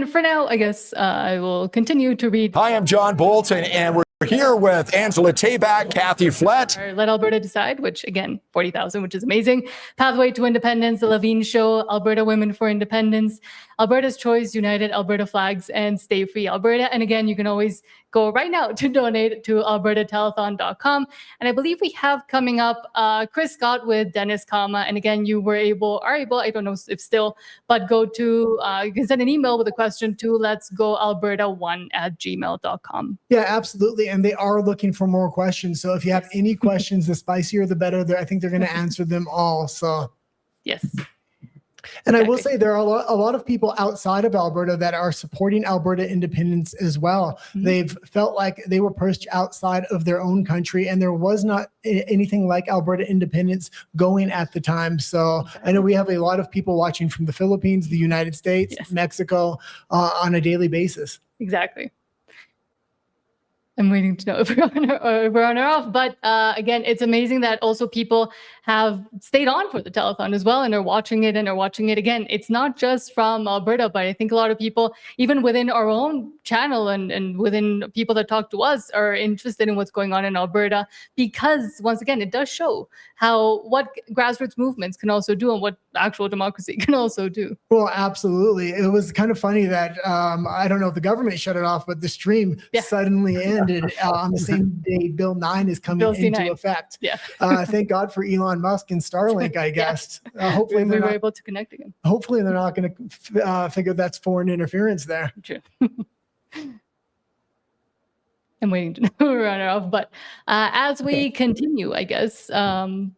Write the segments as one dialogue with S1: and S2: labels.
S1: And for now, I guess I will continue to read.
S2: Hi, I'm John Bolton, and we're here with Angela Tabak, Kathy Flett.
S1: Let Alberta Decide, which again, 40,000, which is amazing. Pathway to Independence, The Levine Show, Alberta Women for Independence, Alberta's Choice, United Alberta Flags, and Stay Free Alberta. And again, you can always go right now to donate to albertatelethon.com. And I believe we have coming up Chris Scott with Dennis Kama. And again, you are able, I don't know if still, but go to, you can send an email with a question to letsgoalberta1@gmail.com.
S3: Yeah, absolutely. And they are looking for more questions. So if you have any questions, the spicier, the better. I think they're going to answer them all. So
S1: yes.
S3: And I will say there are a lot of people outside of Alberta that are supporting Alberta independence as well. Mm-hmm. They've felt like they were pushed outside of their own country, and there was not anything like Alberta independence going at the time. So I know we have a lot of people watching from the Philippines, the United States, Mexico on a daily basis.
S1: Exactly. I'm waiting to know if we're on or off. But again, it's amazing that also people have stayed on for the telethon as well and are watching it again. It's not just from Alberta, but I think a lot of people, even within our own channel and within people that talk to us, are interested in what's going on in Alberta, because once again, it does show what grassroots movements can also do and what actual democracy can also do.
S3: Well, absolutely. It was kind of funny that I don't know if the government shut it off, but the stream suddenly ended on the same day Bill 9 is coming into effect.
S1: Yeah.
S3: Thank God for Elon Musk and Starlink, I guess. Hopefully
S1: we were able to connect again.
S3: Hopefully they're not going to figure that's foreign interference there.
S1: True. I'm waiting to know we're on or off. But as we continue, I guess, well,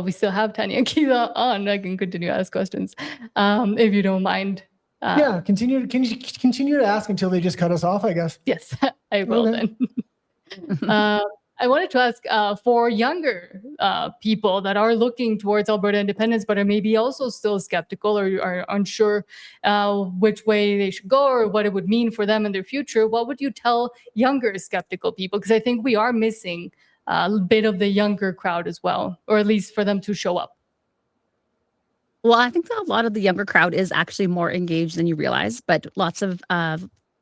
S1: we still have Tanya Kiza on. I can continue to ask questions if you don't mind.
S3: Yeah, continue to ask until they just cut us off, I guess.
S1: Yes, I will then. I wanted to ask for younger people that are looking towards Alberta independence, but are maybe also still skeptical or are unsure which way they should go or what it would mean for them in their future. What would you tell younger skeptical people? Because I think we are missing a bit of the younger crowd as well, or at least for them to show up.
S4: Well, I think that a lot of the younger crowd is actually more engaged than you realize, but lots of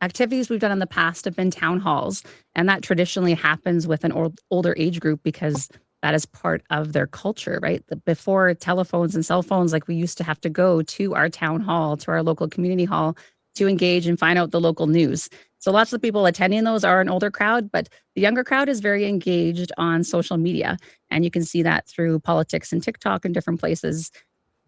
S4: activities we've done in the past have been town halls, and that traditionally happens with an older age group because that is part of their culture, right? Before telephones and cell phones, like we used to have to go to our town hall, to our local community hall to engage and find out the local news. So lots of people attending those are an older crowd, but the younger crowd is very engaged on social media, and you can see that through politics and TikTok and different places.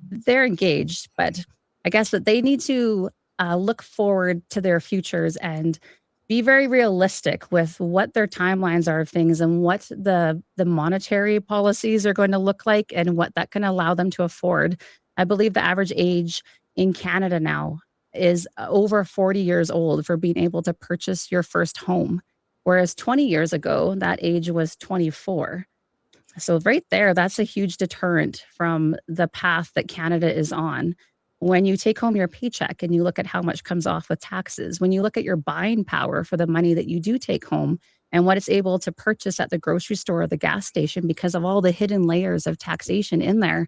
S4: They're engaged, but I guess that they need to look forward to their futures and be very realistic with what their timelines are of things and what the monetary policies are going to look like and what that can allow them to afford. I believe the average age in Canada now is over 40 years old for being able to purchase your first home, whereas 20 years ago, that age was 24. So right there, that's a huge deterrent from the path that Canada is on. When you take home your paycheck and you look at how much comes off with taxes, when you look at your buying power for the money that you do take home and what it's able to purchase at the grocery store or the gas station because of all the hidden layers of taxation in there,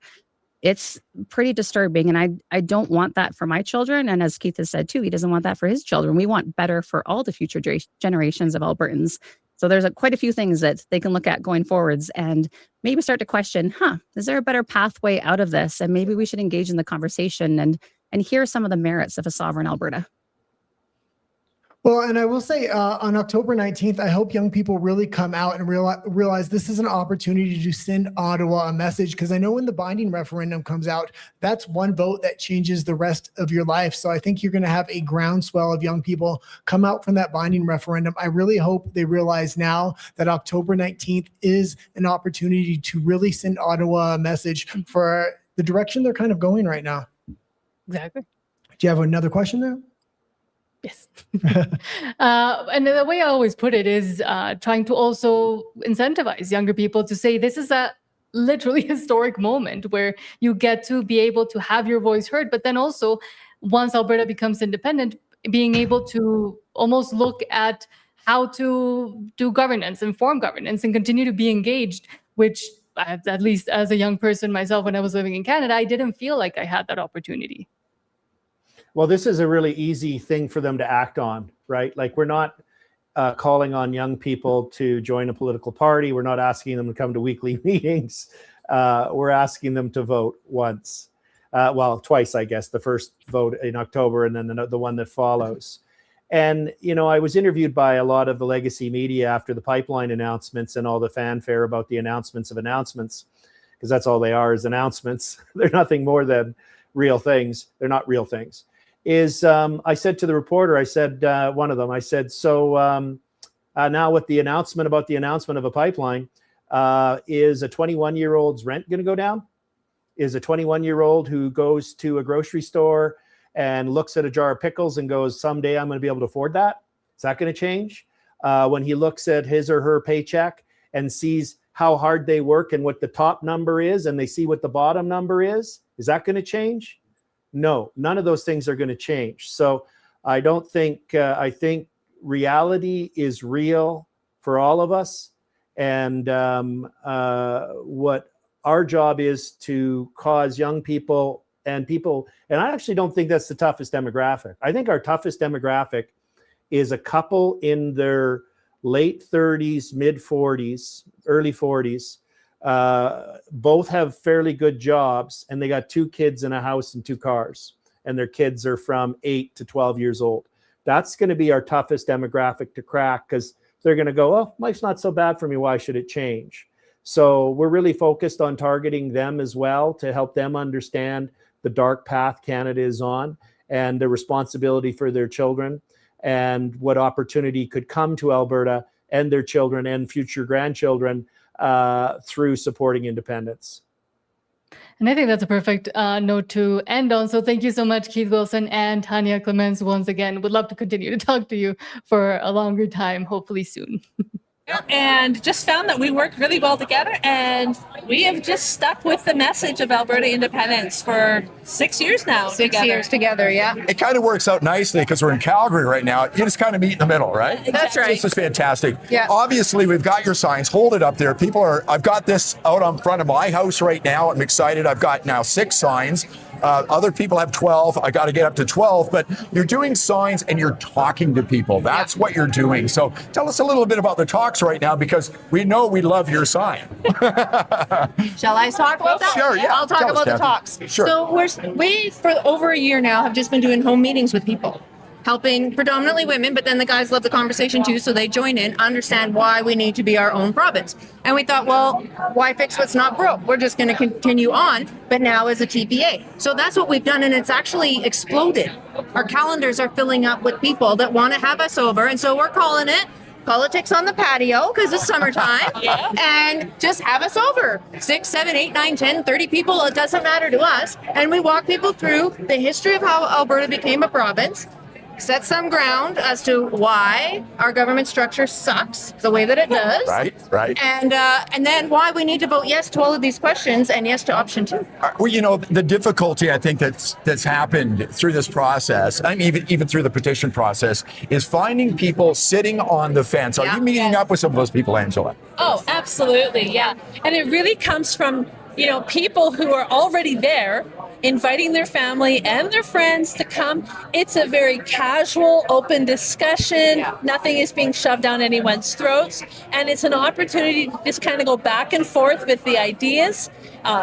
S4: it's pretty disturbing. And I don't want that for my children. And as Keith has said too, he doesn't want that for his children. We want better for all the future generations of Albertans. So there's quite a few things that they can look at going forwards and maybe start to question, is there a better pathway out of this? And maybe we should engage in the conversation and hear some of the merits of a sovereign Alberta.
S3: Well, and I will say on October 19th, I hope young people really come out and realize this is an opportunity to send Ottawa a message, because I know when the binding referendum comes out, that's one vote that changes the rest of your life. So I think you're going to have a groundswell of young people come out from that binding referendum. I really hope they realize now that October 19th is an opportunity to really send Ottawa a message for the direction they're kind of going right now.
S1: Exactly.
S3: Do you have another question there?
S1: Yes. And the way I always put it is trying to also incentivize younger people to say this is a literally historic moment where you get to be able to have your voice heard, but then also once Alberta becomes independent, being able to almost look at how to do governance, inform governance, and continue to be engaged, which at least as a young person myself, when I was living in Canada, I didn't feel like I had that opportunity.
S5: Well, this is a really easy thing for them to act on, right? Like, we're not calling on young people to join a political party. We're not asking them to come to weekly meetings. We're asking them to vote once. Well, twice, I guess. The first vote in October and then the one that follows. And, you know, I was interviewed by a lot of the legacy media after the pipeline announcements and all the fanfare about the announcements of announcements, because that's all they are, is announcements. They're nothing more than real things. They're not real things. I said to the reporter, I said, one of them, I said, so now with the announcement about the announcement of a pipeline, is a 21-year-old's rent going to go down? Is a 21-year-old who goes to a grocery store and looks at a jar of pickles and goes, someday I'm going to be able to afford that? Is that going to change? When he looks at his or her paycheck and sees how hard they work and what the top number is, and they see what the bottom number is that going to change? No, none of those things are going to change. So I don't think, I think reality is real for all of us. And what our job is to cause young people, and I actually don't think that's the toughest demographic. I think our toughest demographic is a couple in their late 30s, mid 40s, early 40s. Both have fairly good jobs, and they got 2 kids in a house and 2 cars, and their kids are from 8 to 12 years old. That's going to be our toughest demographic to crack, because they're going to go, oh, life's not so bad for me. Why should it change? So we're really focused on targeting them as well, to help them understand the dark path Canada is on and the responsibility for their children, and what opportunity could come to Alberta and their children and future grandchildren through supporting independence.
S1: And I think that's a perfect note to end on. So thank you so much, Keith Wilson and Tanya Clemens, once again. Would love to continue to talk to you for a longer time, hopefully soon.
S6: And just found that we work really well together, and we have just stuck with the message of Alberta independence for 6 years now.
S7: 6 years together, yeah.
S2: It kind of works out nicely because we're in Calgary right now. You just kind of meet in the middle, right?
S7: That's right.
S2: This is fantastic.
S7: Yeah.
S2: Obviously, we've got your signs. Hold it up there. I've got this out on front of my house right now. I'm excited. I've got now 6 signs. Other people have 12. I got to get up to 12, but you're doing signs and you're talking to people. That's what you're doing. So tell us a little bit about the talks right now, because we know we love your sign.
S7: Shall I talk about that?
S2: Sure, yeah.
S7: I'll talk
S2: Tell us,
S7: about the
S2: Kathy.
S7: talks.
S2: Sure.
S7: So we, for over a year now, have just been doing home meetings with people, helping predominantly women, but then the guys love the conversation too, so they join in, understand why we need to be our own province. And we thought, well, why fix what's not broke? We're just going to continue on, but now as a TPA. So that's what we've done, and it's actually exploded. Our calendars are filling up with people that want to have us over, and so we're calling it Politics on the Patio, because it's summertime. And just have us over. 6, 7, 8, 9, 10, 30 people, it doesn't matter to us. And we walk people through the history of how Alberta became a province, set some ground as to why our government structure sucks the way that it does.
S2: Right.
S7: And then why we need to vote yes to all of these questions and yes to option 2.
S2: Well, you know, the difficulty I think that's happened through this process, I mean, even through the petition process, is finding people sitting on the fence. Are you meeting up with some of those people, Angela?
S6: Oh, absolutely, yeah. And it really comes from, you know, people who are already there, inviting their family and their friends to come. It's a very casual, open discussion. Nothing is being shoved down anyone's throats. And it's an opportunity to just kind of go back and forth with the ideas,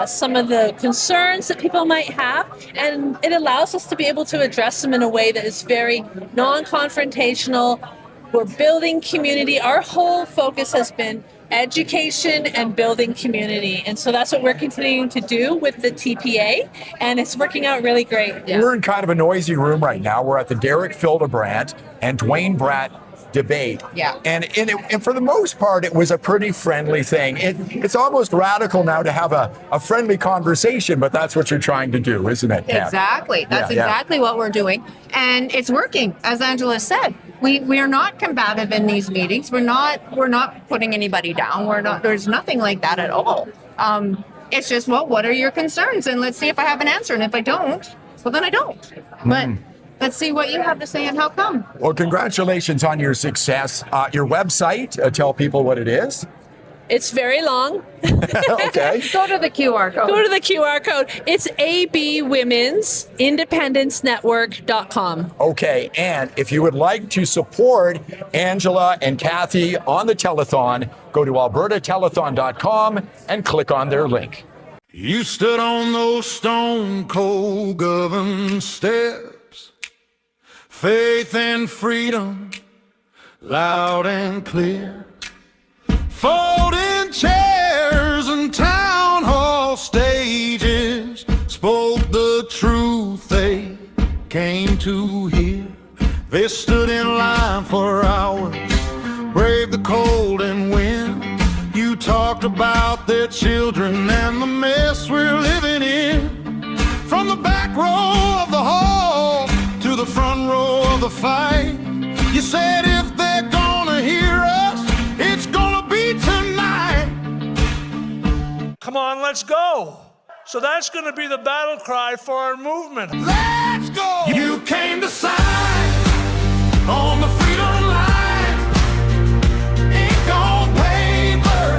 S6: some of the concerns that people might have. And it allows us to be able to address them in a way that is very non-confrontational. We're building community. Our whole focus has been education and building community. And so that's what we're continuing to do with the TPA, and it's working out really great.
S2: We're in kind of a noisy room right now. We're at the Derek Fildebrandt and Dwayne Bratt debate. And for the most part, it was a pretty friendly thing. It's almost radical now to have a friendly conversation, but that's what you're trying to do, isn't it, Kat?
S7: Exactly. That's exactly what we're doing. And it's working, as Angela said. We are not combative in these meetings. We're not putting anybody down. There's nothing like that at all. It's just, well, what are your concerns? And let's see if I have an answer. And if I don't, well, then I don't. But let's see what you have to say and how come.
S2: Well, congratulations on your success. Your website, tell people what it is.
S6: It's very long.
S2: Okay.
S7: Go to the QR code.
S6: Go to the QR code. It's abwomen'sindependence.network.com.
S2: Okay. And if you would like to support Angela and Kathy on the telethon, go to albertatelethon.com and click on their link.
S8: You stood on those stone cold governed steps, faith and freedom, loud and clear. Folding chairs and town hall stages spoke the truth they came to hear. They stood in line for hours, braved the cold and wind. You talked about their children and the mess we're living in. From the back row of the hall to the front row of the fight, you said if they're gonna hear us, it's gonna be tonight.
S9: Come on, let's go. So that's going to be the battle cry for our movement.
S8: Let's go! You came to sign on the freedom line. Ink on paper,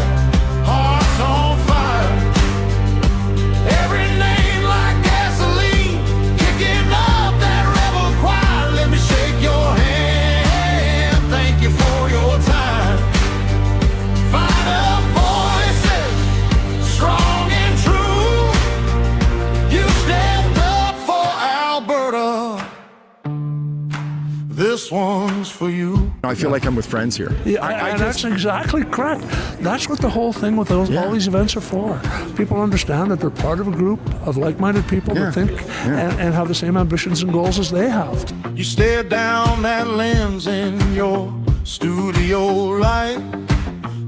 S8: hearts on fire. Every name like gasoline, kicking up that rebel choir. Let me shake your hand, thank you for your time. Find up voices, strong and true. You stepped up for Alberta. This one's for you.
S2: I feel like I'm with friends here.
S9: Yeah, and that's exactly correct. That's what the whole thing with all these events are for. People understand that they're part of a group of like-minded people that think and have the same ambitions and goals as they have.
S8: You stared down that lens in your studio light.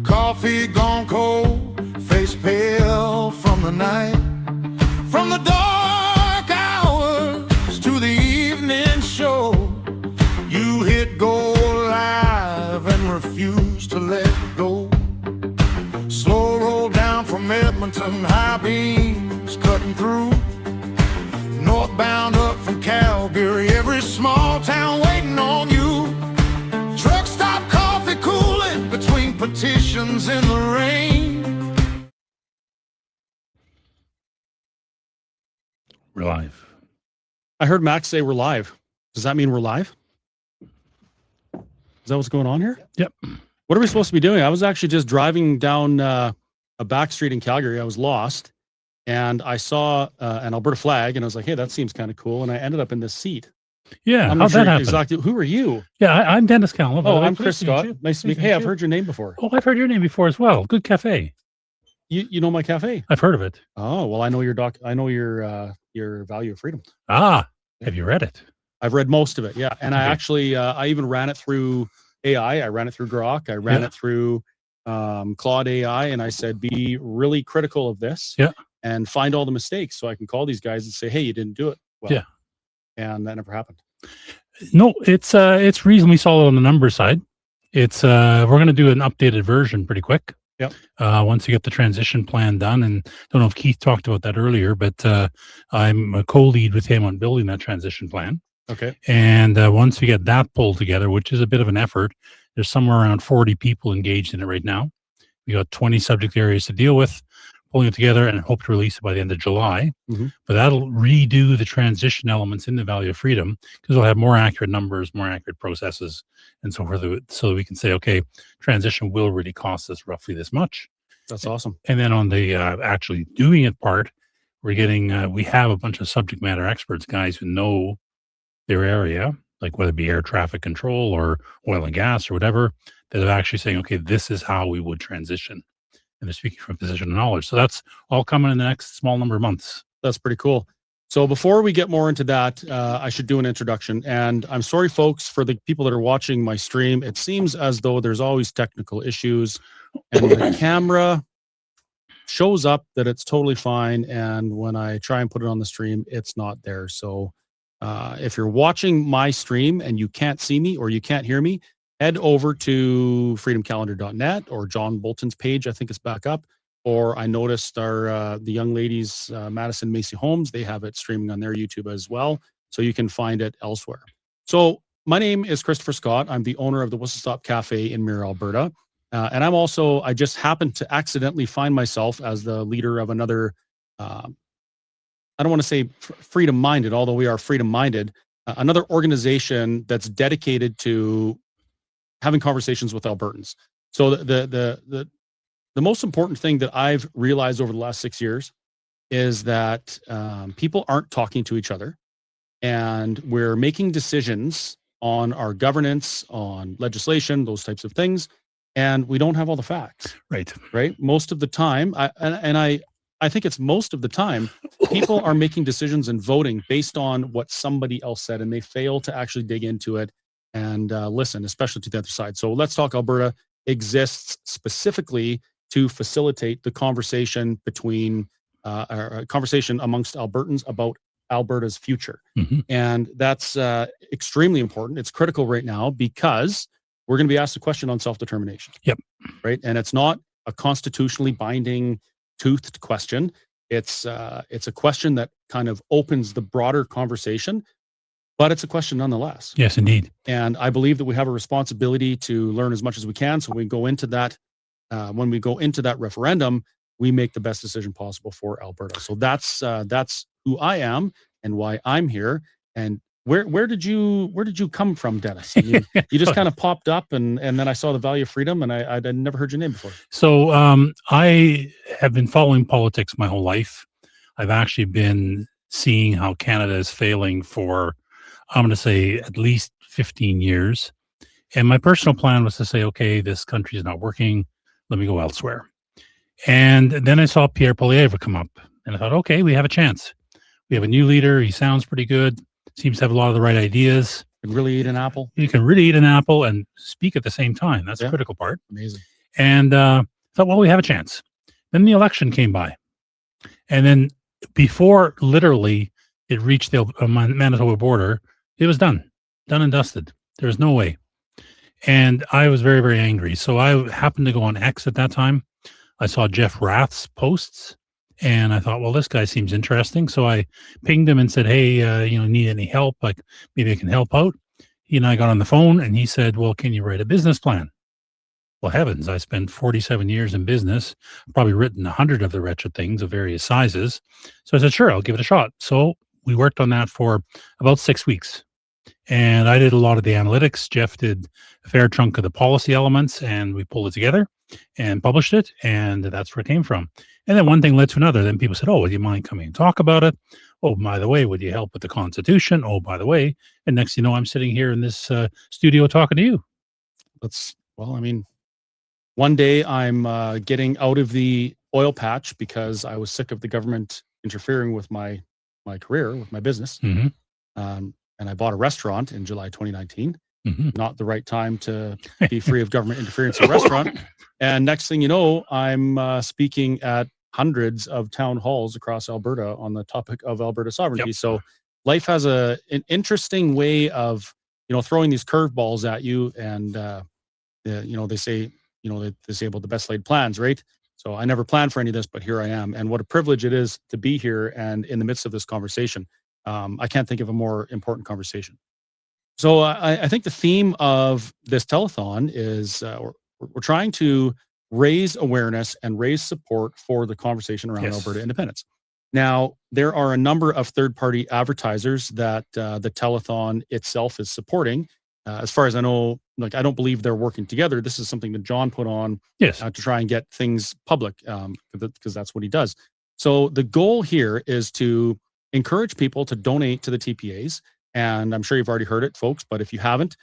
S8: Coffee gone cold, face pale from the night. From the dark hours to the evening show, you hit go live and refused to let go. Slow roll down from Edmonton, high beams cutting through. Northbound up from Calgary, every small town waiting on you. Truck stop coffee cooling between petitions in the rain.
S10: We're live. I heard Max say we're live. Does that mean we're live? Is that what's going on here?
S11: Yep.
S10: What are we supposed to be doing? I was actually just driving down a back street in Calgary. I was lost, and I saw an Alberta flag, and I was like, hey, that seems kind of cool. And I ended up in this seat.
S11: Yeah,
S10: I'm
S11: how'd
S10: not sure
S11: that happen?
S10: exactly. Who are you?
S11: Yeah, I'm Dennis Callan.
S10: Oh, I'm Chris Scott. Nice to meet you. Hey, I've heard your name before.
S11: Oh, I've heard your name before as well. Good cafe.
S10: You know my cafe?
S11: I've heard of it.
S10: Oh, well, I know your I know your Value of Freedom.
S11: Ah, have you read it?
S10: I've read most of it, yeah. And I actually, I even ran it through AI. I ran it through Grok. I ran it through Claude AI, and I said, be really critical of this and find all the mistakes so I can call these guys and say, hey, you didn't do it well.
S11: Yeah.
S10: And that never happened.
S11: No, it's reasonably solid on the number side. It's we're going to do an updated version pretty quick.
S10: Yep.
S11: Once you get the transition plan done, and don't know if Keith talked about that earlier, but I'm a co-lead with him on building that transition plan.
S10: Okay.
S11: And once we get that pulled together, which is a bit of an effort, there's somewhere around 40 people engaged in it right now. We got 20 subject areas to deal with, pulling it together, and hope to release it by the end of July.
S10: Mm-hmm.
S11: But that'll redo the transition elements in the Value of Freedom, because we'll have more accurate numbers, more accurate processes, and so forth, so that we can say, okay, transition will really cost us roughly this much.
S10: That's awesome.
S11: And then on the actually doing it part, we're getting, we have a bunch of subject matter experts, guys who know their area, like whether it be air traffic control or oil and gas or whatever, that are actually saying, okay, this is how we would transition. And they're speaking from a position of knowledge. So that's all coming in the next small number of months.
S10: That's pretty cool. So before we get more into that, I should do an introduction. And I'm sorry, folks, for the people that are watching my stream. It seems as though there's always technical issues, and the camera shows up that it's totally fine. And when I try and put it on the stream, it's not there. So if you're watching my stream and you can't see me or you can't hear me, head over to freedomcalendar.net or John Bolton's page. I think it's back up. Or I noticed the young ladies, Madison Macy Holmes, they have it streaming on their YouTube as well. So you can find it elsewhere. So my name is Christopher Scott. I'm the owner of the Whistle Stop Cafe in Mirror, Alberta. And I just happened to accidentally find myself as the leader of another, I don't want to say freedom-minded, although we are freedom-minded, another organization that's dedicated to having conversations with Albertans. So the most important thing that I've realized over the last 6 years is that people aren't talking to each other, and we're making decisions on our governance, on legislation, those types of things, and we don't have all the facts. Right. Most of the time, I think it's most of the time, people are making decisions and voting based on what somebody else said, and they fail to actually dig into it and listen, especially to the other side. So Let's Talk Alberta exists specifically to facilitate the conversation between a conversation amongst Albertans about Alberta's future. And that's extremely important. It's critical right now because we're going to be asked a question on self-determination. Right. And it's not a constitutionally binding toothed question. It's a question that kind of opens the broader conversation, but it's a question nonetheless.
S11: Yes, indeed.
S10: And I believe that we have a responsibility to learn as much as we can. So we go into that, when we go into that referendum, we make the best decision possible for Alberta. So that's who I am and why I'm here. And where did you come from, Dennis? I mean, you just kind of popped up, and then I saw the value of freedom, and I'd never heard your name before.
S11: So I have been following politics my whole life. I've actually been seeing how Canada is failing for, I'm going to say, at least 15 years. And my personal plan was to say, okay, this country is not working. Let me go elsewhere. And then I saw Pierre Poilievre come up, and I thought, okay, we have a chance. We have a new leader. He sounds pretty good. Seems to have a lot of the right ideas.
S10: Can really eat an apple.
S11: You can really eat an apple and speak at the same time. That's the critical part.
S10: Amazing.
S11: And thought, well, we have a chance. Then the election came by. And then before literally it reached the Manitoba border, it was done and dusted. There was no way. And I was very, very angry. So I happened to go on X at that time. I saw Jeff Rath's posts, and I thought, well, this guy seems interesting. So I pinged him and said, hey, need any help? Like, maybe I can help out. He and I got on the phone, and he said, well, can you write a business plan? Well, heavens, I spent 47 years in business, probably written 100 of the wretched things of various sizes. So I said, sure, I'll give it a shot. So we worked on that for about 6 weeks. And I did a lot of the analytics. Jeff did a fair chunk of the policy elements, and we pulled it together and published it. And that's where it came from. And then one thing led to another. Then people said, oh, would you mind coming and talk about it? Oh, by the way, would you help with the Constitution? Oh, by the way. And next, I'm sitting here in this studio talking to you.
S10: One day I'm getting out of the oil patch because I was sick of the government interfering with my career, with my business. And I bought a restaurant in July 2019. Not the right time to be free of government interference in a restaurant. And next thing you know, I'm speaking at hundreds of town halls across Alberta on the topic of Alberta sovereignty. So life has an interesting way of, throwing these curveballs at you. And, they say, they say about the best laid plans, right? So I never planned for any of this, but here I am. And what a privilege it is to be here and in the midst of this conversation. I can't think of a more important conversation. So I think the theme of this telethon is we're trying to raise awareness and raise support for the conversation around Alberta independence. Now, there are a number of third-party advertisers that the telethon itself is supporting. As far as I know, I don't believe they're working together. This is something that John put on to try and get things public because that's what he does. So the goal here is to encourage people to donate to the TPAs. And I'm sure you've already heard it, folks, but if you haven't,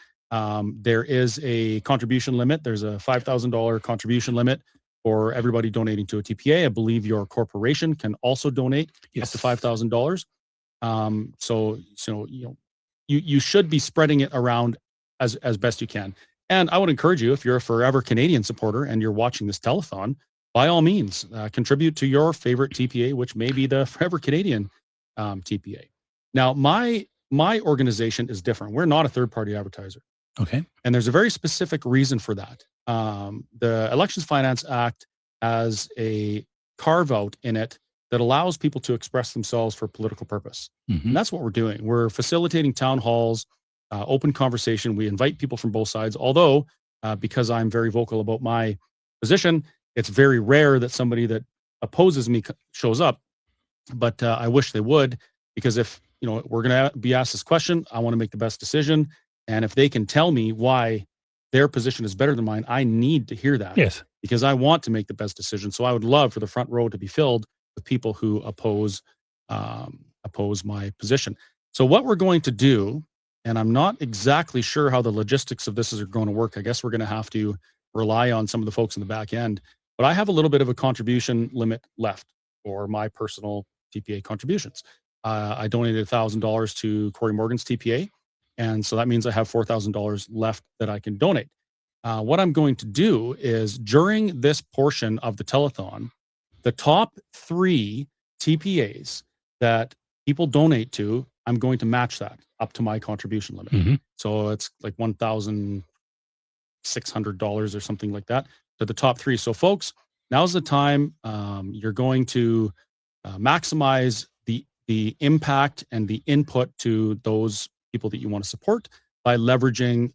S10: there is a contribution limit. There's a $5,000 contribution limit for everybody donating to a TPA. I believe your corporation can also donate up to $5,000. So you should be spreading it around as best you can. And I would encourage you, if you're a forever Canadian supporter and you're watching this telethon, by all means, contribute to your favorite TPA, which may be the Forever Canadian TPA. Now, my organization is different. We're not a third-party advertiser.
S11: Okay.
S10: And there's a very specific reason for that. The Elections Finance Act has a carve-out in it that allows people to express themselves for political purpose. And that's what we're doing. We're facilitating town halls, open conversation. We invite people from both sides, although because I'm very vocal about my position. It's very rare that somebody that opposes me shows up, but I wish they would, because if we're going to be asked this question, I want to make the best decision, and if they can tell me why their position is better than mine, I need to hear that.
S11: Yes.
S10: Because I want to make the best decision. So I would love for the front row to be filled with people who oppose my position. So what we're going to do, and I'm not exactly sure how the logistics of this are going to work. I guess we're going to have to rely on some of the folks in the back end, but I have a little bit of a contribution limit left for my personal TPA contributions. I donated $1,000 to Corey Morgan's TPA. And so that means I have $4,000 left that I can donate. What I'm going to do is, during this portion of the telethon, the top 3 TPAs that people donate to, I'm going to match that up to my contribution limit.
S11: Mm-hmm.
S10: So it's like $1,600 or something like that to the top 3. So folks, now's the time. You're going to maximize the impact and the input to those people that you want to support by leveraging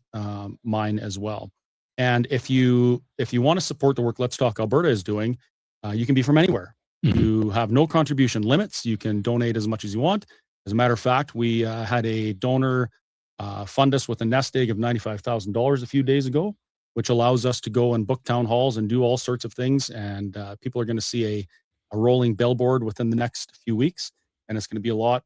S10: mine as well. And if you want to support the work Let's Talk Alberta is doing, you can be from anywhere.
S11: Mm-hmm.
S10: You have no contribution limits. You can donate as much as you want. As a matter of fact, we had a donor fund us with a nest egg of $95,000 a few days ago, which allows us to go and book town halls and do all sorts of things. And people are going to see a rolling billboard within the next few weeks. And it's going to be a lot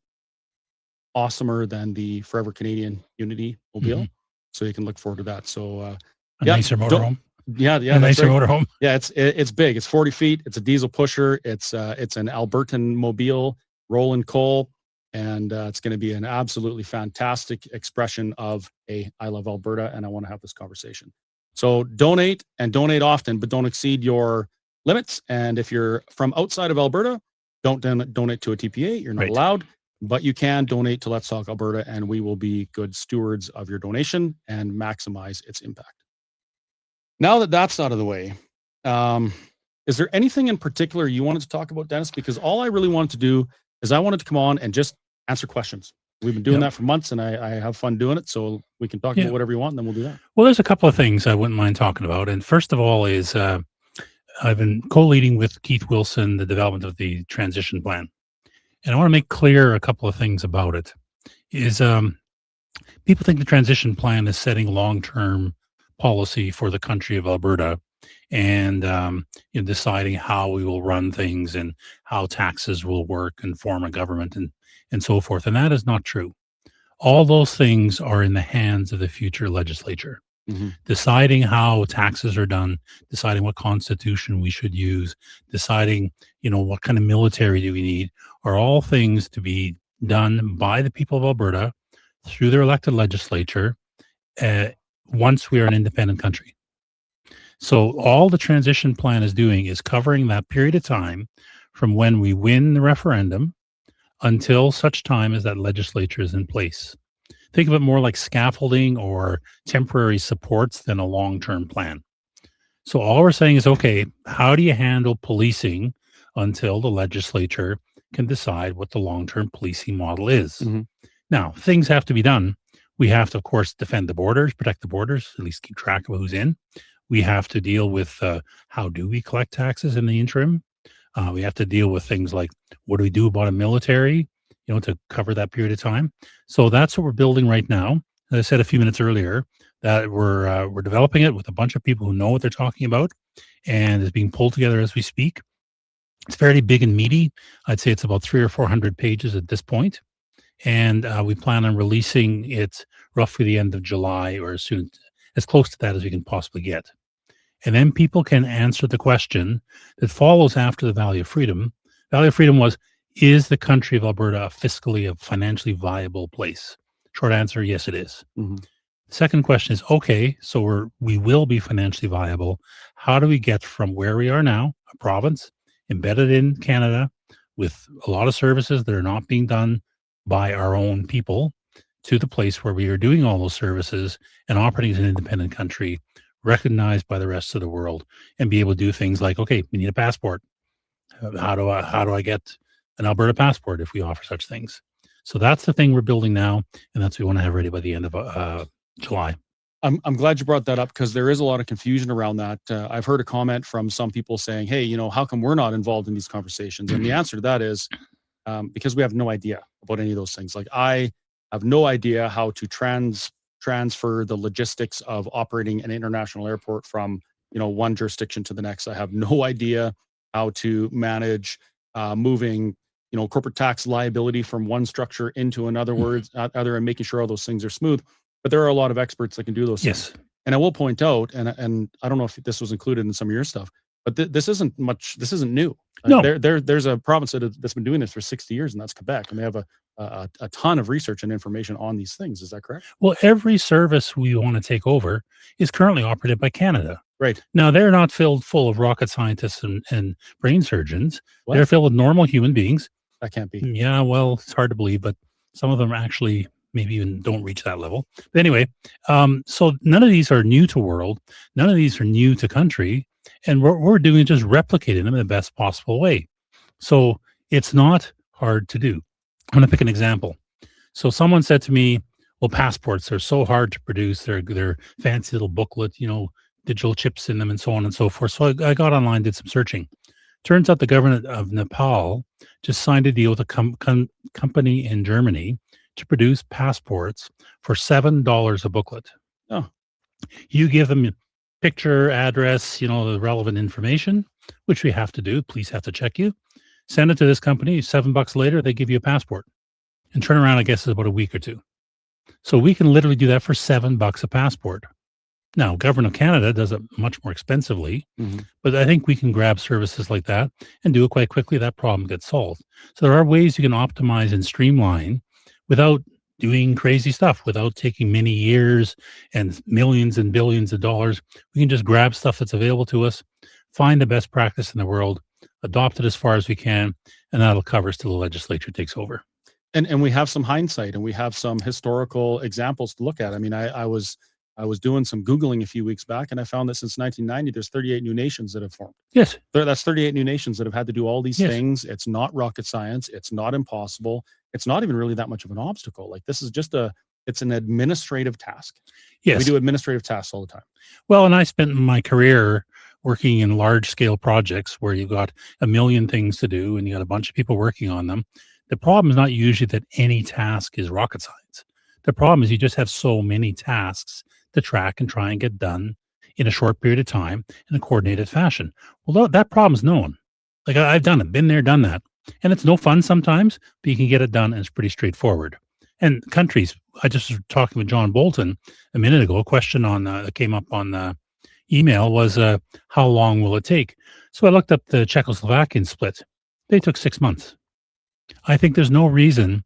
S10: awesomer than the Forever Canadian Unity mobile.
S11: Mm-hmm.
S10: So you can look forward to that. So
S11: a nicer motorhome.
S10: Yeah,
S11: a nicer motorhome.
S10: Yeah, it's big. It's 40 feet. It's a diesel pusher. It's an Albertan mobile, rolling coal, and it's going to be an absolutely fantastic expression of I love Alberta and I want to have this conversation. So donate, and donate often, but don't exceed your limits. And if you're from outside of Alberta, don't donate to a TPA. You're not allowed. But you can donate to Let's Talk Alberta, and we will be good stewards of your donation and maximize its impact. Now that that's out of the way, is there anything in particular you wanted to talk about, Dennis? Because all I really wanted to do is I wanted to come on and just answer questions. We've been doing that for months, and I have fun doing it. So we can talk about whatever you want, and then we'll do that.
S11: Well, there's a couple of things I wouldn't mind talking about. And first of all is I've been co-leading with Keith Wilson the development of the transition plan. And I want to make clear a couple of things about it. Is people think the transition plan is setting long-term policy for the country of Alberta, and deciding how we will run things and how taxes will work and form a government and so forth. And that is not true. All those things are in the hands of the future legislature.
S10: Mm-hmm.
S11: Deciding how taxes are done, deciding what constitution we should use, deciding, what kind of military do we need, are all things to be done by the people of Alberta through their elected legislature once we are an independent country. So all the transition plan is doing is covering that period of time from when we win the referendum until such time as that legislature is in place. Think of it more like scaffolding or temporary supports than a long-term plan. So all we're saying is, okay, how do you handle policing until the legislature can decide what the long-term policing model is?
S10: Mm-hmm.
S11: Now, things have to be done. We have to, of course, defend the borders, protect the borders, at least keep track of who's in. We have to deal with how do we collect taxes in the interim? We have to deal with things like, what do we do about a military, to cover that period of time? So that's what we're building right now. As I said a few minutes earlier, that we're developing it with a bunch of people who know what they're talking about, and is being pulled together as we speak. It's fairly big and meaty. I'd say it's about 300 or 400 pages at this point. And we plan on releasing it roughly the end of July, or as close to that as we can possibly get. And then people can answer the question that follows after the Valley of Freedom. Valley of Freedom was, is the country of Alberta a financially viable place? Short answer, yes, it is.
S10: Mm-hmm.
S11: The second question is, okay, so we will be financially viable. How do we get from where we are now, a province embedded in Canada with a lot of services that are not being done by our own people, to the place where we are doing all those services and operating as an independent country, recognized by the rest of the world, and be able to do things like, okay, we need a passport. How do I get an Alberta passport if we offer such things? So that's the thing we're building now, and that's what we want to have ready by the end of July.
S10: I'm glad you brought that up because there is a lot of confusion around that. I've heard a comment from some people saying, "Hey, how come we're not involved in these conversations?" And the answer to that is because we have no idea about any of those things. Like I have no idea how to transfer the logistics of operating an international airport from one jurisdiction to the next. I have no idea how to manage moving corporate tax liability from one structure into another other and making sure all those things are smooth. But there are a lot of experts that can do those things. And I will point out, and I don't know if this was included in some of your stuff, but this isn't new.
S11: No.
S10: There's a province that's been doing this for 60 years, and that's Quebec, and they have a ton of research and information on these things. Is that correct?
S11: Well, every service we want to take over is currently operated by Canada.
S10: Right.
S11: Now, they're not filled full of rocket scientists and brain surgeons.
S10: What?
S11: They're filled with normal human beings.
S10: That can't be.
S11: Yeah, well, it's hard to believe, but some of them actually maybe even don't reach that level. But anyway, so none of these are new to world. None of these are new to country. And what we're doing is just replicating them in the best possible way. So it's not hard to do. I'm going to pick an example. So someone said to me, well, passports are so hard to produce. They're fancy little booklet, digital chips in them and so on and so forth. So I got online, did some searching. Turns out the government of Nepal just signed a deal with a company in Germany to produce passports for $7 a booklet.
S10: Oh.
S11: You give them picture, address, the relevant information, which we have to do. Police have to check you. Send it to this company. $7 later, they give you a passport. And turn around, I guess, is about a week or two. So we can literally do that for $7 a passport. Now, Government of Canada does it much more expensively, but I think we can grab services like that and do it quite quickly. That problem gets solved. So there are ways you can optimize and streamline without doing crazy stuff, without taking many years and millions and billions of dollars. We can just grab stuff that's available to us, find the best practice in the world, adopt it as far as we can, and that'll cover us till the legislature takes over.
S10: And we have some hindsight and we have some historical examples to look at. I mean, I was doing some Googling a few weeks back and I found that since 1990, there's 38 new nations that have formed.
S11: Yes.
S10: That's 38 new nations that have had to do all these things. It's not rocket science. It's not impossible. It's not even really that much of an obstacle. Like this is just it's an administrative task.
S11: Yes.
S10: We do administrative tasks all the time.
S11: Well, and I spent my career working in large scale projects where you've got a million things to do and you got a bunch of people working on them. The problem is not usually that any task is rocket science. The problem is you just have so many tasks to track and try and get done in a short period of time in a coordinated fashion. Well, that problem's known. Like I've done it, been there, done that. And it's no fun sometimes, but you can get it done and it's pretty straightforward. And countries, I just was talking with John Bolton a minute ago, a question on that came up on the email was, how long will it take? So I looked up the Czechoslovakian split. They took 6 months. I think there's no reason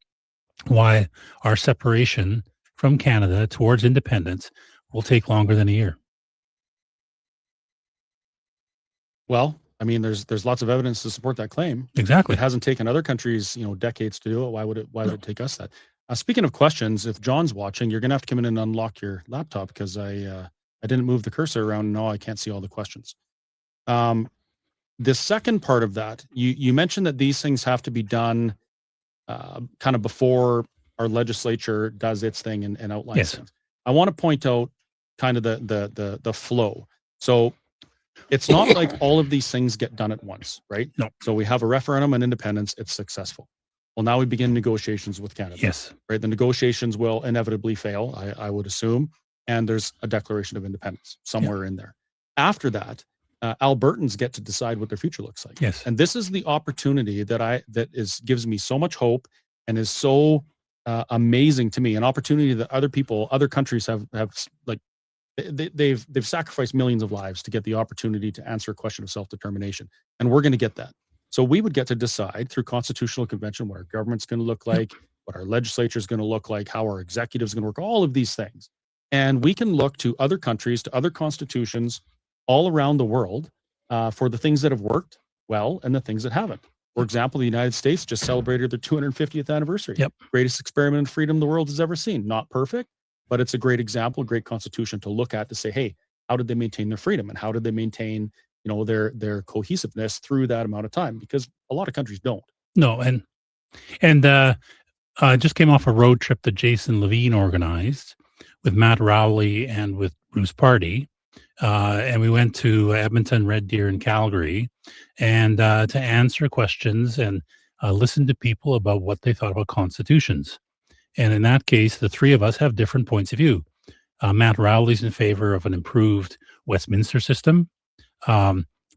S11: why our separation from Canada towards independence will take longer than a year.
S10: Well, I mean, there's lots of evidence to support that claim.
S11: Exactly.
S10: It hasn't taken other countries, decades to do it. Why would it take us that? Speaking of questions, if John's watching, you're gonna have to come in and unlock your laptop because I didn't move the cursor around. No, I can't see all the questions. The second part of that, you mentioned that these things have to be done kind of before our legislature does its thing and outlines things. I want to point out kind of the flow. So it's not like all of these things get done at once, right?
S11: No.
S10: So we have a referendum on independence. It's successful. Well, now we begin negotiations with Canada.
S11: Yes.
S10: Right. The negotiations will inevitably fail, I would assume. And there's a declaration of independence somewhere in there. After that, Albertans get to decide what their future looks like.
S11: Yes.
S10: And this is the opportunity that gives me so much hope and is so amazing to me. An opportunity that other countries have like they've sacrificed millions of lives to get the opportunity to answer a question of self-determination. And we're going to get that. So we would get to decide through constitutional convention what our government's going to look like, what our legislature is going to look like, how our executive is going to work, all of these things. And we can look to other countries, to other constitutions all around the world for the things that have worked well and the things that haven't. For example, the United States just celebrated their 250th anniversary.
S11: Yep.
S10: Greatest experiment in freedom the world has ever seen. Not perfect, but it's a great example, a great constitution to look at to say, hey, how did they maintain their freedom and how did they maintain their cohesiveness through that amount of time? Because a lot of countries don't.
S11: No, and just came off a road trip that Jason Levine organized with Matt Rowley and with Bruce Party. And we went to Edmonton, Red Deer, and Calgary, and to answer questions and listen to people about what they thought about constitutions. And in that case, the three of us have different points of view. Matt Rowley's in favor of an improved Westminster system.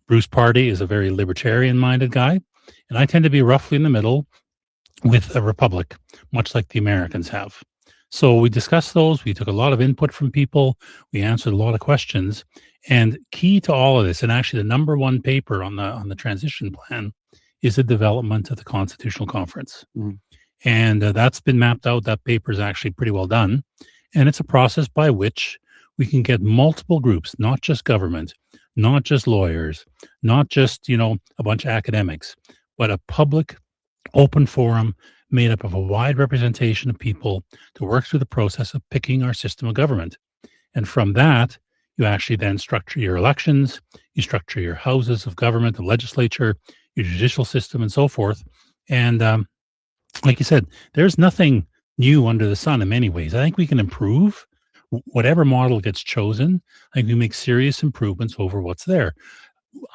S11: Bruce Party is a very libertarian-minded guy, and I tend to be roughly in the middle with a republic, much like the Americans have. So we discussed those. We took a lot of input from people. We answered a lot of questions. And key to all of this, and actually the number one paper on the transition plan, is the development of the Constitutional Conference. And that's been mapped out. That paper is actually pretty well done. And it's a process by which we can get multiple groups, not just government, not just lawyers, not just, a bunch of academics, but a public open forum made up of a wide representation of people to work through the process of picking our system of government. And from that, you actually then structure your elections, you structure your houses of government, the legislature, your judicial system, and so forth. And like you said, there's nothing new under the sun in many ways. I think we can improve whatever model gets chosen. I think we make serious improvements over what's there.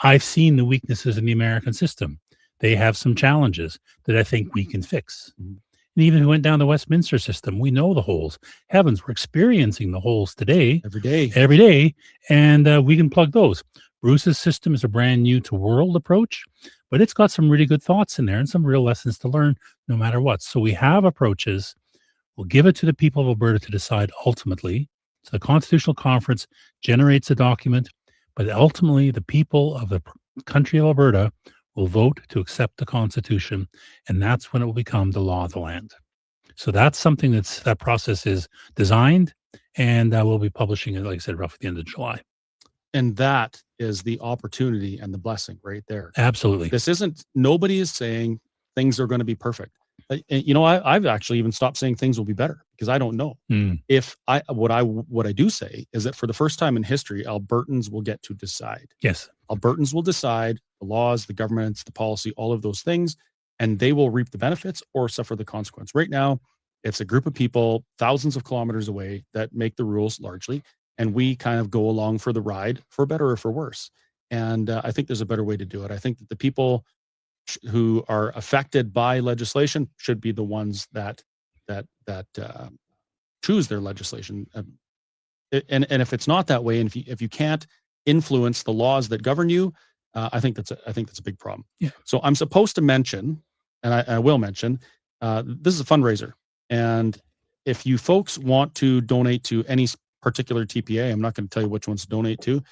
S11: I've seen the weaknesses in the American system. They have some challenges that I think we can fix. And even if we went down the Westminster system, we know the holes. Heavens, we're experiencing the holes today. Every day. And we can plug those. Bruce's system is a brand new to world approach, but it's got some really good thoughts in there and some real lessons to learn no matter what. So we have approaches. We'll give it to the people of Alberta to decide ultimately. So the Constitutional Conference generates a document, but ultimately the people of the country of Alberta will vote to accept the Constitution, and that's when it will become the law of the land. So that's something that process is designed, and we'll be publishing it, like I said, roughly the end of July.
S10: And that is the opportunity and the blessing right there.
S11: Absolutely.
S10: Nobody is saying things are going to be perfect. I've actually even stopped saying things will be better because I don't know. What I do say is that for the first time in history, Albertans will get to decide.
S11: Yes.
S10: Albertans will decide the laws, the governments, the policy, all of those things, and they will reap the benefits or suffer the consequence. Right now, it's a group of people thousands of kilometers away that make the rules largely, and we kind of go along for the ride, for better or for worse. And I think there's a better way to do it. I think that the people who are affected by legislation should be the ones that choose their legislation. And if it's not that way, and if you can't influence the laws that govern you, I think that's a big problem.
S11: Yeah.
S10: So I'm supposed to mention, and I will mention, this is a fundraiser, and if you folks want to donate to any particular TPA, I'm not going to tell you which ones to donate to.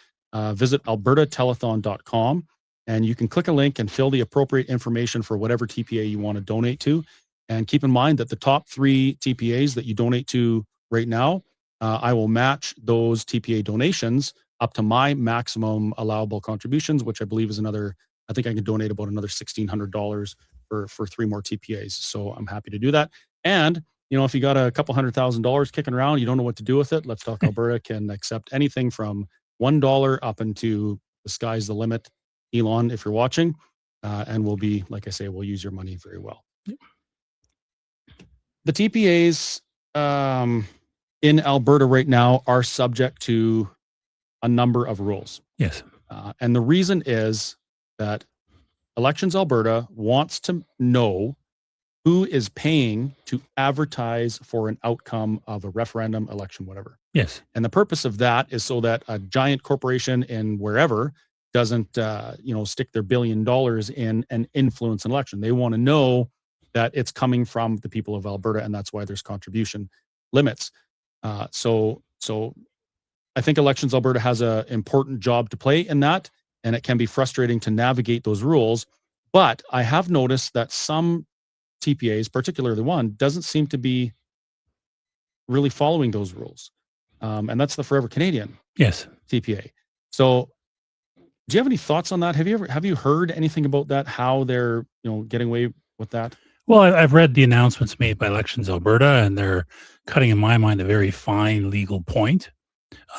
S10: Visit albertatelethon.com. And you can click a link and fill the appropriate information for whatever TPA you want to donate to. And keep in mind that the top 3 TPAs that you donate to right now, I will match those TPA donations up to my maximum allowable contributions, which I believe is I think I can donate about another $1,600 for 3 more TPAs. So I'm happy to do that. And, if you got a couple $100,000 kicking around, you don't know what to do with it, Let's Talk Alberta can accept anything from $1 up into the sky's the limit. Elon, if you're watching, and we'll be, like I say, we'll use your money very well. The TPAs in Alberta right now are subject to a number of rules.
S11: Yes.
S10: And the reason is that Elections Alberta wants to know who is paying to advertise for an outcome of a referendum, election, whatever.
S11: Yes.
S10: And the purpose of that is so that a giant corporation in wherever doesn't stick their $1 billion in and influence an election. They want to know that it's coming from the people of Alberta, and that's why there's contribution limits. So I think Elections Alberta has an important job to play in that, and it can be frustrating to navigate those rules. But I have noticed that some TPAs, particularly one, doesn't seem to be really following those rules. And that's the Forever Canadian TPA. So do you have any thoughts on that? Have you heard anything about that? How they're getting away with that?
S11: Well, I've read the announcements made by Elections Alberta, and they're cutting, in my mind, a very fine legal point.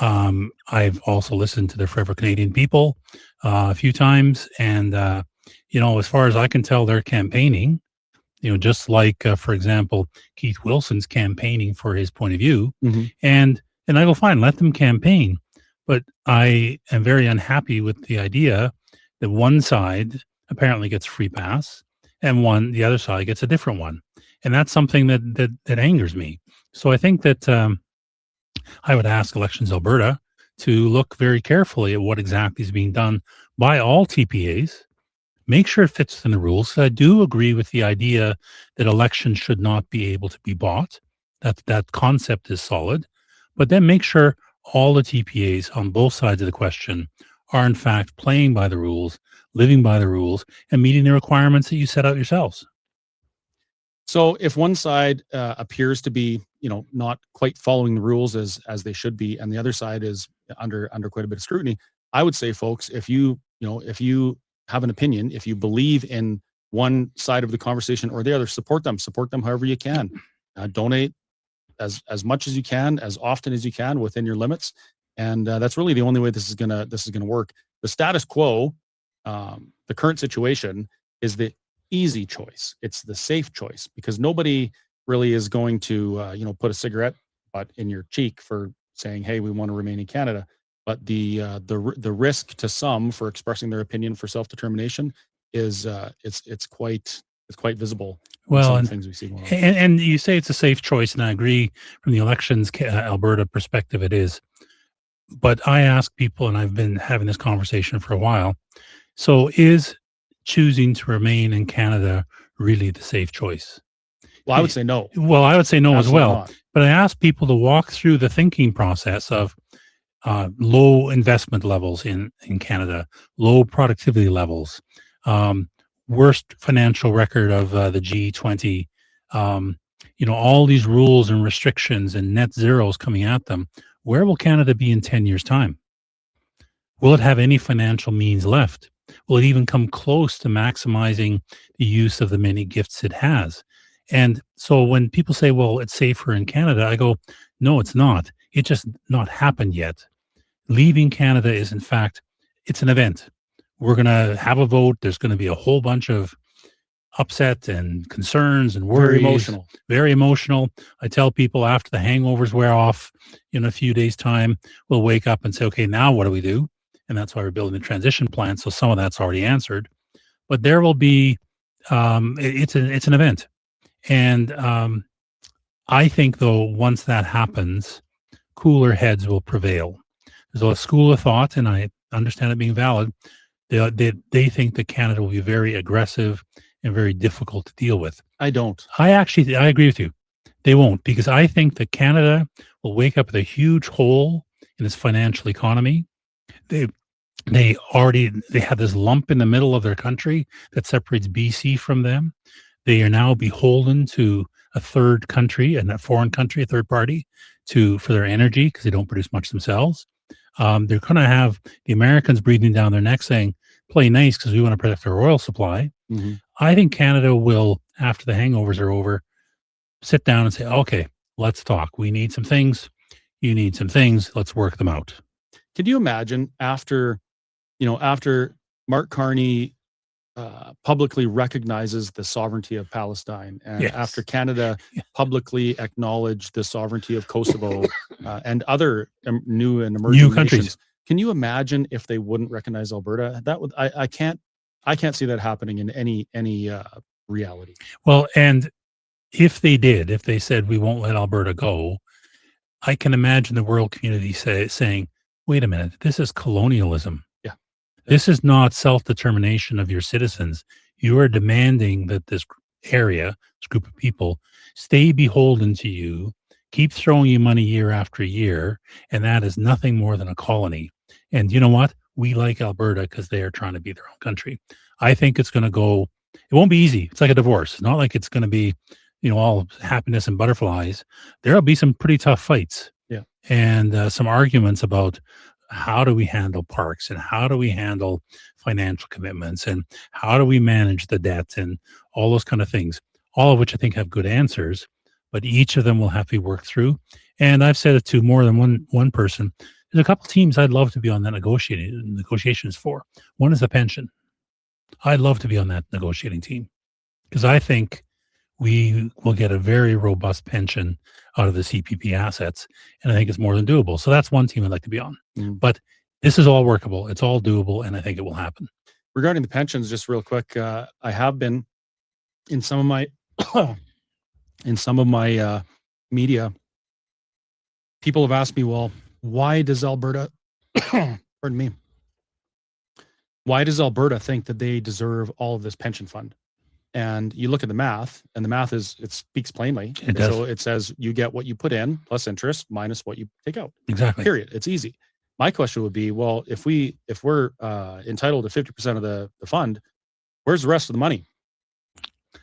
S11: I've also listened to the Forever Canadian people a few times, and as far as I can tell, they're campaigning. Just like, for example, Keith Wilson's campaigning for his point of view, and And I go, fine, let them campaign. But I am very unhappy with the idea that one side apparently gets free pass and the other side gets a different one. And that's something that angers me. So I think that I would ask Elections Alberta to look very carefully at what exactly is being done by all TPAs. Make sure it fits within the rules. So I do agree with the idea that elections should not be able to be bought. That concept is solid. But then make sure all the TPAs on both sides of the question are in fact playing by the rules, living by the rules, and meeting the requirements that you set out yourselves.
S10: So if one side appears to be, not quite following the rules as they should be, and the other side is under quite a bit of scrutiny, I would say, folks, if you have an opinion, if you believe in one side of the conversation or the other, support them however you can. Donate as much as you can, as often as you can within your limits, and that's really the only way this is gonna work. The status quo, the current situation, is the easy choice. It's the safe choice, because nobody really is going to put a cigarette butt in your cheek for saying, hey, we want to remain in Canada. But the risk to some for expressing their opinion for self-determination is it's quite visible.
S11: Well,
S10: and things we see going on.
S11: And you say it's a safe choice, and I agree from the Elections Alberta perspective it is. But I ask people, and I've been having this conversation for a while, so is choosing to remain in Canada really the safe choice?
S10: Well, I would say no.
S11: Well, I would say no
S10: Absolutely
S11: as well.
S10: not.
S11: But I ask people to walk through the thinking process of low investment levels in Canada, low productivity levels, worst financial record of the G20, all these rules and restrictions and net zeros coming at them. Where will Canada be in 10 years' time? Will it have any financial means left? Will it even come close to maximizing the use of the many gifts it has? And so when people say, well, it's safer in Canada, I go, no, it's not. It's just not happened yet. Leaving Canada is, in fact, it's an event. We're going to have a vote. There's going to be a whole bunch of upset and concerns and worries. Very emotional. I tell people after the hangovers wear off in a few days' time, we'll wake up and say, okay, now what do we do? And that's why we're building the transition plan. So some of that's already answered. But there will be, it's an event. And I think, though, once that happens, cooler heads will prevail. There's a school of thought, and I understand it being valid. They think that Canada will be very aggressive and very difficult to deal with.
S10: I don't.
S11: I agree with you. They won't, because I think that Canada will wake up with a huge hole in its financial economy. They have this lump in the middle of their country that separates BC from them. They are now beholden to a third country, and a foreign country, a third party, for their energy, because they don't produce much themselves. They're going to have the Americans breathing down their neck saying, play nice because we want to protect our oil supply.
S10: Mm-hmm.
S11: I think Canada will, after the hangovers are over, sit down and say, okay, let's talk. We need some things. You need some things. Let's work them out.
S10: Can you imagine after Mark Carney publicly recognizes the sovereignty of Palestine, and after Canada publicly acknowledged the sovereignty of Kosovo and other new and emerging
S11: countries.
S10: nations, can you imagine if they wouldn't recognize Alberta? That would I can't see that happening in any reality.
S11: Well, and if they said we won't let Alberta go, I can imagine the world community saying, wait a minute, this is colonialism.
S10: Yeah.
S11: This is not self-determination of your citizens. You are demanding that this group of people, stay beholden to you, keep throwing you money year after year, and that is nothing more than a colony. And you know what? We like Alberta because they are trying to be their own country. I think it's going to go, it won't be easy. It's like a divorce. It's not like it's going to be, all happiness and butterflies. There'll be some pretty tough fights.
S10: Yeah.
S11: And some arguments about how do we handle parks, and how do we handle financial commitments, and how do we manage the debt, and all those kind of things, all of which I think have good answers, but each of them will have to be worked through. And I've said it to more than one person. There's a couple teams I'd love to be on that negotiations for. One is the pension. I'd love to be on that negotiating team, because I think we will get a very robust pension out of the CPP assets. And I think it's more than doable. So that's one team I'd like to be on. But this is all workable. It's all doable. And I think it will happen.
S10: Regarding the pensions, just real quick, I have been in some of my media. People have asked me, well, why does Alberta, pardon me, why does Alberta think that they deserve all of this pension fund? And you look at the math, and the math it speaks plainly.
S11: It does.
S10: So it says you get what you put in plus interest minus what you take out.
S11: Exactly.
S10: Period. It's easy. My question would be, well, if we're entitled to 50% of the fund, where's the rest of the money?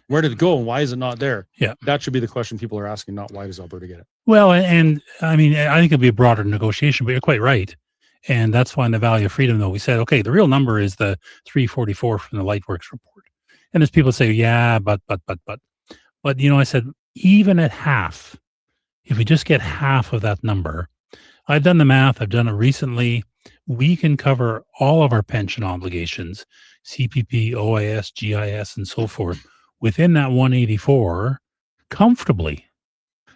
S10: Where did it go, and why is it not there?
S11: Yeah,
S10: that should be the question people are asking, not why does Alberta get it.
S11: Well, and I mean, I think it'd be a broader negotiation, but you're quite right. And that's why in the value of freedom, though, we said, okay, the real number is the 344 from the Lightworks report. And there's people say, yeah, but, you know, I said, even at half, if we just get half of that number, I've done the math, I've done it recently, we can cover all of our pension obligations, CPP, OIS, GIS, and so forth, within that 184 comfortably.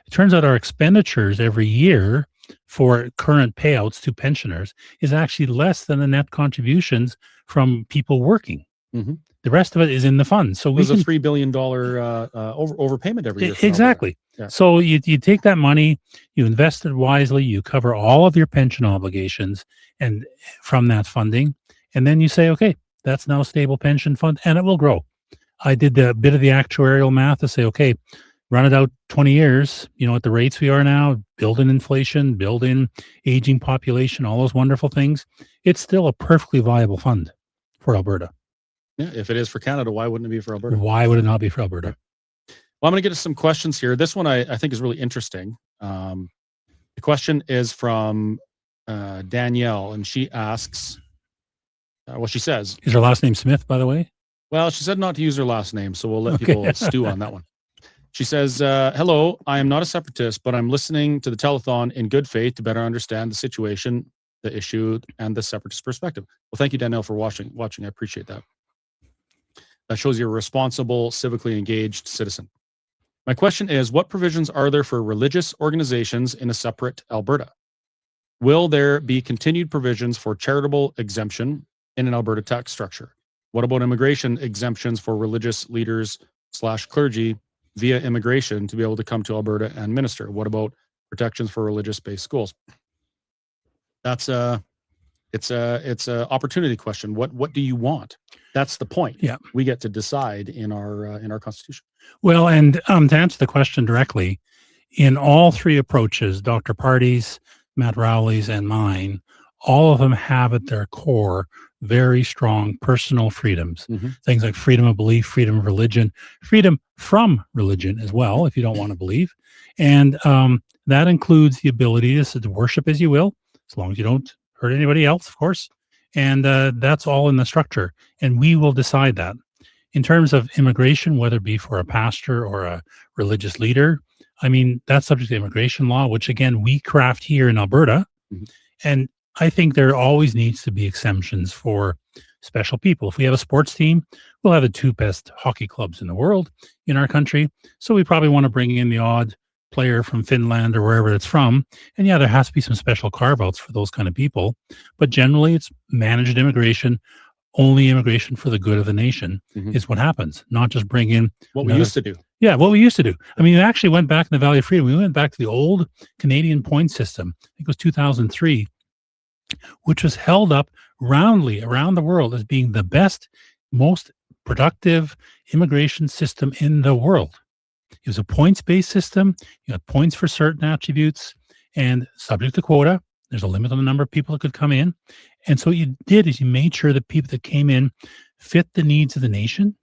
S11: It turns out our expenditures every year for current payouts to pensioners is actually less than the net contributions from people working.
S10: Mm-hmm.
S11: The rest of it is in the fund. So
S10: there's a $3 billion overpayment every year.
S11: Exactly. Yeah. So you take that money, you invest it wisely, you cover all of your pension obligations and from that funding, and then you say, okay, that's now a stable pension fund, and it will grow. I did a bit of the actuarial math to say, okay, run it out 20 years, you know, at the rates we are now, build in inflation, build in aging population, all those wonderful things. It's still a perfectly viable fund for Alberta.
S10: Yeah, if it is for Canada, why wouldn't it be for Alberta?
S11: Why would it not be for Alberta?
S10: Well, I'm going to get to some questions here. This one I think is really interesting. The question is from Danielle, and she asks, she says...
S11: Is her last name Smith, by the way?
S10: Well, she said not to use her last name, so we'll let people stew on that one. She says, hello, I am not a separatist, but I'm listening to the telethon in good faith to better understand the situation, the issue, and the separatist perspective. Well, thank you, Danielle, for watching. I appreciate that. That shows you're a responsible, civically engaged citizen. My question is, what provisions are there for religious organizations in a separate Alberta? Will there be continued provisions for charitable exemption in an Alberta tax structure? What about immigration exemptions for religious leaders / clergy via immigration to be able to come to Alberta and minister? What about protections for religious-based schools? That's it's a opportunity question. What do you want? That's the point.
S11: Yeah,
S10: we get to decide in our constitution.
S11: Well, and to answer the question directly, in all three approaches, Dr. Party's, Matt Rowley's, and mine, all of them have at their core very strong personal freedoms. Mm-hmm. Things like freedom of belief, freedom of religion, freedom from religion as well, if you don't want to believe. And that includes the ability to worship as you will, as long as you don't hurt anybody else, of course. And that's all in the structure. And we will decide that. In terms of immigration, whether it be for a pastor or a religious leader, I mean, that's subject to immigration law, which again, we craft here in Alberta. Mm-hmm. And I think there always needs to be exemptions for special people. If we have a sports team, we'll have the two best hockey clubs in the world in our country. So we probably want to bring in the odd player from Finland or wherever it's from. And yeah, there has to be some special carve-outs for those kind of people. But generally, it's managed immigration. Only immigration for the good of the nation is what happens, not just bring in
S10: what we used to do.
S11: Yeah, what we used to do. I mean, we actually went back in the Valley of Freedom. We went back to the old Canadian point system. I think it was 2003, which was held up roundly around the world as being the best, most productive immigration system in the world. It was a points-based system. You had points for certain attributes and subject to quota. There's a limit on the number of people that could come in. And so what you did is you made sure that people that came in fit the needs of the nation,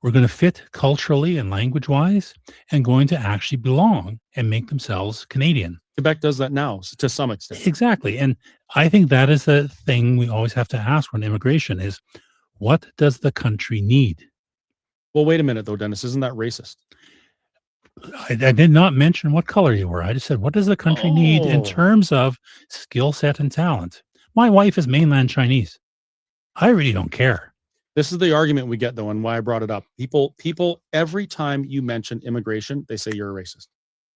S11: were going to fit culturally and language-wise, and going to actually belong and make themselves Canadian.
S10: Quebec does that now to some extent.
S11: Exactly. And I think that is the thing we always have to ask when immigration is, what does the country need?
S10: Well, wait a minute, though, Dennis. Isn't that racist?
S11: I did not mention what color you were. I just said, what does the country need in terms of skill set and talent? My wife is mainland Chinese. I really don't care.
S10: This is the argument we get, though, and why I brought it up. People, every time you mention immigration, they say you're a racist.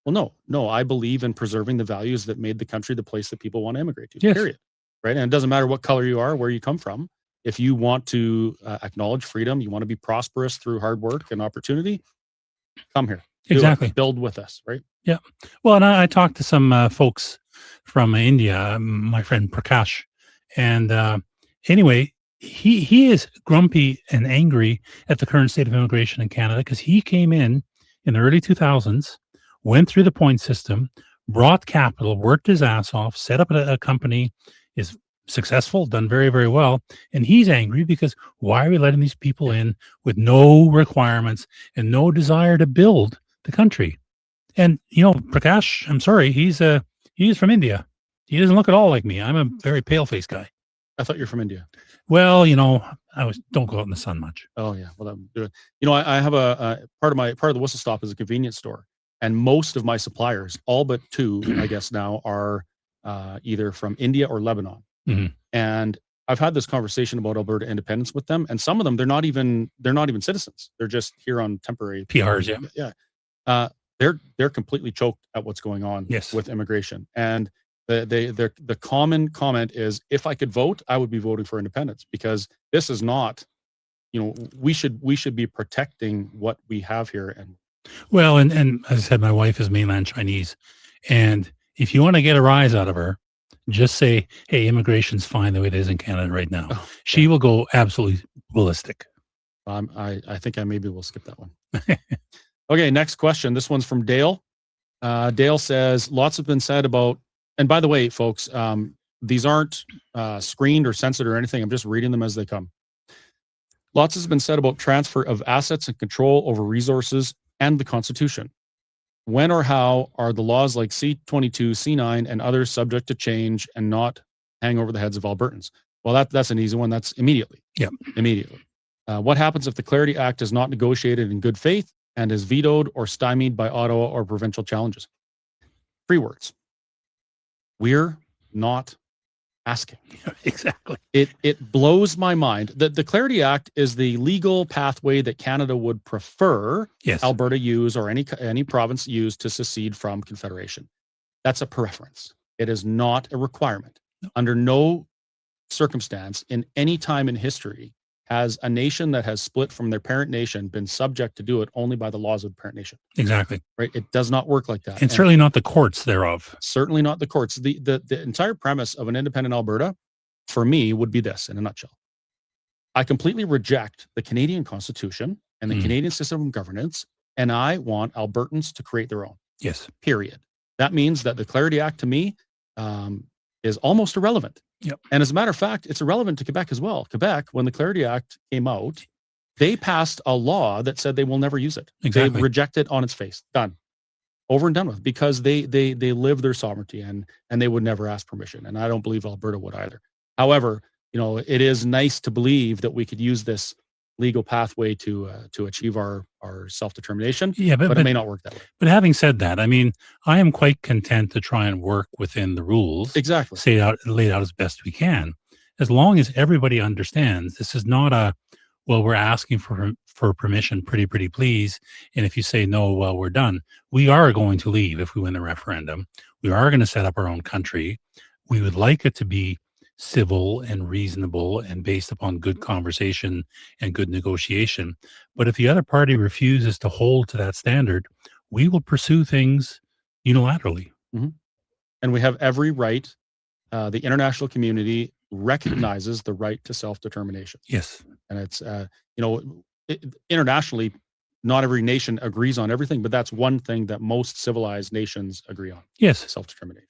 S10: Well, no, I believe in preserving the values that made the country the place that people want to immigrate to,
S11: Yes.
S10: period. Right? And it doesn't matter what color you are, where you come from. If you want to acknowledge freedom, you want to be prosperous through hard work and opportunity, come here. Do
S11: Exactly.
S10: it. Build with us, right?
S11: Yeah. Well, and I talked to some folks from India, my friend Prakash, and anyway, he is grumpy and angry at the current state of immigration in Canada because he came in the early 2000s, went through the point system, brought capital, worked his ass off, set up a company, is successful, done very, very well. And he's angry because why are we letting these people in with no requirements and no desire to build the country? And, Prakash, I'm sorry, he's from India. He doesn't look at all like me. I'm a very pale-faced guy.
S10: I thought you're from India.
S11: Well, don't go out in the sun much.
S10: Oh yeah, well that do it. I have a part of the Whistle Stop is a convenience store, and most of my suppliers, all but two, I guess now, are either from India or Lebanon.
S11: Mm-hmm.
S10: And I've had this conversation about Alberta independence with them, and some of them they're not even citizens. They're just here on temporary
S11: PRs.
S10: Yeah. They're completely choked at what's going on with immigration, and the common comment is, if I could vote, I would be voting for independence, because this is not, we should be protecting what we have here. And
S11: well, and as I said, my wife is mainland Chinese, and if you want to get a rise out of her, just say, hey, immigration's fine the way it is in Canada right now. She will go absolutely ballistic.
S10: I think I maybe will skip that one. Okay, next question. This one's from Dale. Dale says, lots have been said about, and by the way, folks, these aren't screened or censored or anything. I'm just reading them as they come. Lots has been said about transfer of assets and control over resources and the Constitution. When or how are the laws like C-22, C-9, and others subject to change and not hang over the heads of Albertans? Well, that's an easy one. That's immediately.
S11: Yeah.
S10: Immediately. What happens if the Clarity Act is not negotiated in good faith and is vetoed or stymied by Ottawa or provincial challenges? 3 words. We're not asking.
S11: Exactly.
S10: It blows my mind that the Clarity Act is the legal pathway that Canada would prefer Alberta use or any province use to secede from Confederation. That's a preference. It is not a requirement. No. Under no circumstance in any time in history has a nation that has split from their parent nation been subject to do it only by the laws of the parent nation.
S11: Exactly.
S10: Right? It does not work like that.
S11: And certainly not the courts thereof.
S10: Certainly not the courts. The entire premise of an independent Alberta, for me, would be this in a nutshell. I completely reject the Canadian Constitution and the Canadian system of governance, and I want Albertans to create their own.
S11: Yes.
S10: Period. That means that the Clarity Act, to me, is almost irrelevant.
S11: Yep.
S10: And as a matter of fact, it's irrelevant to Quebec as well. Quebec, when the Clarity Act came out, they passed a law that said they will never use it.
S11: Exactly.
S10: They reject it on its face. Done. Over and done with, because they live their sovereignty and they would never ask permission. And I don't believe Alberta would either. However, it is nice to believe that we could use this legal pathway to achieve our self-determination.
S11: Yeah,
S10: but it may not work that way.
S11: But having said that, I mean, I am quite content to try and work within the rules.
S10: Exactly.
S11: Laid out as best we can, as long as everybody understands this is not we're asking for permission, pretty please. And if you say no, well, we're done. We are going to leave if we win the referendum. We are going to set up our own country. We would like it to be civil and reasonable and based upon good conversation and good negotiation. But if the other party refuses to hold to that standard, we will pursue things unilaterally.
S10: Mm-hmm. And we have every right. The international community recognizes the right to self-determination.
S11: Yes.
S10: And it's, internationally, not every nation agrees on everything, but that's one thing that most civilized nations agree on.
S11: Yes.
S10: Self-determination.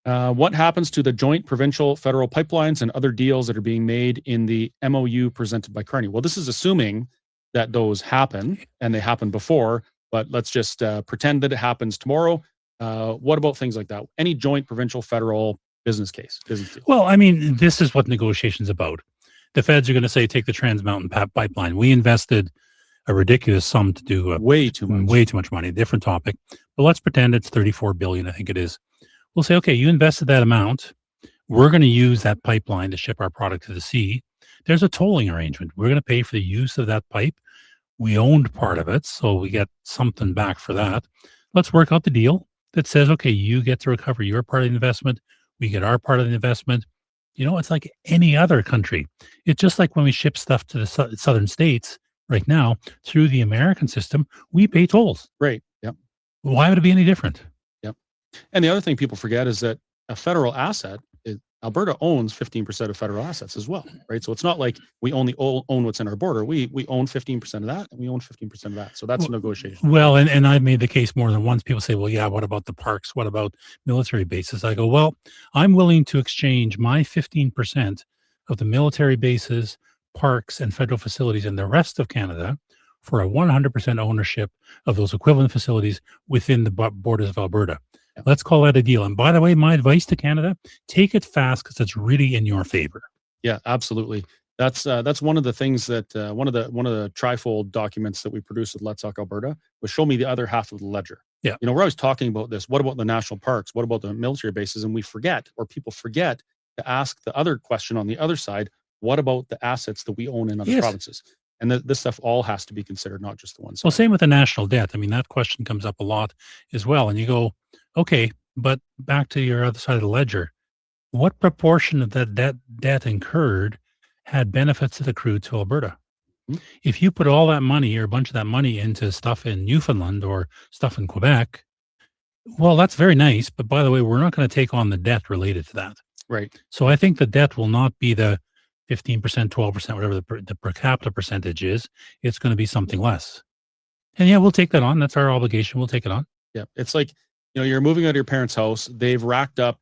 S10: What happens to the joint provincial federal pipelines and other deals that are being made in the MOU presented by Carney? Well, this is assuming that those happen, and they happened before, but let's just pretend that it happens tomorrow. What about things like that? Any joint provincial federal business deal?
S11: Well, I mean, this is what negotiation's about. The feds are going to say, take the Trans Mountain pipeline. We invested a ridiculous sum to do
S10: way too
S11: much money. Different topic, but let's pretend it's 34 billion. I think it is. We'll say, okay, you invested that amount. We're going to use that pipeline to ship our product to the sea there's a tolling arrangement. We're going to pay for the use of that pipe. We owned part of it, so we get something back for that. Let's work out the deal that says, okay, you get to recover your part of the investment. We get our part of the investment. It's like any other country. It's just like when we ship stuff to the southern states right now through the American system, we pay tolls.
S10: Right. Yep.
S11: Why would it be any different?
S10: Yep. And the other thing people forget is that a federal asset, Alberta owns 15% of federal assets as well, right? So it's not like we only own what's in our border. We own 15% of that, and we own 15% of that. So that's a negotiation.
S11: Well, and I've made the case more than once. People say, well, yeah, what about the parks? What about military bases? I go, well, I'm willing to exchange my 15% of the military bases, parks, and federal facilities in the rest of Canada for a 100% ownership of those equivalent facilities within the borders of Alberta. Let's call that a deal. And by the way, my advice to Canada, take it fast because it's really in your favor.
S10: Yeah, absolutely. That's one of the things that one of the trifold documents that we produced with Let's Talk Alberta was show me the other half of the ledger.
S11: Yeah.
S10: We're always talking about this. What about the national parks? What about the military bases? And we forget, or people forget, to ask the other question on the other side. What about the assets that we own in other provinces? And this stuff all has to be considered, not just the one side.
S11: Well, same with the national debt. I mean, that question comes up a lot as well. And you go, okay, but back to your other side of the ledger, what proportion of that debt incurred had benefits that accrued to Alberta?
S10: Mm-hmm.
S11: If you put all that money or a bunch of that money into stuff in Newfoundland or stuff in Quebec, well, that's very nice. But by the way, we're not going to take on the debt related to that.
S10: Right.
S11: So I think the debt will not be the 15%, 12%, whatever the per capita percentage is. It's going to be something less. And yeah, we'll take that on. That's our obligation. We'll take it on.
S10: Yeah. It's like, you're moving out of your parents' house. They've racked up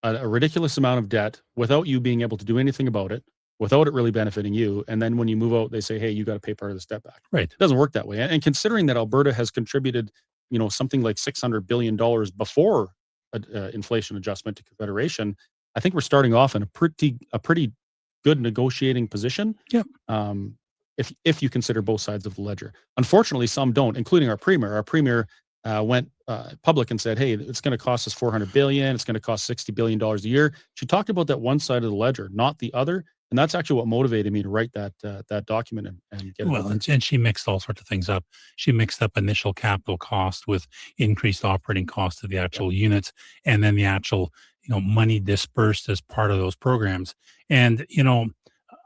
S10: a ridiculous amount of debt without you being able to do anything about it, without it really benefiting you. And then when you move out, they say, hey, you got to pay part of this debt back.
S11: Right.
S10: It doesn't work that way. And considering that Alberta has contributed, something like $600 billion before inflation adjustment to Confederation, I think we're starting off in a pretty good negotiating position.
S11: Yep.
S10: If you consider both sides of the ledger. Unfortunately, some don't, including our premier. Our premier went public and said, hey, it's going to cost us $400 billion. It's going to cost $60 billion a year. She talked about that one side of the ledger, not the other. And that's actually what motivated me to write that document and get it.
S11: Well, and she mixed all sorts of things up. She mixed up initial capital cost with increased operating costs of the actual units, and then the actual, money dispersed as part of those programs. And,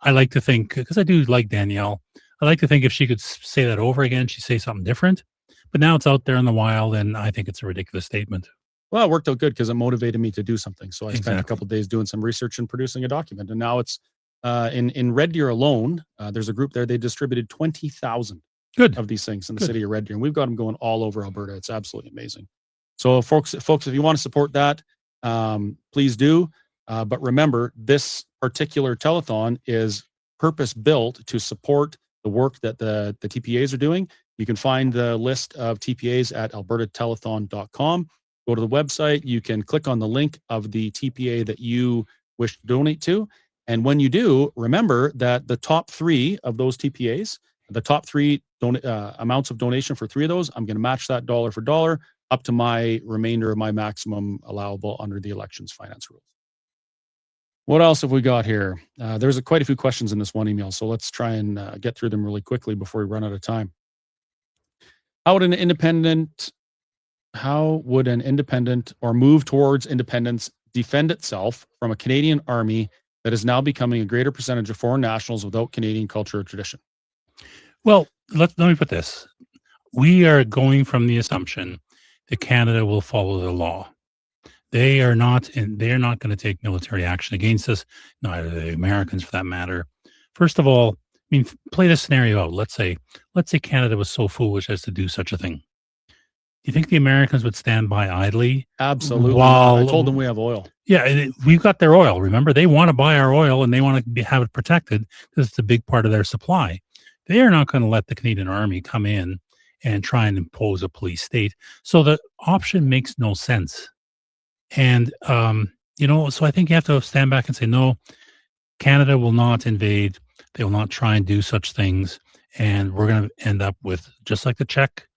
S11: I like to think, because I do like Danielle, I like to think if she could say that over again, she'd say something different. But now it's out there in the wild, and I think it's a ridiculous statement.
S10: Well, it worked out good because it motivated me to do something. So I spent a couple of days doing some research and producing a document. And now it's in Red Deer alone. There's a group there. They distributed 20,000 of these things in the city of Red Deer. And we've got them going all over Alberta. It's absolutely amazing. So folks, if you want to support that, please do. But remember, this particular telethon is purpose-built to support the work that the TPAs are doing. You can find the list of TPAs at albertatelethon.com. Go to the website. You can click on the link of the TPA that you wish to donate to. And when you do, remember that the top 3 of those TPAs, the top 3 amounts of donation for 3 of those, I'm going to match that dollar for dollar up to my remainder of my maximum allowable under the elections finance rules. What else have we got here? There's quite a few questions in this one email, so let's try and get through them really quickly before we run out of time. How would an independent or move towards independence defend itself from a Canadian army that is now becoming a greater percentage of foreign nationals without Canadian culture or tradition?
S11: Well, let me put this. We are going from the assumption that Canada will follow the law. They are not going to take military action against us, neither the Americans for that matter. First of all, I mean, play this scenario out. Let's say Canada was so foolish as to do such a thing. Do you think the Americans would stand by idly?
S10: Absolutely. I told them we have oil.
S11: Yeah, we've got their oil. Remember, they want to buy our oil and they want to have it protected because it's a big part of their supply. They are not going to let the Canadian Army come in and try and impose a police state. So the option makes no sense. And, so I think you have to stand back and say, no, Canada will not invade. They will not try and do such things. And we're going to end up with, just like the Czech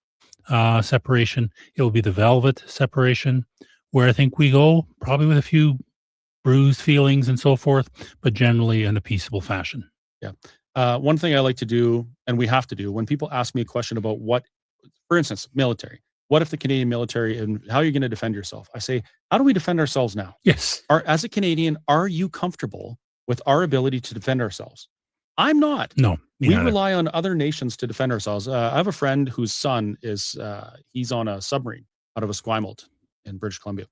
S11: separation, it will be the velvet separation, where I think we go probably with a few bruised feelings and so forth, but generally in a peaceable fashion.
S10: Yeah. One thing I like to do, and we have to do, when people ask me a question about what, for instance, military, what if the Canadian military, and how are you going to defend yourself? I say, how do we defend ourselves now?
S11: Yes.
S10: As a Canadian, are you comfortable with our ability to defend ourselves? I'm not.
S11: No.
S10: We rely on other nations to defend ourselves. I have a friend whose son is, he's on a submarine out of Esquimalt in British Columbia.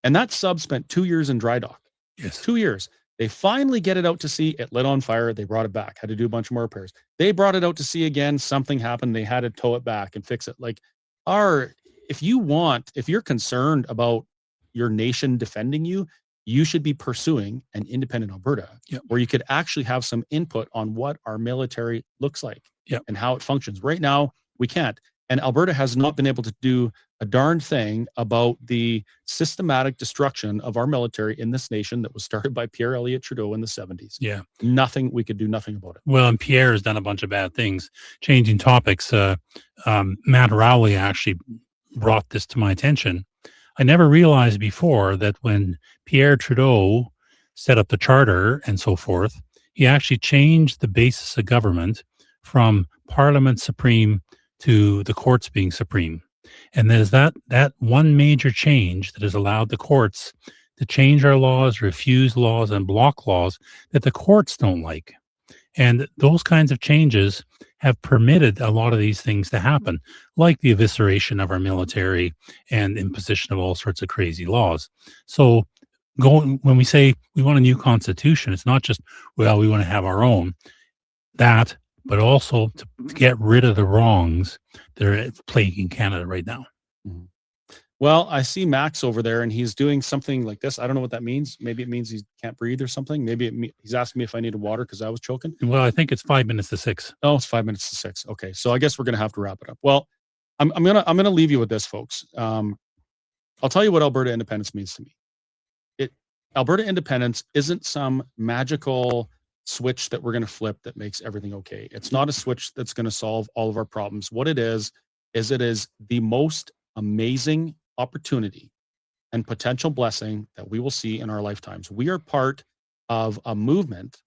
S10: And that sub spent 2 years in dry dock.
S11: Yes.
S10: 2 years. They finally get it out to sea. It lit on fire. They brought it back. Had to do a bunch more repairs. They brought it out to sea again. Something happened. They had to tow it back and fix it. Like, if you're concerned about your nation defending you, you should be pursuing an independent Alberta, where you could actually have some input on what our military looks like and how it functions. Right now, we can't. And Alberta has not been able to do a darn thing about the systematic destruction of our military in this nation that was started by Pierre Elliott Trudeau in the 70s.
S11: Yeah.
S10: Nothing, we could do nothing about it.
S11: Well, and Pierre has done a bunch of bad things. Changing topics, Matt Rowley actually brought this to my attention. I never realized before that when Pierre Trudeau set up the charter and so forth, he actually changed the basis of government from Parliament supreme to the courts being supreme. And there's that one major change that has allowed the courts to change our laws, refuse laws, and block laws that the courts don't like. And those kinds of changes have permitted a lot of these things to happen, like the evisceration of our military and imposition of all sorts of crazy laws. So when we say we want a new constitution, it's not just, well, we want to have our own, but also to get rid of the wrongs that are plaguing Canada right now.
S10: Mm-hmm. Well, I see Max over there, and he's doing something like this. I don't know what that means. Maybe it means he can't breathe or something. Maybe he's asking me if I needed water because I was choking.
S11: Well, I think it's 5 minutes to 6.
S10: Oh, it's 5 minutes to 6. Okay, so I guess we're gonna have to wrap it up. Well, I'm gonna leave you with this, folks. I'll tell you what Alberta independence means to me. Alberta independence isn't some magical switch that we're going to flip that makes everything okay. It's not a switch that's going to solve all of our problems. What it is it is the most amazing opportunity and potential blessing that we will see in our lifetimes. We are part of a movement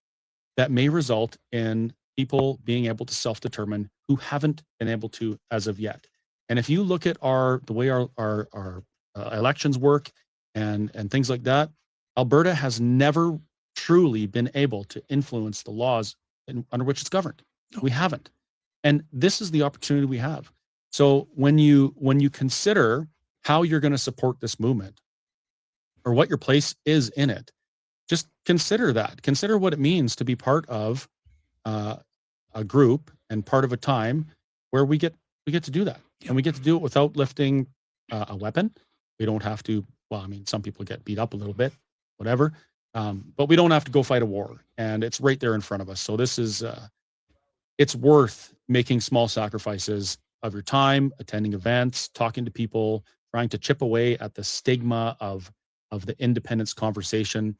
S10: that may result in people being able to self-determine who haven't been able to as of yet. And if you look at the way our elections work and things like that, Alberta has never truly been able to influence the laws under which it's governed. We haven't. And this is the opportunity we have. So when you consider how you're going to support this movement or what your place is in it, just consider that. Consider what it means to be part of a group and part of a time where we get to do that. And we get to do it without lifting a weapon. We don't have to, well, I mean, some people get beat up a little bit, whatever. But we don't have to go fight a war, and it's right there in front of us. So this is, it's worth making small sacrifices of your time, attending events, talking to people, trying to chip away at the stigma of the independence conversation,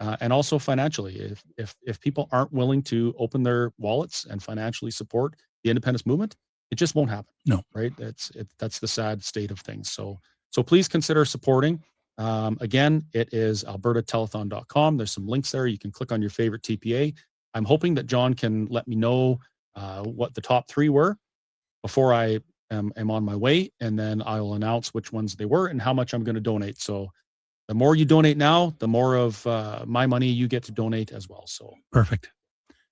S10: and also financially. If people aren't willing to open their wallets and financially support the independence movement, it just won't happen.
S11: No,
S10: right? That's the sad state of things. So please consider supporting. Again, it is albertatelethon.com. There's some links there. You can click on your favorite TPA. I'm hoping that John can let me know what the top 3 were before I am on my way, and then I will announce which ones they were and how much I'm going to donate. So the more you donate now, the more of my money you get to donate as well. So
S11: perfect.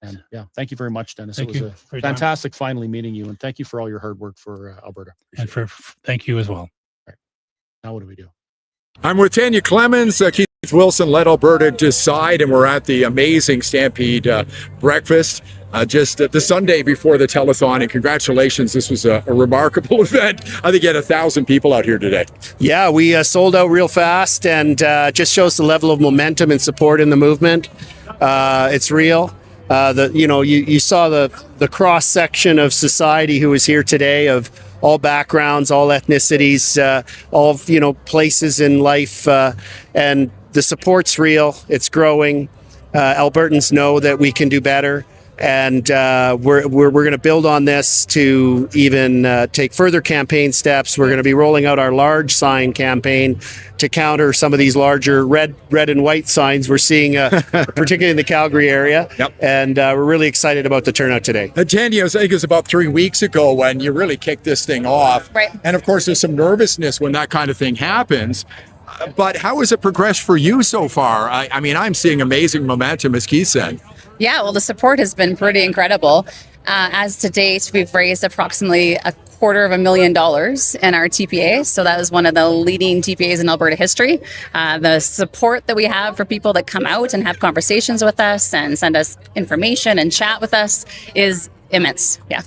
S10: And yeah, thank you very much, Dennis.
S11: Thank
S10: it was
S11: you.
S10: a fantastic finally meeting you, and thank you for all your hard work for Alberta. Appreciate
S11: and thank you as well.
S10: All right. Now what do we do?
S2: I'm with Tanya Clemens. Keith Wilson, Let Alberta Decide, and we're at the amazing Stampede breakfast just the Sunday before the telethon. And congratulations, this was a remarkable event. I think you had 1,000 people out here today.
S12: Yeah, we sold out real fast, and just shows the level of momentum and support in the movement. It's real. You saw the cross section of society who was here today, of all backgrounds, all ethnicities, all places in life, and the support's real. It's growing. Albertans know that we can do better. And we're going to build on this to even take further campaign steps. We're going to be rolling out our large sign campaign to counter some of these larger red and white signs we're seeing, particularly in the Calgary area.
S2: Yep.
S12: And we're really excited about the turnout today.
S2: Tanya, I think it was about 3 weeks ago when you really kicked this thing off.
S13: Right.
S2: And of course, there's some nervousness when that kind of thing happens. But how has it progressed for you so far? I mean, I'm seeing amazing momentum, as Keith said.
S13: Yeah, well, the support has been pretty incredible. As to date, we've raised approximately $250,000 in our TPA. So that is one of the leading TPAs in Alberta history. The support that we have for people that come out and have conversations with us and send us information and chat with us is immense. Yeah.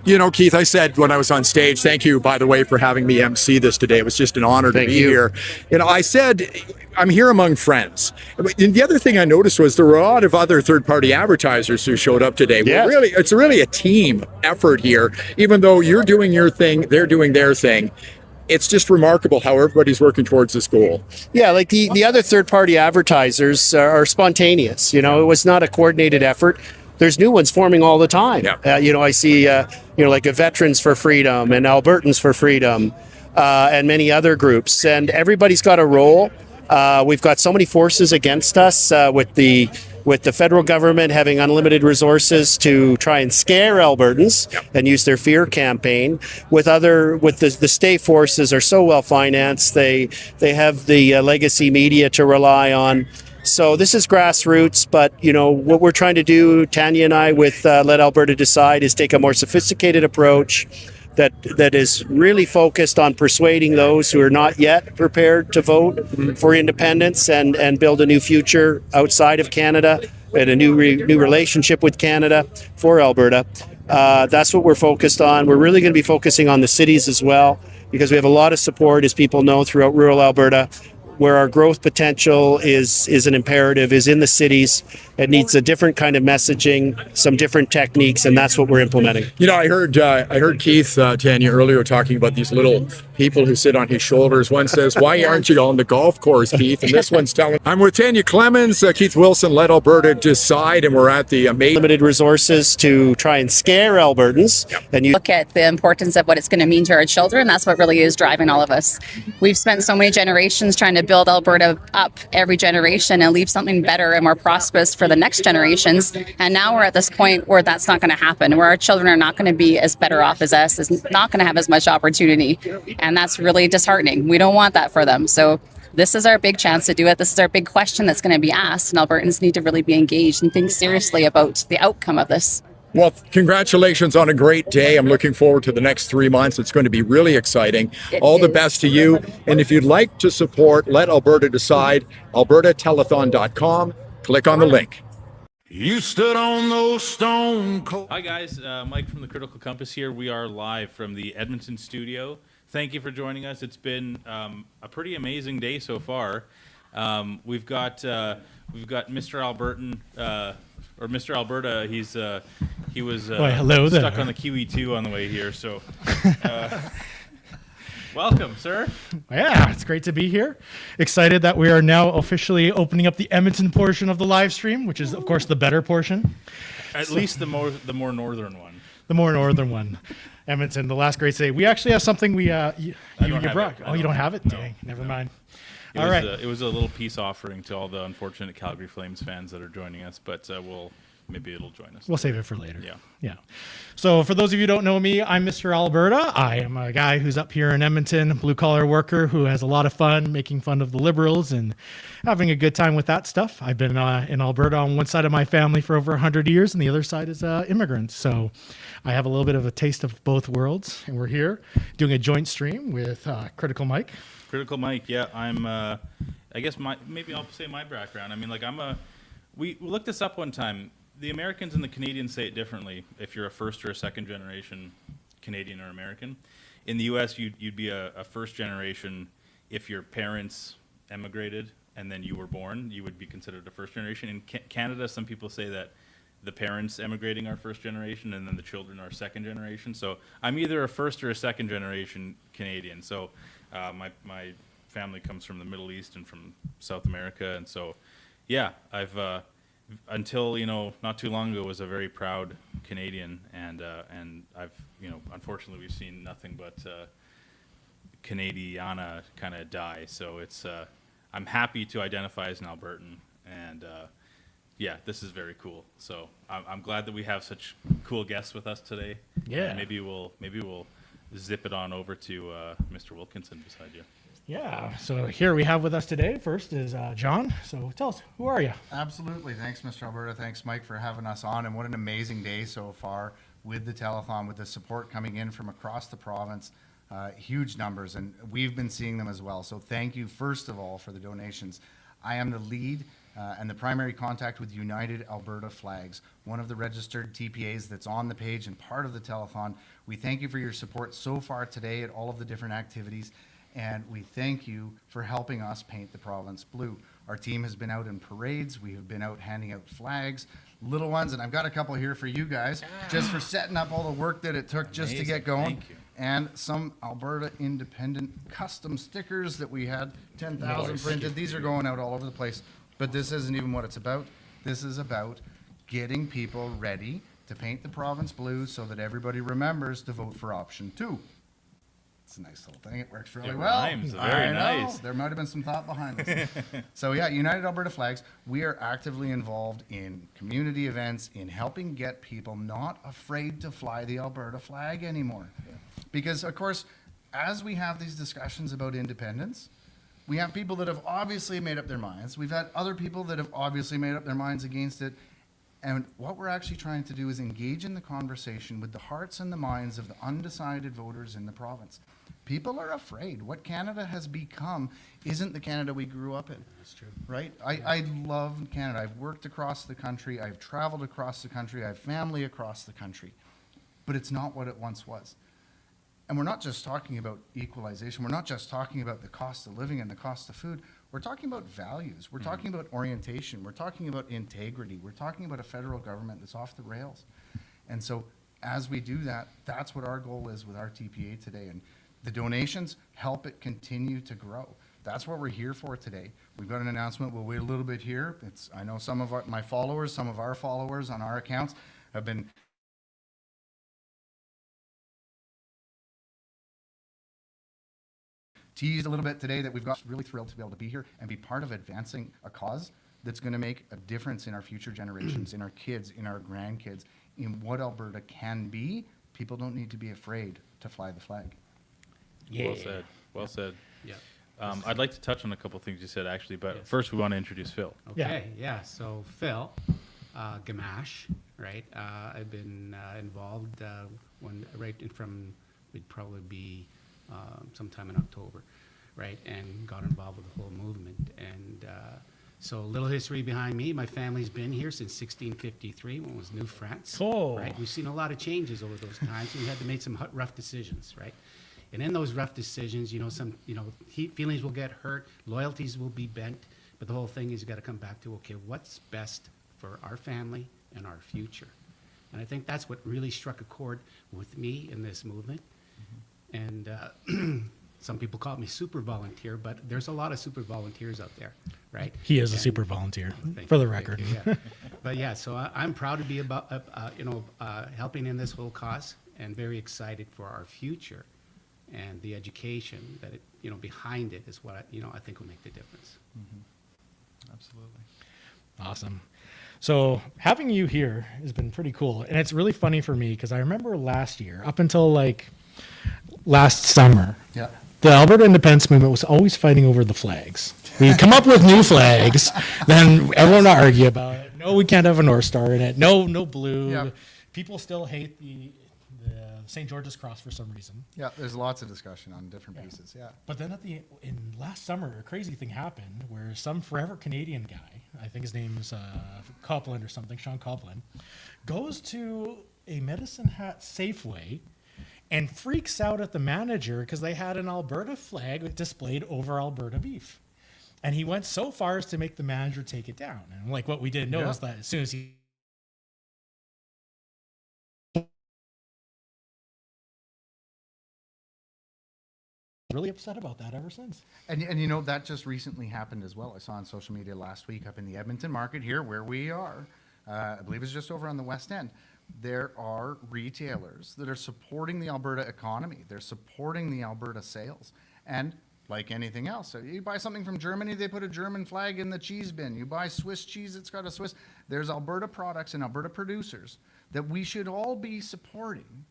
S2: You know, Keith, I said when I was on stage, thank you, by the way, for having me MC this today. It was just an honor to be here. You know, I said, I'm here among friends. And the other thing I noticed was there were a lot of other third-party advertisers who showed up today.
S12: Yes.
S2: It's really a team effort here. Even though you're doing your thing, they're doing their thing. It's just remarkable how everybody's working towards this goal.
S12: Yeah, like the other third-party advertisers are spontaneous. You know, it was not a coordinated effort. There's new ones forming all the time.
S2: Yeah.
S12: You know, I see, like a Veterans for Freedom and Albertans for Freedom and many other groups. And everybody's got a role. We've got so many forces against us with the federal government having unlimited resources to try and scare Albertans and use their fear campaign. With the state forces are so well financed. They have the legacy media to rely on. So this is grassroots, but what we're trying to do, Tanya and I, with Let Alberta Decide, is take a more sophisticated approach that is really focused on persuading those who are not yet prepared to vote for independence and build a new future outside of Canada and a new relationship with Canada for Alberta. That's what we're focused on. We're really going to be focusing on the cities as well, because we have a lot of support, as people know, throughout rural Alberta. Where our growth potential is an imperative is in the cities. It needs a different kind of messaging, some different techniques, and that's what we're implementing.
S2: You know, I heard Keith, Tanya, earlier talking about these little people who sit on his shoulders. One says, "Why aren't you on the golf course, Keith?" And this one's telling. I'm with Tanya Clemens, Keith Wilson, Let Alberta Decide, and we're at the amazing
S12: limited resources to try and scare Albertans. And you
S13: Look at the importance of what it's going to mean to our children. That's what really is driving all of us. We've spent so many generations trying to build Alberta up every generation and leave something better and more prosperous for the next generations. And now we're at this point where that's not going to happen, where our children are not going to be as better off as us, is not going to have as much opportunity. And that's really disheartening. We don't want that for them. So this is our big chance to do it. This is our big question that's going to be asked. And Albertans need to really be engaged and think seriously about the outcome of this.
S2: Well, congratulations on a great day. I'm looking forward to the next 3 months. It's going to be really exciting. All the best to you. And if you'd like to support Let Alberta Decide, albertatelethon.com. Click on the link.
S8: You stood on those stone cold.
S14: Hi guys, Mike from the Critical Compass here. We are live from the Edmonton studio. Thank you for joining us. It's been a pretty amazing day so far. We've got Mr. Albertan. Or Mr. Alberta, he was
S15: hello
S14: stuck
S15: there.
S14: on the Kiwi 2 on the way here. So, welcome, sir.
S15: Yeah, it's great to be here. Excited that we are now officially opening up the Edmonton portion of the live stream, which is, of course, the better portion.
S14: At least the more northern one.
S15: The more northern one. Edmonton, the last great city. We actually have something you brought. Oh, you don't have it?
S14: No,
S15: Dang, never mind.
S14: It was a little peace offering to all the unfortunate Calgary Flames fans that are joining us, but maybe it'll join us.
S15: We'll save it for later.
S14: Yeah.
S15: So for those of you who don't know me, I'm Mr. Alberta. I am a guy who's up here in Edmonton, blue-collar worker who has a lot of fun making fun of the Liberals and having a good time with that stuff. I've been in Alberta on one side of my family for over 100 years, and the other side is immigrants. So I have a little bit of a taste of both worlds, and we're here doing a joint stream with Critical Mike.
S14: Critical Mike, yeah, I'm. I guess maybe I'll say my background. I mean, like we looked this up one time. The Americans and the Canadians say it differently. If you're a first or a second generation Canadian or American, in the U.S. you'd be a first generation if your parents emigrated and then you were born. You would be considered a first generation. In Canada, some people say that the parents emigrating are first generation and then the children are second generation. So I'm either a first or a second generation Canadian. So my family comes from the Middle East and from South America, and so yeah, I've until not too long ago, was a very proud Canadian, and I've unfortunately we've seen nothing but Canadiana kind of die. So it's I'm happy to identify as an Albertan, and yeah, this is very cool. So I'm glad that we have such cool guests with us today.
S15: Yeah.
S14: And maybe we'll zip it on over to Mr. Wilkinson beside you.
S15: Yeah. So here we have with us today. First is John. So tell us, who are you?
S16: Absolutely. Thanks, Mr. Alberta. Thanks, Mike, for having us on. And what an amazing day so far with the telethon, with the support coming in from across the province. Huge numbers, and we've been seeing them as well. So thank you, first of all, for the donations. I am the lead and the primary contact with United Alberta Flags, one of the registered TPAs that's on the page and part of the telethon. We thank you for your support so far today at all of the different activities. And we thank you for helping us paint the province blue. Our team has been out in parades. We have been out handing out flags, little ones, and I've got a couple here for you guys, just for setting up all the work that it took just to get going.
S14: Thank you.
S16: And some Alberta Independent custom stickers that we had, 10,000 printed. These are going out all over the place. But this isn't even what it's about. This is about getting people ready to paint the province blue so that everybody remembers to vote for option 2. It's a nice little thing. It works really well.
S14: Rhymes. Very nice.
S16: There might have been some thought behind this. So yeah, United Alberta Flags, we are actively involved in community events, in helping get people not afraid to fly the Alberta flag anymore. Yeah. Because of course, as we have these discussions about independence, we have people that have obviously made up their minds. We've had other people that have obviously made up their minds against it. And what we're actually trying to do is engage in the conversation with the hearts and the minds of the undecided voters in the province. People are afraid. What Canada has become isn't the Canada we grew up in.
S15: That's true.
S16: Right? I love Canada. I've worked across the country. I've traveled across the country. I have family across the country. But it's not what it once was. And we're not just talking about equalization. We're not just talking about the cost of living and the cost of food. We're talking about values. We're talking about orientation. We're talking about integrity. We're talking about a federal government that's off the rails. And so as we do that, that's what our goal is with our TPA today. And the donations help it continue to grow. That's what we're here for today. We've got an announcement. We'll wait a little bit here. I know some of my followers, some of our followers on our accounts have been teased a little bit today that we've got really thrilled to be able to be here and be part of advancing a cause that's going to make a difference in our future generations, in our kids, in our grandkids, in what Alberta can be. People don't need to be afraid to fly the flag.
S15: Yeah.
S14: Well said. Well said.
S17: Yeah.
S14: I'd like to touch on a couple things you said, actually, but first we want to introduce Phil.
S17: Okay, yeah. So Phil, Gamache, right? I've been involved from would probably be sometime in October, right? And got involved with the whole movement. And so a little history behind me. My family's been here since 1653 when it was New France.
S15: Oh.
S17: Right? We've seen a lot of changes over those times. And we had to make some rough decisions, right? And in those rough decisions, feelings will get hurt, loyalties will be bent, but the whole thing is you got to come back to, okay, what's best for our family and our future? And I think that's what really struck a chord with me in this movement. And some people call me super volunteer, but there's a lot of super volunteers out there, right?
S15: He is a super volunteer, for the record.
S17: Yeah. But yeah, so I'm proud to be about, helping in this whole cause, and very excited for our future, and the education that behind it is what I think will make the difference.
S16: Absolutely.
S15: Awesome. So having you here has been pretty cool, and it's really funny for me because I remember last year, up until like last summer,
S16: yeah,
S15: the Alberta independence movement was always fighting over the flags. We come up with new flags, then everyone would argue about it. No, we can't have a North Star in it. No blue.
S16: Yeah.
S15: People still hate the St. George's Cross for some reason.
S16: Yeah, there's lots of discussion on different pieces. Yeah.
S15: But then in last summer, a crazy thing happened where some forever Canadian guy, I think his name's Copland or something, Sean Copland, goes to a Medicine Hat Safeway and freaks out at the manager because they had an Alberta flag displayed over Alberta beef. And he went so far as to make the manager take it down. And like what we didn't know is that as soon as he really upset about that ever since.
S16: And you know, that just recently happened as well. I saw on social media last week up in the Edmonton market here where we are, I believe it's just over on the West End. There are retailers that are supporting the Alberta economy. They're supporting the Alberta sales. And like anything else, so you buy something from Germany, they put a German flag in the cheese bin. You buy Swiss cheese, it's got a Swiss. There's Alberta products and Alberta producers that we should all be supporting,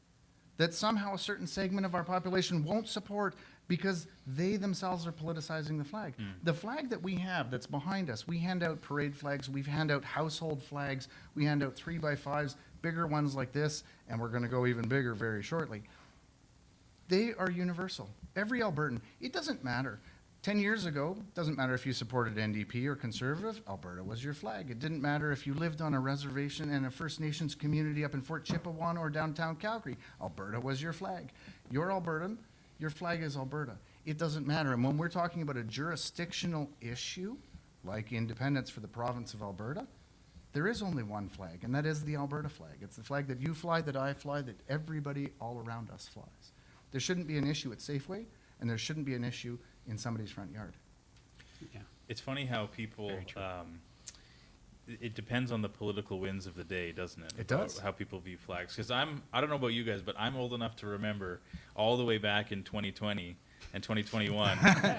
S16: that somehow a certain segment of our population won't support because they themselves are politicizing the flag. The flag that we have that's behind us, we hand out parade flags, we hand out household flags, we hand out 3x5s, bigger ones like this, and we're going to go even bigger very shortly. They are universal. Every Albertan, it doesn't matter. 10 years ago, doesn't matter if you supported NDP or Conservative, Alberta was your flag. It didn't matter if you lived on a reservation in a First Nations community up in Fort Chippewa or downtown Calgary, Alberta was your flag. You're Albertan, your flag is Alberta. It doesn't matter. And when we're talking about a jurisdictional issue, like independence for the province of Alberta, there is only one flag, and that is the Alberta flag. It's the flag that you fly, that I fly, that everybody all around us flies. There shouldn't be an issue at Safeway, and there shouldn't be an issue in somebody's front yard.
S17: Yeah.
S14: It's funny how people, it depends on the political winds of the day, doesn't it?
S16: It does.
S14: How people view flags. Because I don't know about you guys, but I'm old enough to remember all the way back in 2020 and 2021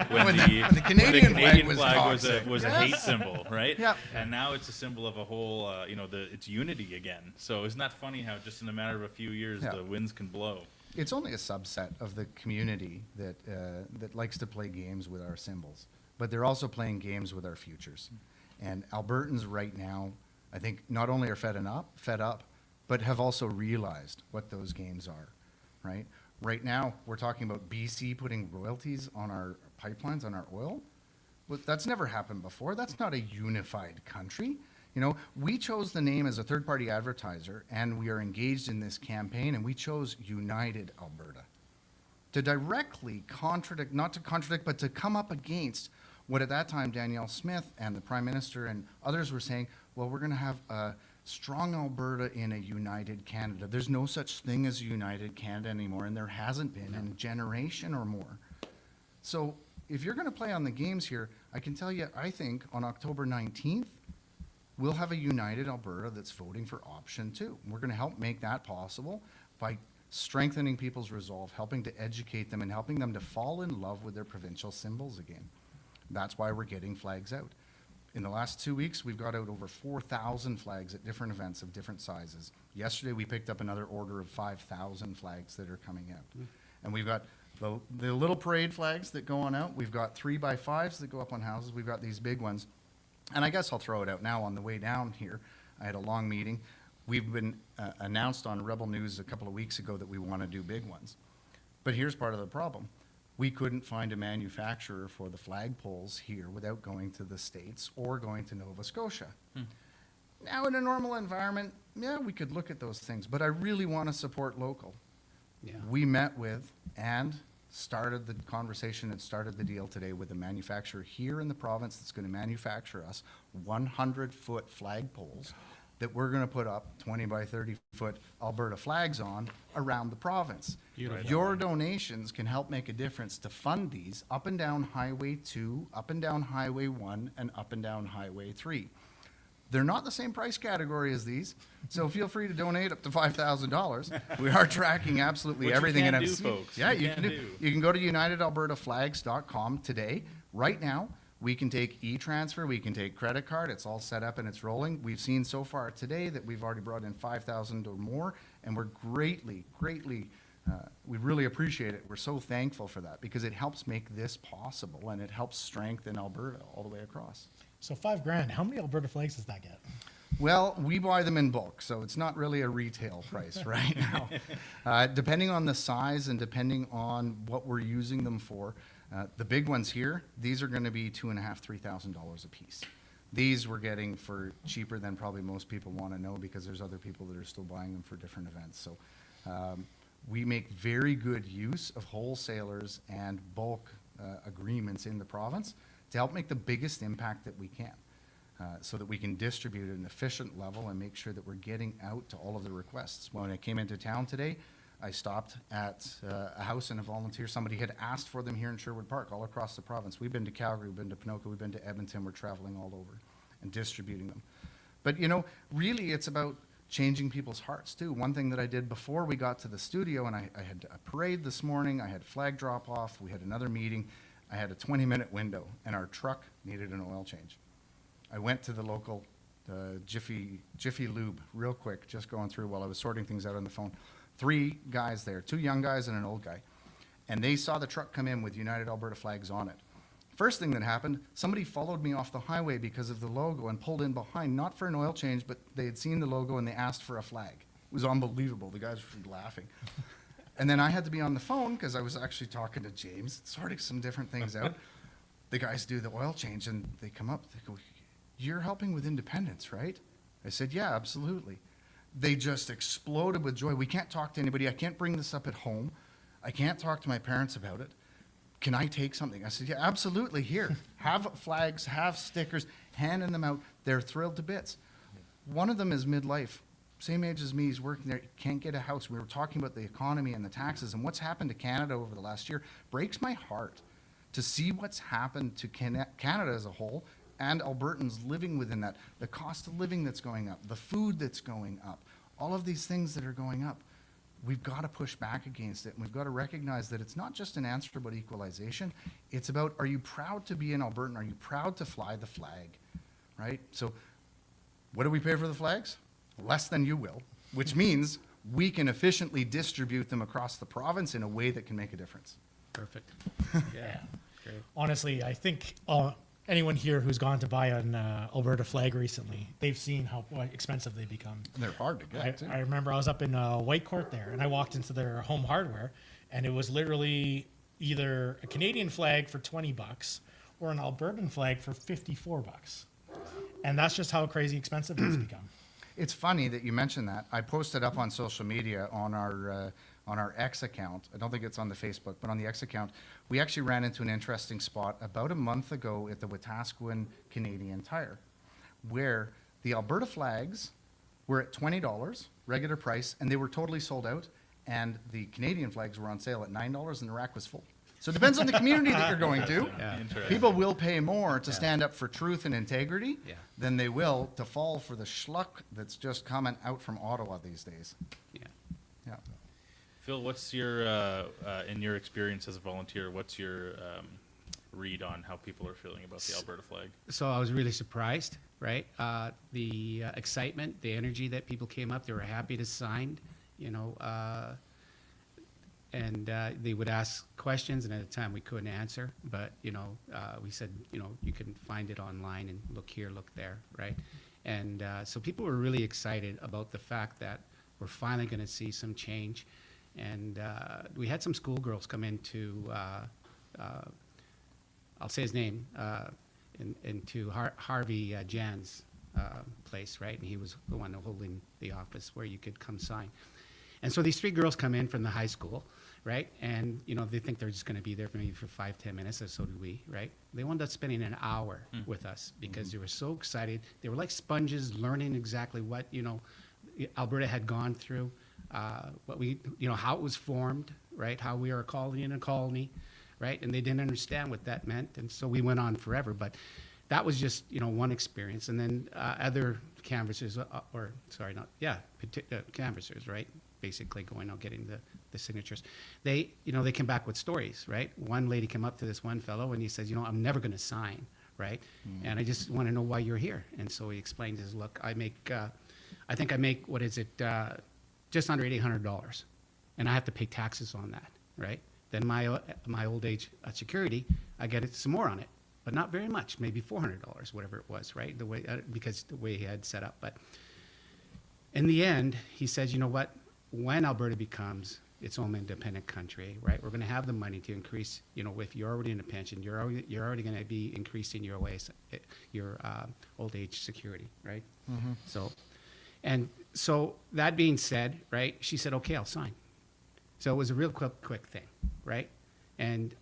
S14: when the Canadian flag was a hate symbol, right?
S16: Yep.
S14: And now it's a symbol of a whole, it's unity again. So isn't that funny how just in a matter of a few years the winds can blow?
S16: It's only a subset of the community that that likes to play games with our symbols, but they're also playing games with our futures. And Albertans right now, I think, not only are fed up, but have also realized what those games are, right? Right now, we're talking about BC putting royalties on our pipelines, on our oil. Well, that's never happened before. That's not a unified country. You know, we chose the name as a third-party advertiser, and we are engaged in this campaign, and we chose United Alberta to directly contradict, not to contradict, but to come up against what at that time Danielle Smith and the Prime Minister and others were saying, well, we're going to have a strong Alberta in a united Canada. There's no such thing as a united Canada anymore, and there hasn't been in a generation or more. So if you're going to play on the games here, I can tell you, I think on October 19th, we'll have a united Alberta that's voting for option 2. We're going to help make that possible by strengthening people's resolve, helping to educate them, and helping them to fall in love with their provincial symbols again. That's why we're getting flags out. In the last 2 weeks, we've got out over 4,000 flags at different events of different sizes. Yesterday, we picked up another order of 5,000 flags that are coming out. And we've got the little parade flags that go on out. We've got 3x5s that go up on houses. We've got these big ones. And I guess I'll throw it out now on the way down here. I had a long meeting. We've been announced on Rebel News a couple of weeks ago that we want to do big ones. But here's part of the problem. We couldn't find a manufacturer for the flagpoles here without going to the States or going to Nova Scotia. Now, in a normal environment, yeah, we could look at those things, but I really want to support local.
S17: Yeah.
S16: We met with and started the conversation and started the deal today with a manufacturer here in the province that's going to manufacture us 100-foot flagpoles that we're going to put up 20 by 30 foot Alberta flags on around the province.
S17: Beautiful.
S16: Your donations can help make a difference to fund these up and down Highway 2, up and down Highway 1, and up and down Highway 3. They're not the same price category as these, so feel free to donate up to $5,000. We are tracking absolutely
S14: Which
S16: everything.
S14: You can
S16: and
S14: do,
S16: I've
S14: folks.
S16: Yeah,
S14: you
S16: can do. You can go to unitedalbertaflags.com today, right now. We can take e-transfer, we can take credit card. It's all set up and it's rolling. We've seen so far today that we've already brought in 5,000 or more, and we're greatly, we really appreciate it. We're so thankful for that because it helps make this possible and it helps strengthen Alberta all the way across.
S15: So $5,000, how many Alberta flags does that get?
S16: Well, we buy them in bulk, so it's not really a retail price right now. Depending on the size and depending on what we're using them for, the big ones here, these are going to be $2,500, $3,000 a piece. These we're getting for cheaper than probably most people want to know because there's other people that are still buying them for different events. So we make very good use of wholesalers and bulk agreements in the province to help make the biggest impact that we can. So that we can distribute at an efficient level and make sure that we're getting out to all of the requests. When I came into town today, I stopped at a house and a volunteer. Somebody had asked for them here in Sherwood Park, all across the province. We've been to Calgary, we've been to Ponoka, we've been to Edmonton. We're traveling all over and distributing them. But really it's about changing people's hearts too. One thing that I did before we got to the studio, and I had a parade this morning, I had flag drop off, we had another meeting, I had a 20-minute window, and our truck needed an oil change. I went to the local Jiffy Lube real quick, just going through while I was sorting things out on the phone. 3 guys there, 2 young guys and an old guy. And they saw the truck come in with United Alberta flags on it. First thing that happened, somebody followed me off the highway because of the logo and pulled in behind, not for an oil change, but they had seen the logo and they asked for a flag. It was unbelievable. The guys were laughing. And then I had to be on the phone because I was actually talking to James, sorting some different things out. The guys do the oil change and they come up, they go, "You're helping with independence, right?" I said, "Yeah, absolutely." They just exploded with joy. "We can't talk to anybody. I can't bring this up at home. I can't talk to my parents about it. Can I take something?" I said, "Yeah, absolutely. Here, have flags, have stickers, handing them out." They're thrilled to bits. One of them is midlife, same age as me. He's working there, can't get a house. We were talking about the economy and the taxes and what's happened to Canada over the last year. Breaks my heart to see what's happened to Canada as a whole and Albertans living within that. The cost of living that's going up, the food that's going up, all of these things that are going up. We've got to push back against it, and we've got to recognize that it's not just an answer about equalization. It's about, are you proud to be an Albertan? Are you proud to fly the flag, right? So what do we pay for the flags? Less than you will, which means we can efficiently distribute them across the province in a way that can make a difference.
S17: Perfect.
S15: Yeah. Great. Honestly, I think anyone here who's gone to buy an Alberta flag recently, they've seen how expensive they become.
S16: And they're hard to get, too.
S15: I remember I was up in Whitecourt there, and I walked into their home hardware, and it was literally either a Canadian flag for $20 or an Albertan flag for $54. And that's just how crazy expensive it's become.
S16: It's funny that you mentioned that. I posted up on social media on our X account. I don't think it's on the Facebook, but on the X account, we actually ran into an interesting spot about a month ago at the Wetaskiwin Canadian Tire, where the Alberta flags were at $20, regular price, and they were totally sold out, and the Canadian flags were on sale at $9, and the rack was full. So it depends on the community that you're going to.
S17: Yeah.
S16: People will pay more to stand up for truth and integrity than they will to fall for the schluck that's just coming out from Ottawa these days.
S17: Yeah.
S16: Yeah.
S14: Phil, what's your, in your experience as a volunteer, what's your read on how people are feeling about the Alberta flag?
S17: So I was really surprised, right? The excitement, the energy that people came up, they were happy to sign, and they would ask questions, and at the time we couldn't answer, but we said, you can find it online and look here, look there, right? And so people were really excited about the fact that we're finally going to see some change. And we had some schoolgirls come into, I'll say his name, into Harvey Jan's place, right? And he was the one holding the office where you could come sign. And so these 3 girls come in from the high school, right? And, they think they're just going to be there for 5-10 minutes, and so did we, right? They wound up spending an hour with us because they were so excited. They were like sponges, learning exactly what, Alberta had gone through, what we, how it was formed, right? How we are a colony in a colony, right? And they didn't understand what that meant. And so we went on forever, but that was just, one experience. And then other canvassers, canvassers, right? Basically going out getting the signatures. They came back with stories, right? One lady came up to this one fellow and he says, I'm never going to sign, right? And I just want to know why you're here. And so he explained his, look, I think I make, what is it, just under $800, and I have to pay taxes on that, right? Then my old age security, I get it some more on it, but not very much, maybe $400, whatever it was, right? Because the way he had set up. But in the end, he says, you know what? When Alberta becomes its own independent country, right? We're going to have the money to increase. If you're already in a pension, you're already going to be increasing your old age security, right? Mm-hmm. So that being said, right? She said, "Okay, I'll sign." So it was a real quick thing, right? And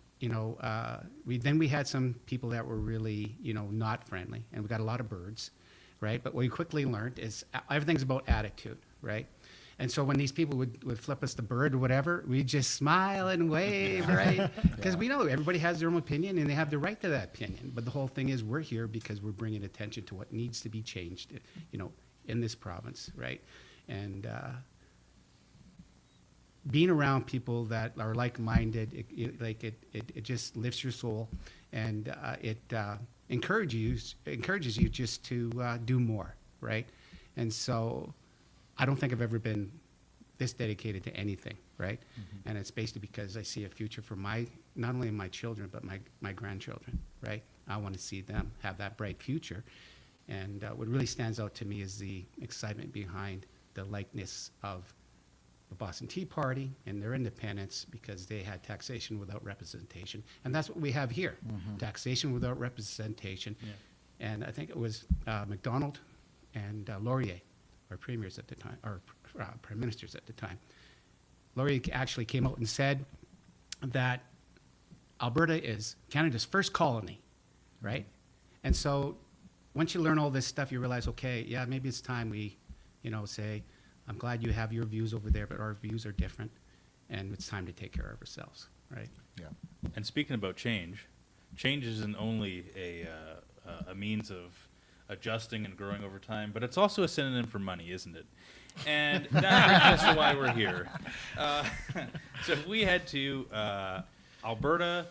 S17: we had some people that were really not friendly, and we got a lot of birds, right? But what we quickly learned is everything's about attitude, right? And so when these people would flip us the bird or whatever, we just smile and wave, right? Because we know everybody has their own opinion and they have the right to that opinion. But the whole thing is we're here because we're bringing attention to what needs to be changed, in this province, right? And being around people that are like-minded, it just lifts your soul, and it encourages you just to do more, right? And so I don't think I've ever been this dedicated to anything, right? Mm-hmm. And it's basically because I see a future for not only my children, but my grandchildren, right? I want to see them have that bright future. And what really stands out to me is the excitement behind the likeness of the Boston Tea Party and their independence, because they had taxation without representation. And that's what we have here, taxation without representation. Yeah. And I think it was MacDonald and Laurier, our premiers at the time, or prime ministers at the time. Laurier actually came out and said that Alberta is Canada's first colony, right? And so once you learn all this stuff, you realize, okay, yeah, maybe it's time we, say, I'm glad you have your views over there, but our views are different, and it's time to take care of ourselves, right?
S14: Yeah. And speaking about change isn't only a means of adjusting and growing over time, but it's also a synonym for money, isn't it? And that brings us to why we're here. So if we head to Alberta,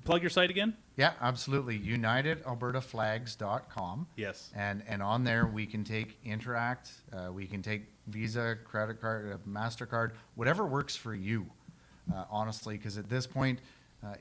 S14: plug your site again?
S16: Yeah, absolutely. UnitedAlbertaFlags.com.
S14: Yes.
S16: And on there we can interact, we can take Visa, credit card, MasterCard, whatever works for you, honestly, because at this point,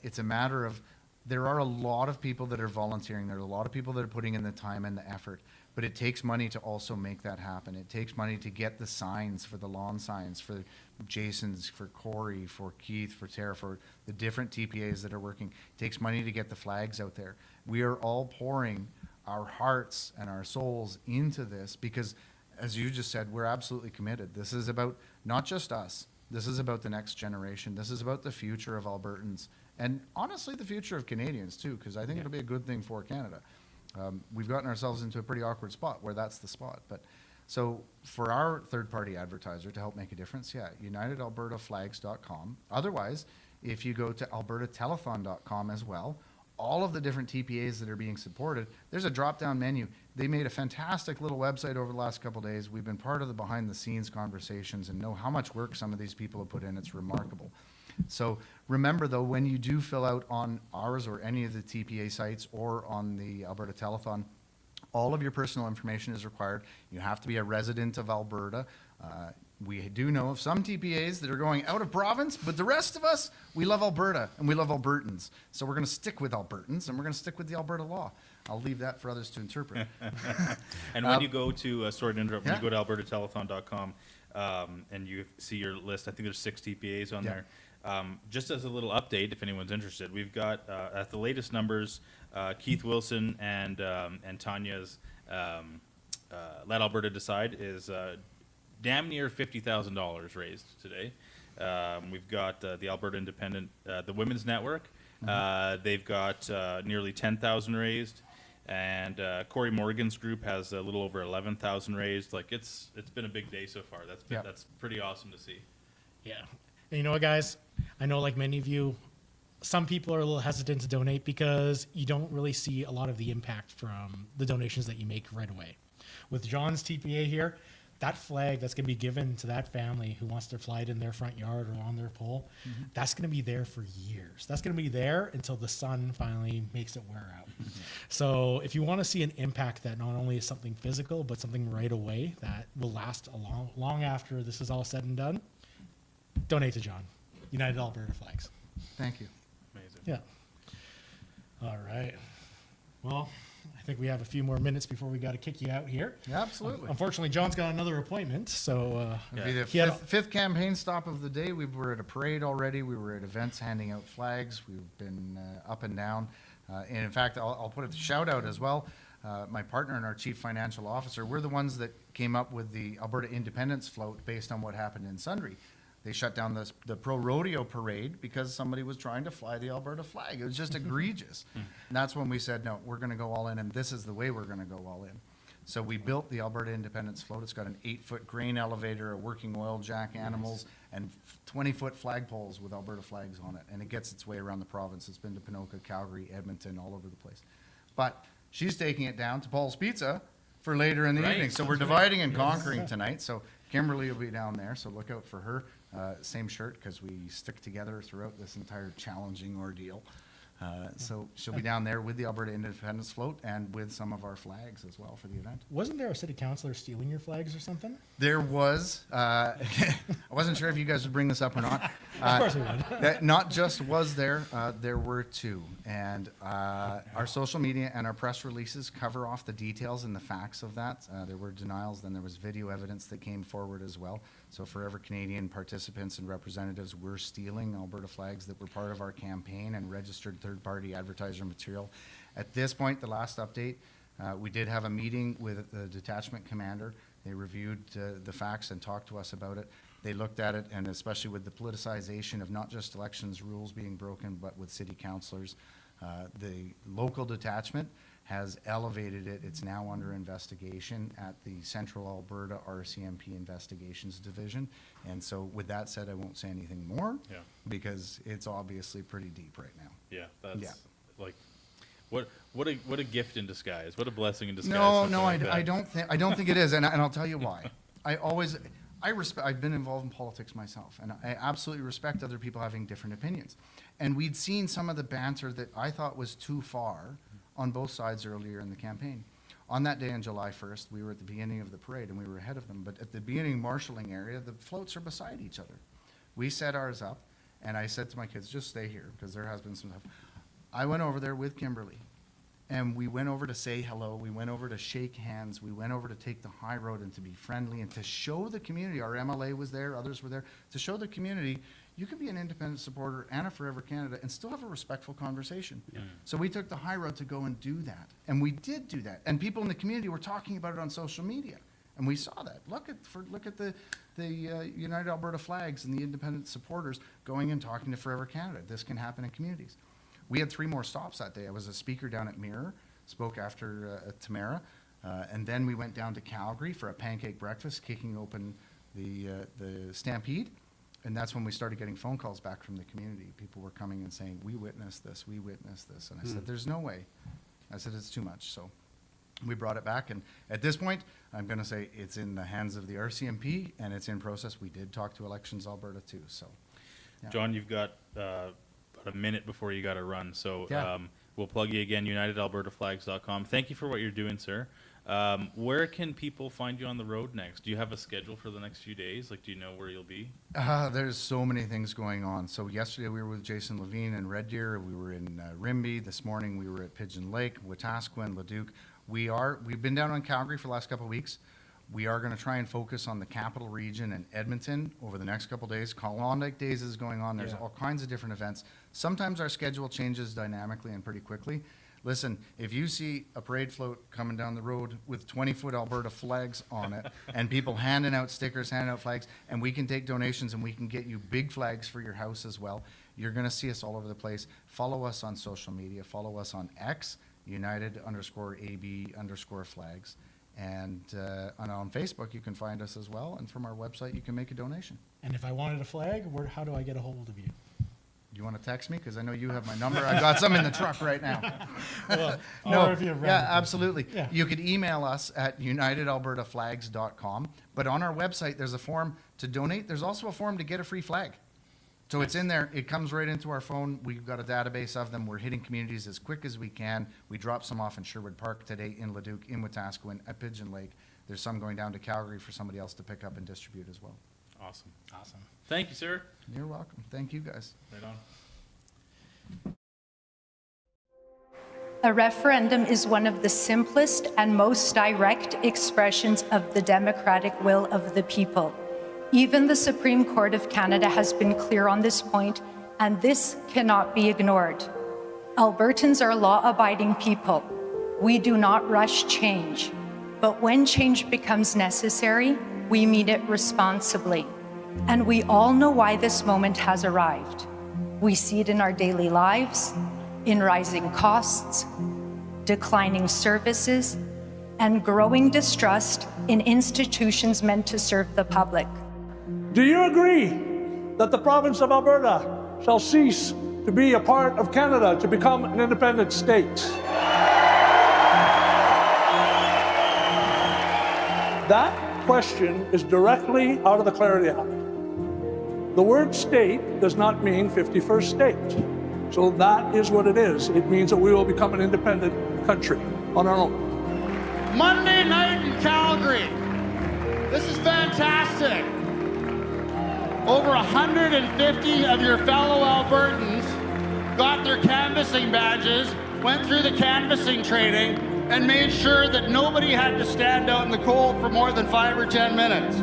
S16: it's a matter of, there are a lot of people that are volunteering. There are a lot of people that are putting in the time and the effort, but it takes money to also make that happen. It takes money to get the signs, for the lawn signs, for Jason's, for Corey, for Keith, for Tara, for the different TPAs that are working. It takes money to get the flags out there. We are all pouring our hearts and our souls into this because, as you just said, we're absolutely committed. This is about not just us. This is about the next generation. This is about the future of Albertans. And honestly, the future of Canadians too, because I think it'll be a good thing for Canada. We've gotten ourselves into a pretty awkward spot where that's the spot. But so for our third-party advertiser to help make a difference, UnitedAlbertaFlags.com. Otherwise, if you go to AlbertaTelethon.com as well, all of the different TPAs that are being supported, there's a drop-down menu. They made a fantastic little website over the last couple of days. We've been part of the behind-the-scenes conversations and know how much work some of these people have put in. It's remarkable. So remember, though, when you do fill out on ours or any of the TPA sites or on the Alberta Telethon, all of your personal information is required. You have to be a resident of Alberta. We do know of some TPAs that are going out of province, but the rest of us, we love Alberta and we love Albertans. So we're going to stick with Albertans and we're going to stick with the Alberta law. I'll leave that for others to interpret.
S14: And when you go to, sorry to interrupt, when you go to albertatelethon.com and you see your list, I think there's 6 TPAs on there. Just as a little update, if anyone's interested, we've got at the latest numbers, Keith Wilson and Tanya's Let Alberta Decide is damn near $50,000 raised today. We've got the Alberta Independent, the Women's Network. They've got nearly 10,000 raised, and Corey Morgan's group has a little over 11,000 raised. Like it's been a big day so far. That's pretty awesome to see.
S15: Yeah. And you know what, guys? I know, like many of you, some people are a little hesitant to donate because you don't really see a lot of the impact from the donations that you make right away. With John's TPA here, that flag that's going to be given to that family who wants to fly it in their front yard or on their pole, that's going to be there for years. That's going to be there until the sun finally makes it wear out. So if you want to see an impact that not only is something physical, but something right away that will last a long after this is all said and done, donate to John. United Alberta Flags.
S16: Thank you.
S14: Amazing.
S15: Yeah. All right. Well, I think we have a few more minutes before we got to kick you out here.
S16: Yeah, absolutely.
S15: Unfortunately, John's got another appointment, so
S16: It'll be the fifth campaign stop of the day. We were at a parade already. We were at events handing out flags. We've been up and down. And in fact, I'll put a shout out as well. My partner and our chief financial officer, we're the ones that came up with the Alberta Independence Float based on what happened in Sundre. They shut down the pro rodeo parade because somebody was trying to fly the Alberta flag. It was just egregious. And that's when we said, no, we're going to go all in, and this is the way we're going to go all in. So we built the Alberta Independence Float. It's got an 8-foot grain elevator, a working oil jack, animals, and 20-foot flagpoles with Alberta flags on it. And it gets its way around the province. It's been to Ponoka, Calgary, Edmonton, all over the place. But she's taking it down to Paul's Pizza for later in the evening. So we're dividing and conquering tonight. So Kimberly will be down there, so look out for her. Same shirt, because we stick together throughout this entire challenging ordeal. So she'll be down there with the Alberta Independence Float and with some of our flags as well for the event.
S15: Wasn't there a city councillor stealing your flags or something?
S16: There was. I wasn't sure if you guys would bring this up or not.
S15: Of course we would.
S16: That not just was there, there were two. And our social media and our press releases cover off the details and the facts of that. There were denials, then there was video evidence that came forward as well. So Forever Canadian participants and representatives were stealing Alberta flags that were part of our campaign and registered third-party advertiser material. At this point, the last update, we did have a meeting with the detachment commander. They reviewed the facts and talked to us about it. They looked at it, and especially with the politicization of not just elections rules being broken, but with city councillors, the local detachment has elevated it. It's now under investigation at the Central Alberta RCMP Investigations Division. And so with that said, I won't say anything more because it's obviously pretty deep right now.
S14: Yeah, that's like, what a gift in disguise. What a blessing in disguise.
S16: No, I don't think it is, and I'll tell you why. I've been involved in politics myself, and I absolutely respect other people having different opinions. And we'd seen some of the banter that I thought was too far on both sides earlier in the campaign. On that day on July 1st, we were at the beginning of the parade and we were ahead of them, but at the beginning marshalling area, the floats are beside each other. We set ours up, and I said to my kids, just stay here, because there has been some stuff. I went over there with Kimberly, and we went over to say hello, we went over to shake hands, we went over to take the high road and to be friendly and to show the community, our MLA was there, others were there, to show the community you can be an independent supporter and a Forever Canada and still have a respectful conversation. So we took the high road to go and do that. And we did do that. And people in the community were talking about it on social media. And we saw that. Look at the United Alberta flags and the independent supporters going and talking to Forever Canada. This can happen in communities. We had 3 more stops that day. I was a speaker down at Mirror, spoke after Tamara, and then we went down to Calgary for a pancake breakfast, kicking open the Stampede. And that's when we started getting phone calls back from the community. People were coming and saying, we witnessed this, we witnessed this. And I said, there's no way. I said, it's too much. So we brought it back. And at this point, I'm going to say it's in the hands of the RCMP and it's in process. We did talk to Elections Alberta too. So, yeah.
S14: John, you've got about a minute before you got to run. So
S16: Yeah.
S14: We'll plug you again, UnitedAlbertaFlags.com. Thank you for what you're doing, sir. Where can people find you on the road next? Do you have a schedule for the next few days? Like, do you know where you'll be?
S16: There's so many things going on. So yesterday we were with Jason Levine in Red Deer. We were in Rimbey. This morning we were at Pigeon Lake, Wetaskiwin, Leduc. We've been down on Calgary for the last couple of weeks. We are going to try and focus on the capital region and Edmonton over the next couple of days. Klondike Days is going on. There's all kinds of different events. Sometimes our schedule changes dynamically and pretty quickly. Listen, if you see a parade float coming down the road with 20-foot Alberta flags on it and people handing out stickers, handing out flags, and we can take donations and we can get you big flags for your house as well, you're going to see us all over the place. Follow us on social media. Follow us on X, United_AB_flags. And on Facebook, you can find us as well. And from our website, you can make a donation.
S15: And if I wanted a flag, how do I get a hold of you?
S16: You want to text me? Because I know you have my number. I've got some in the truck right now.
S15: Well,
S16: No,
S15: or if you have
S16: yeah,
S15: random-
S16: absolutely.
S15: Yeah.
S16: You could email us at unitedalbertaflags.com. But on our website, there's a form to donate. There's also a form to get a free flag. So it's in there. It comes right into our phone. We've got a database of them. We're hitting communities as quick as we can. We dropped some off in Sherwood Park today, in Leduc, in Wetaskiwin, at Pigeon Lake. There's some going down to Calgary for somebody else to pick up and distribute as well.
S14: Awesome. Awesome. Thank you, sir.
S16: You're welcome. Thank you, guys.
S14: Right on.
S18: A referendum is one of the simplest and most direct expressions of the democratic will of the people. Even the Supreme Court of Canada has been clear on this point, and this cannot be ignored. Albertans are law-abiding people. We do not rush change, but when change becomes necessary, we meet it responsibly. And we all know why this moment has arrived. We see it in our daily lives, in rising costs, declining services, and growing distrust in institutions meant to serve the public.
S9: Do you agree that the province of Alberta shall cease to be a part of Canada to become an independent state? That question is directly out of the Clarity Act. The word state does not mean 51st state. So that is what it is. It means that we will become an independent country on our own.
S19: Monday night in Calgary. This is fantastic. Over 150 of your fellow Albertans got their canvassing badges, went through the canvassing training, and made sure that nobody had to stand out in the cold for more than 5 or 10 minutes.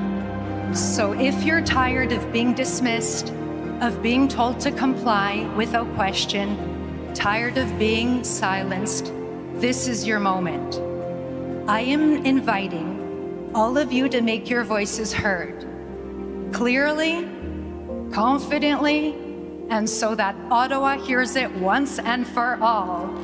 S18: So if you're tired of being dismissed, of being told to comply without question, tired of being silenced, this is your moment. I am inviting all of you to make your voices heard, clearly, confidently, and so that Ottawa hears it once and for all.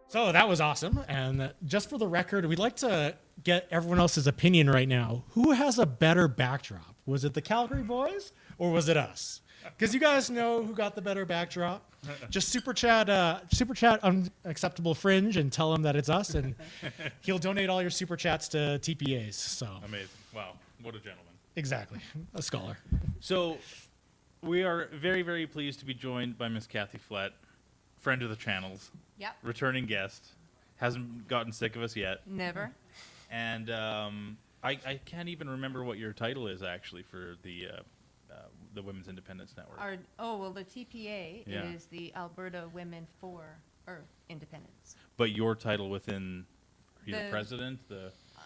S15: So that was awesome. And just for the record, we'd like to get everyone else's opinion right now. Who has a better backdrop? Was it the Calgary boys or was it us? Because you guys know who got the better backdrop. Just super chat Unacceptable Fringe and tell him that it's us, and he'll donate all your super chats to TPAs. So
S14: Amazing. Wow. What a gentleman.
S15: Exactly. A scholar.
S14: So we are very, very pleased to be joined by Miss Kathy Flett, friend of the channels.
S7: Yep.
S14: Returning guest. Hasn't gotten sick of us yet.
S7: Never.
S14: And I can't even remember what your title is actually for the Women's Independence Network.
S7: The TPA is the Alberta Women for Independence.
S14: But your title within, are you the president?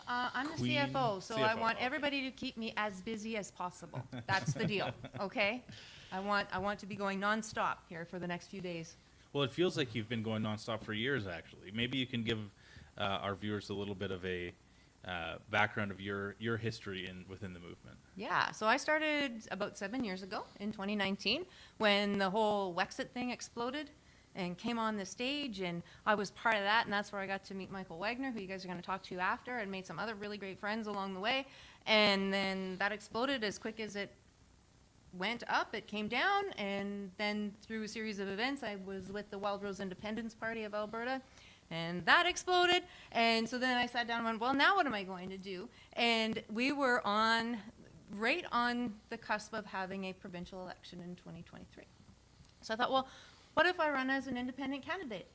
S7: I'm the
S14: Queen?
S7: CFO, so
S14: CFO,
S7: I want
S14: okay.
S7: everybody to keep me as busy as possible. That's the deal, okay? I want to be going nonstop here for the next few days.
S14: Well, it feels like you've been going nonstop for years, actually. Maybe you can give our viewers a little bit of a background of your history within the movement.
S7: Yeah, so I started about 7 years ago in 2019 when the whole Wexit thing exploded and came on the stage, and I was part of that, and that's where I got to meet Michael Wagner, who you guys are going to talk to after, and made some other really great friends along the way. And then that exploded as quick as it went up, it came down, and then through a series of events, I was with the Wild Rose Independence Party of Alberta, and that exploded. And so then I sat down and went, well, now what am I going to do? And we were right on the cusp of having a provincial election in 2023. So I thought, well, what if I run as an independent candidate?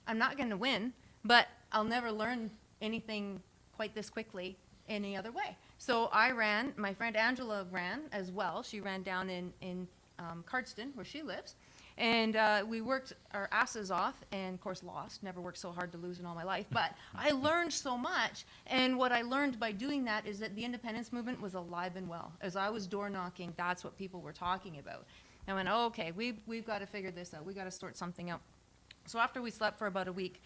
S7: I'm not going to win, but I'll never learn anything quite this quickly any other way. So I ran, my friend Angela ran as well. She ran down in Cardston, where she lives. And we worked our asses off and, of course, lost. Never worked so hard to lose in all my life. But I learned so much. And what I learned by doing that is that the independence movement was alive and well. As I was door knocking, that's what people were talking about. I went, oh, okay, we've got to figure this out. We've got to sort something out. So after we slept for about a week,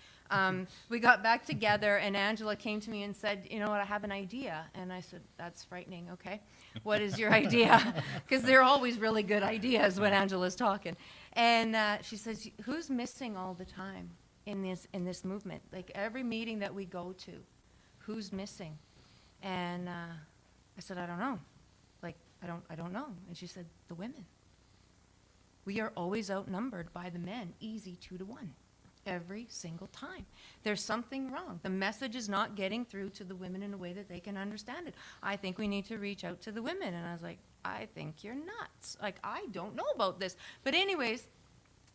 S7: we got back together, and Angela came to me and said, you know what, I have an idea. And I said, that's frightening, okay. What is your idea? Because they're always really good ideas when Angela's talking. And she says, who's missing all the time in this movement? Like every meeting that we go to, who's missing? And I said, I don't know. Like, I don't know. And she said, the women. We are always outnumbered by the men, easy 2-1, every single time. There's something wrong. The message is not getting through to the women in a way that they can understand it. I think we need to reach out to the women. And I was like, I think you're nuts. Like, I don't know about this. But anyways,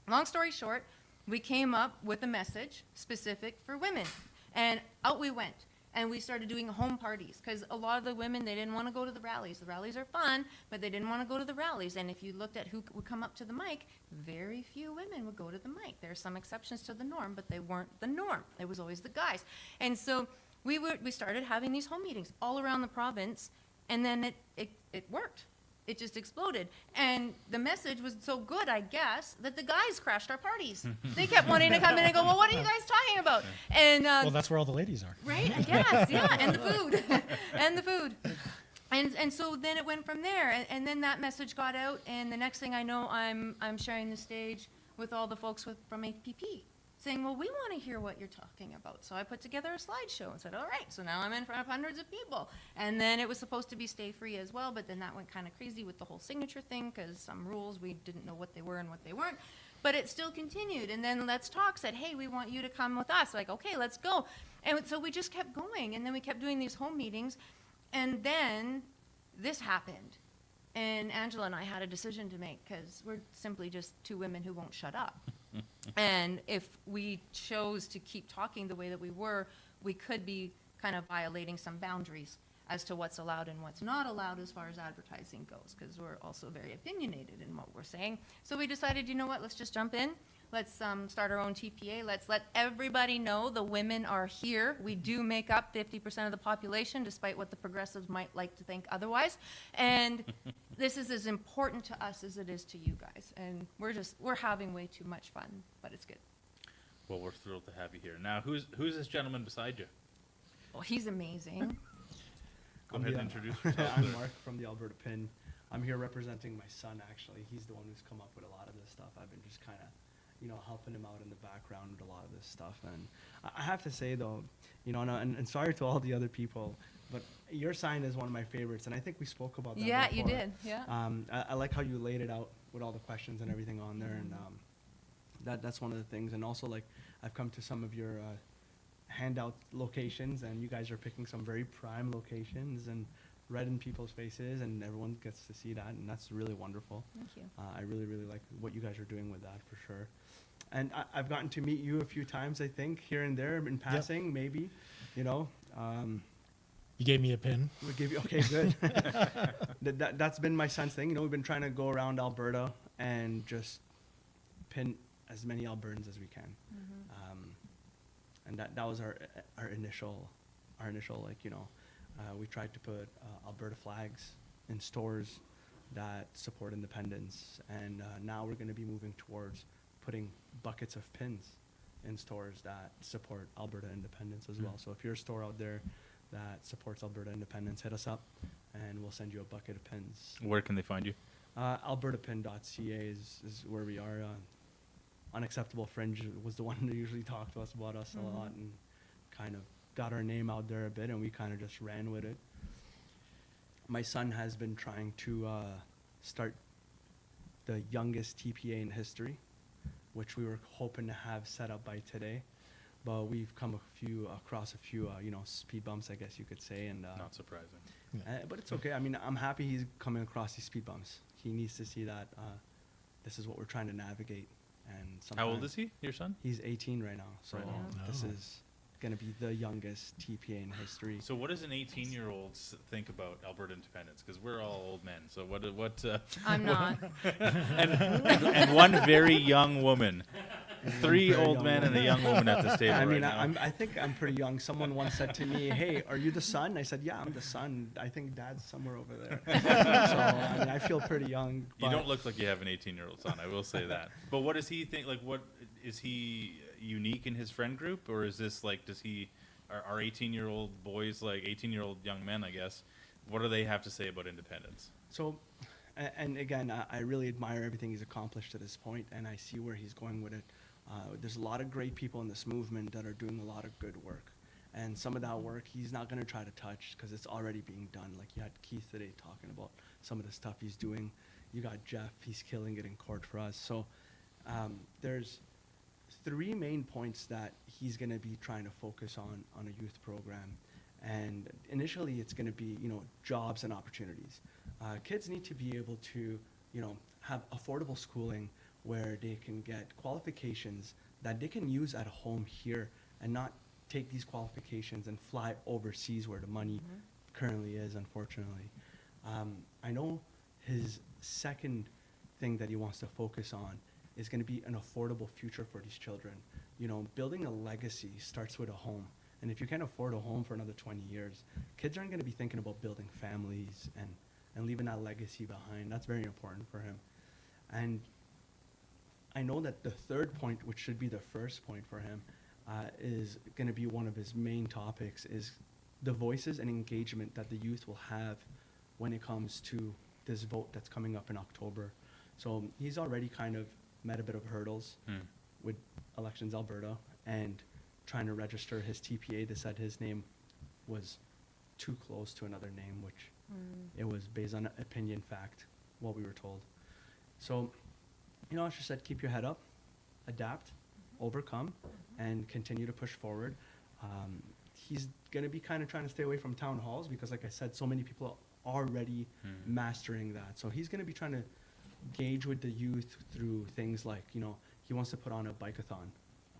S7: long story short, we came up with a message specific for women. And out we went. And we started doing home parties because a lot of the women, they didn't want to go to the rallies. The rallies are fun, but they didn't want to go to the rallies. And if you looked at who would come up to the mic, very few women would go to the mic. There are some exceptions to the norm, but they weren't the norm. It was always the guys. And so we started having these home meetings all around the province, and then it worked. it just exploded. And the message was so good, I guess, that the guys crashed our parties. They kept wanting to come in and go, well, what are you guys talking about? And
S15: Well, that's where all the ladies are.
S7: right, I guess, yeah, and the food, and the food. And so then it went from there, and then that message got out, and the next thing I know, I'm sharing the stage with all the folks from APP, saying, well, we want to hear what you're talking about. So I put together a slideshow and said, all right, so now I'm in front of hundreds of people. And then it was supposed to be stay free as well, but then that went kind of crazy with the whole signature thing, because some rules, we didn't know what they were and what they weren't. But it still continued. And then Let's Talk said, hey, we want you to come with us. Like, okay, let's go. And so we just kept going. And then we kept doing these home meetings. And then this happened. And Angela and I had a decision to make, because we're simply just two women who won't shut up. And if we chose to keep talking the way that we were, we could be kind of violating some boundaries as to what's allowed and what's not allowed as far as advertising goes, because we're also very opinionated in what we're saying. So we decided, you know what, let's just jump in. Let's start our own TPA. Let's let everybody know the women are here. We do make up 50% of the population, despite what the progressives might like to think otherwise. And this is as important to us as it is to you guys. And we're having way too much fun, but it's good.
S14: Well, we're thrilled to have you here. Now, who's this gentleman beside you?
S7: Well, he's amazing.
S14: Go ahead and introduce yourself.
S20: I'm Mark from the Alberta PIN. I'm here representing my son, actually. He's the one who's come up with a lot of this stuff. I've been just kind of, helping him out in the background with a lot of this stuff. And I have to say, though, and sorry to all the other people, but your sign is one of my favorites, and I think we spoke about that
S7: Yeah,
S20: before.
S7: you did, yeah.
S20: I like how you laid it out with all the questions and everything on there, and that's one of the things. And also, like, I've come to some of your handout locations, and you guys are picking some very prime locations and red in people's faces, and everyone gets to see that, and that's really wonderful.
S7: Thank you.
S20: I really, really like what you guys are doing with that, for sure. And I've gotten to meet you a few times, I think, here and there in passing, maybe,
S15: You gave me a pin.
S20: We give you, okay, good. That's been my son's thing. We've been trying to go around Alberta and just pin as many Albertans as we can. And that was our initial, we tried to put Alberta flags in stores that support independence. And now we're going to be moving towards putting buckets of pins in stores that support Alberta independence as well. So if you're a store out there that supports Alberta independence, hit us up and we'll send you a bucket of pins.
S14: Where can they find you?
S20: AlbertaPin.ca is where we are. Unacceptable Fringe was the one that usually talked to us about us a lot and kind of got our name out there a bit, and we kind of just ran with it. My son has been trying to start the youngest TPA in history, which we were hoping to have set up by today, but we've come across a few speed bumps, I guess you could say, and
S14: not surprising.
S20: But it's okay. I mean, I'm happy he's coming across these speed bumps. He needs to see that this is what we're trying to navigate. And
S14: how old is he, your son?
S20: He's 18 right now, so
S14: Right now.
S20: this is going to be the youngest TPA in history.
S14: So what does an 18-year-old think about Alberta independence? Because we're all old men. So what?
S7: I'm not.
S14: and one very young woman. Three old men and a young woman at this table.
S20: I mean,
S14: right now.
S20: I think I'm pretty young. Someone once said to me, "Hey, are you the son?" I said, "Yeah, I'm the son. I think Dad's somewhere over there." So I mean, I feel pretty young.
S14: You don't look like you have an 18-year-old son. I will say that. But what does he think? Like, what is he unique in his friend group, or is this like? Are 18-year-old boys like 18-year-old young men? I guess. What do they have to say about independence?
S20: So, and again, I really admire everything he's accomplished to this point, and I see where he's going with it. There's a lot of great people in this movement that are doing a lot of good work. And some of that work he's not going to try to touch because it's already being done. Like you had Keith today talking about some of the stuff he's doing. You got Jeff, he's killing it in court for us. So there's three main points that he's going to be trying to focus on a youth program. And initially it's going to be, jobs and opportunities. Kids need to be able to, have affordable schooling where they can get qualifications that they can use at home here and not take these qualifications and fly overseas where the money currently is, unfortunately. I know his second thing that he wants to focus on is going to be an affordable future for these children. Building a legacy starts with a home. And if you can't afford a home for another 20 years, kids aren't going to be thinking about building families and and leaving that legacy behind. That's very important for him. And I know that the third point, which should be the first point for him, is going to be one of his main topics, is the voices and engagement that the youth will have when it comes to this vote that's coming up in October. So he's already kind of met a bit of hurdles with Elections Alberta and trying to register his TPA. They said his name was too close to another name, which it was based on opinion fact, what we were told. So, you know, I just said, keep your head up, adapt, overcome, and continue to push forward. He's going to be kind of trying to stay away from town halls because, like I said, so many people are already mastering that. So he's going to be trying to gauge with the youth through things like, you know, he wants to put on a bike-a-thon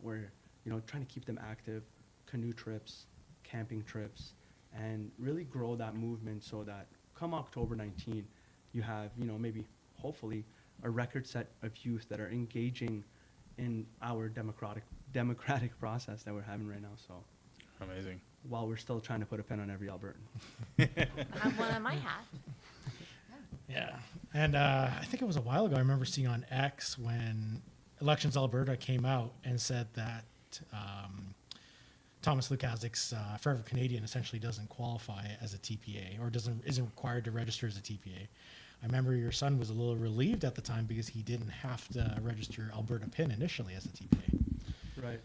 S20: where, you know, trying to keep them active, canoe trips, camping trips, and really grow that movement so that come October 19, you have, you know, maybe, hopefully, a record set of youth that are engaging in our democratic process that we're having right now. So
S14: amazing.
S20: While we're still trying to put a pin on every Albertan.
S21: I have one on my hat.
S15: Yeah. And I think it was a while ago, I remember seeing on X when Elections Alberta came out and said that Thomas Lukaszik's Forever Canadian essentially doesn't qualify as a TPA or isn't required to register as a TPA. I remember your son was a little relieved at the time because he didn't have to register Alberta PIN initially as a TPA.
S20: Right.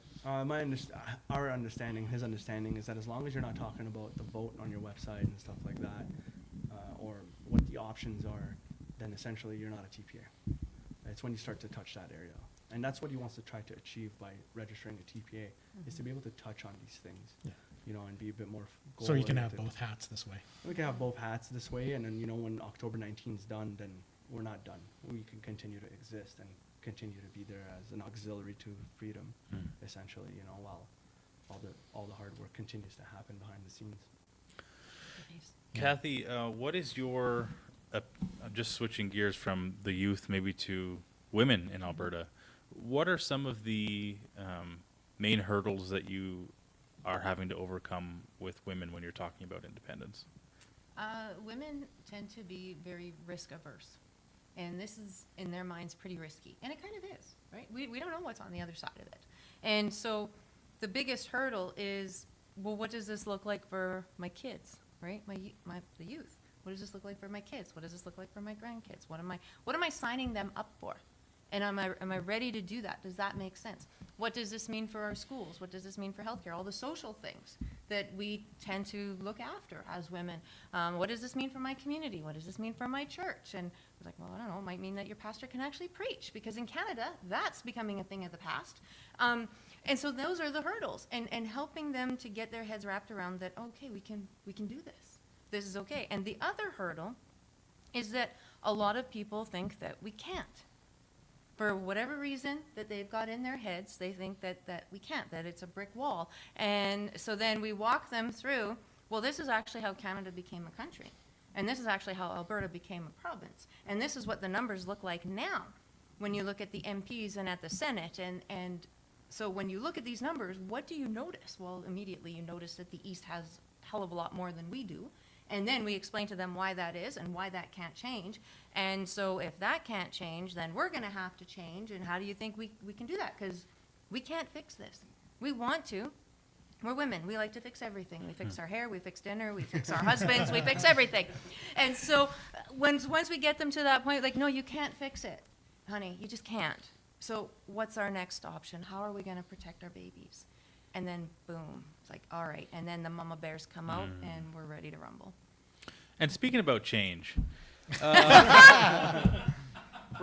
S20: His understanding is that as long as you're not talking about the vote on your website and stuff like that, or what the options are, then essentially you're not a TPA. It's when you start to touch that area. And that's what he wants to try to achieve by registering a TPA, is to be able to touch on these things, you know, and be a bit more
S15: So you can have both hats this way.
S20: We can have both hats this way, and then, you know, when October 19 is done, then we're not done. We can continue to exist and continue to be there as an auxiliary to freedom, essentially, you know, while all the hard work continues to happen behind the scenes.
S14: Kathy, what is your, just switching gears from the youth maybe to women in Alberta, what are some of the main hurdles that you are having to overcome with women when you're talking about independence?
S7: Women tend to be very risk averse. And this is, in their minds, pretty risky. And it kind of is, right? We don't know what's on the other side of it. And so the biggest hurdle is, well, what does this look like for my kids, right? The youth. What does this look like for my kids? What does this look like for my grandkids? What am I signing them up for? And am I ready to do that? Does that make sense? What does this mean for our schools? What does this mean for healthcare? All the social things that we tend to look after as women. What does this mean for my community? What does this mean for my church? And I was like, well, I don't know. It might mean that your pastor can actually preach, because in Canada, that's becoming a thing of the past. And so those are the hurdles, and helping them to get their heads wrapped around that, okay, we can do this. This is okay. And the other hurdle is that a lot of people think that we can't. For whatever reason that they've got in their heads, they think that we can't, that it's a brick wall. And so then we walk them through, well, this is actually how Canada became a country. And this is actually how Alberta became a province. And this is what the numbers look like now when you look at the MPs and at the Senate. And so when you look at these numbers, what do you notice? Well, immediately you notice that the East has a hell of a lot more than we do. And then we explain to them why that is and why that can't change. And so if that can't change, then we're going to have to change. And how do you think we can do that? Because we can't fix this. We want to. We're women. We like to fix everything. We fix our hair, we fix dinner, we fix our husbands, we fix everything. And so once we get them to that point, like, no, you can't fix it, honey. You just can't. So what's our next option? How are we going to protect our babies? And then, boom, it's like, all right. And then the mama bears come out, and we're ready to rumble.
S14: And speaking about change, for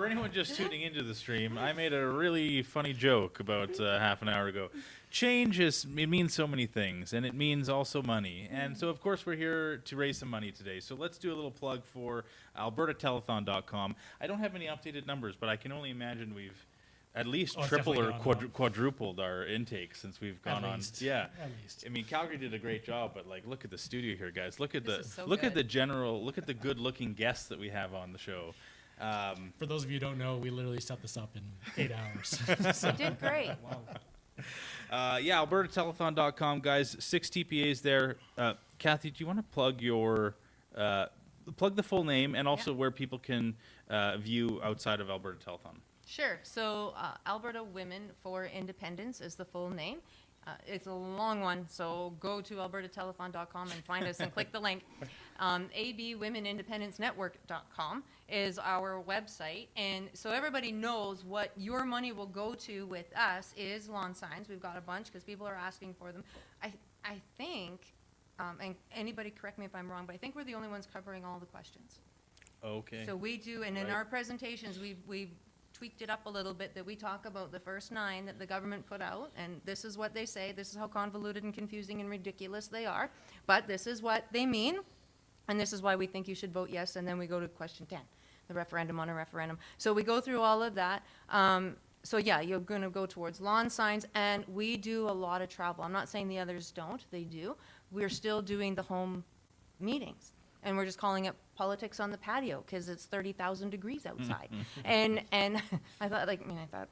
S14: anyone just tuning into the stream, I made a really funny joke about half an hour ago. Change it means so many things, and it means also money. And so, of course, we're here to raise some money today. So let's do a little plug for AlbertaTelethon.com. I don't have any updated numbers, but I can only imagine we've at least tripled or quadrupled our intake since we've gone on. Yeah, at least. I mean, Calgary did a great job, but like, look at the studio here, guys. Look at at the good-looking guests that we have on the show.
S15: For those of you who don't know, we literally set this up in 8 hours.
S7: You did great.
S14: Wow. Yeah, AlbertaTelethon.com, guys. 6 TPAs there. Kathy, do you want to plug your plug the full name and also where people can view outside of Alberta Telethon.
S7: Sure. So Alberta Women for Independence is the full name. It's a long one, so go to albertatelethon.com and find us and click the link. abwomenindependencenetwork.com is our website, and so everybody knows what your money will go to with us is lawn signs. We've got a bunch because people are asking for them. I think, and anybody correct me if I'm wrong, but I think we're the only ones covering all the questions.
S14: Okay.
S7: So we do, and in our presentations, we've tweaked it up a little bit, that we talk about the first 9 that the government put out, and this is what they say, this is how convoluted and confusing and ridiculous they are, but this is what they mean, and this is why we think you should vote yes, and then we go to question 10, the referendum on a referendum. So we go through all of that. So yeah, you're going to go towards lawn signs, and we do a lot of travel. I'm not saying the others don't, they do. We're still doing the home meetings, and we're just calling it politics on the patio because it's 30,000 degrees outside. and I thought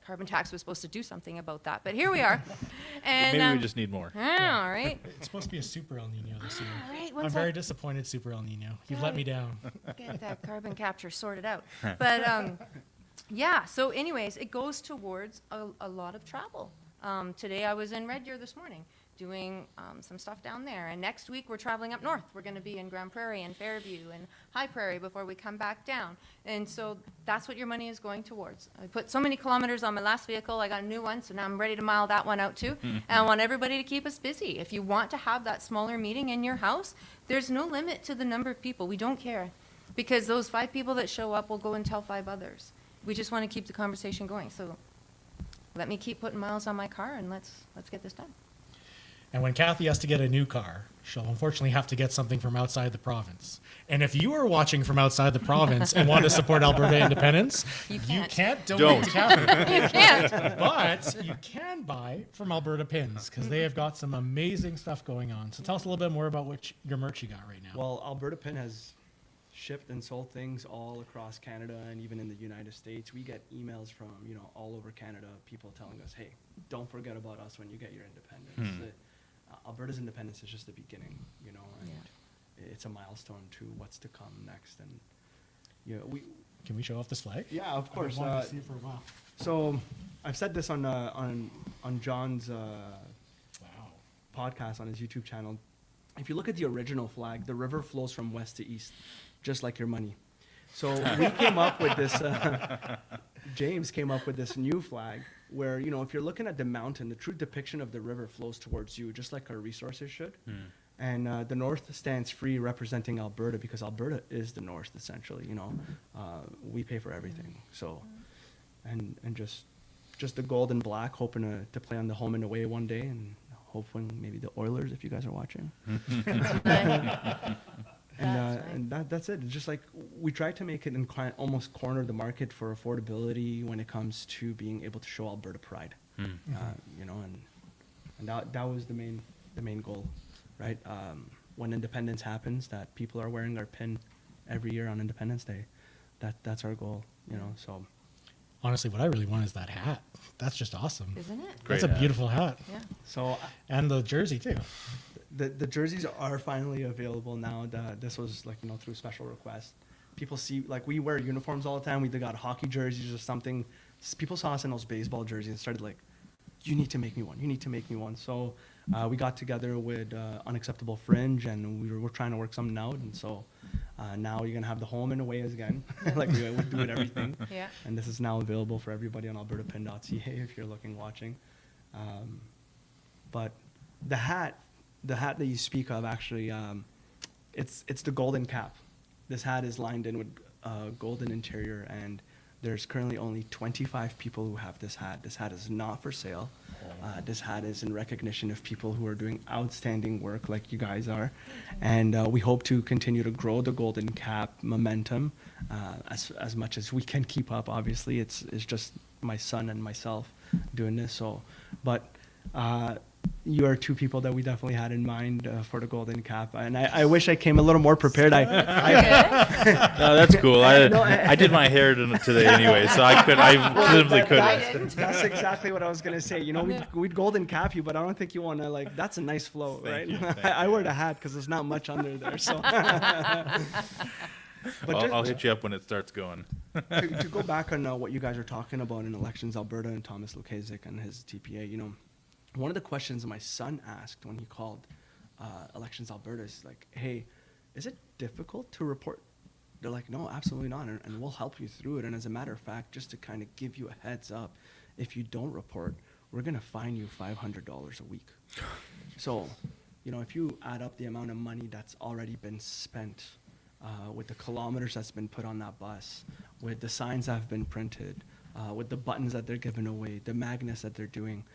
S7: carbon tax was supposed to do something about that, but here we are. And
S14: maybe we just need more.
S7: Yeah, all right.
S15: It's supposed to be a super El Nino this year.
S7: All right,
S15: I'm very disappointed, super El Nino. You've let me down.
S7: Get that carbon capture sorted out. But yeah, so anyways, it goes towards a lot of travel. Today I was in Red Deer this morning doing some stuff down there. And next week we're traveling up north. We're going to be in Grand Prairie and Fairview and High Prairie before we come back down. And so that's what your money is going towards. I put so many kilometers on my last vehicle. I got a new one, so now I'm ready to mile that one out too. And I want everybody to keep us busy. If you want to have that smaller meeting in your house, there's no limit to the number of people. We don't care, because those 5 people that show up will go and tell 5 others. We just want to keep the conversation going. So let me keep putting miles on my car, and let's get this done.
S15: And when Kathy has to get a new car, she'll unfortunately have to get something from outside the province. And if you are watching from outside the province and want to support Alberta independence, you can't donate to Kathy.
S7: You can't.
S15: But you can buy from Alberta Pins, because they have got some amazing stuff going on. So tell us a little bit more about your merch you got right now.
S20: Well, Alberta Pin has shipped and sold things all across Canada and even in the United States. We get emails from, all over Canada, people telling us, hey, don't forget about us when you get your independence. Alberta's independence is just the beginning, and it's a milestone to what's to come next. And
S15: can we show off this flag?
S20: Yeah, of course.
S15: I've wanted to see it for a while.
S20: So I've said this on John's podcast on his YouTube channel. If you look at the original flag, the river flows from west to east, just like your money. So we came up with this. James came up with this new flag where, if you're looking at the mountain, the true depiction of the river flows towards you, just like our resources should. And the north stands free, representing Alberta, because Alberta is the north, essentially. We pay for everything. So, and just the gold and black, hoping to play on the home and away one day, and hoping maybe the Oilers, if you guys are watching. And that's it. It's just like we try to make it and almost corner the market for affordability when it comes to being able to show Alberta pride. And that was the main goal, right? When independence happens, that people are wearing our pin every year on Independence Day. That's our goal, So
S15: honestly, what I really want is that hat. That's just awesome.
S7: Isn't it?
S15: That's a beautiful hat.
S7: Yeah.
S20: So
S15: and the jersey too.
S20: The jerseys are finally available now. This was through special request. People see, we wear uniforms all the time. We got hockey jerseys or something. People saw us in those baseball jerseys and started you need to make me one. You need to make me one. So we got together with Unacceptable Fringe, and we were trying to work something out. And so now you're gonna have the home and away again, like we do with everything.
S7: Yeah.
S20: And this is now available for everybody on albertapin.ca if you're watching. But the hat that you speak of, actually, it's the golden cap. This hat is lined in with golden interior, and there's currently only 25 people who have this hat. This hat is not for sale. This hat is in recognition of people who are doing outstanding work like you guys are. And we hope to continue to grow the golden cap momentum as much as we can keep up. Obviously, it's just my son and myself doing this. So, but you are 2 people that we definitely had in mind for the golden cap, and I wish I came a little more prepared.
S14: No, that's cool. I did my hair today anyway, so I simply couldn't.
S20: That's exactly what I was gonna say. We'd golden cap you, but I don't think you want to that's a nice flow, right?
S14: Thank you.
S20: I wear the hat because there's not much under there, so. But
S14: I'll hit you up when it starts going.
S20: to go back on what you guys are talking about in Elections Alberta and Thomas Lukasik and his TPA, you know, one of the questions my son asked when he called Elections Alberta is like, hey, is it difficult to report? They're like, no, absolutely not, and we'll help you through it. And as a matter of fact, just to kind of give you a heads up, if you don't report, we're going to fine you $500 a week. So, you know, if you add up the amount of money that's already been spent with the kilometers that's been put on that bus, with the signs that have been printed, with the buttons that they're giving away, the magnets that they're doing,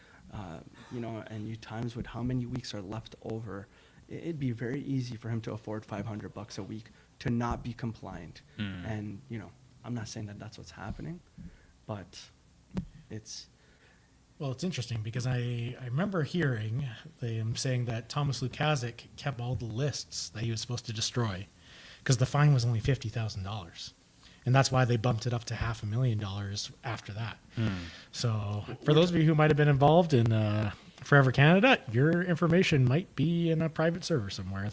S20: you know, and you times with how many weeks are left over, it'd be very easy for him to afford $500 a week to not be compliant. And, you know, I'm not saying that that's what's happening, but it's...
S15: Well, it's interesting because I remember hearing them saying that Thomas Lukasik kept all the lists that he was supposed to destroy because the fine was only $50,000. And that's why they bumped it up to $500,000 after that. So for those of you who might have been involved in Forever Canada, your information might be in a private server somewhere,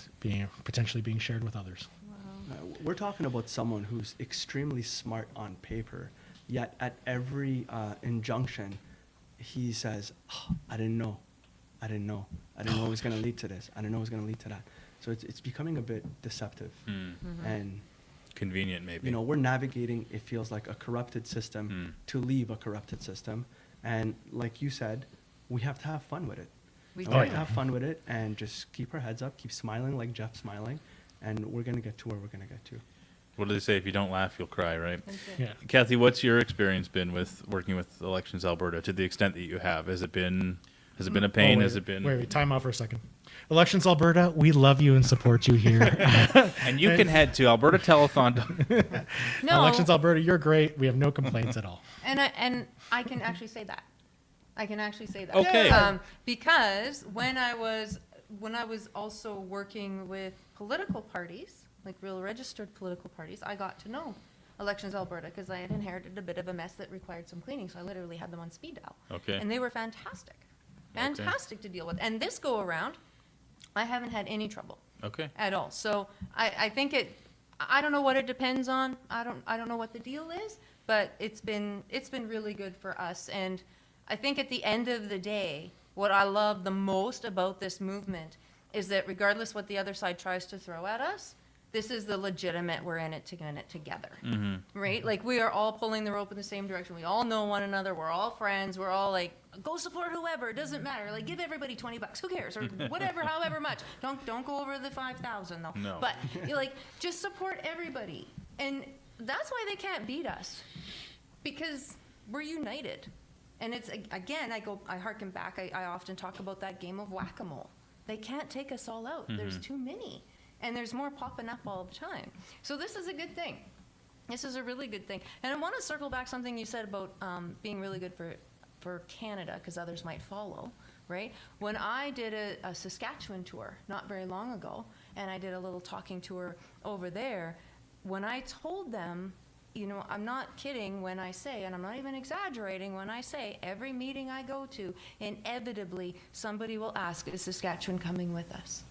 S15: potentially being shared with others.
S20: We're talking about someone who's extremely smart on paper, yet at every injunction, he says, oh, I didn't know it was going to lead to this. I didn't know it was going to lead to that. So it's becoming a bit deceptive and
S14: convenient, maybe.
S20: You know, we're navigating, it feels like, a corrupted system to leave a corrupted system. And like you said, we have to have fun with it. We have to have fun with it and just keep our heads up, keep smiling like Jeff's smiling, and we're going to get to where we're going to get to.
S14: What do they say? If you don't laugh, you'll cry, right?
S15: Yeah.
S14: Kathy, what's your experience been with working with Elections Alberta to the extent that you have? Has it been a pain?
S15: Wait,
S14: Has it been...
S15: Wait, time out for a second. Elections Alberta, we love you and support you here.
S14: And you can head to Alberta Telethon.
S7: No.
S15: Elections Alberta, you're great. We have no complaints at all.
S7: And I can actually say that.
S14: Okay.
S7: Because when I was also working with political parties, like real registered political parties, I got to know Elections Alberta because I had inherited a bit of a mess that required some cleaning. So I literally had them on speed dial.
S14: Okay.
S7: And they were fantastic. Fantastic to deal with. And this go around, I haven't had any trouble.
S14: Okay.
S7: At all. So I think I don't know what it depends on. I don't know what the deal is, but it's been really good for us. And I think at the end of the day, what I love the most about this movement is that regardless what the other side tries to throw at us, this is the legitimate, we're in it together, right? Like we are all pulling the rope in the same direction. We all know one another. We're all friends. We're all like, go support whoever. It doesn't matter. Like give everybody $20. Who cares? Or whatever, however much. Don't go over the 5,000 though.
S14: No.
S7: But you're like, just support everybody. And that's why they can't beat us because we're united. And it's, again, I harken back. I often talk about that game of whack-a-mole. They can't take us all out. There's too many. And there's more popping up all the time. So this is a good thing. This is a really good thing. And I want to circle back something you said about being really good for Canada, because others might follow, right? When I did a Saskatchewan tour not very long ago, and I did a little talking tour over there, when I told them, you know, I'm not kidding when I say, and I'm not even exaggerating when I say, every meeting I go to, inevitably somebody will ask, is Saskatchewan coming with us?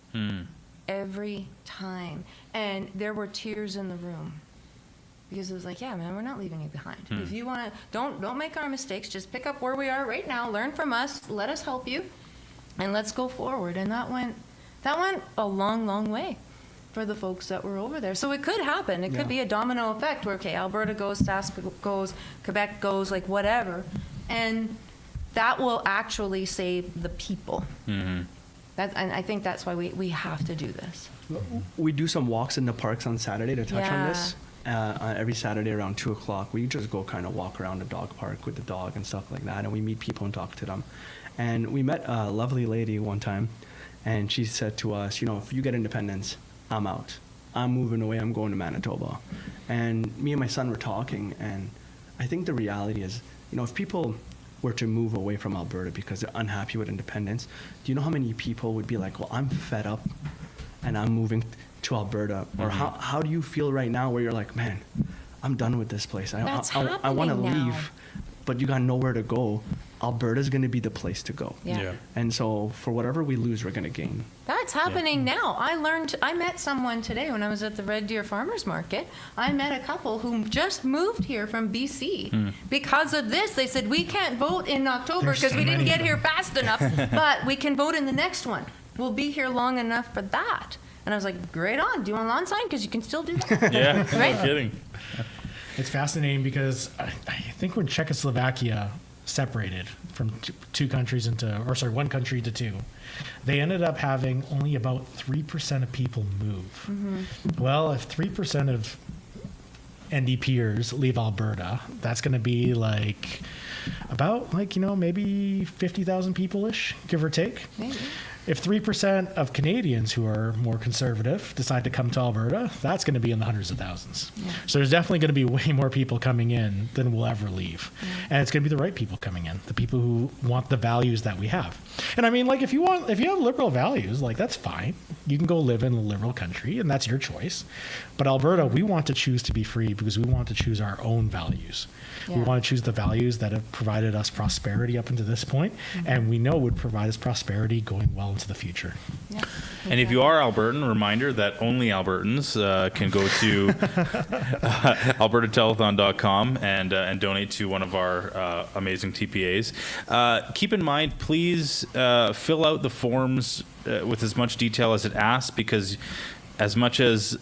S7: Every time. And there were tears in the room because it was like, yeah, man, we're not leaving you behind. If you want to, don't make our mistakes. Just pick up where we are right now, learn from us, let us help you, and let's go forward. And that went a long, long way for the folks that were over there. So it could happen. It could be a domino effect where, okay, Alberta goes, Sask goes, Quebec goes, like whatever. And that will actually save the people. And I think that's why we have to do this.
S20: We do some walks in the parks on Saturday to touch on this. Every Saturday around 2 o'clock, we just go kind of walk around the dog park with the dog and stuff like that, and we meet people and talk to them. And we met a lovely lady one time, and she said to us, you know, if you get independence, I'm out. I'm moving away. I'm going to Manitoba. And me and my son were talking, and I think the reality is, you know, if people were to move away from Alberta because they're unhappy with independence, do you know how many people would be like, well, I'm fed up and I'm moving to Alberta? Or how do you feel right now where you're like, man, I'm done with this place. I want to leave, but you got nowhere to go. Alberta's going to be the place to go.
S7: Yeah.
S20: And so for whatever we lose, we're going to gain.
S7: That's happening now. I met someone today when I was at the Red Deer Farmers Market. I met a couple who just moved here from BC because of this. They said, we can't vote in October because we didn't get here fast enough, but we can vote in the next one. We'll be here long enough for that. And I was like, great on. Do you want a lawn sign? Because you can still do that.
S14: Yeah,
S7: Right?
S14: no kidding.
S15: It's fascinating because I think when Czechoslovakia separated from one country to two, they ended up having only about 3% of people move. Well, if 3% of NDPers leave Alberta, that's going to be about maybe 50,000 people-ish, give or take.
S7: Maybe.
S15: If 3% of Canadians who are more conservative decide to come to Alberta, that's going to be in the hundreds of thousands.
S7: Yeah.
S15: So there's definitely going to be way more people coming in than will ever leave. And it's going to be the right people coming in, the people who want the values that we have. And I mean, if you have liberal values, that's fine. You can go live in a liberal country, and that's your choice. But Alberta, we want to choose to be free because we want to choose our own values. We
S7: Yeah.
S15: want to choose the values that have provided us prosperity up until this point, and we know would provide us prosperity going well into the future.
S7: Yeah.
S14: And if you are Albertan, reminder that only Albertans can go to albertatelethon.com and donate to one of our amazing TPAs. Keep in mind, please fill out the forms with as much detail as it asks, because as much as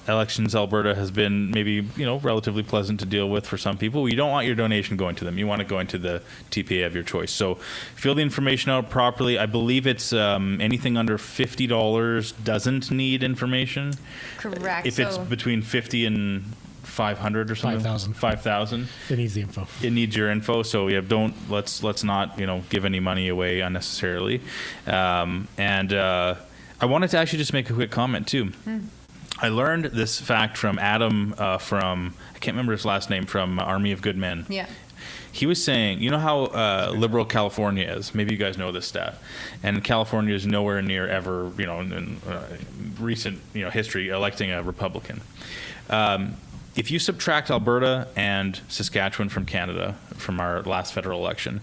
S14: Elections Alberta has been maybe relatively pleasant to deal with for some people, you don't want your donation going to them. You want it going to the TPA of your choice. So fill the information out properly. I believe it's anything under $50 doesn't need information.
S7: Correct.
S14: If it's between 50 and 500 or something, 5,000.
S15: It needs the info.
S14: It needs your info. So let's not give any money away unnecessarily. I wanted to actually just make a quick comment too. I learned this fact from Adam from, I can't remember his last name, from Army of Good Men.
S7: Yeah.
S14: He was saying, you know how liberal California is? Maybe you guys know this stat. And California is nowhere near ever, in recent history, electing a Republican. If you subtract Alberta and Saskatchewan from Canada, from our last federal election,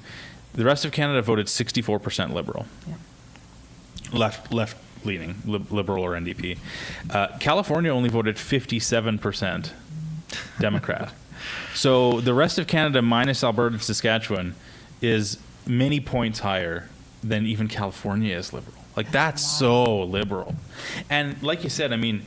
S14: the rest of Canada voted 64% Liberal. Yeah. Left leaning, Liberal or NDP. California only voted 57% Democrat. So the rest of Canada minus Alberta and Saskatchewan is many points higher than even California is liberal. That's so liberal. And like you said, I mean,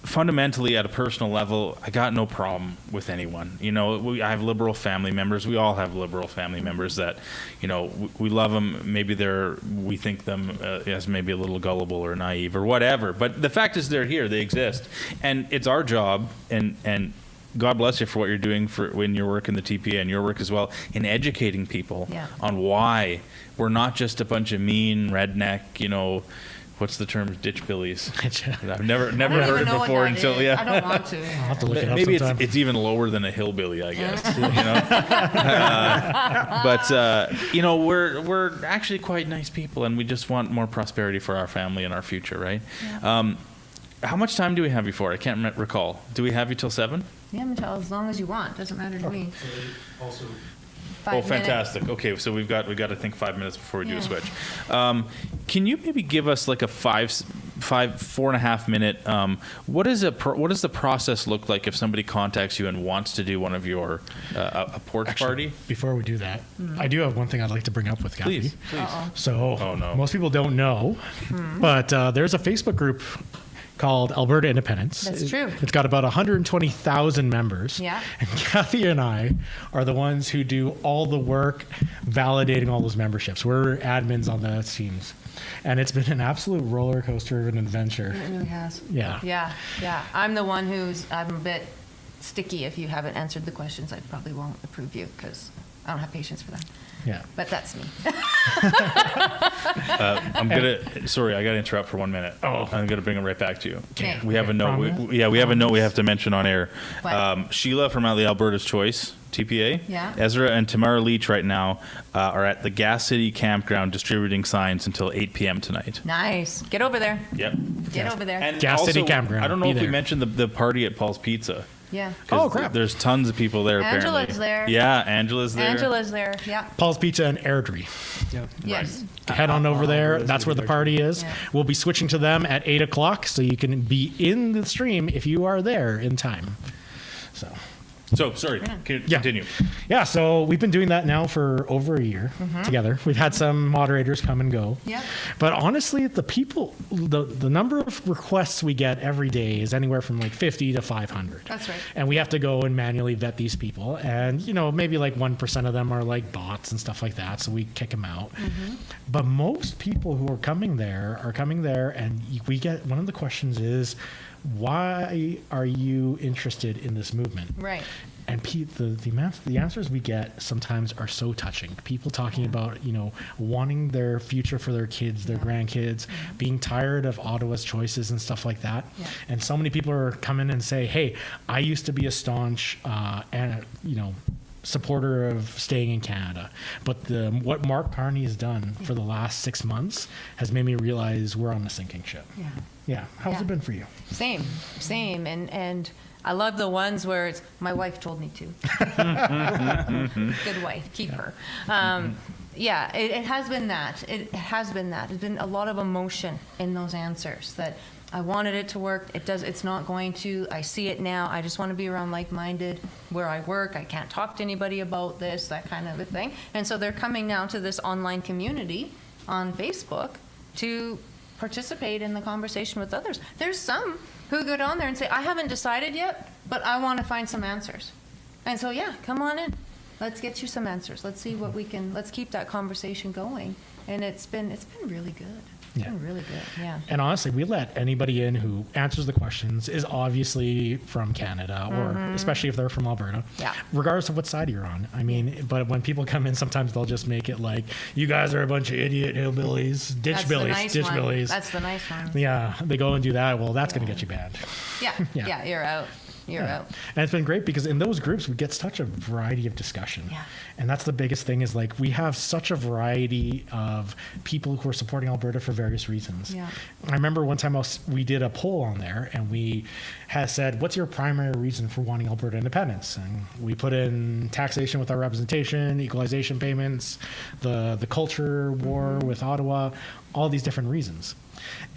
S14: fundamentally, at a personal level, I got no problem with anyone. I have liberal family members. We all have liberal family members that, we love them. Maybe we think them as maybe a little gullible or naive or whatever. But the fact is, they're here. They exist, and it's our job. And God bless you for what you're doing in your work in the TPA and your work as well in educating people on why we're not just a bunch of mean redneck, what's the term? Ditch billies. I've never heard it before until
S7: I don't want to.
S15: I'll have to look it up
S14: maybe
S15: sometime.
S14: it's even lower than a hillbilly, I guess. But we're actually quite nice people, and we just want more prosperity for our family and our future, right? Yeah. How much time do we have you for? I can't recall. Do we have you till 7?
S7: Yeah, Michelle, as long as you want. Doesn't matter to me.
S14: Also.
S7: 5 minutes.
S14: Fantastic. Okay, so we've got to think 5 minutes before we do a switch. Can you maybe give us like a 4.5 minute? What does the process look like if somebody contacts you and wants to do one of your a porch party?
S15: Before we do that, I do have one thing I'd like to bring up with Kathy.
S14: Please.
S15: So most people don't know, but there's a Facebook group called Alberta Independence.
S7: That's true.
S15: It's got about 120,000 members.
S7: Yeah.
S15: And Kathy and I are the ones who do all the work validating all those memberships. We're admins on the teams. And it's been an absolute roller coaster of an adventure.
S7: It really has.
S15: Yeah.
S7: Yeah. I'm the one I'm a bit sticky. If you haven't answered the questions, I probably won't approve you because I don't have patience for that.
S15: Yeah.
S7: But that's me.
S14: Sorry, I got to interrupt for 1 minute. I'm going to bring it right back to you.
S7: Okay.
S14: We have a note. We have a note we have to mention on air. Sheila from the Alberta's Choice TPA.
S7: Yeah.
S14: Ezra and Tamara Leach right now are at the Gas City Campground distributing signs until 8 p.m. tonight.
S7: Nice. Get over there.
S14: Yep.
S7: Get over there.
S14: And
S15: Gas
S14: also,
S15: City Campground.
S14: I don't know
S15: Be
S14: if we
S15: there.
S14: mentioned the party at Paul's Pizza.
S7: Yeah.
S14: 'Cause
S15: Oh, crap.
S14: There's tons of people there.
S7: Angela's
S14: apparently.
S7: there.
S14: Yeah, Angela's there.
S7: Angela's there. Yeah.
S15: Paul's Pizza and Airdrie.
S7: Yes.
S15: Head on over there.
S20: Alberta's
S15: That's where the
S20: gonna be
S15: party is.
S7: Yeah.
S15: We'll be switching to them at 8 o'clock, so you can be in the stream if you are there in time.
S14: So, sorry, continue.
S15: Yeah, so we've been doing that now for over a year together. We've had some moderators come and go.
S7: Yeah.
S15: But honestly, the number of requests we get every day is anywhere from like 50 to 500.
S7: That's right.
S15: And we have to go and manually vet these people. And, maybe like 1% of them are like bots and stuff like that. So we kick them out. But most people who are coming there and we get, one of the questions is, why are you interested in this movement?
S7: Right.
S15: And the answers we get sometimes are so touching. People talking about, wanting their future for their kids, their grandkids, being tired of Ottawa's choices and stuff like that.
S7: Yeah.
S15: And so many people are coming and say, hey, I used to be a staunch, supporter of staying in Canada. But what Mark Carney has done for the last 6 months has made me realize we're on a sinking ship.
S7: Yeah.
S15: Yeah. How's it been for you?
S7: Same. And I love the ones where it's, my wife told me to. Good wife, keep her. Yeah, it has been that. It has been that. There's been a lot of emotion in those answers that I wanted it to work. It's not going to. I see it now. I just want to be around like-minded where I work. I can't talk to anybody about this, that kind of a thing. And so they're coming now to this online community on Facebook to participate in the conversation with others. There's some who go down there and say, I haven't decided yet, but I want to find some answers. And so, yeah, come on in. Let's get you some answers. Let's see what we can, let's keep that conversation going. And it's been really good. It's been really good, yeah.
S15: And honestly, we let anybody in who answers the questions, is obviously from Canada, or especially if they're from Alberta,
S7: Yeah.
S15: regardless of what side you're on. I mean, but when people come in, sometimes they'll just make it like, you guys are a bunch of idiot hillbillies, ditch
S7: That's
S15: billies,
S7: the nice
S15: ditch
S7: one.
S15: billies.
S7: That's the nice one.
S15: Yeah, they go and do that. Well, that's going to get you banned.
S7: Yeah,
S15: Yeah.
S7: yeah, you're out. You're
S15: Yeah.
S7: out.
S15: And it's been great because in those groups we get such a variety of discussion.
S7: Yeah.
S15: And that's the biggest thing, is like we have such a variety of people who are supporting Alberta for various reasons.
S7: Yeah.
S15: I remember one time we did a poll on there, and we had said, what's your primary reason for wanting Alberta independence? And we put in taxation with our representation, equalization payments, the culture war with Ottawa, all these different reasons.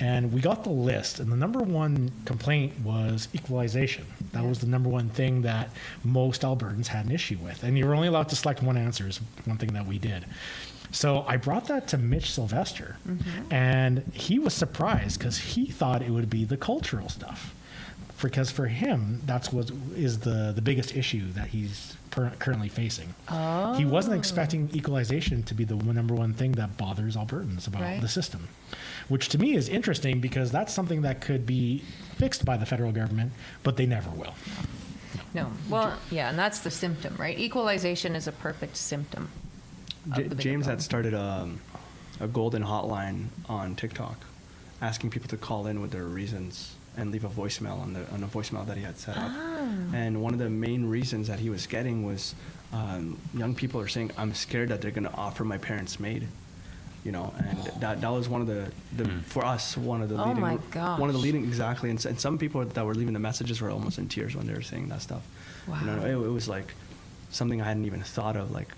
S15: And we got the list, and the number one complaint was equalization. That was the number one thing that most Albertans had an issue with. And you were only allowed to select one answer, is one thing that we did. So I brought that to Mitch Sylvester, and he was surprised because he thought it would be the cultural stuff. Because for him, that's what is the biggest issue that he's currently facing.
S7: Oh.
S15: He wasn't expecting equalization to be the number one thing that bothers Albertans about
S7: Right.
S15: the system, which to me is interesting because that's something that could be fixed by the federal government, but they never will.
S7: No. Well, yeah, and that's the symptom, right? Equalization is a perfect symptom. of the bigger
S20: James
S7: problem.
S20: had started a golden hotline on TikTok, asking people to call in with their reasons and leave a voicemail on a voicemail that he had set up. And one of the main reasons that he was getting was young people are saying, I'm scared that they're going to offer my parents maid. You know, and that was one of the for us, one of the
S7: Oh
S20: leading,
S7: my
S20: one of the
S7: gosh.
S20: leading, exactly. And some people that were leaving the messages were almost in tears when they were saying that stuff. You know, it was like something I hadn't even thought of. Like,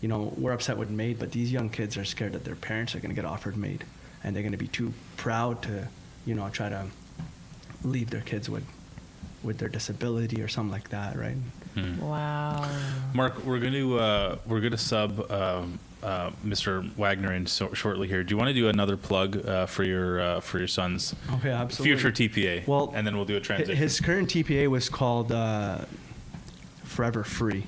S20: you know, we're upset with maid, but these young kids are scared that their parents are going to get offered maid, and they're going to be too proud to, you know, try to leave their kids with their disability or something like that, right?
S7: Wow.
S14: Mark, we're gonna sub Mr. Wagner in shortly here. Do you want to do another plug for your son's
S20: Okay, absolutely.
S14: future TPA?
S20: Well,
S14: and then we'll do a transition.
S20: His current TPA was called Forever Free,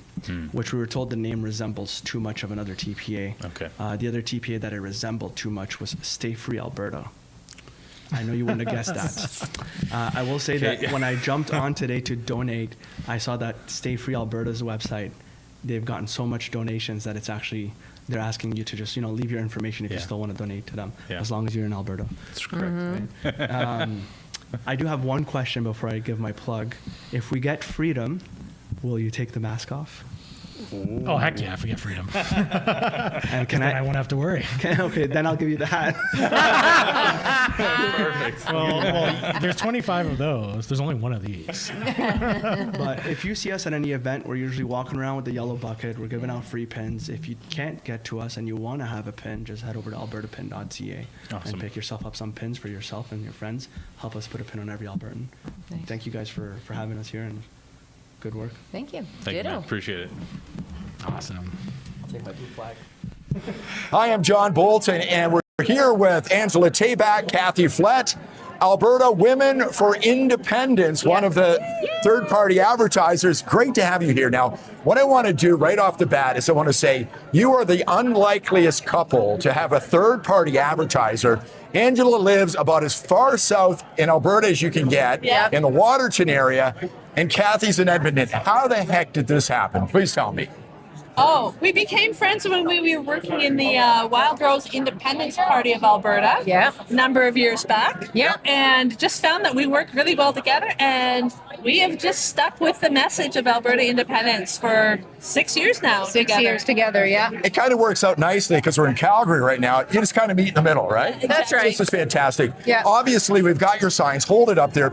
S20: which we were told the name resembles too much of another TPA.
S14: Okay.
S20: The other TPA that it resembled too much was Stay Free Alberta. I know you wouldn't have guessed that. I will say that when I jumped on today to donate, I saw that Stay Free Alberta's website. They've gotten so much donations that it's actually, they're asking you to just, you know, leave your information if you still want to donate to them, as long as you're in Alberta.
S14: That's correct.
S20: Right? I do have one question before I give my plug. If we get freedom, will you take the mask off?
S15: Oh, heck yeah, forget freedom.
S20: And can
S15: I won't have to worry.
S20: Okay, then I'll give you the hat.
S14: Perfect.
S15: Well, there's 25 of those. There's only one of these.
S20: But if you see us at any event, we're usually walking around with the yellow bucket. We're giving out free pins. If you can't get to us and you want to have a pin, just head over to albertapin.ca
S14: Awesome.
S20: and pick yourself up some pins for yourself and your friends. Help us put a pin on every Albertan.
S21: Thanks.
S20: Thank you guys for having us here, and good work.
S21: Thank you.
S14: Thank you,
S21: Ditto.
S14: man. Appreciate it.
S15: Awesome.
S20: I'll take my blue flag.
S2: Hi, I'm John Bolton, and we're here with Angela Tabak, Kathy Flett, Alberta Women for Independence, one of the third-party advertisers. Great to have you here. Now, what I want to do right off the bat is I want to say you are the unlikeliest couple to have a third-party advertiser. Angela lives about as far south in Alberta as you can get, in the Waterton area, and Kathy's in Edmonton. How the heck did this happen? Please tell me.
S6: Oh, we became friends when we were working in the Wild Rose Independence Party of Alberta.
S21: Yeah.
S6: A number of years back.
S21: Yeah.
S6: And just found that we worked really well together, and we have just stuck with the message of Alberta independence for 6 years now.
S21: 6 years together, yeah.
S2: It kind of works out nicely because we're in Calgary right now. You just kind of meet in the middle, right?
S21: That's right.
S2: This is fantastic.
S21: Yeah.
S2: Obviously, we've got your signs. Hold it up there.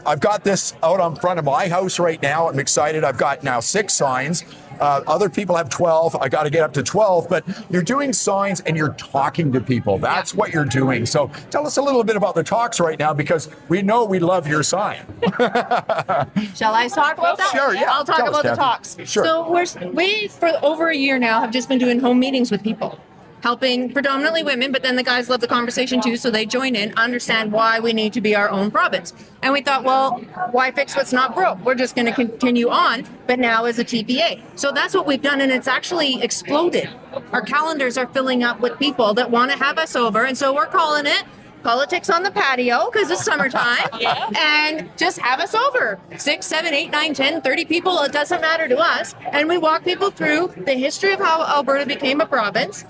S2: I've got this out on front of my house right now. I'm excited. I've got now 6 signs. Other people have 12. I got to get up to 12, but you're doing signs and you're talking to people. That's what you're doing. So tell us a little bit about the talks right now, because we know we love your sign.
S7: Shall I talk about that?
S2: Sure, yeah.
S7: I'll talk
S2: Tell us,
S7: about the
S2: Kathy.
S7: talks.
S2: Sure.
S7: So we for over a year now have just been doing home meetings with people, helping predominantly women, but then the guys love the conversation too, so they join in, understand why we need to be our own province. And we thought, well, why fix what's not broke? We're just going to continue on, but now as a TPA. So that's what we've done, and it's actually exploded. Our calendars are filling up with people that want to have us over, and so we're calling it Politics on the Patio, because it's summertime, and just have us over. 6, 7, 8, 9, 10, 30 people, it doesn't matter to us. And we walk people through the history of how Alberta became a province,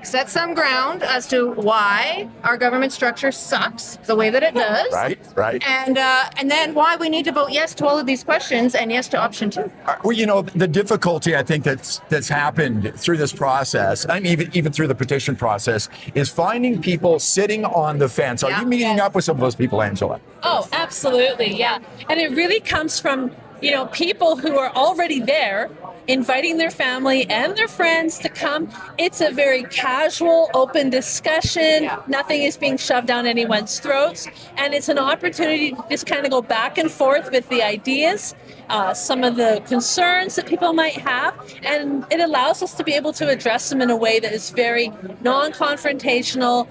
S7: set some ground as to why our government structure sucks the way that it does.
S2: Right.
S7: And then why we need to vote yes to all of these questions and yes to option 2.
S2: Well, you know, the difficulty I think that's happened through this process, I mean, even through the petition process, is finding people sitting on the fence. Are you meeting up with some of those people, Angela?
S6: Oh, absolutely, yeah. And it really comes from, people who are already there, inviting their family and their friends to come. It's a very casual, open discussion. Nothing is being shoved down anyone's throats. And it's an opportunity to just kind of go back and forth with the ideas, some of the concerns that people might have. And it allows us to be able to address them in a way that is very non-confrontational.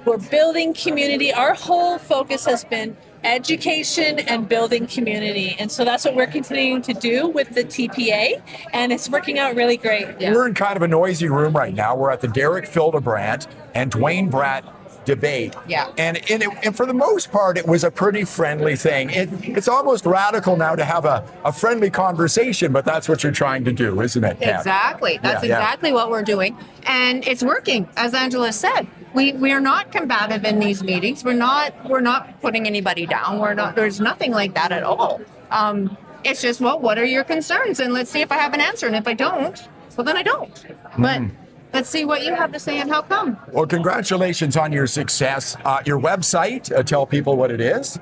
S6: We're building community. Our whole focus has been education and building community. And so that's what we're continuing to do with the TPA, and it's working out really great.
S2: We're in kind of a noisy room right now. We're at the Derek Fildebrandt and Dwayne Bratt debate.
S21: Yeah.
S2: And for the most part, it was a pretty friendly thing. It's almost radical now to have a friendly conversation, but that's what you're trying to do, isn't it, Kat?
S7: Exactly. That's exactly what we're doing. And it's working, as Angela said. We are not combative in these meetings. We're not putting anybody down. There's nothing like that at all. It's just, well, what are your concerns? And let's see if I have an answer. And if I don't, well, then I don't. But let's see what you have to say and how come.
S2: Well, congratulations on your success. Your website, tell people what it is.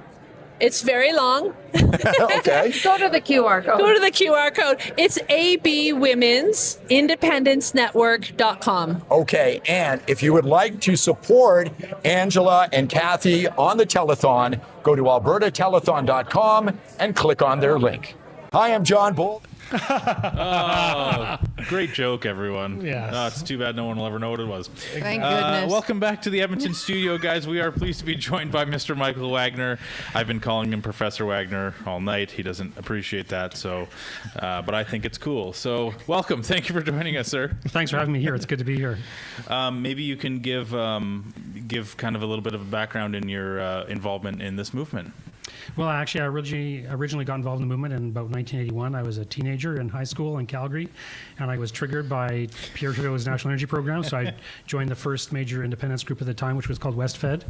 S6: It's very long.
S2: Okay.
S7: Go to the QR code.
S6: Go to the QR code. It's abwomensindependencenetwork.com.
S2: Okay, and if you would like to support Angela and Kathy on the telethon, go to albertatelethon.com and click on their link. Hi, I'm John Bull.
S14: Oh, great joke, everyone.
S15: Yes.
S14: Oh, it's too bad no one will ever know what it was.
S21: Thank goodness.
S14: Welcome back to the Edmonton studio, guys. We are pleased to be joined by Mr. Michael Wagner. I've been calling him Professor Wagner all night. He doesn't appreciate that, so, but I think it's cool. So, welcome. Thank you for joining us, sir.
S4: Thanks for having me here. It's good to be here.
S14: Maybe you can give kind of a little bit of a background in your involvement in this movement.
S4: Well, actually, I originally got involved in the movement in about 1981. I was a teenager in high school in Calgary, and I was triggered by Pierre Trudeau's National Energy Program. So I joined the first major independence group at the time, which was called WestFed.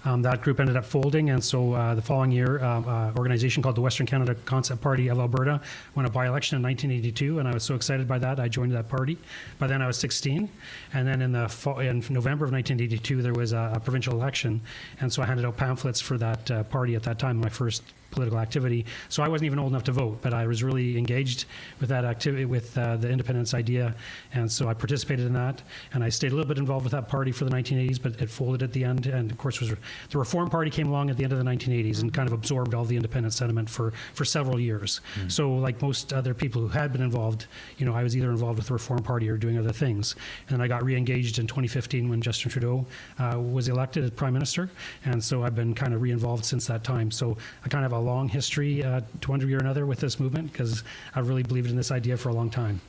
S4: That group ended up folding, and so the following year, an organization called the Western Canada Concept Party of Alberta won a by-election in 1982, and I was so excited by that, I joined that party. By then, I was 16, and then in November of 1982, there was a provincial election, and so I handed out pamphlets for that party at that time, my first political activity. So I wasn't even old enough to vote, but I was really engaged with that activity, with the independence idea, and so I participated in that, and I stayed a little bit involved with that party for the 1980s, but it folded at the end, and of course the Reform Party came along at the end of the 1980s and kind of absorbed all the independence sentiment for several years. So like most other people who had been involved, I was either involved with the Reform Party or doing other things, and I got re-engaged in 2015 when Justin Trudeau was elected as Prime Minister, and so I've been kind of re-involved since that time. So I kind of have a long history to one degree or another with this movement, because I've really believed in this idea for a long time.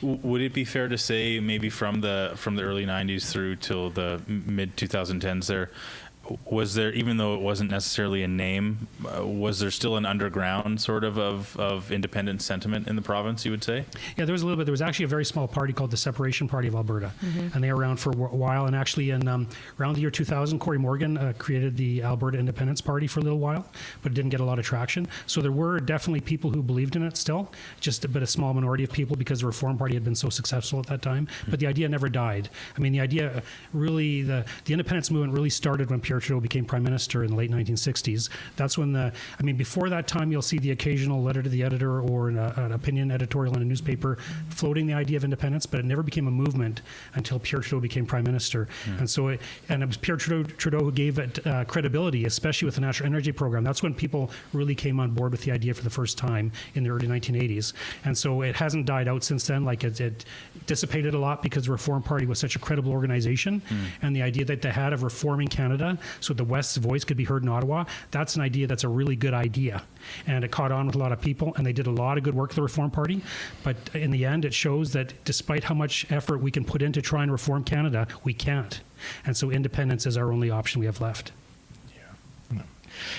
S14: Would it be fair to say maybe from the early 90s through till the mid 2010s was there, even though it wasn't necessarily a name, was there still an underground sort of independent sentiment in the province, you would say?
S4: Yeah, there was a little bit. There was actually a very small party called the Separation Party of Alberta, and they were around for a while. And actually, in around the year 2000, Corey Morgan created the Alberta Independence Party for a little while, but it didn't get a lot of traction. So there were definitely people who believed in it still, just a small minority of people, because the Reform Party had been so successful at that time. But the idea never died. I mean, the idea really, the independence movement really started when Pierre Trudeau became Prime Minister in the late 1960s. That's when before that time, you'll see the occasional letter to the editor or an opinion editorial in a newspaper floating the idea of independence, but it never became a movement until Pierre Trudeau became Prime Minister. And so it was Pierre Trudeau who gave it credibility, especially with the National Energy Program. That's when people really came on board with the idea for the first time in the early 1980s. And so it hasn't died out since then. Like it dissipated a lot because the Reform Party was such a credible organization, and the idea that they had of reforming Canada so the West's voice could be heard in Ottawa, that's an idea that's a really good idea. And it caught on with a lot of people, and they did a lot of good work, the Reform Party. But in the end, it shows that despite how much effort we can put in to try and reform Canada, we can't. And so independence is our only option we have left.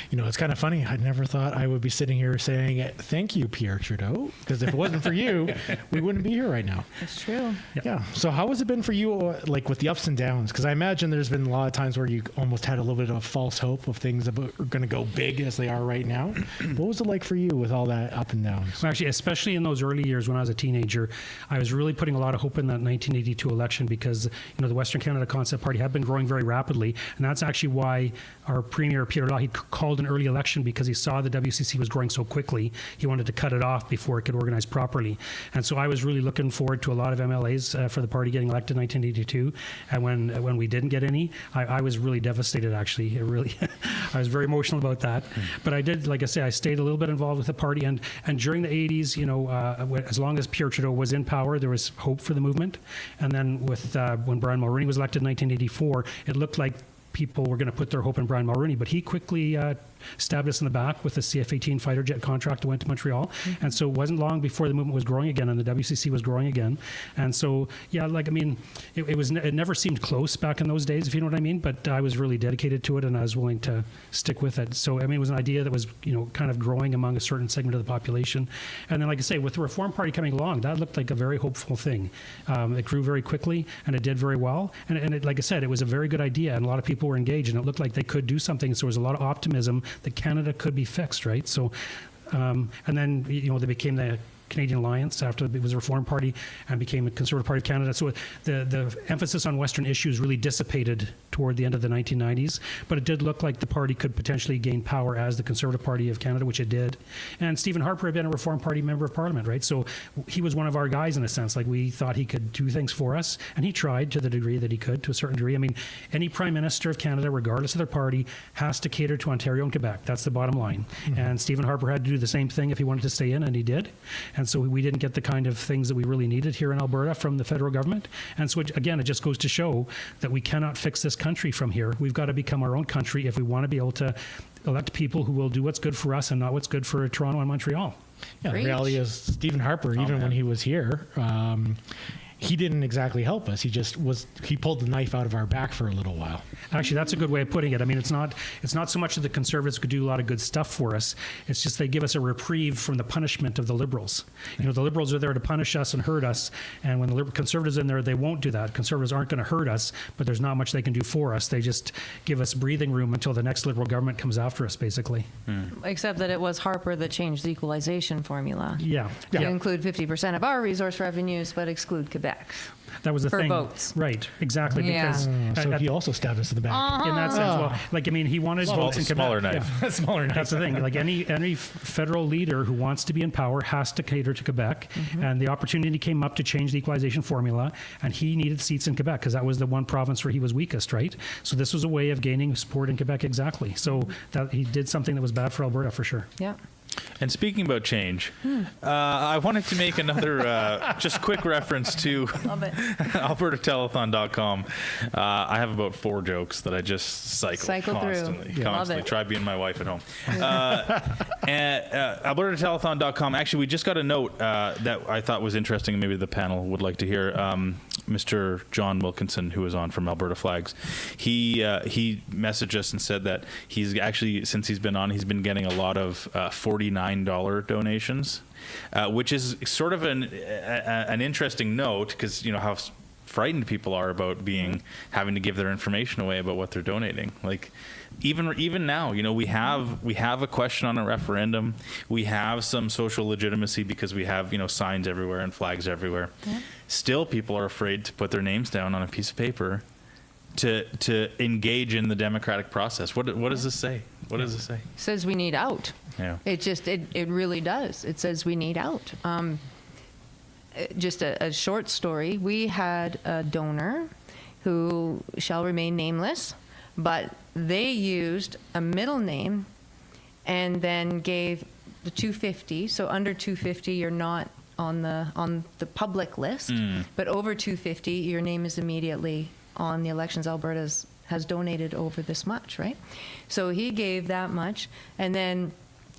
S15: It's kind of funny. I never thought I would be sitting here saying, thank you, Pierre Trudeau, because if it wasn't for you, we wouldn't be here right now.
S1: That's true.
S15: Yeah. So how has it been for you, like with the ups and downs? Because I imagine there's been a lot of times where you almost had a little bit of a false hope of things that are going to go big as they are right now. What was it like for you with all that up and downs?
S4: Well, actually, especially in those early years when I was a teenager, I was really putting a lot of hope in that 1982 election, because the Western Canada Concept Party had been growing very rapidly, and that's actually why our Premier Peter Law, he called an early election because he saw the WCC was growing so quickly. He wanted to cut it off before it could organize properly. And so I was really looking forward to a lot of MLAs for the party getting elected in 1982. And when we didn't get any, I was really devastated, actually. I was very emotional about that. But I did, like I say, I stayed a little bit involved with the party. And during the 80s, as long as Pierre Trudeau was in power, there was hope for the movement. And then when Brian Mulroney was elected in 1984, it looked like people were going to put their hope in Brian Mulroney, but he quickly stabbed us in the back with the CF-18 fighter jet contract that went to Montreal. And so it wasn't long before the movement was growing again and the WCC was growing again. And so, yeah, it never seemed close back in those days, if you know what I mean, but I was really dedicated to it and I was willing to stick with it. So, it was an idea that was, kind of growing among a certain segment of the population. And then, like I say, with the Reform Party coming along, that looked like a very hopeful thing. It grew very quickly and it did very well. And it, like I said, it was a very good idea and a lot of people were engaged and it looked like they could do something. So there was a lot of optimism that Canada could be fixed, right? So, and then, they became the Canadian Alliance after it was a Reform Party and became a Conservative Party of Canada. So the emphasis on Western issues really dissipated toward the end of the 1990s, but it did look like the party could potentially gain power as the Conservative Party of Canada, which it did. And Stephen Harper had been a Reform Party member of Parliament, right? So he was one of our guys in a sense. Like, we thought he could do things for us, and he tried to the degree that he could, to a certain degree. Any Prime Minister of Canada, regardless of their party, has to cater to Ontario and Quebec. That's the bottom line. And Stephen Harper had to do the same thing if he wanted to stay in, and he did. And so we didn't get the kind of things that we really needed here in Alberta from the federal government. And so, again, it just goes to show that we cannot fix this country from here. We've got to become our own country if we want to be able to elect people who will do what's good for us and not what's good for Toronto and Montreal.
S15: Yeah, the reality is Stephen Harper, even when he was here, he didn't exactly help us. He pulled the knife out of our back for a little while.
S4: Actually, that's a good way of putting it. I mean, it's not so much that the Conservatives could do a lot of good stuff for us. It's just they give us a reprieve from the punishment of the Liberals. You know, the Liberals are there to punish us and hurt us, and when the Conservatives are in there, they won't do that. Conservatives aren't going to hurt us, but there's not much they can do for us. They just give us breathing room until the next Liberal government comes after us, basically.
S7: Except that it was Harper that changed the equalization formula.
S4: Yeah.
S7: To
S4: Yeah.
S7: include 50% of our resource revenues, but exclude Quebec's.
S4: That was the
S7: For
S4: thing.
S7: votes.
S4: Right, exactly.
S7: Yeah.
S4: Because
S15: So he also stabbed us in the back.
S7: Uh-huh.
S4: in that sense, well, like, I mean, he wanted votes in Quebec.
S14: Smaller knife.
S4: Yeah.
S15: Smaller knife.
S4: That's the thing. Like any federal leader who wants to be in power has to cater to Quebec, and the opportunity came up to change the equalization formula, and he needed seats in Quebec because that was the one province where he was weakest, right? So this was a way of gaining support in Quebec, exactly. So that he did something that was bad for Alberta for sure.
S7: Yeah.
S14: And speaking about change, I wanted to make another just quick reference to
S7: Love it.
S14: AlbertaTelethon.com. I have about 4 jokes that I just cycle
S7: through.
S14: constantly.
S7: Yeah. Love
S14: Constantly.
S7: it.
S14: Try being my wife at home. And AlbertaTelethon.com. Actually, we just got a note that I thought was interesting and maybe the panel would like to hear. Mr. John Wilkinson, who was on from Alberta Flags, he messaged us and said that he's actually, since he's been on, he's been getting a lot of $49 donations, which is sort of an interesting note because you know how frightened people are about having to give their information away about what they're donating. Like even now, you know, we have a question on a referendum. We have some social legitimacy because we have, you know, signs everywhere and flags everywhere. Yeah. Still, people are afraid to put their names down on a piece of paper to engage in the democratic process. What does this say? What does it say?
S7: It says we need out.
S14: Yeah.
S7: It really does. It says we need out. Just a short story. We had a donor who shall remain nameless, but they used a middle name and then gave the 250. So under 250, you're not on the public list, but over 250, your name is immediately on the elections. Alberta has donated over this much, right? So he gave that much, and then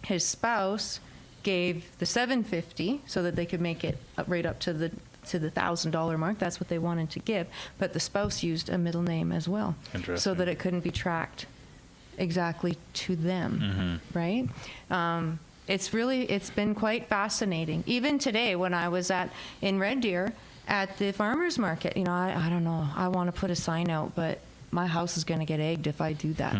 S7: his spouse gave the 750 so that they could make it right up to the $1,000 mark. That's what they wanted to give, but the spouse used a middle name as well, so that it couldn't be tracked exactly to them, right? It's been quite fascinating. Even today, when I was in Red Deer at the farmers market, you know, I don't know, I want to put a sign out, but my house is going to get egged if I do that.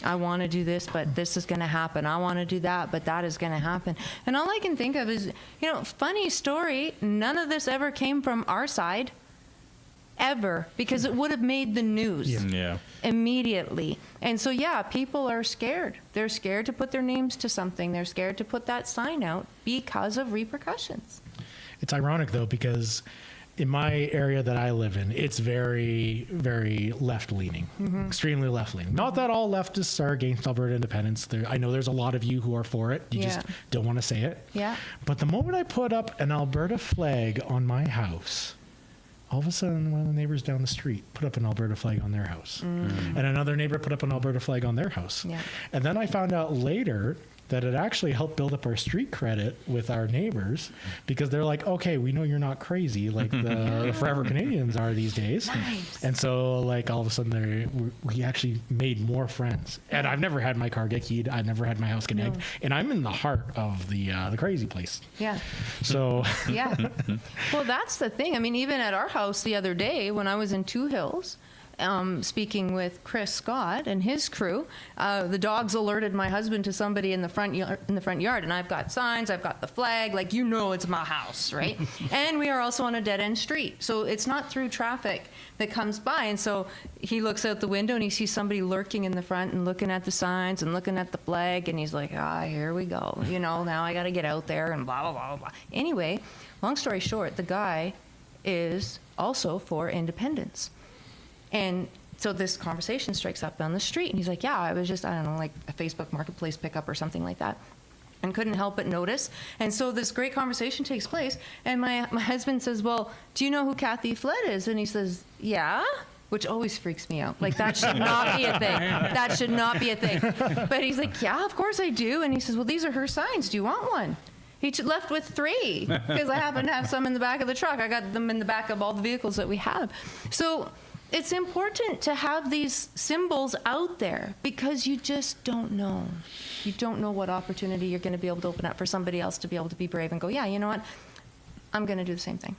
S7: I want to do this, but this is going to happen. I want to do that, but that is going to happen. And all I can think of is, you know, funny story, none of this ever came from our side, ever, because it would have made the news immediately. And so, yeah, people are scared. They're scared to put their names to something. They're scared to put that sign out because of repercussions.
S15: It's ironic, though, because in my area that I live in, it's very, very left-leaning, extremely left-leaning. Not that all leftists are against Alberta independence. I know there's a lot of you who are for it. You just don't want to say it.
S7: Yeah.
S15: But the moment I put up an Alberta flag on my house, all of a sudden, one of the neighbors down the street put up an Alberta flag on their house. And another neighbor put up an Alberta flag on their house.
S7: Yeah.
S15: And then I found out later that it actually helped build up our street credit with our neighbors, because they're like, okay, we know you're not crazy like the Forever Canadians are these days.
S7: Nice.
S15: And so, like, all of a sudden, we actually made more friends. And I've never had my car get keyed. I've never had my house get egged. And I'm in the heart of the crazy place.
S7: Yeah.
S15: So.
S7: Yeah. Well, that's the thing. I mean, even at our house the other day when I was in Two Hills, speaking with Chris Scott and his crew, the dogs alerted my husband to somebody in the front yard, and I've got signs, I've got the flag, like, you know, it's my house, right? And we are also on a dead-end street, so it's not through traffic that comes by. And so he looks out the window and he sees somebody lurking in the front and looking at the signs and looking at the flag, and he's like, here we go, you know, now I got to get out there and blah blah blah blah. Anyway, long story short, the guy is also for independence. And so this conversation strikes up on the street, and he's like, yeah, I was just, I don't know, like a Facebook Marketplace pickup or something like that, and couldn't help but notice. And so this great conversation takes place, and my husband says, well, do you know who Kathy Flood is? And he says, yeah, which always freaks me out. Like, that should not be a thing. That should not be a thing. But he's like, yeah, of course I do. And he says, well, these are her signs. Do you want one? left with 3 because I happen to have some in the back of the truck. I got them in the back of all the vehicles that we have. So it's important to have these symbols out there because you just don't know. You don't know what opportunity you're going to be able to open up for somebody else to be able to be brave and go, yeah, you know what? I'm going to do the same thing.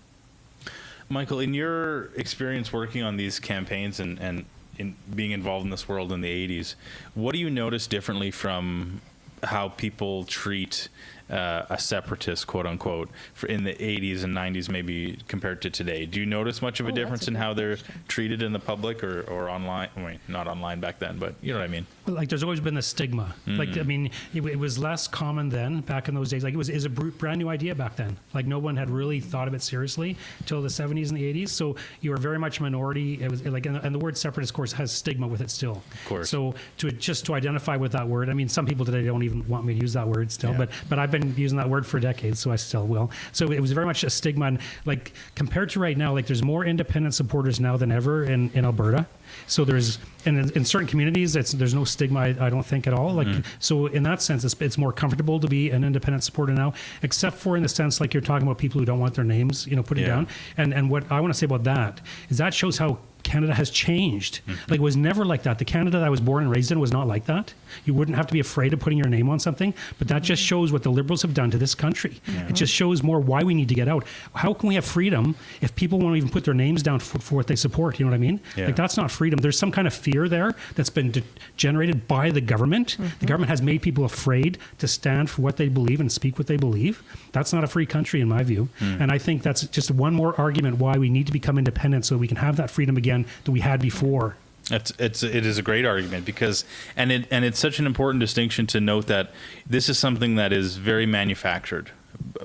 S14: Michael, in your experience working on these campaigns and in being involved in this world in the 80s, what do you notice differently from how people treat a separatist, quote unquote, in the 80s and 90s, maybe compared to today? Do you notice much of a difference in how they're treated in the public or online? I mean, not online back then, but you know what I mean?
S4: Well, like, there's always been the stigma. Like, I mean, it was less common then, back in those days. Like, it was a brand new idea back then. Like, no one had really thought of it seriously till the 70s and the 80s. So you were very much a minority. It was like, and the word separatist, of course, has stigma with it still.
S14: Of course.
S4: So to identify with that word, I mean, some people today don't even want me to use that word still, but I've been using that word for decades, so I still will. So it was very much a stigma. And like, compared to right now, like, there's more independent supporters now than ever in Alberta. So there's, and in certain communities, there's no stigma, I don't think, at all. Like, so in that sense, it's more comfortable to be an independent supporter now, except for in the sense, like, you're talking about people who don't want their names, put down. And what I want to say about that is that shows how Canada has changed. Like, it was never like that. The Canada that I was born and raised in was not like that. You wouldn't have to be afraid of putting your name on something, but that just shows what the Liberals have done to this country. It just shows more why we need to get out. How can we have freedom if people won't even put their names down for what they support? You know what I mean? Like, that's not freedom. There's some kind of fear there that's been generated by the government. The government has made people afraid to stand for what they believe and speak what they believe. That's not a free country in my view. And I think that's just one more argument why we need to become independent so we can have that freedom again that we had before.
S14: It is a great argument because it's such an important distinction to note that this is something that is very manufactured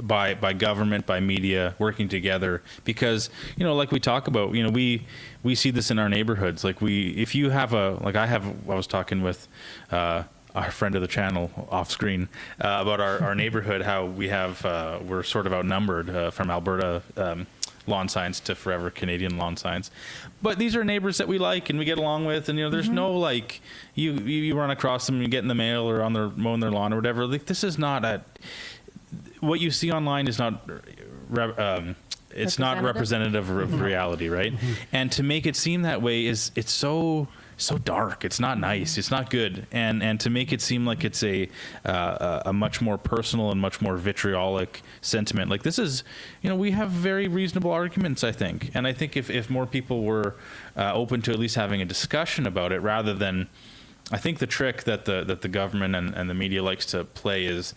S14: by government, by media working together, because like we talk about, we see this in our neighborhoods. Like, if you have I was talking with our friend of the channel off screen about our neighborhood, how we're sort of outnumbered from Alberta lawn signs to forever Canadian lawn signs, but these are neighbors that we like and we get along with, and there's no like you run across them and you get in the mail or on their mowing their lawn or whatever. Like, this is not what you see online is not it's not representative of reality, right? And to make it seem that way it's so dark. It's not nice. It's not good. And to make it seem like it's a much more personal and much more vitriolic sentiment. Like, this is, we have very reasonable arguments, I think. And I think if more people were open to at least having a discussion about it, rather than, I think the trick that the government and the media likes to play is,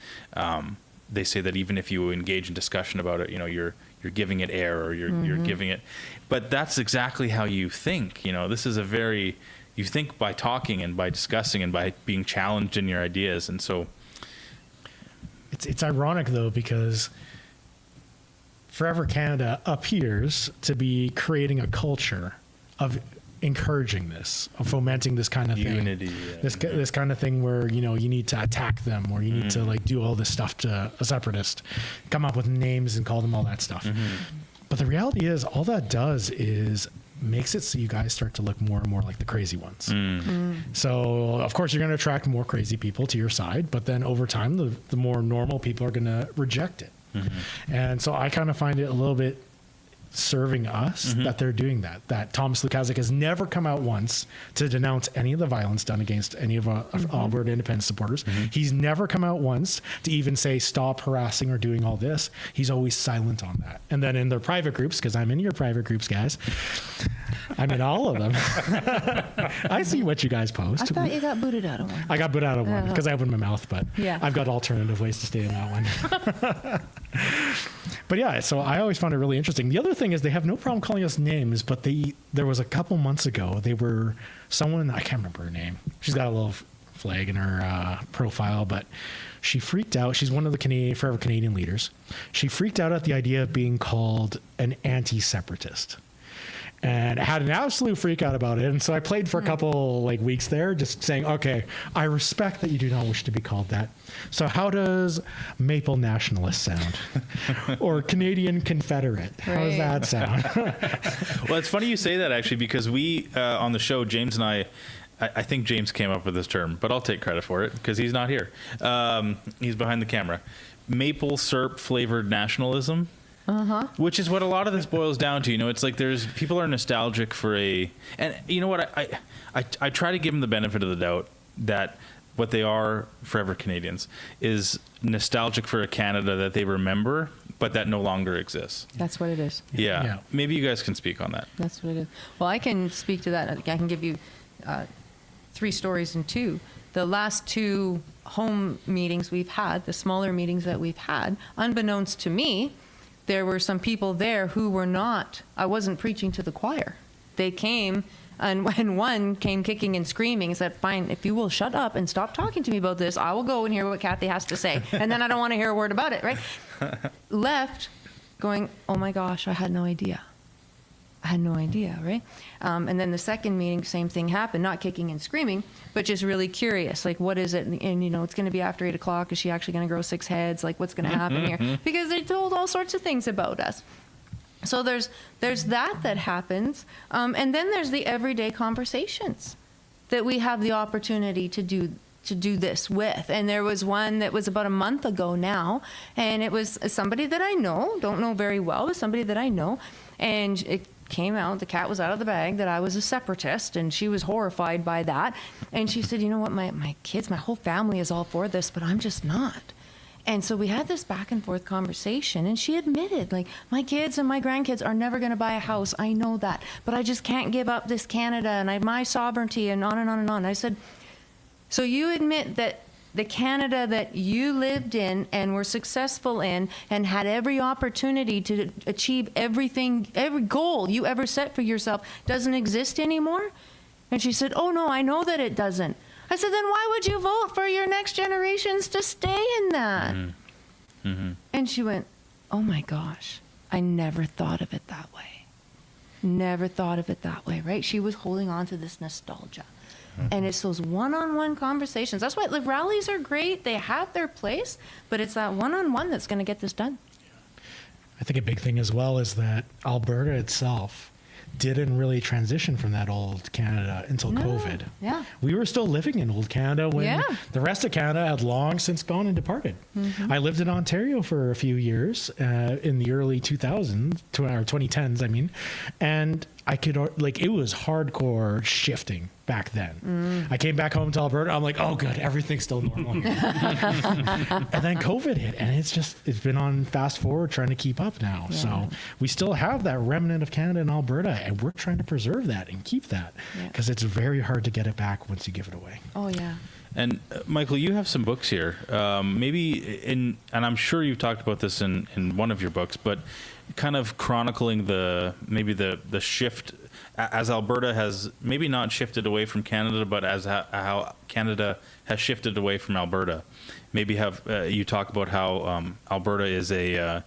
S14: they say that even if you engage in discussion about it, you're giving it air, or you're giving it, but that's exactly how you think. This is you think by talking and by discussing and by being challenged in your ideas. And so
S15: it's ironic though, because Forever Canada appears to be creating a culture of encouraging this, of fomenting this kind of
S14: unity,
S15: thing. This kind of thing where you need to attack them, or you need to like do all this stuff to a separatist, come up with names and call them all that stuff. But the reality is, all that does is makes it so you guys start to look more and more like the crazy ones. So of course you're going to attract more crazy people to your side, but then over time the more normal people are going to reject it. And so I kind of find it a little bit serving us that they're doing that Thomas Lukaszuk has never come out once to denounce any of the violence done against any of Alberta independent supporters. He's never come out once to even say stop harassing or doing all this. He's always silent on that. And then in their private groups, because I'm in your private groups, guys, I'm in all of them. I see what you guys post.
S7: I thought you got booted out of one.
S15: I got booted out of one because I opened my mouth, but I've got alternative ways to stay in that one. But yeah, so I always found it really interesting. The other thing is they have no problem calling us names, but there was a couple months ago, someone, I can't remember her name. She's got a little flag in her profile, but she freaked out. She's one of the Forever Canadian leaders. She freaked out at the idea of being called an anti-separatist. And I had an absolute freak out about it. And so I played for a couple weeks there, just saying, okay, I respect that you do not wish to be called that. So how does Maple Nationalist sound? Or Canadian Confederate? How does that sound?
S14: Well, it's funny you say that, actually, because we, on the show, James and I think James came up with this term, but I'll take credit for it because he's not here. He's behind the camera. maple syrup flavored nationalism. Which is what a lot of this boils down to. You know, it's like people are nostalgic for and you know what, I try to give them the benefit of the doubt that what they are, forever Canadians, is nostalgic for a Canada that they remember, but that no longer exists.
S3: That's what it is.
S14: Yeah. Maybe you guys can speak on that.
S3: That's what it is. Well, I can speak to that. I can give you 3 stories in 2. The last 2 home meetings we've had, the smaller meetings that we've had, unbeknownst to me, there were some people there who were not, I wasn't preaching to the choir. They came, and when one came kicking and screaming, said, fine, if you will shut up and stop talking to me about this, I will go and hear what Kathy has to say. And then I don't want to hear a word about it, right? Left going, oh my gosh, I had no idea. I had no idea, right? And then the second meeting, same thing happened, not kicking and screaming, but just really curious, like, what is it? And, you know, it's going to be after 8 o'clock. Is she actually going to grow 6 heads? Like, what's going to happen here? Because they told all sorts of things about us. So there's that happens. And then there's the everyday conversations that we have the opportunity to do this with. And there was one that was about a month ago now, and it was somebody that I know, don't know very well, but somebody that I know, and it came out, the cat was out of the bag, that I was a separatist, and she was horrified by that. And she said, you know what, my kids, my whole family is all for this, but I'm just not. And so we had this back and forth conversation, and she admitted, like, my kids and my grandkids are never going to buy a house. I know that, but I just can't give up this Canada and my sovereignty and on and on and on. I said, so you admit that the Canada that you lived in and were successful in and had every opportunity to achieve everything, every goal you ever set for yourself doesn't exist anymore? And she said, oh no, I know that it doesn't. I said, then why would you vote for your next generations to stay in that? And she went, oh my gosh, I never thought of it that way. Never thought of it that way, right? She was holding on to this nostalgia. And it's those one-on-one conversations. That's why the rallies are great. They have their place, but it's that one-on-one that's going to get this done.
S15: I think a big thing as well is that Alberta itself didn't really transition from that old Canada until COVID.
S3: Yeah.
S15: We were still living in old Canada when the rest of Canada had long since gone and departed. I lived in Ontario for a few years in the early 2000s, or 2010s, I mean, and I could, like, it was hardcore shifting back then. I came back home to Alberta. I'm like, oh, good, everything's still normal. And then COVID hit, and it's been on fast forward trying to keep up now. Yeah. So we still have that remnant of Canada in Alberta, and we're trying to preserve that and keep that because it's very hard to get it back once you give it away.
S3: Oh, yeah.
S14: And Michael, you have some books here. And I'm sure you've talked about this in one of your books, but kind of chronicling the shift as Alberta has maybe not shifted away from Canada, but as how Canada has shifted away from Alberta. Maybe you talk about how Alberta is a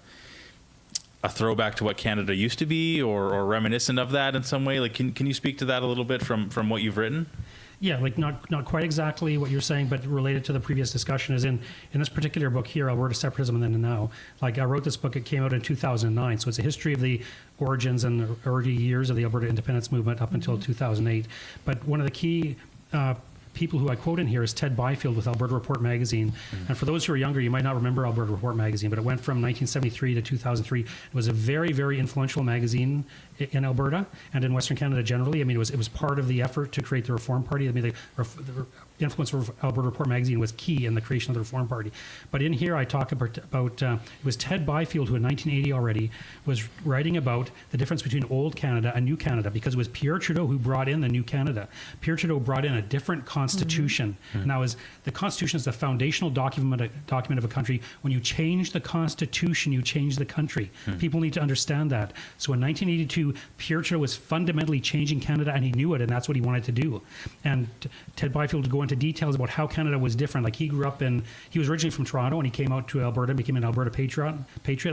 S14: throwback to what Canada used to be, or reminiscent of that in some way. Like, can you speak to that a little bit from what you've written?
S4: Yeah, like not quite exactly what you're saying, but related to the previous discussion is in this particular book here, Alberta Separatism and Then and Now. Like, I wrote this book, it came out in 2009, so it's a history of the origins and the early years of the Alberta independence movement up until 2008. But one of the key people who I quote in here is Ted Byfield with Alberta Report magazine. And for those who are younger, you might not remember Alberta Report magazine, but it went from 1973 to 2003. It was a very, very influential magazine in Alberta and in Western Canada generally. I mean, it was part of the effort to create the Reform Party. I mean, the influence of Alberta Report magazine was key in the creation of the Reform Party. But in here, I talk about it was Ted Byfield who in 1980 already was writing about the difference between old Canada and new Canada, because it was Pierre Trudeau who brought in the new Canada. Pierre Trudeau brought in a different constitution. Now, the Constitution is the foundational document of a country. When you change the Constitution, you change the country. People need to understand that. So in 1982, Pierre Trudeau was fundamentally changing Canada, and he knew it, and that's what he wanted to do. And Ted Byfield would go into details about how Canada was different. Like, he was originally from Toronto, and he came out to Alberta and became an Alberta patriot.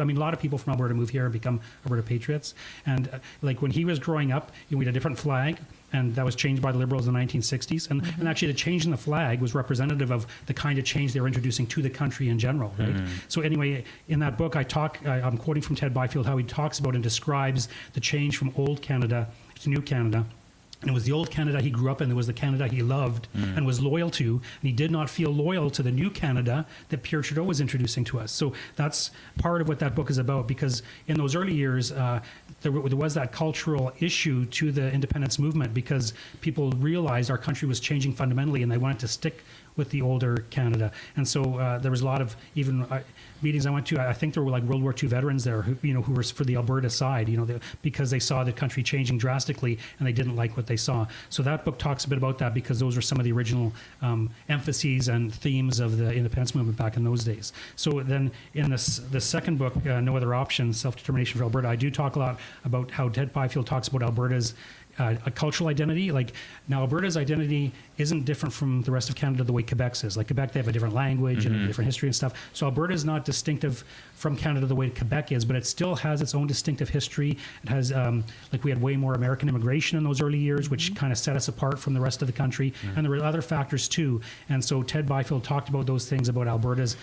S4: I mean, a lot of people from Alberta move here and become Alberta patriots. And like, when he was growing up, we had a different flag, and that was changed by the Liberals in the 1960s. And actually, the change in the flag was representative of the kind of change they were introducing to the country in general, right? So anyway, in that book, I'm quoting from Ted Byfield, how he talks about and describes the change from old Canada to new Canada. And it was the old Canada he grew up in. It was the Canada he loved and was loyal to. And he did not feel loyal to the new Canada that Pierre Trudeau was introducing to us. So that's part of what that book is about, because in those early years, there was that cultural issue to the independence movement, because people realized our country was changing fundamentally and they wanted to stick with the older Canada. And so there was a lot of even meetings I went to. I think there were like World War II veterans there who were for the Alberta side, because they saw the country changing drastically and they didn't like what they saw. So that book talks a bit about that, because those were some of the original emphases and themes of the independence movement back in those days. So then in the second book, No Other Option, Self-Determination for Alberta, I do talk a lot about how Ted Byfield talks about Alberta's a cultural identity. Like, now Alberta's identity isn't different from the rest of Canada the way Quebec's is. Like Quebec, they have a different language and a different history and stuff. So Alberta is not distinctive from Canada the way Quebec is, but it still has its own distinctive history. It has, like, we had way more American immigration in those early years, which kind of set us apart from the rest of the country. And there were other factors too. And so Ted Byfield talked about those things about Alberta's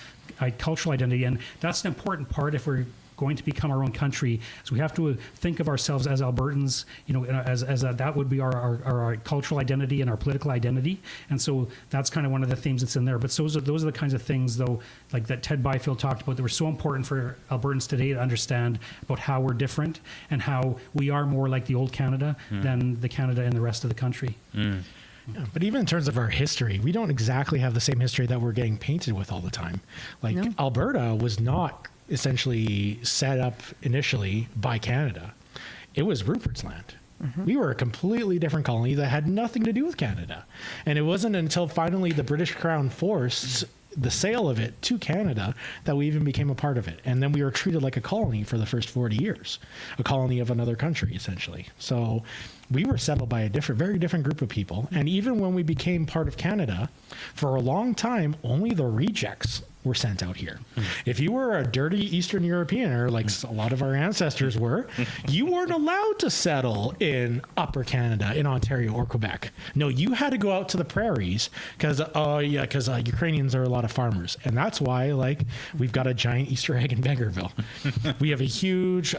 S4: cultural identity. And that's an important part if we're going to become our own country. So we have to think of ourselves as Albertans, as that would be our cultural identity and our political identity. And so that's kind of one of the themes that's in there. But those are the kinds of things, though, like that Ted Byfield talked about, that were so important for Albertans today to understand about how we're different and how we are more like the old Canada than the Canada in the rest of the country.
S15: Yeah, but even in terms of our history, we don't exactly have the same history that we're getting painted with all the time. Like, Alberta was not essentially set up initially by Canada. It was Rupert's Land. We were a completely different colony that had nothing to do with Canada. And it wasn't until finally the British Crown forced the sale of it to Canada that we even became a part of it. And then we were treated like a colony for the first 40 years, a colony of another country, essentially. So we were settled by a very different group of people. And even when we became part of Canada, for a long time, only the rejects were sent out here. If you were a dirty Eastern European, or like a lot of our ancestors were, you weren't allowed to settle in Upper Canada, in Ontario or Quebec. No, you had to go out to the prairies because Ukrainians are a lot of farmers. And that's why, like, we've got a giant Easter egg in Vegreville. We have a huge,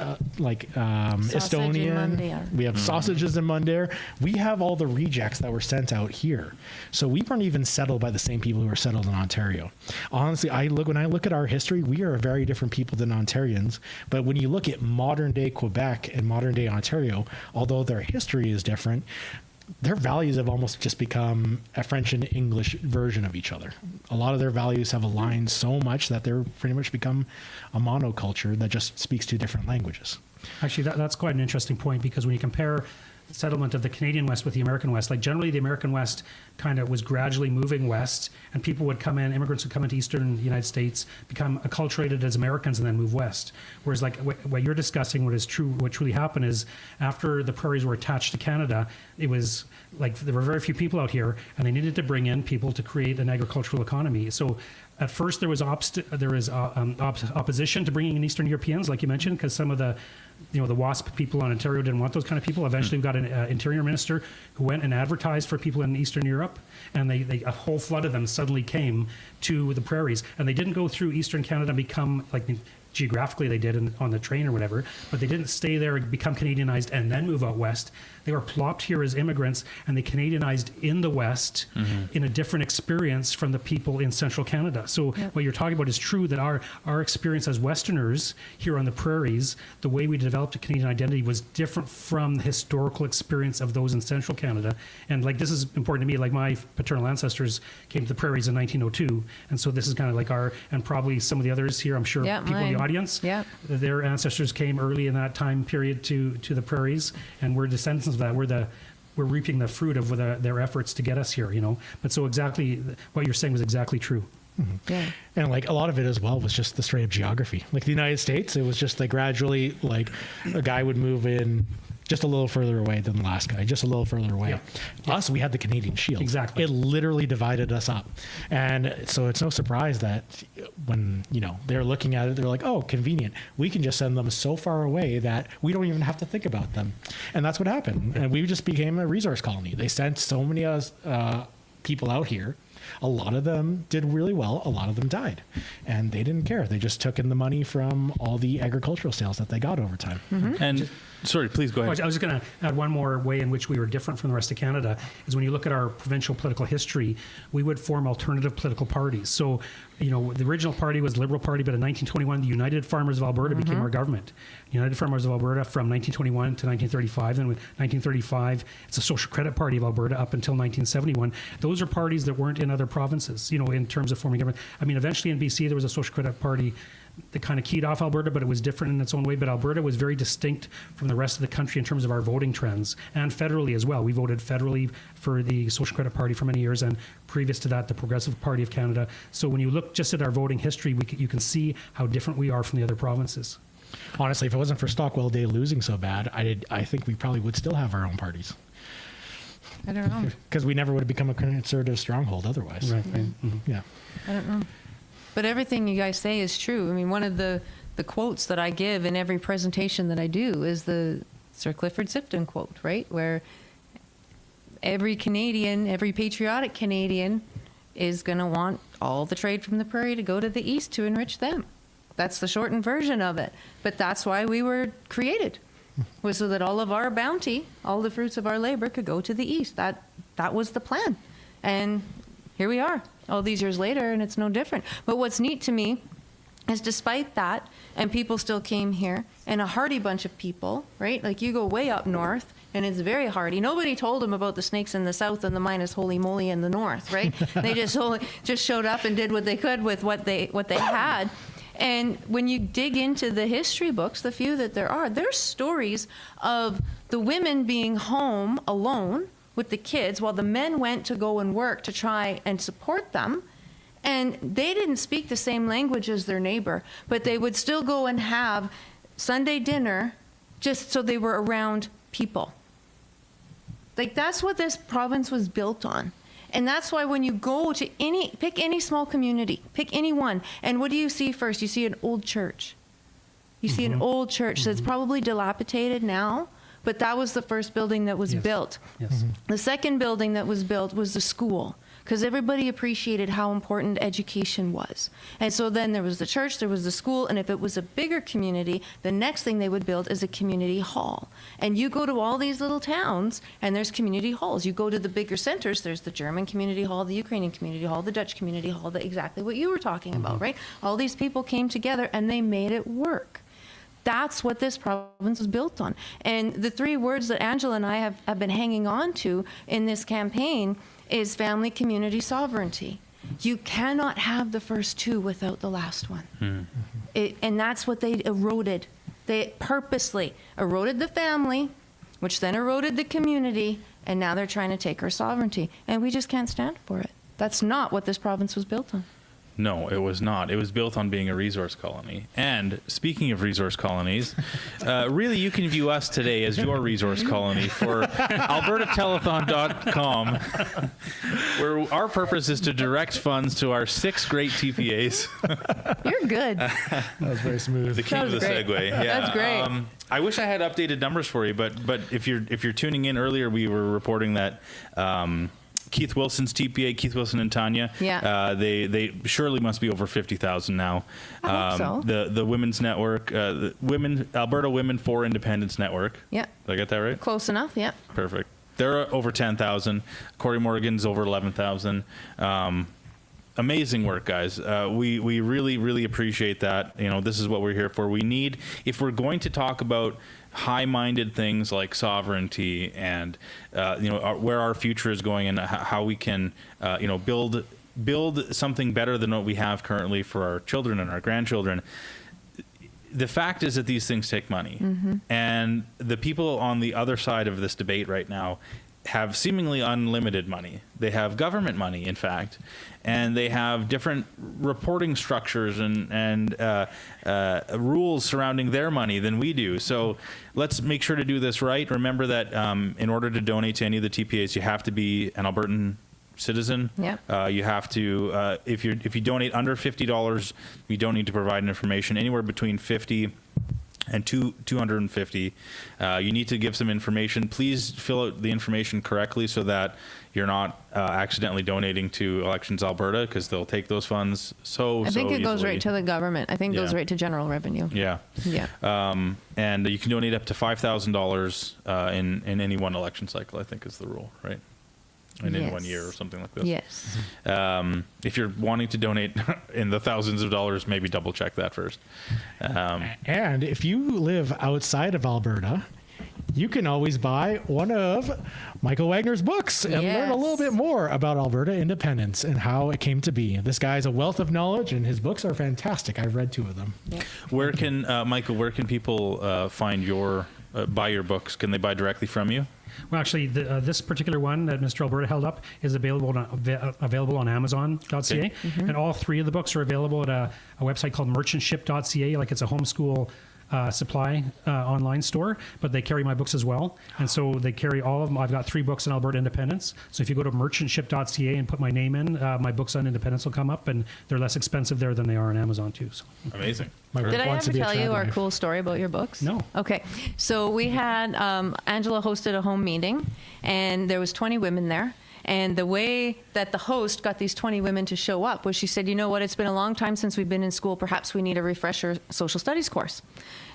S15: Estonian. We have sausages in Mundare. We have all the rejects that were sent out here. So we weren't even settled by the same people who were settled in Ontario. Honestly, when I look at our history, we are a very different people than Ontarians. But when you look at modern day Quebec and modern day Ontario, although their history is different, their values have almost just become a French and English version of each other. A lot of their values have aligned so much that they're pretty much become a monoculture that just speaks two different languages.
S4: Actually, that's quite an interesting point, because when you compare the settlement of the Canadian West with the American West, like generally the American West kind of was gradually moving west, and people would come in, immigrants would come into Eastern United States, become acculturated as Americans, and then move west. Whereas like what you're discussing, what truly happened is, after the prairies were attached to Canada, it was like there were very few people out here, and they needed to bring in people to create an agricultural economy. So at first there was opposition to bringing in Eastern Europeans, like you mentioned, because some of the WASP people on Ontario didn't want those kind of people. Eventually we got an interior minister who went and advertised for people in Eastern Europe, and a whole flood of them suddenly came to the prairies. And they didn't go through Eastern Canada and become, like, geographically they did on the train or whatever, but they didn't stay there and become Canadianized and then move out west. They were plopped here as immigrants, and they Canadianized in the West in a different experience from the people in central Canada. So what you're talking about is true, that our experience as Westerners here on the prairies, the way we developed a Canadian identity was different from the historical experience of those in central Canada. And like, this is important to me, like my paternal ancestors came to the prairies in 1902. And so this is kind of like and probably some of the others here, I'm sure people in the audience, their ancestors came early in that time period to the prairies, and we're descendants of that. We're reaping the fruit of their efforts to get us here, But so exactly what you're saying was exactly true.
S15: Yeah. And like a lot of it as well was just the straight up geography. Like the United States, it was just like gradually, like a guy would move in just a little further away than the last guy, just a little further away. Us, we had the Canadian Shield.
S4: Exactly.
S15: It literally divided us up. And so it's no surprise that when, they're looking at it, they're like, oh, convenient. We can just send them so far away that we don't even have to think about them. And that's what happened. And we just became a resource colony. They sent so many people out here A lot of them did really well. A lot of them died, and they didn't care. They just took in the money from all the agricultural sales that they got over time.
S14: And sorry, please go ahead.
S4: I was going to add one more way in which we were different from the rest of Canada is when you look at our provincial political history, we would form alternative political parties. So, you know, the original party was the Liberal Party, but in 1921, the United Farmers of Alberta became our government. United Farmers of Alberta from 1921 to 1935. Then with 1935, it's a Social Credit Party of Alberta up until 1971. Those are parties that weren't in other provinces, you know, in terms of forming government. I mean, eventually in BC, there was a Social Credit Party that kind of keyed off Alberta, but it was different in its own way. But Alberta was very distinct from the rest of the country in terms of our voting trends, and federally as well. We voted federally for the Social Credit Party for many years, and previous to that, the Progressive Party of Canada. So when you look just at our voting history, you can see how different we are from the other provinces.
S15: Honestly, if it wasn't for Stockwell Day losing so bad, I think we probably would still have our own parties.
S3: I don't know.
S15: Because we never would have become a conservative stronghold otherwise.
S4: Right.
S15: Yeah.
S3: I don't know. But everything you guys say is true. I mean, one of the quotes that I give in every presentation that I do is the Sir Clifford Sipton quote, right? Where every Canadian, every patriotic Canadian is going to want all the trade from the prairie to go to the east to enrich them. That's the shortened version of it. But that's why we were created, was so that all of our bounty, all the fruits of our labor could go to the east. That was the plan. And here we are all these years later, and it's no different. But what's neat to me is despite that, and people still came here, and a hardy bunch of people, right? Like you go way up north, and it's very hardy. Nobody told them about the snakes in the south and the minus holy moly in the north, right? They just showed up and did what they could with what they had. And when you dig into the history books, the few that there's stories of the women being home alone with the kids while the men went to go and work to try and support them. And they didn't speak the same language as their neighbor, but they would still go and have Sunday dinner just so they were around people. Like, that's what this province was built on. And that's why when you go to pick any small community, pick any one, and what do you see first? You see an old church. You see an old church that's probably dilapidated now, but that was the first building that was built.
S4: Yes.
S3: The second building that was built was the school, because everybody appreciated how important education was. And so then there was the church, there was the school, and if it was a bigger community, the next thing they would build is a community hall. And you go to all these little towns, and there's community halls. You go to the bigger centers, there's the German community hall, the Ukrainian community hall, the Dutch community hall, exactly what you were talking about, right? All these people came together, and they made it work. That's what this province was built on. And the three words that Angela and I have been hanging on to in this campaign is family, community, sovereignty. You cannot have the first two without the last one. And that's what they eroded. They purposely eroded the family, which then eroded the community, and now they're trying to take our sovereignty. And we just can't stand for it. That's not what this province was built on.
S14: No, it was not. It was built on being a resource colony. And speaking of resource colonies, really you can view us today as your resource colony for albertatelethon.com, where our purpose is to direct funds to our 6 great TPAs.
S3: You're good.
S15: That was very smooth.
S14: The king of the
S3: great.
S14: segue. Yeah.
S3: That's great.
S14: I wish I had updated numbers for you, but if you're tuning in earlier, we were reporting that Keith Wilson's TPA, Keith Wilson and Tanya, they surely must be over 50,000 now.
S3: I hope so.
S14: The Women's Network, the Alberta Women for Independence Network.
S3: Yeah.
S14: Did I get that right?
S3: Close enough, yeah.
S14: Perfect. They're over 10,000. Corey Morgan's over 11,000. Amazing work, guys. We really, really appreciate that. You know, this is what we're here for. We need, if we're going to talk about high-minded things like sovereignty and where our future is going and how we can build something better than what we have currently for our children and our grandchildren. The fact is that these things take money, and the people on the other side of this debate right now have seemingly unlimited money. They have government money, in fact, and they have different reporting structures and rules surrounding their money than we do. So let's make sure to do this right. Remember that in order to donate to any of the TPAs, you have to be an Albertan citizen. You have to, if you donate under $50, you don't need to provide information. Anywhere between $50 and 250. You need to give some information. Please fill out the information correctly so that you're not accidentally donating to Elections Alberta, because they'll take those funds
S3: I think it goes
S14: easily.
S3: right to the government. I think it goes
S14: Yeah.
S3: right to general revenue.
S14: Yeah.
S3: Yeah.
S14: And you can donate up to $5,000 in any one election cycle, I think is the rule, right? In any one year or something like this.
S3: Yes.
S14: If you're wanting to donate in the thousands of dollars, maybe double check that first.
S15: And if you live outside of Alberta, you can always buy one of Michael Wagner's books and learn a little bit more about Alberta independence and how it came to be. This guy's a wealth of knowledge, and his books are fantastic. I've read 2 of them.
S14: Where can, Michael, where can people find buy your books? Can they buy directly from you?
S4: Well, actually, this particular one that Mr. Alberta held up is available on Amazon.ca,
S14: Okay.
S4: and all 3 of the books are available at a website called merchantship.ca. Like, it's a homeschool supply online store, but they carry my books as well, and so they carry all of them. I've got 3 books on Alberta independence. So if you go to merchantship.ca and put my name in, my books on independence will come up, and they're less expensive there than they are on Amazon too. So.
S14: Amazing.
S3: Did I ever tell you our cool story about your books?
S4: No.
S3: Okay. So we had, Angela hosted a home meeting, and there was 20 women there. And the way that the host got these 20 women to show up was she said, you know what, it's been a long time since we've been in school. Perhaps we need a refresher social studies course.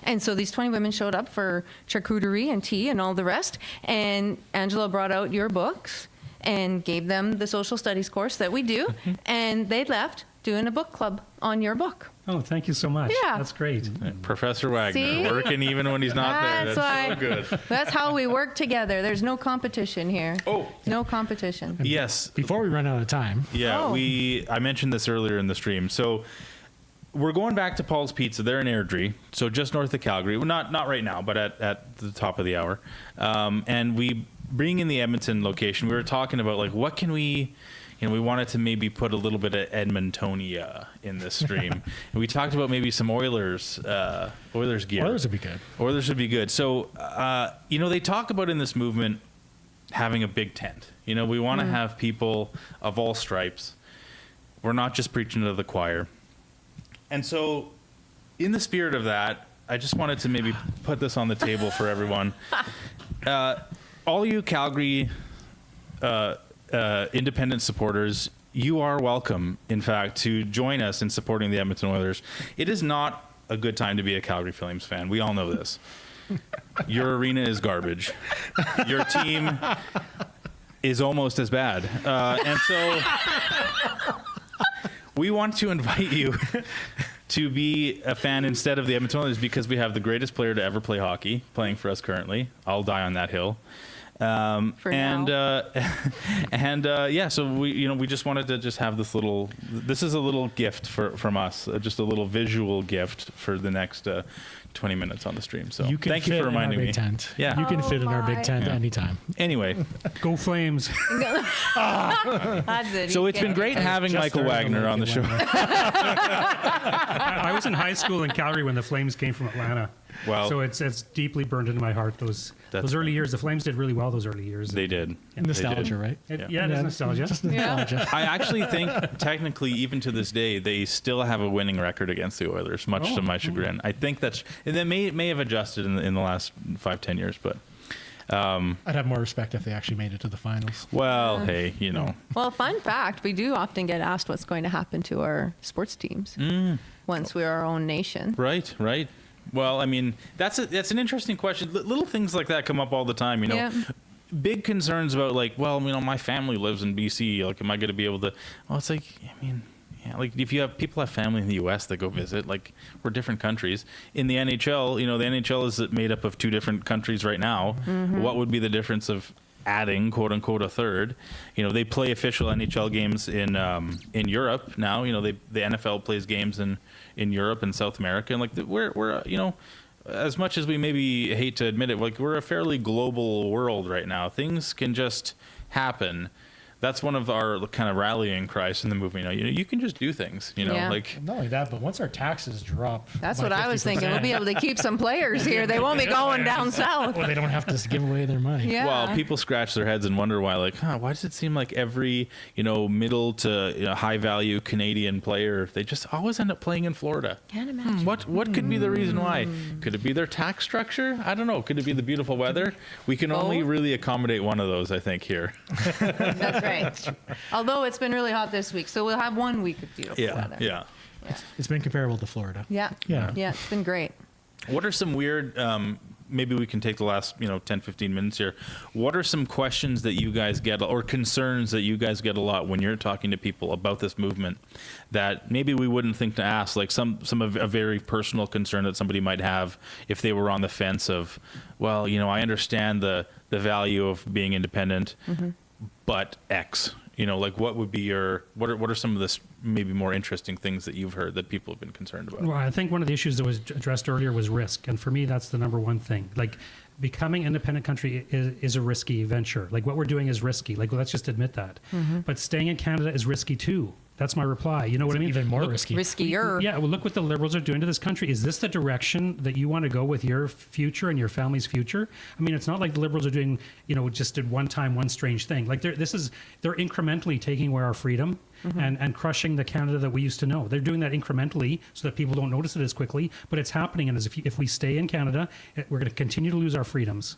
S3: And so these 20 women showed up for charcuterie and tea and all the rest. And Angela brought out your books and gave them the social studies course that we do. And they left doing a book club on your book.
S4: Oh, thank you so much.
S3: Yeah.
S4: That's great.
S14: Professor Wagner,
S3: See?
S14: working even when he's not there. That's so good.
S3: That's how we work together. There's no competition here.
S14: Oh.
S3: No competition.
S14: Yes.
S15: Before we run out of time.
S14: Yeah,
S3: Oh.
S14: I mentioned this earlier in the stream. So we're going back to Paul's Pizza. They're in Airdrie, so just north of Calgary. Well, not right now, but at the top of the hour. And we bring in the Edmonton location. We were talking about, like, what can we... we wanted to maybe put a little bit of Edmontonia in this stream. And we talked about maybe some Oilers gear.
S15: Oilers would be good.
S14: Oilers would be good. So, they talk about in this movement having a big tent. We want to have people of all stripes. We're not just preaching to the choir. And so, in the spirit of that, I just wanted to maybe put this on the table for everyone. All you Calgary independent supporters, you are welcome, in fact, to join us in supporting the Edmonton Oilers. It is not a good time to be a Calgary Flames fan. We all know this. Your arena is garbage. Your team is almost as bad. And so we want to invite you to be a fan instead of the Edmonton Oilers, because we have the greatest player to ever play hockey playing for us currently. I'll die on that hill. So we just wanted to just have this is a little gift from us, just a little visual gift for the next 20 minutes on the stream. So thank you for reminding me.
S15: Tent.
S14: Yeah.
S15: You can fit in our big tent anytime.
S14: Anyway,
S4: go Flames.
S3: That's it.
S14: So it's been great having Michael Wagner on the show.
S4: I was in high school in Calgary when the Flames came from Atlanta.
S14: Wow.
S4: So it's deeply burned into my heart. Those early years, the Flames did really well those early years.
S14: They did.
S15: Nostalgia, right?
S4: It is nostalgia.
S15: Just nostalgia.
S14: I actually think, technically, even to this day, they still have a winning record against the Oilers, much to my chagrin. I think and they may have adjusted in the last 5-10 years, but
S15: I'd have more respect if they actually made it to the finals.
S14: Well, hey,
S3: Well, fun fact, we do often get asked what's going to happen to our sports teams once we're our own nation.
S14: Right. Well, I mean, that's an interesting question. Little things like that come up all the time,
S3: Yeah.
S14: Big concerns about, like, well, my family lives in BC. Like, am I going to be able to? Well, it's like, I mean, yeah, like if people have family in the U.S. that go visit, like, we're different countries. In the NHL, the NHL is made up of 2 different countries right now.
S3: Mm-hmm.
S14: What would be the difference of adding, quote unquote, a third? They play official NHL games in Europe now. The NFL plays games in Europe and South America, and like we're as much as we maybe hate to admit it, like, we're a fairly global world right now. Things can just happen that's one of our kind of rallying cries in the movement. You can just do things,
S3: Yeah.
S14: like
S15: Not only that, but once our taxes drop,
S3: That's
S15: by
S3: what I was thinking. We'll be
S15: 50%,
S3: able to keep some players here. They won't be going down south.
S15: well, they don't have to give away their money.
S3: Yeah.
S14: Well, people scratch their heads and wonder why, like, why does it seem like every, middle to high value Canadian player, they just always end up playing in Florida?
S3: Can't imagine.
S14: What could be the reason why? Could it be their tax structure? I don't know. Could it be the beautiful weather? We can only really accommodate one of those, I think, here.
S3: That's right. Although it's been really hot this week, so we'll have 1 week of beautiful weather.
S14: Yeah.
S15: It's been comparable to Florida.
S3: Yeah.
S15: Yeah.
S3: Yeah, it's been great.
S14: What are some weird, maybe we can take the last 10, 15 minutes here. What are some questions that you guys get or concerns that you guys get a lot when you're talking to people about this movement that maybe we wouldn't think to ask, like some of a very personal concern that somebody might have if they were on the fence of, well, I understand the value of being independent, but X, like what would be what are some of the maybe more interesting things that you've heard that people have been concerned about?
S4: Well, I think one of the issues that was addressed earlier was risk. And for me, that's the number one thing. Like, becoming an independent country is a risky venture. Like, what we're doing is risky. Like, let's just admit that. But staying in Canada is risky too. That's my reply. You know what I mean?
S15: Even more risky.
S3: Riskier.
S4: Yeah, well, look what the Liberals are doing to this country. Is this the direction that you want to go with your future and your family's future? I mean, it's not like the Liberals are doing, just at one time, one strange thing. Like, they're incrementally taking away our freedom and crushing the Canada that we used to know. They're doing that incrementally so that people don't notice it as quickly, but it's happening. And if we stay in Canada, we're going to continue to lose our freedoms.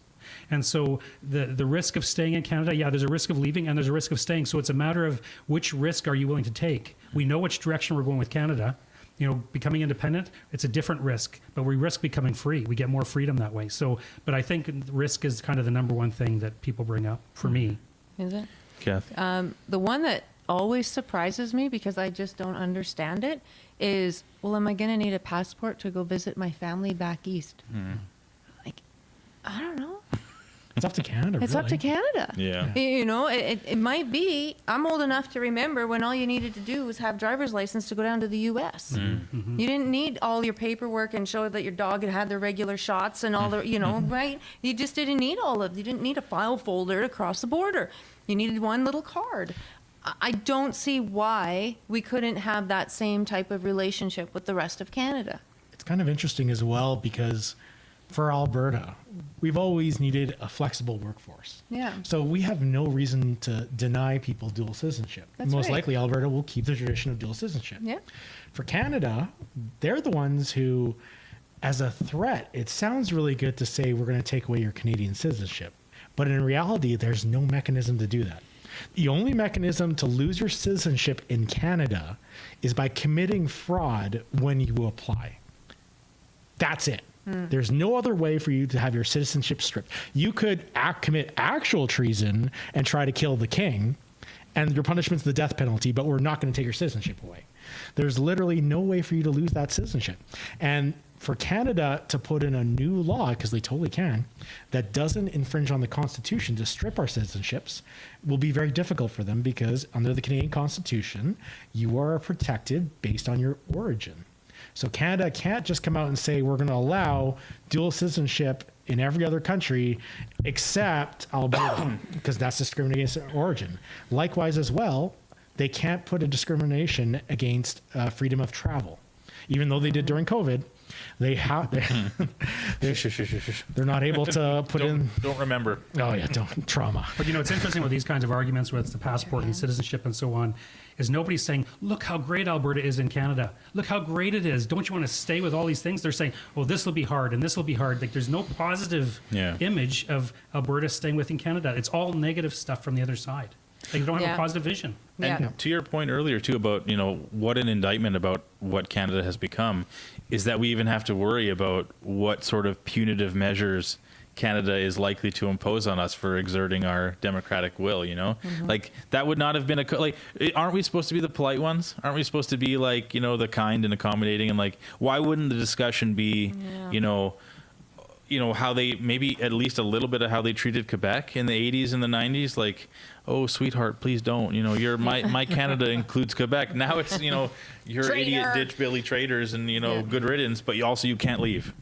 S4: And so the risk of staying in Canada, yeah, there's a risk of leaving and there's a risk of staying. So it's a matter of which risk are you willing to take? We know which direction we're going with Canada. Becoming independent, it's a different risk, but we risk becoming free. We get more freedom that way. So, but I think risk is kind of the number one thing that people bring up for me.
S3: Is it?
S14: Kath?
S3: The one that always surprises me because I just don't understand it is, well, am I going to need a passport to go visit my family back east? Like, I don't know.
S15: It's up to Canada.
S3: It's up to Canada.
S14: Yeah.
S3: It might be. I'm old enough to remember when all you needed to do was have driver's license to go down to the U.S. You didn't need all your paperwork and show that your dog had had their regular shots and all the, right? You just didn't need you didn't need a file folder to cross the border. You needed one little card. I don't see why we couldn't have that same type of relationship with the rest of Canada.
S15: It's kind of interesting as well because for Alberta, we've always needed a flexible workforce.
S3: Yeah.
S15: So we have no reason to deny people dual citizenship.
S3: That's
S15: Most
S3: right.
S15: likely Alberta will keep the tradition of dual citizenship.
S3: Yeah.
S15: For Canada, they're the ones who, as a threat, it sounds really good to say we're going to take away your Canadian citizenship. But in reality, there's no mechanism to do that. The only mechanism to lose your citizenship in Canada is by committing fraud when you apply. That's it. There's no other way for you to have your citizenship stripped. You could commit actual treason and try to kill the king, and your punishment's the death penalty, but we're not going to take your citizenship away. There's literally no way for you to lose that citizenship. And for Canada to put in a new law, because they totally can, that doesn't infringe on the Constitution to strip our citizenships will be very difficult for them because under the Canadian Constitution, you are protected based on your origin. So Canada can't just come out and say we're going to allow dual citizenship in every other country except Alberta, because that's discrimination against origin. Likewise as well, they can't put a discrimination against freedom of travel. Even though they did during COVID, they're not able to put in.
S14: Don't remember.
S15: Oh yeah, don't trauma.
S4: But it's interesting with these kinds of arguments, whether it's the passport and citizenship and so on, is nobody's saying, look how great Alberta is in Canada. Look how great it is. Don't you want to stay with all these things? They're saying, oh, this will be hard and this will be hard. Like, there's no positive image of Alberta staying within Canada. It's all negative stuff from the other side. Like, you don't have a positive vision.
S14: And to your point earlier too about what an indictment about what Canada has become is that we even have to worry about what sort of punitive measures Canada is likely to impose on us for exerting our democratic will. Like, that would not have been aren't we supposed to be the polite ones? Aren't we supposed to be like the kind and accommodating, and like, why wouldn't the discussion be how they, maybe at least a little bit of how they treated Quebec in the 80s and the 90s, like, oh, sweetheart, please don't. My Canada includes Quebec. Now it's, you're idiot ditch Billy traders and, good riddance, but you can't leave.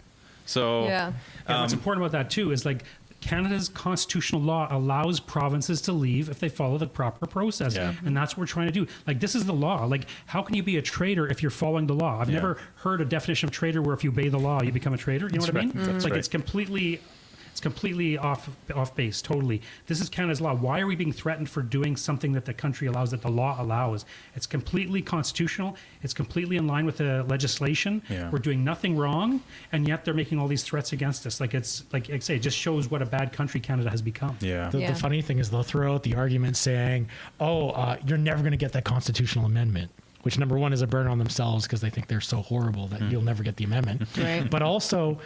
S14: So
S4: what's important about that too is, like, Canada's constitutional law allows provinces to leave if they follow the proper process.
S14: Yeah.
S4: And that's what we're trying to do. Like, this is the law. Like, how can you be a traitor if you're following the law? I've never heard a definition of traitor where if you obey the law, you become a traitor. You know what I mean?
S14: That's
S4: Like,
S14: right.
S4: it's completely off base, totally. This is Canada's law. Why are we being threatened for doing something that the country allows, that the law allows? It's completely constitutional. It's completely in line with the legislation.
S14: Yeah.
S4: We're doing nothing wrong, and yet they're making all these threats against us. Like, it's like I say, it just shows what a bad country Canada has become.
S14: Yeah.
S15: The funny thing is they'll throw out the argument saying, you're never going to get that constitutional amendment, which number one is a burn on themselves because they think they're so horrible that you'll never get the amendment.
S3: Right.
S15: But also,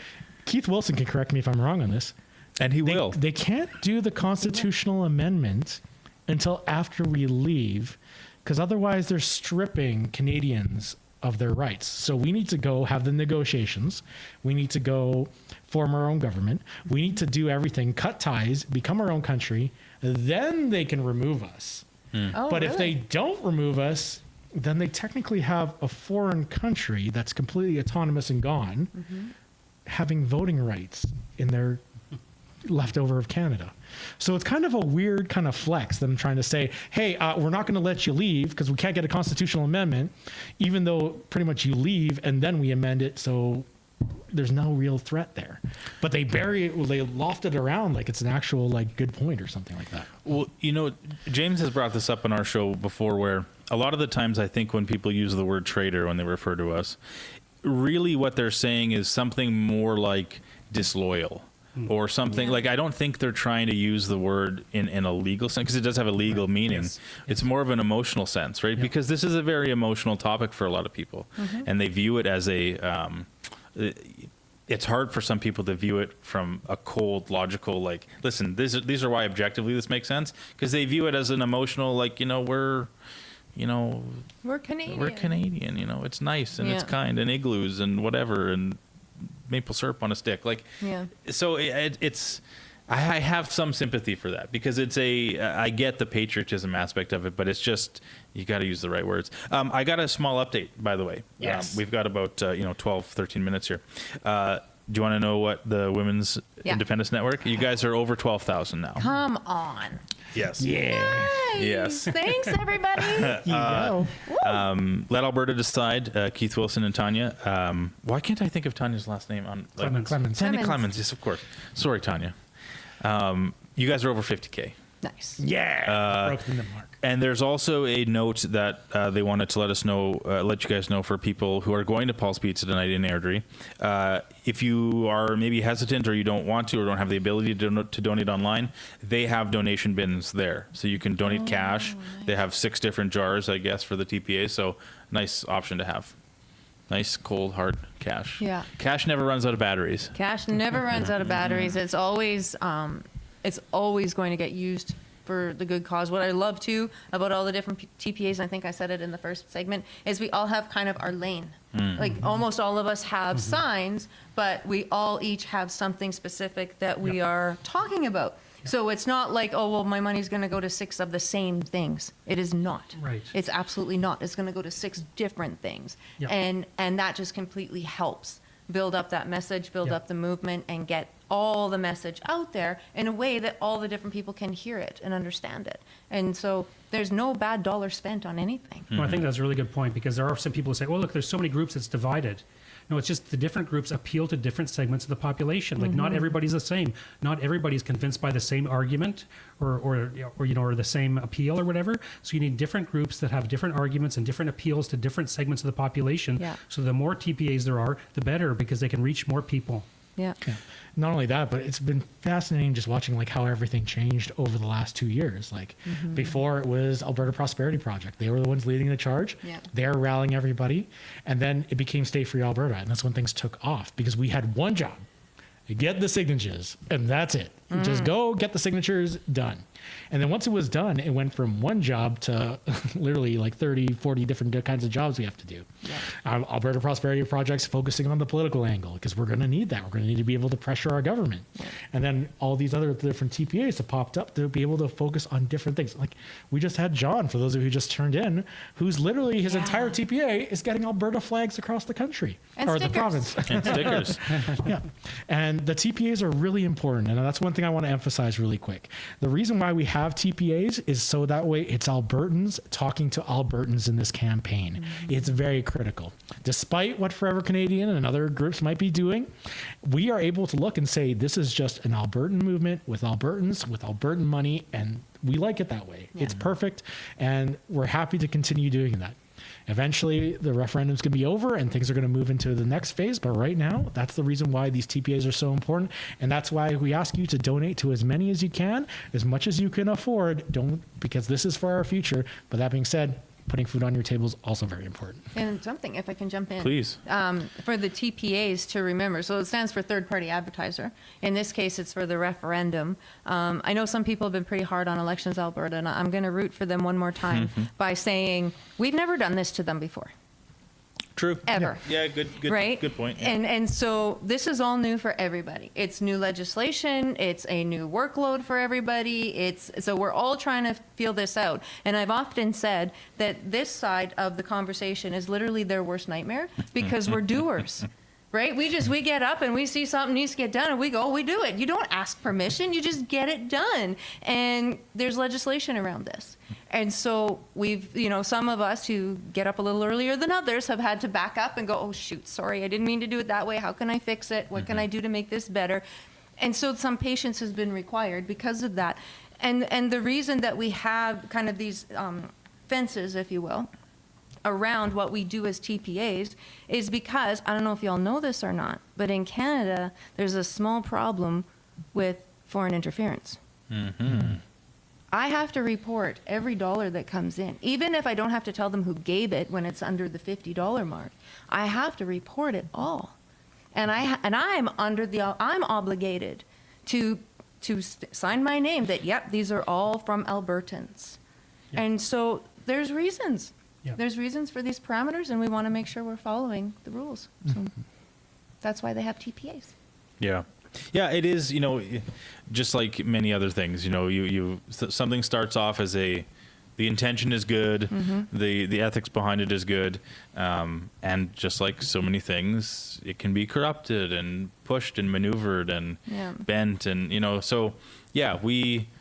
S15: Keith Wilson can correct me if I'm wrong on this.
S14: And he will.
S15: They can't do the constitutional amendment until after we leave, because otherwise they're stripping Canadians of their rights. So we need to go have the negotiations. We need to go form our own government. We need to do everything, cut ties, become our own country. Then they can remove us.
S3: Oh,
S15: But if they
S3: really?
S15: don't remove us, then they technically have a foreign country that's completely autonomous and gone, having voting rights in their leftover of Canada. So it's kind of a weird kind of flex, them trying to say, hey, we're not going to let you leave because we can't get a constitutional amendment, even though pretty much you leave and then we amend it. So there's no real threat there. But they bury it, they loft it around like it's an actual like good point or something like that.
S14: Well, you know, James has brought this up on our show before, where a lot of the times I think when people use the word traitor when they refer to us, really what they're saying is something more like disloyal or something. Like, I don't think they're trying to use the word in a legal sense, because it does have a legal meaning.
S4: Yes.
S14: It's more of an emotional sense, right? Because this is a very emotional topic for a lot of people, and they view it as a it's hard for some people to view it from a cold, logical, like, listen, these are why objectively this makes sense, because they view it as an emotional, like, we're Canadian, it's nice and it's kind, and igloos and whatever, and maple syrup on a stick, like, so it's I have some sympathy for that, because I get the patriotism aspect of it, but it's just, you got to use the right words. I got a small update, by the way.
S3: Yes.
S14: We've got about 12, 13 minutes here. Do you want to know what the Women's Independence Network? You guys are over 12,000 now.
S3: Come on.
S14: Yes.
S3: Nice.
S14: Yes.
S3: Thanks, everybody.
S14: Let Alberta decide. Keith Wilson and Tanya. Why can't I think of Tanya's last name?
S15: Clemens.
S14: Tanya Clemens. Yes, of course. Sorry, Tanya. You guys are over 50K.
S3: Nice.
S15: Yeah. Broke the mark.
S14: And there's also a note that they wanted to let you guys know, for people who are going to Paul's Pizza tonight in Airdrie. If you are maybe hesitant, or you don't want to, or don't have the ability to donate online, they have donation bins there. So you can donate cash. Nice. They have 6 different jars, I guess, for the TPA. So nice option to have. Nice, cold, hard cash.
S3: Yeah.
S14: Cash never runs out of batteries.
S3: Cash never runs out of batteries. It's always going to get used for the good cause. What I love too about all the different TPAs, and I think I said it in the first segment, is we all have kind of our lane. Like, almost all of us have signs, but we all each have something specific that we are talking about. So it's not like, oh, well, my money's going to go to 6 of the same things. It is not.
S4: Right.
S3: It's absolutely not. It's going to go to 6 different things.
S4: Yep.
S3: And that just completely helps build up that message, build up the movement, and get all the message out there in a way that all the different people can hear it and understand it. And so there's no bad dollar spent on anything.
S4: Well, I think that's a really good point, because there are some people who say, well, look, there's so many groups, it's divided. No, it's just the different groups appeal to different segments of the population. Like, not everybody's the same. Not everybody's convinced by the same argument or the same appeal or whatever. So you need different groups that have different arguments and different appeals to different segments of the population.
S3: Yeah.
S4: So the more TPAs there are, the better, because they can reach more people.
S3: Yeah.
S15: Not only that, but it's been fascinating just watching like how everything changed over the last 2 years. Like before, it was Alberta Prosperity Project. They were the ones leading the charge.
S3: Yeah.
S15: They're rallying everybody. And then it became Stay Free Alberta. And that's when things took off, because we had one job: get the signatures, and that's it. Just go get the signatures, done. And then once it was done, it went from one job to literally like 30, 40 different kinds of jobs we have to do. Yeah. Alberta Prosperity Project's focusing on the political angle, because we're going to need that. We're going to need to be able to pressure our government. Yeah. And then all these other different TPAs have popped up to be able to focus on different things. Like, we just had John, for those of you who just turned in, who's literally, his entire TPA is getting Alberta flags across the country.
S3: And
S15: or
S3: stickers.
S15: the province.
S14: And stickers.
S15: Yeah. And the TPAs are really important. And that's one thing something I want to emphasize really quick. The reason why we have TPAs is so that way it's Albertans talking to Albertans in this campaign. It's very critical. Despite what Forever Canadian and other groups might be doing, we are able to look and say this is just an Albertan movement with Albertans, with Albertan money, and we like it that way. It's perfect, and we're happy to continue doing that. Eventually, the referendum's going to be over and things are going to move into the next phase. But right now, that's the reason why these TPAs are so important. And that's why we ask you to donate to as many as you can, as much as you can afford. Don't, because this is for our future. But that being said, putting food on your table is also very important.
S3: And something, if I can jump in.
S10: Please.
S3: For the TPAs to remember, so it stands for third party advertiser. In this case, it's for the referendum. I know some people have been pretty hard on Elections Alberta, and I'm going to root for them one more time by saying, we've never done this to them before.
S14: True.
S3: Ever.
S14: Yeah, good
S3: Right?
S14: good point. Yeah.
S3: And so this is all new for everybody. It's new legislation. It's a new workload for everybody. So we're all trying to feel this out. And I've often said that this side of the conversation is literally their worst nightmare because we're doers. Right? We get up and we see something needs to get done and we go, we do it. You don't ask permission. You just get it done. And there's legislation around this. And so we've, some of us who get up a little earlier than others have had to back up and go, oh, shoot, sorry, I didn't mean to do it that way. How can I fix it? What can I do to make this better? And so some patience has been required because of that. And the reason that we have kind of these fences, if you will, around what we do as TPAs is because, I don't know if y'all know this or not, but in Canada, there's a small problem with foreign interference. I have to report every dollar that comes in, even if I don't have to tell them who gave it when it's under the $50 mark. I have to report it all, and I'm obligated to sign my name that yep, these are all from Albertans, and so there's reasons. There's reasons for these parameters, and we want to make sure we're following the rules. So that's why they have TPAs.
S14: Yeah. Yeah, it is, just like many other things, something starts off as the intention is good, the ethics behind it is good, and just like so many things, it can be corrupted and pushed and maneuvered and bent and, so yeah,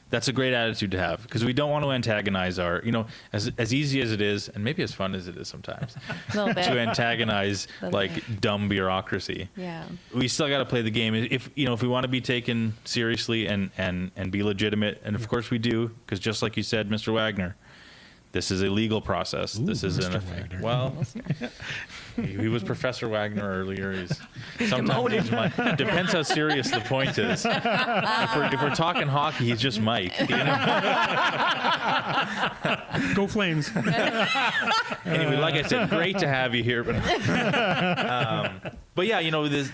S14: that's a great attitude to have because we don't want to antagonize as easy as it is, and maybe as fun as it is sometimes, to antagonize like dumb bureaucracy.
S3: Yeah.
S14: We still got to play the game. If we want to be taken seriously and be legitimate, and of course we do, because just like you said, Mr. Wagner, this is a legal process. This isn't a thing. Well, he was Professor Wagner earlier. Sometimes depends how serious the point is. If we're talking hockey, he's just Mike.
S4: Go Flames.
S14: Anyway, like I said, great to have you here. But yeah,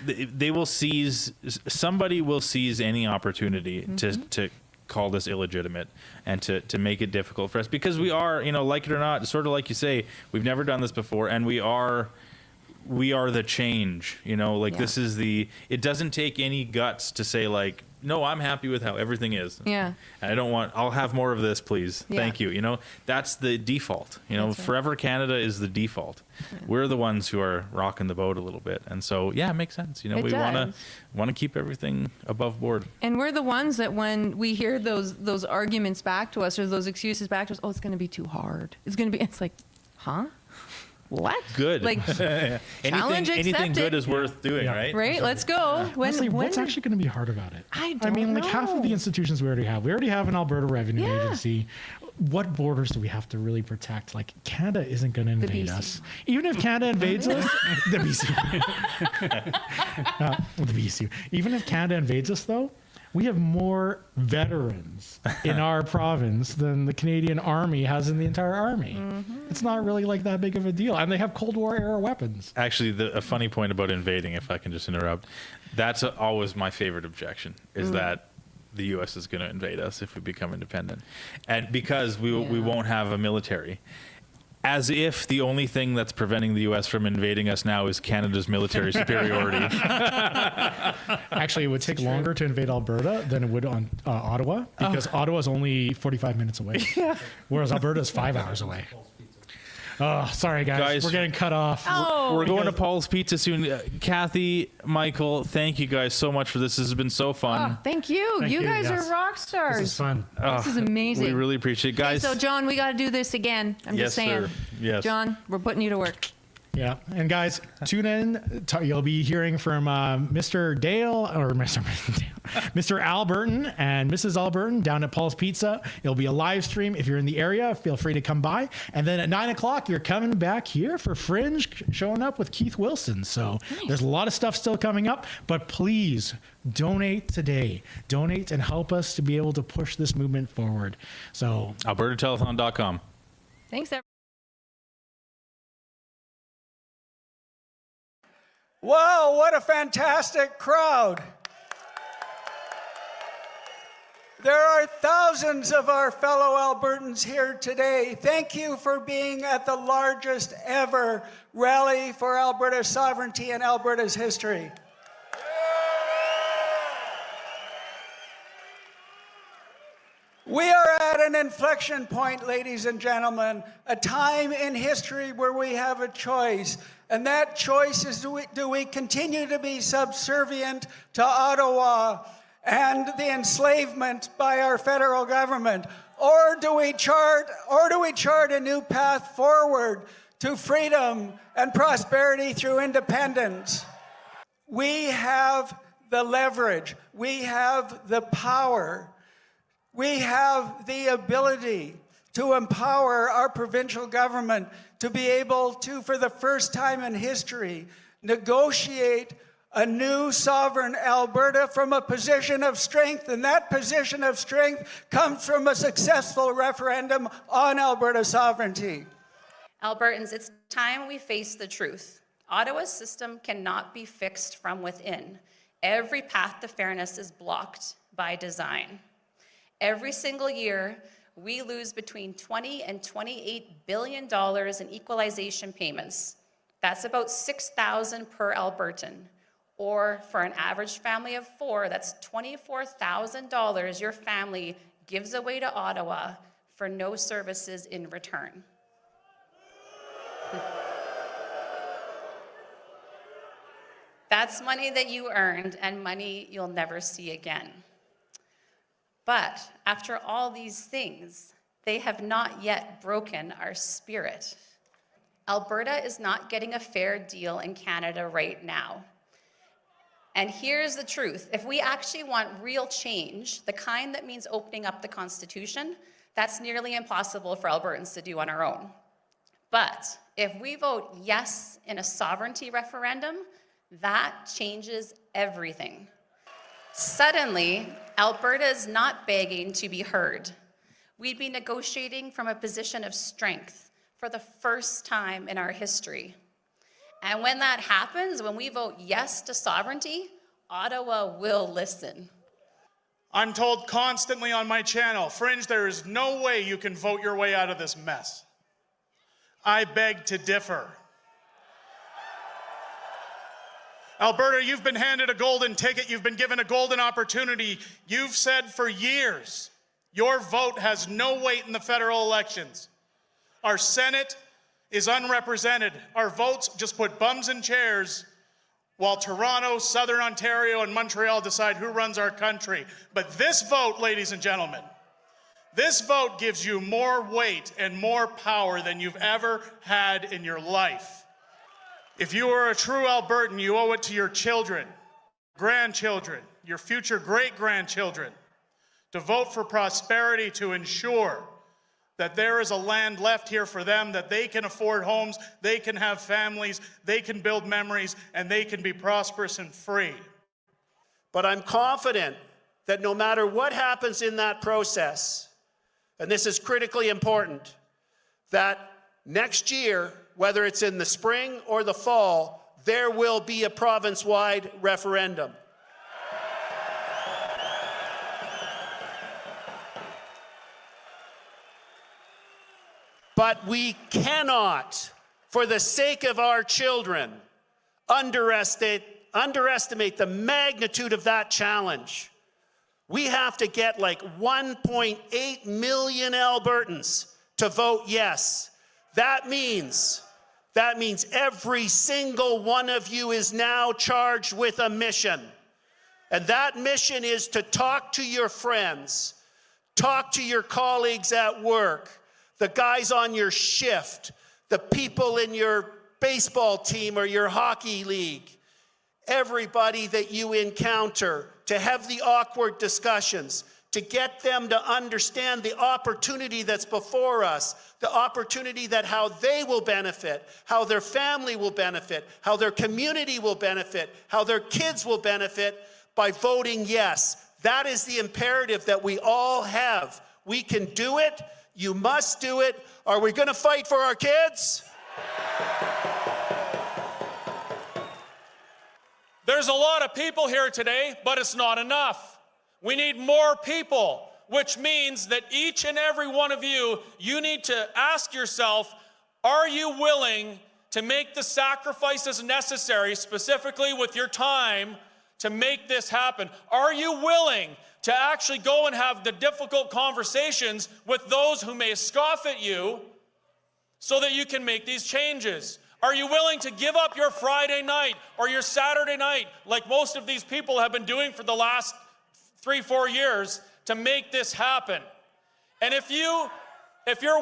S14: they will somebody will seize any opportunity to call this illegitimate and to make it difficult for us because we are, like it or not, sort of like you say, we've never done this before, and we are the change, this is it doesn't take any guts to say like, no, I'm happy with how everything is.
S3: Yeah.
S14: And I'll have more of this, please. Yeah. Thank you. That's the default, Forever Canada is the default. Yeah. We're the ones who are rocking the boat a little bit. And so, yeah, it makes sense. We want to keep everything above board.
S3: And we're the ones that when we hear those arguments back to us or those excuses back to us, oh, it's going to be too hard. It's like, huh? What?
S14: Good.
S3: Like, challenge
S14: anything
S3: accepted.
S14: good is worth doing, right?
S3: Right? Let's go.
S15: Honestly, what's actually going to be hard about it?
S3: I mean,
S15: like half of the institutions we already have. We already have an Alberta Revenue Agency. What borders do we have to really protect? Like, Canada isn't going to invade us. Even if Canada invades us, the BC. The BC. Even if Canada invades us, though, we have more veterans in our province than the Canadian Army has in the entire army. It's not really like that big of a deal. And they have Cold War era weapons.
S14: Actually, a funny point about invading, if I can just interrupt, that's always my favorite objection, is that the U.S. is going to invade us if we become independent. And because we won't have a military. As if the only thing that's preventing the U.S. from invading us now is Canada's military superiority.
S15: Actually, it would take longer to invade Alberta than it would on Ottawa, because Ottawa is only 45 minutes away, whereas Alberta is 5 hours away. Oh, sorry, guys. We're getting cut off.
S14: We're going to Paul's Pizza soon. Kathy, Michael, thank you guys so much for this. This has been so fun.
S7: Oh, thank you. You guys are rock stars.
S4: This is fun.
S7: This is amazing.
S14: We really appreciate it. Guys.
S7: So, John, we got to do this again. I'm just saying.
S14: Sir. Yes.
S7: John, we're putting you to work.
S15: Yeah, and guys, tune in. You'll be hearing from Mr. Dale or Mr. Alberton and Mrs. Alberton down at Paul's Pizza. It'll be a live stream. If you're in the area, feel free to come by. And then at 9 o'clock, you're coming back here for Fringe, showing up with Keith Wilson. So there's a lot of stuff still coming up, but please donate today. Donate and help us to be able to push this movement forward. So
S14: AlbertaTelethon.com.
S7: Thanks, everyone.
S5: Wow, what a fantastic crowd. There are thousands of our fellow Albertans here today. Thank you for being at the largest ever rally for Alberta's sovereignty and Alberta's history. We are at an inflection point, ladies and gentlemen, a time in history where we have a choice. And that choice is, do we continue to be subservient to Ottawa and the enslavement by our federal government? Or do we chart a new path forward to freedom and prosperity through independence? We have the leverage. We have the power. We have the ability to empower our provincial government to be able to, for the first time in history, negotiate a new sovereign Alberta from a position of strength. And that position of strength comes from a successful referendum on Alberta sovereignty.
S13: Albertans, it's time we face the truth. Ottawa's system cannot be fixed from within. Every path to fairness is blocked by design. Every single year, we lose between $20 and $28 billion in equalization payments. That's about $6,000 per Albertan. Or for an average family of 4, that's $24,000 your family gives away to Ottawa for no services in return. That's money that you earned and money you'll never see again. But after all these things, they have not yet broken our spirit. Alberta is not getting a fair deal in Canada right now. And here's the truth. If we actually want real change, the kind that means opening up the Constitution, that's nearly impossible for Albertans to do on our own. But if we vote yes in a sovereignty referendum, that changes everything. Suddenly, Alberta is not begging to be heard. We'd be negotiating from a position of strength for the first time in our history. And when that happens, when we vote yes to sovereignty, Ottawa will listen.
S22: I'm told constantly on my channel, Fringe, there is no way you can vote your way out of this mess. I beg to differ. Alberta, you've been handed a golden ticket. You've been given a golden opportunity. You've said for years, your vote has no weight in the federal elections. Our Senate is unrepresented. Our votes just put bums in chairs while Toronto, Southern Ontario, and Montreal decide who runs our country. But this vote, ladies and gentlemen, this vote gives you more weight and more power than you've ever had in your life. If you are a true Albertan, you owe it to your children, grandchildren, your future great-grandchildren to vote for prosperity, to ensure that there is a land left here for them, that they can afford homes, they can have families, they can build memories, and they can be prosperous and free.
S12: But I'm confident that no matter what happens in that process, and this is critically important, that next year, whether it's in the spring or the fall, there will be a province-wide referendum. But we cannot, for the sake of our children, underestimate the magnitude of that challenge. We have to get like 1.8 million Albertans to vote yes. That means every single one of you is now charged with a mission. And that mission is to talk to your friends, talk to your colleagues at work, the guys on your shift, the people in your baseball team or your hockey league, everybody that you encounter, to have the awkward discussions, to get them to understand the opportunity that's before us, the opportunity that how they will benefit, how their family will benefit, how their community will benefit, how their kids will benefit by voting yes. That is the imperative that we all have. We can do it. You must do it. Are we going to fight for our kids?
S8: There's a lot of people here today, but it's not enough. We need more people, which means that each and every one of you, you need to ask yourself, are you willing to make the sacrifices necessary, specifically with your time, to make this happen? Are you willing to actually go and have the difficult conversations with those who may scoff at you so that you can make these changes? Are you willing to give up your Friday night or your Saturday night, like most of these people have been doing for the last 3-4 years, to make this happen? And if you're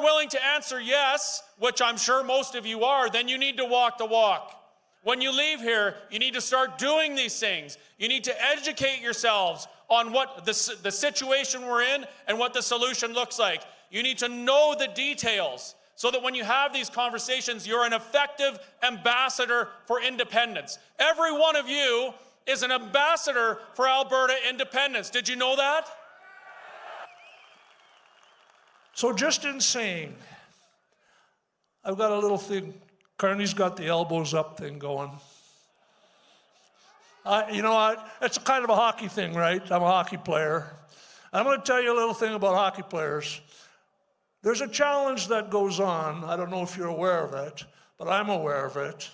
S8: willing to answer yes, which I'm sure most of you are, then you need to walk the walk. When you leave here, you need to start doing these things. You need to educate yourselves on what the situation we're in and what the solution looks like. You need to know the details so that when you have these conversations, you're an effective ambassador for independence. Every one of you is an ambassador for Alberta independence. Did you know that?
S9: So just in saying, I've got a little thing. Carney's got the elbows up thing going. It's kind of a hockey thing, right? I'm a hockey player. I'm going to tell you a little thing about hockey players. There's a challenge that goes on. I don't know if you're aware of it, but I'm aware of it.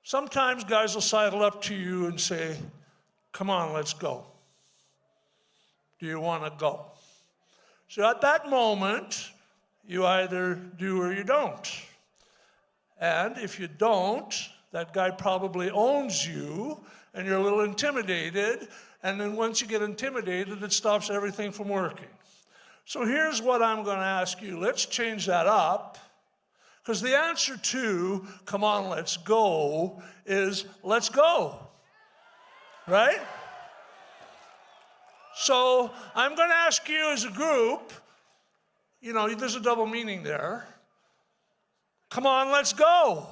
S9: Sometimes guys will sidle up to you and say, come on, let's go. Do you want to go? So at that moment, you either do or you don't. And if you don't, that guy probably owns you and you're a little intimidated. And then once you get intimidated, it stops everything from working. So here's what I'm going to ask you. Let's change that up. Because the answer to, come on, let's go, is let's go. Right? So I'm going to ask you as a group, there's a double meaning there. Come on, let's go.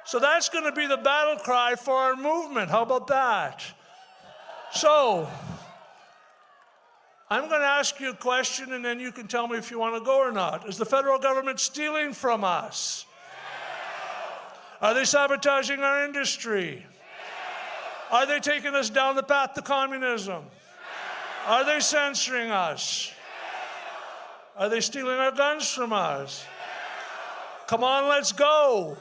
S9: So that's going to be the battle cry for our movement. How about that? So I'm going to ask you a question, and then you can tell me if you want to go or not. Is the federal government stealing from us? Are they sabotaging our industry? Are they taking us down the path to communism? Are they censoring us? Are they stealing our guns from us? Come on, let's go.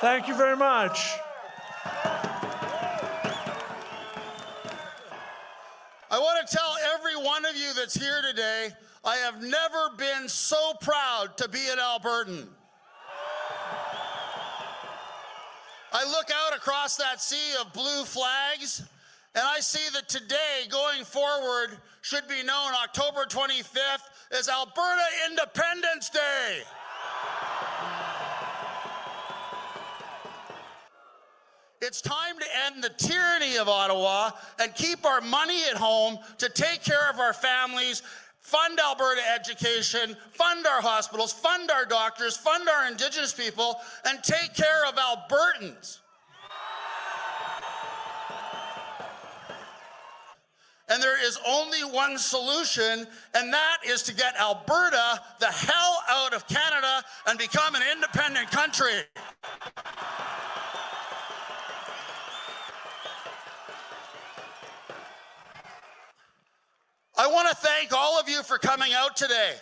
S9: Thank you very much.
S19: I want to tell every one of you that's here today, I have never been so proud to be an Albertan. I look out across that sea of blue flags, and I see that today, going forward, should be known October 25th as Alberta Independence Day. It's time to end the tyranny of Ottawa and keep our money at home to take care of our families, fund Alberta education, fund our hospitals, fund our doctors, fund our Indigenous people, and take care of Albertans. And there is only one solution, and that is to get Alberta the hell out of Canada and become an independent country. I want to thank all of you for coming out today.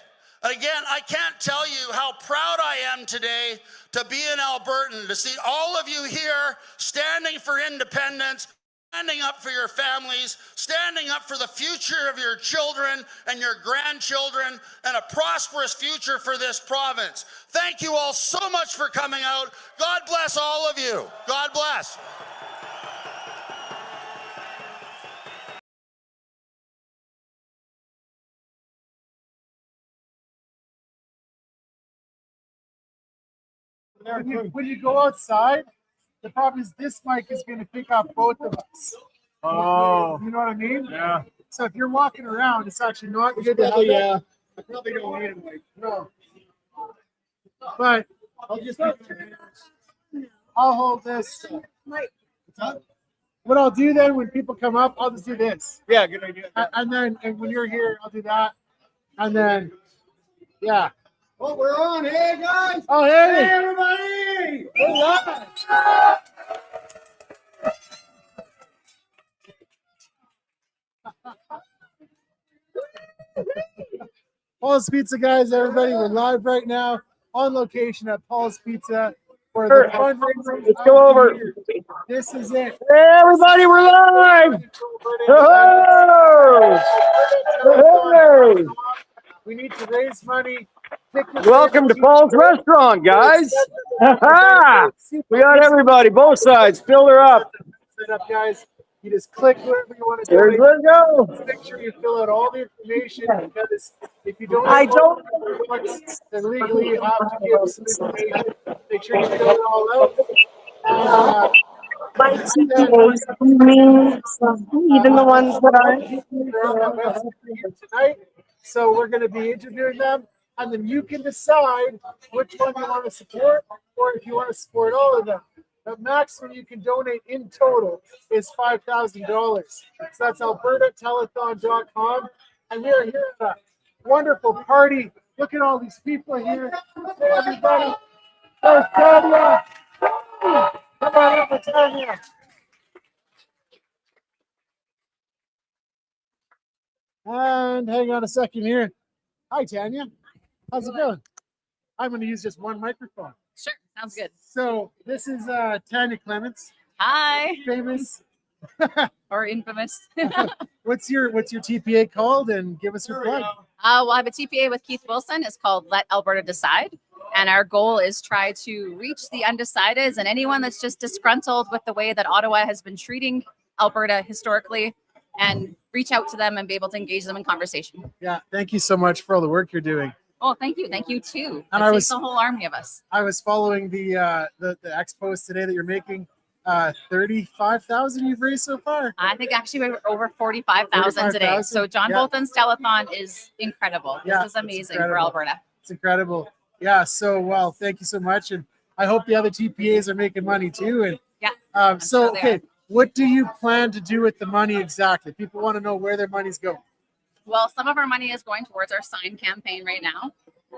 S19: And again, I can't tell you how proud I am today to be an Albertan, to see all of you here standing for independence,
S11: standing up for your families, standing up for the future of your children and your grandchildren, and a prosperous future for this province. Thank you all so much for coming out. God bless all of you. God bless.
S17: When you go outside, the problem is this mic is going to pick up both of us. Oh. You know what I mean? Yeah. So if you're walking around, it's actually not good to have that. I probably don't need a mic. No. But I'll hold this. What I'll do then when people come up, I'll just do this. Yeah, good idea. And then when you're here, I'll do that. And then, yeah. Oh, we're on. Hey, guys. Oh, hey. Hey, everybody. We're live. Paul's Pizza, guys, everybody. We're live right now on location at Paul's Pizza for the fundraiser. Let's go over. This is it. Hey, everybody, we're live. Hey. We need to raise money.
S23: Welcome to Paul's Restaurant, guys. We got everybody, both sides. Fill her up.
S17: Set up, guys. You just click wherever you want to
S23: Let's go.
S17: Just make sure you fill out all the information, because if you don't, then legally you have to give some information. Make sure you fill it all out.
S24: Even the ones that aren't.
S17: Tonight, so we're going to be interviewing them, and then you can decide which one you want to support, or if you want to support all of them. The maximum you can donate in total is $5,000. So that's albertatelethon.com, and we are here at a wonderful party. Look at all these people here. Hey, everybody. There's Tanya. Come on up, Tanya. And hang on a second here. Hi, Tanya. How's it going? I'm going to use just one microphone.
S13: Sure, sounds good.
S17: So this is Tanya Clements.
S13: Hi.
S17: Famous.
S13: Or infamous.
S17: What's your TPA called? And give us your plug.
S13: Well, I have a TPA with Keith Wilson. It's called Let Alberta Decide. And our goal is try to reach the undecideds and anyone that's just disgruntled with the way that Ottawa has been treating Alberta historically, and reach out to them and be able to engage them in conversation.
S17: Yeah, thank you so much for all the work you're doing.
S13: Oh, thank you. Thank you too.
S17: And
S13: It takes the whole army of us.
S17: I was following the X post today that you're making. 35,000 you've raised so far.
S13: I think actually we're over 45,000 today. So John Bolton's telethon is incredible. This is amazing for Alberta.
S17: It's incredible. Yeah. So well, thank you so much, and I hope the other TPAs are making money too. And
S13: yeah.
S17: So okay, what do you plan to do with the money exactly? People want to know where their money's going.
S13: Well, some of our money is going towards our sign campaign right now.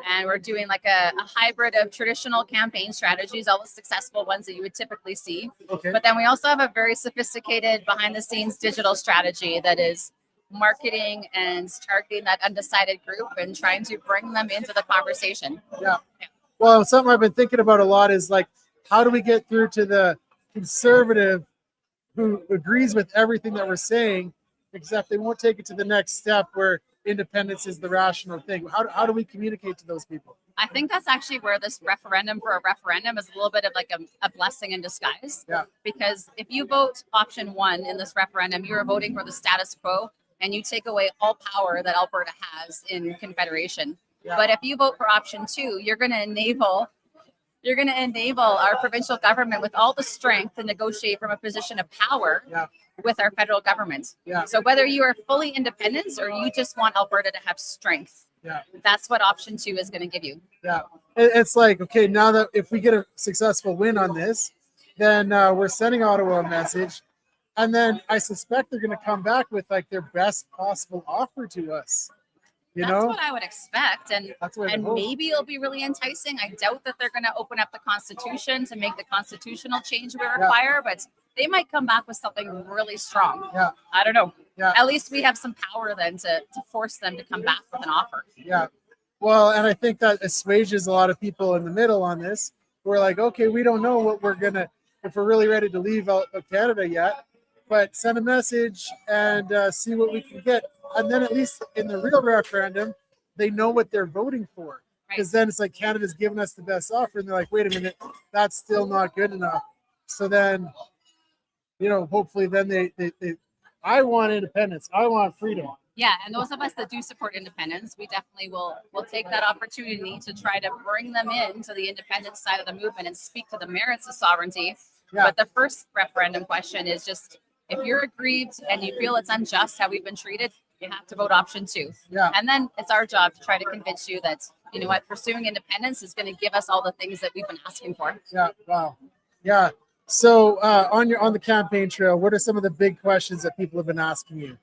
S13: And we're doing like a hybrid of traditional campaign strategies, all the successful ones that you would typically see.
S17: Okay.
S13: But then we also have a very sophisticated behind the scenes digital strategy that is marketing and targeting that undecided group and trying to bring them into the conversation.
S17: Yeah. Well, something I've been thinking about a lot is like, how do we get through to the conservative who agrees with everything that we're saying, except they won't take it to the next step where independence is the rational thing. How do we communicate to those people?
S13: I think that's actually where this referendum for a referendum is a little bit of like a blessing in disguise.
S17: Yeah.
S13: Because if you vote option 1 in this referendum, you are voting for the status quo, and you take away all power that Alberta has in Confederation.
S17: Yeah.
S13: But if you vote for option 2, you're going to enable our provincial government with all the strength to negotiate from a position of power with our federal government.
S17: Yeah.
S13: So whether you are fully independent or you just want Alberta to have strength, that's what option 2 is going to give you.
S17: Yeah. It's like, okay, now that if we get a successful win on this, then we're sending Ottawa a message. And then I suspect they're going to come back with like their best possible offer to us. You
S13: That's
S17: know?
S13: what I would expect. And maybe it'll be really enticing. I doubt that they're going to open up the Constitution to make the constitutional change we require, but they might come back with something really strong.
S17: Yeah.
S13: I don't know.
S17: Yeah.
S13: At least we have some power then to force them to come back with an offer.
S17: Yeah. Well, and I think that assuages a lot of people in the middle on this. We're like, okay, we don't know what we're going to, if we're really ready to leave out of Canada yet. but send a message and see what we can get. And then at least in the real referendum, they know what they're voting for. Because then it's like Canada's giving us the best offer, and they're like, wait a minute, that's still not good enough. So then, hopefully then I want independence. I want freedom.
S13: Yeah, and those of us that do support independence, we definitely will take that opportunity to try to bring them into the independence side of the movement and speak to the merits of sovereignty.
S17: Yeah.
S13: But the first referendum question is just, if you're aggrieved and you feel it's unjust how we've been treated, you have to vote option 2.
S17: Yeah.
S13: And then it's our job to try to convince you that, you know what, pursuing independence is going to give us all the things that we've been asking for.
S17: Yeah. Wow. Yeah. So on the campaign trail, what are some of the big questions that people have been asking you?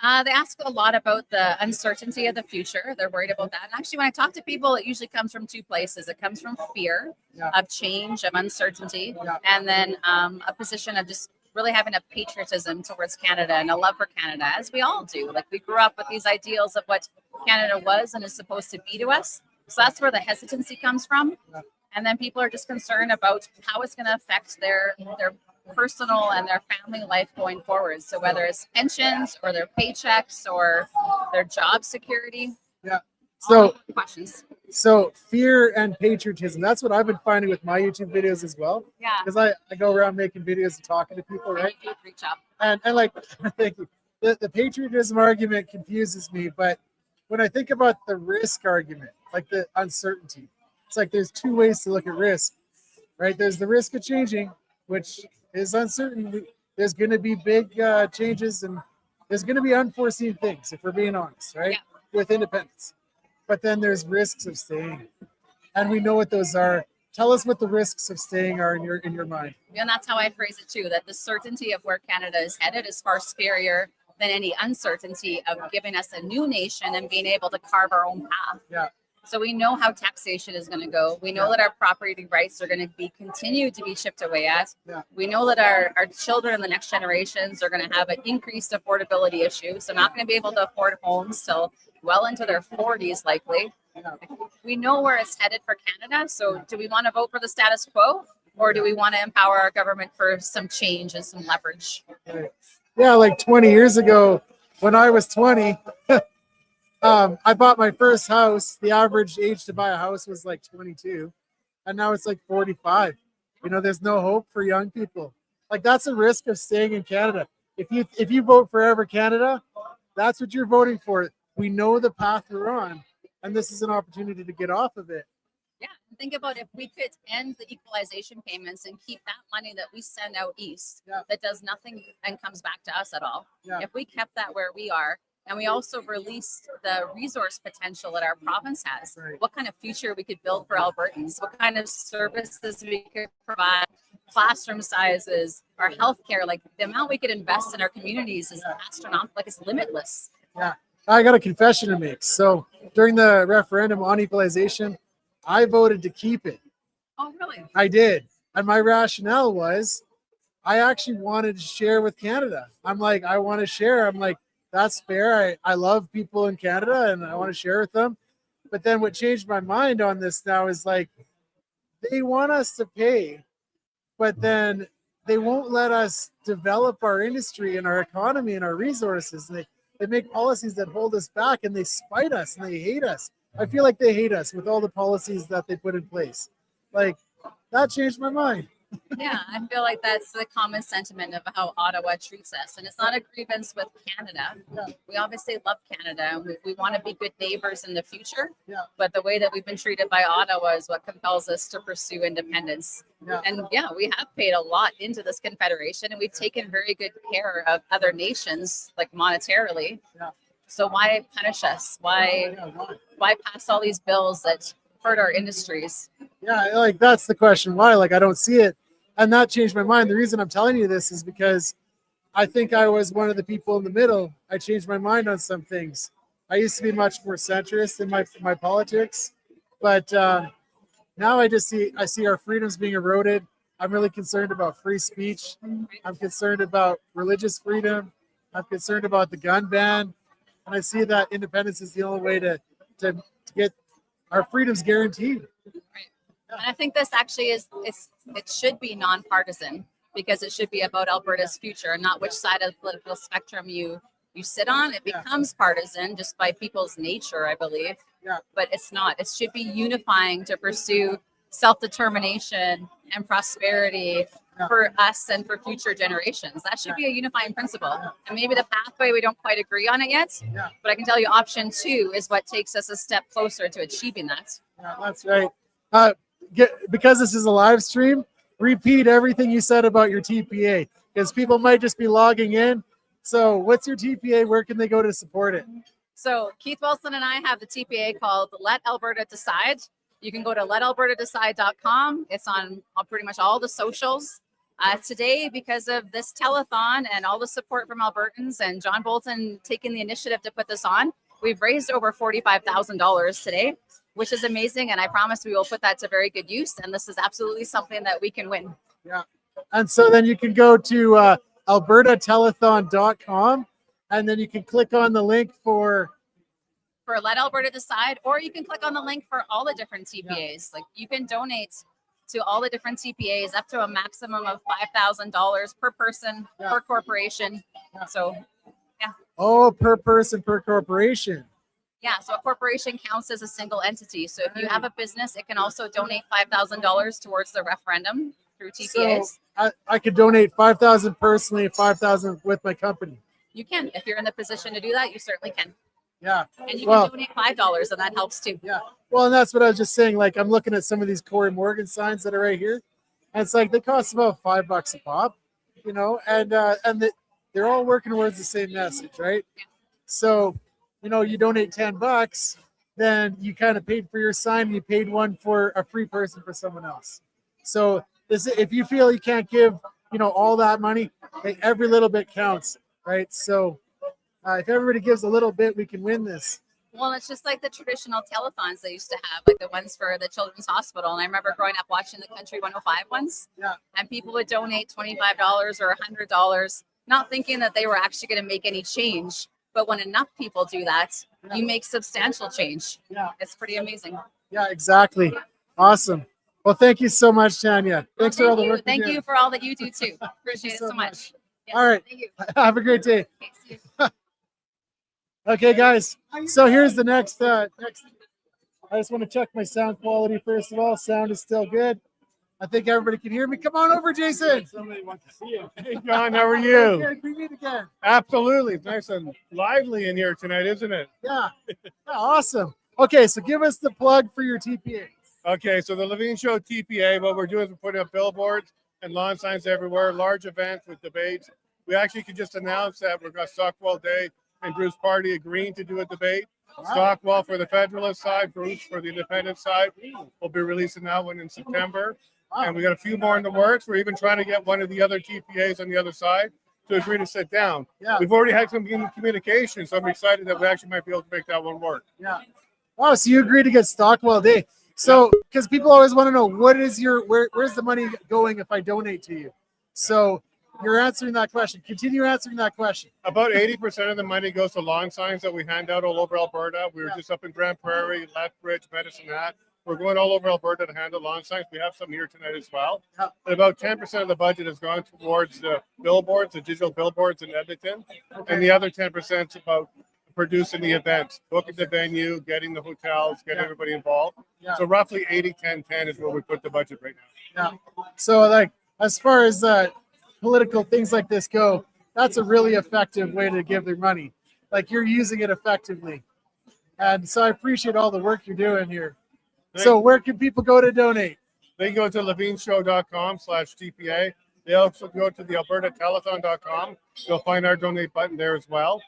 S13: They ask a lot about the uncertainty of the future. They're worried about that. And actually, when I talk to people, it usually comes from 2 places. It comes from fear of change, of uncertainty, and then a position of just really having a patriotism towards Canada and a love for Canada, as we all do. Like, we grew up with these ideals of what Canada was and is supposed to be to us. So that's where the hesitancy comes from. And then people are just concerned about how it's going to affect their personal and their family life going forward. So whether it's pensions or their paychecks or their job security.
S17: Yeah.
S13: So questions.
S17: So fear and patriotism. That's what I've been finding with my YouTube videos as well.
S13: Yeah.
S17: Because I go around making videos and talking to people, right?
S13: Great job.
S17: And like, thank you. The patriotism argument confuses me, but when I think about the risk argument, like the uncertainty, it's like there's 2 ways to look at risk, right? There's the risk of changing, which is uncertain. There's going to be big changes, and there's going to be unforeseen things, if we're being honest, right? With independence. But then there's risks of staying, and we know what those are. Tell us what the risks of staying are in your mind.
S13: And that's how I phrase it too, that the certainty of where Canada is headed is far scarier than any uncertainty of giving us a new nation and being able to carve our own path.
S17: Yeah.
S13: So we know how taxation is going to go. We know that our property rights are going to be continued to be chipped away at.
S17: Yeah.
S13: We know that our children and the next generations are going to have an increased affordability issue. So not going to be able to afford homes till well into their 40s likely.
S17: Yeah.
S13: We know where it's headed for Canada. So do we want to vote for the status quo, or do we want to empower our government for some change and some leverage?
S17: Right. Yeah, like 20 years ago, when I was 20, I bought my first house. The average age to buy a house was like 22, and now it's like 45. There's no hope for young people. Like, that's a risk of staying in Canada. If you vote Forever Canada, that's what you're voting for. We know the path we're on, and this is an opportunity to get off of it.
S13: Yeah, think about if we could end the equalization payments and keep that money that we send out east that does nothing and comes back to us at all.
S17: Yeah.
S13: If we kept that where we are, and we also released the resource potential that our province has, what kind of future we could build for Albertans, what kind of services we could provide, classroom sizes, our healthcare, like the amount we could invest in our communities is astronomical, like it's limitless.
S17: Yeah. I got a confession to make. So during the referendum on equalization, I voted to keep it.
S13: Oh, really?
S17: I did. And my rationale was I actually wanted to share with Canada. I'm like, I want to share. I'm like, that's fair. I love people in Canada and I want to share with them. But then what changed my mind on this now is like, they want us to pay, but then they won't let us develop our industry and our economy and our resources. And they make policies that hold us back, and they spite us and they hate us. I feel like they hate us with all the policies that they put in place. Like, that changed my mind.
S13: Yeah, I feel like that's the common sentiment of how Ottawa treats us. And it's not a grievance with Canada. We obviously love Canada, and we want to be good neighbors in the future. But the way that we've been treated by Ottawa is what compels us to pursue independence. And we have paid a lot into this confederation, and we've taken very good care of other nations, like monetarily. So why punish us? Why pass all these bills that hurt our industries?
S17: Yeah, like, that's the question. Why? Like, I don't see it. And that changed my mind. The reason I'm telling you this is because I think I was one of the people in the middle. I changed my mind on some things. I used to be much more centrist in my politics, but now I see our freedoms being eroded. I'm really concerned about free speech. I'm concerned about religious freedom. I'm concerned about the gun ban, and I see that independence is the only way to get our freedoms guaranteed.
S13: Right. And I think this actually it should be nonpartisan. because it should be about Alberta's future and not which side of the political spectrum you sit on. It becomes partisan just by people's nature, I believe.
S17: Yeah.
S13: But it's not. It should be unifying to pursue self-determination and prosperity for us and for future generations. That should be a unifying principle. And maybe the pathway, we don't quite agree on it yet, but I can tell you option 2 is what takes us a step closer to achieving that.
S17: Yeah, that's right. Because this is a live stream, repeat everything you said about your TPA, because people might just be logging in. So what's your TPA? Where can they go to support it?
S13: So Keith Wilson and I have the TPA called Let Alberta Decide. You can go to letalbertadecide.com. It's on pretty much all the socials. Today, because of this telethon and all the support from Albertans and John Bolton taking the initiative to put this on, we've raised over $45,000 today, which is amazing. And I promise we will put that to very good use. And this is absolutely something that we can win.
S17: Yeah. And so then you can go to albertatelethon.com, and then you can click on the link for
S13: Let Alberta Decide, or you can click on the link for all the different TPAs. Like you can donate to all the different TPAs up to a maximum of $5,000 per person, per corporation. So, yeah.
S17: Oh, per person, per corporation.
S13: Yeah, so a corporation counts as a single entity. So if you have a business, it can also donate $5,000 towards the referendum through TPAs.
S17: So I could donate 5,000 personally, 5,000 with my company.
S13: You can. If you're in the position to do that, you certainly can.
S17: Yeah.
S13: And you can donate $5 and that helps too.
S17: Yeah. Well, and that's what I was just saying. Like I'm looking at some of these Corey Morgan signs that are right here. And it's like they cost about $5 a pop, you know, and they're all working towards the same message, right?
S13: Yeah.
S17: So, you know, you donate $10, then you kind of paid for your sign and you paid one for a free person for someone else. So if you feel you can't give, you know, all that money, hey, every little bit counts, right? So if everybody gives a little bit, we can win this.
S13: Well, it's just like the traditional telethons they used to have, like the ones for the Children's Hospital. And I remember growing up watching the Country 105 ones.
S17: Yeah.
S13: And people would donate $25 or $100, not thinking that they were actually going to make any change. But when enough people do that, you make substantial change.
S17: Yeah.
S13: It's pretty amazing.
S17: Yeah, exactly. Awesome. Well, thank you so much, Tanya. Thanks for all the work.
S13: Thank you for all that you do too. Appreciate it so much. Yes,
S17: all right.
S13: Thank you.
S17: Have a great day.
S13: Okay, see you.
S17: Okay, guys. So here's the next. I just want to check my sound quality first of all. Sound is still good. I think everybody can hear me. Come on over, Jason.
S6: Somebody wants to see you. Hey, John, how are you?
S17: Okay, we meet again.
S6: Absolutely. It's nice and lively in here tonight, isn't it?
S17: Yeah. Awesome. Okay, so give us the plug for your TPA.
S6: Okay, so the Levine Show TPA, what we're doing is we're putting up billboards and lawn signs everywhere, large events with debates. We actually could just announce that we've got Stockwell Day and Bruce Party agreeing to do a debate. Stockwell for the Federalist side, Bruce for the Independent side. We'll be releasing that one in September. And we got a few more in the works. We're even trying to get one of the other TPAs on the other side to agree to sit down.
S17: Yeah.
S6: We've already had some communication, so I'm excited that we actually might be able to make that one work.
S17: Yeah. Oh, so you agreed to get Stockwell Day. So, because people always want to know what is where's the money going if I donate to you? So you're answering that question. Continue answering that question.
S6: About 80% of the money goes to lawn signs that we hand out all over Alberta. We were just up in Grand Prairie, Lethbridge, Medicine Hat. We're going all over Alberta to handle lawn signs. We have some here tonight as well. And about 10% of the budget has gone towards the billboards, the digital billboards in Edmonton. And the other 10% is about producing the events, booking the venue, getting the hotels, getting everybody involved.
S17: Yeah.
S6: So roughly 80-10-10 is where we put the budget right now.
S17: Yeah. So like as far as political things like this go, that's a really effective way to give their money. Like you're using it effectively. And so I appreciate all the work you're doing here. So where can people go to donate?
S6: They can go to levineshow.com/TPA. They also go to the albertatelethon.com. You'll find our donate button there as well.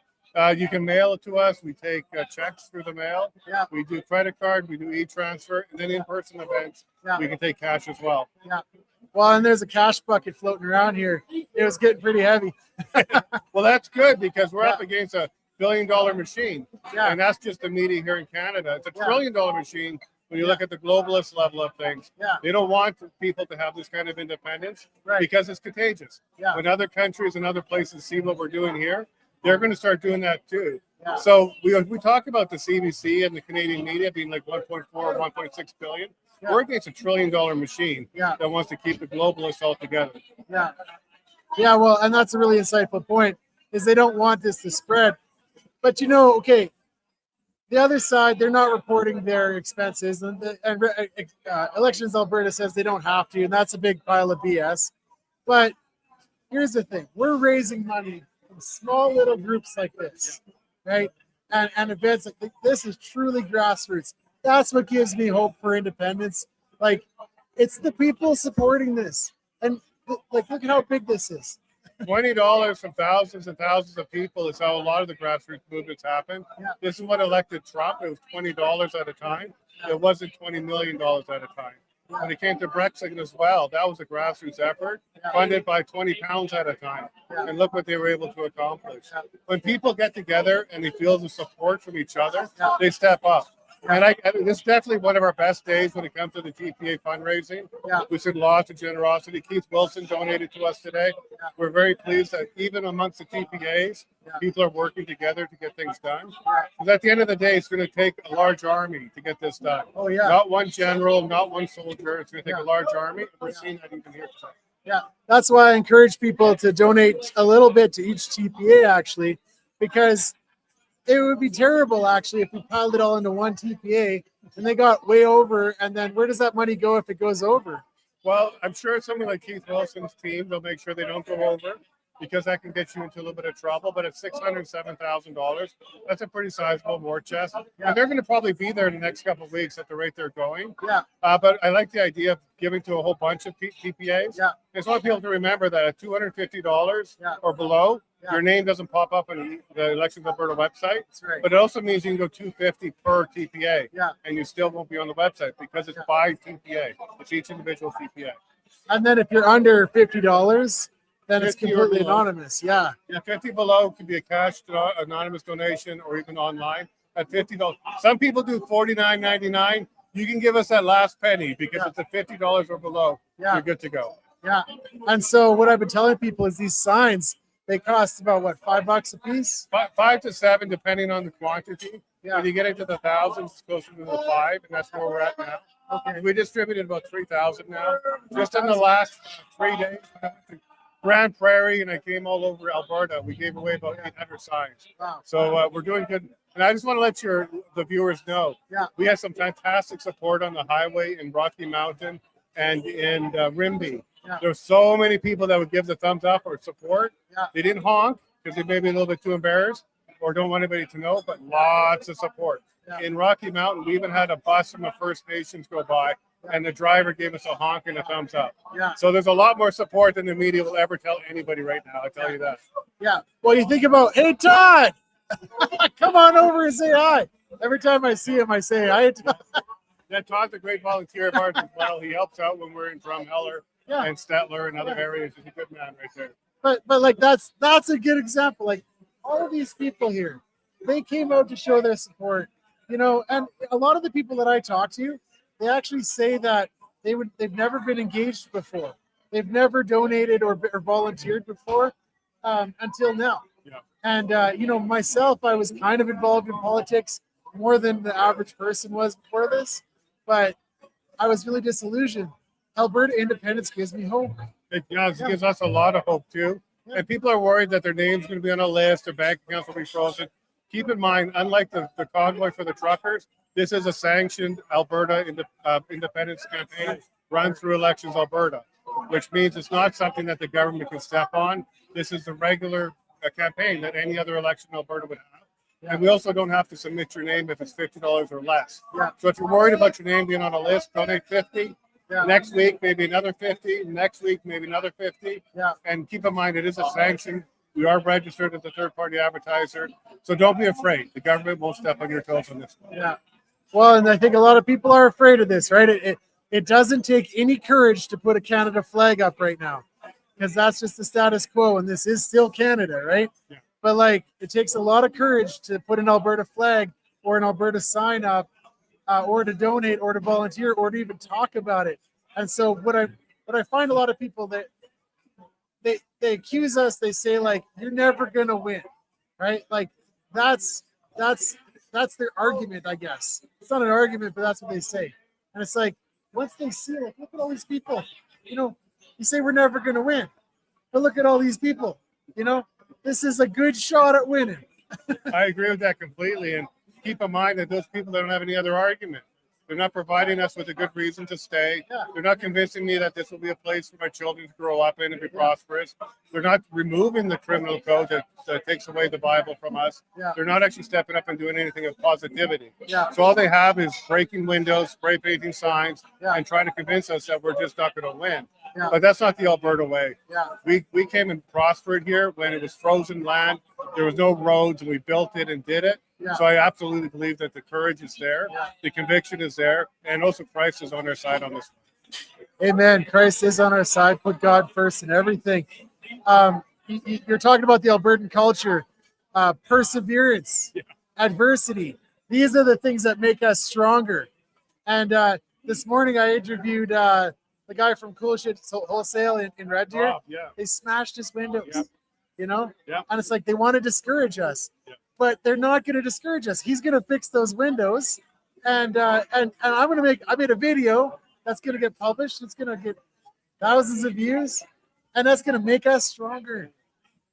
S6: You can mail it to us. We take checks through the mail.
S17: Yeah.
S6: We do credit card. We do e-transfer. And then in-person events, we can take cash as well.
S17: Yeah. Well, and there's a cash bucket floating around here. It was getting pretty heavy.
S6: Well, that's good because we're up against a billion-dollar machine.
S17: Yeah.
S6: And that's just a meeting here in Canada. It's a trillion-dollar machine. When you look at the globalist level of things, they don't want people to have this kind of independence because it's contagious.
S17: Yeah.
S6: When other countries and other places see what we're doing here, they're going to start doing that too.
S17: Yeah.
S6: So we talk about the CBC and the Canadian media being like 1.4 or 1.6 billion. We're against $1 trillion machine that wants to keep the globalists all together.
S17: Yeah. Yeah, well, and that's a really insightful point, is they don't want this to spread. But okay, the other side, they're not reporting their expenses, and Elections Alberta says they don't have to, and that's a big pile of BS. But here's the thing: we're raising money from small little groups like this, right? And events like this is truly grassroots. That's what gives me hope for independence. Like, it's the people supporting this, and look at how big this is.
S6: $20 from thousands and thousands of people is how a lot of the grassroots movements happen. This is what elected Trump. It was $20 at a time. It wasn't $20 million at a time. When it came to Brexit as well, that was a grassroots effort funded by 20 pounds at a time. And look what they were able to accomplish. When people get together and they feel the support from each other, they step up. And this is definitely one of our best days when it comes to the TPA fundraising. We've seen lots of generosity. Keith Wilson donated to us today. We're very pleased that even amongst the TPAs, people are working together to get things done. Because at the end of the day, it's going to take a large army to get this done.
S17: Oh, yeah.
S6: Not one general, not one soldier. It's going to take a large army. We're seeing that even here today.
S17: Yeah, that's why I encourage people to donate a little bit to each TPA, actually, because it would be terrible, actually, if we piled it all into one TPA and they got way over. And then where does that money go if it goes over?
S6: Well, I'm sure someone like Keith Wilson's team, they'll make sure they don't go over, because that can get you into a little bit of trouble. But at $607,000, that's a pretty sizable war chest. And they're going to probably be there in the next couple of weeks at the rate they're going. But I like the idea of giving to a whole bunch of TPAs. I just want people to remember that at $250 or below, your name doesn't pop up on the Elections Alberta website. But it also means you can go $250 per TPA, and you still won't be on the website because it's by TPA. It's each individual TPA.
S17: And then if you're under $50, then it's
S6: 50 or
S17: completely
S6: below.
S17: anonymous. Yeah,
S6: 50 below could be a cash anonymous donation or even online. At $50, some people do $49.99. You can give us that last penny because it's at $50 or below. You're good to go.
S17: Yeah. And so what I've been telling people is these signs, they cost about what, $5 a piece?
S6: 5 to 7, depending on the quantity. When you get into the thousands, it's closer to the 5, and that's where we're at now. Okay. We distributed about 3,000 now. Just in the last 3 days, I went to Grand Prairie and I came all over Alberta. We gave away about 800 signs. So we're doing good. And I just want to let the viewers know, we had some fantastic support on the highway in Rocky Mountain and in Rimbey. There's so many people that would give the thumbs up or support. They didn't honk because they may be a little bit too embarrassed or don't want anybody to know, but lots of support. In Rocky Mountain, we even had a bus from the First Nations go by, and the driver gave us a honk and a thumbs up. So there's a lot more support than the media will ever tell anybody right now. I tell you that.
S17: Yeah. Well, you think about, hey, Todd, come on over and say hi. Every time I see him, I say hi.
S6: Yeah, Todd's a great volunteer of ours as well. He helps out when we're in Drumheller and Stettler and other areas. He's a good man right there.
S17: But like that's a good example. Like all of these people here, they came out to show their support, and a lot of the people that I talk to, they actually say that they've never been engaged before. They've never donated or volunteered before until now. And myself, I was kind of involved in politics more than the average person was before this, but I was really disillusioned. Alberta independence gives me hope.
S6: It gives us a lot of hope too. And people are worried that their name's going to be on a list, their bank accounts will be frozen. Keep in mind, unlike the convoy for the truckers, this is a sanctioned Alberta independence campaign run through Elections Alberta, which means it's not something that the government can step on. This is the regular campaign that any other election in Alberta would have. And we also don't have to submit your name if it's $50 or less. So if you're worried about your name being on a list, donate 50. Next week, maybe another 50. Next week, maybe another 50. And keep in mind, it is a sanction. We are registered as a third-party advertiser. So don't be afraid. The government won't step on your toes on this one.
S17: Well, and I think a lot of people are afraid of this, right? It doesn't take any courage to put a Canada flag up right now, because that's just the status quo, and this is still Canada, right? But like, it takes a lot of courage to put an Alberta flag or an Alberta sign up, or to donate, or to volunteer, or to even talk about it. And so what I find a lot of people that they accuse us, they say like, you're never gonna win, right? Like that's their argument, I guess. It's not an argument, but that's what they say. And it's like, once they see, like, look at all these people, you know, you say we're never going to win, but look at all these people, you know, this is a good shot at winning.
S6: I agree with that completely. And keep in mind that those people don't have any other argument. They're not providing us with a good reason to stay. They're not convincing me that this will be a place for my children to grow up in and be prosperous. They're not removing the criminal code that takes away the Bible from us. They're not actually stepping up and doing anything of positivity. So all they have is breaking windows, spray painting signs, and trying to convince us that we're just not going to win. But that's not the Alberta way. We came and prospered here when it was frozen land. There was no roads, and we built it and did it. So I absolutely believe that the courage is there, the conviction is there, and also Christ is on our side on this.
S17: Amen. Christ is on our side. Put God first in everything. You're talking about the Albertan culture, perseverance, adversity. These are the things that make us stronger. And this morning I interviewed the guy from Cool Shit Wholesale in Red Deer. They smashed his windows, you know? And it's like they want to discourage us. But they're not going to discourage us. He's going to fix those windows, and I'm going to make. I made a video that's going to get published. It's going to get thousands of views, and that's going to make us stronger.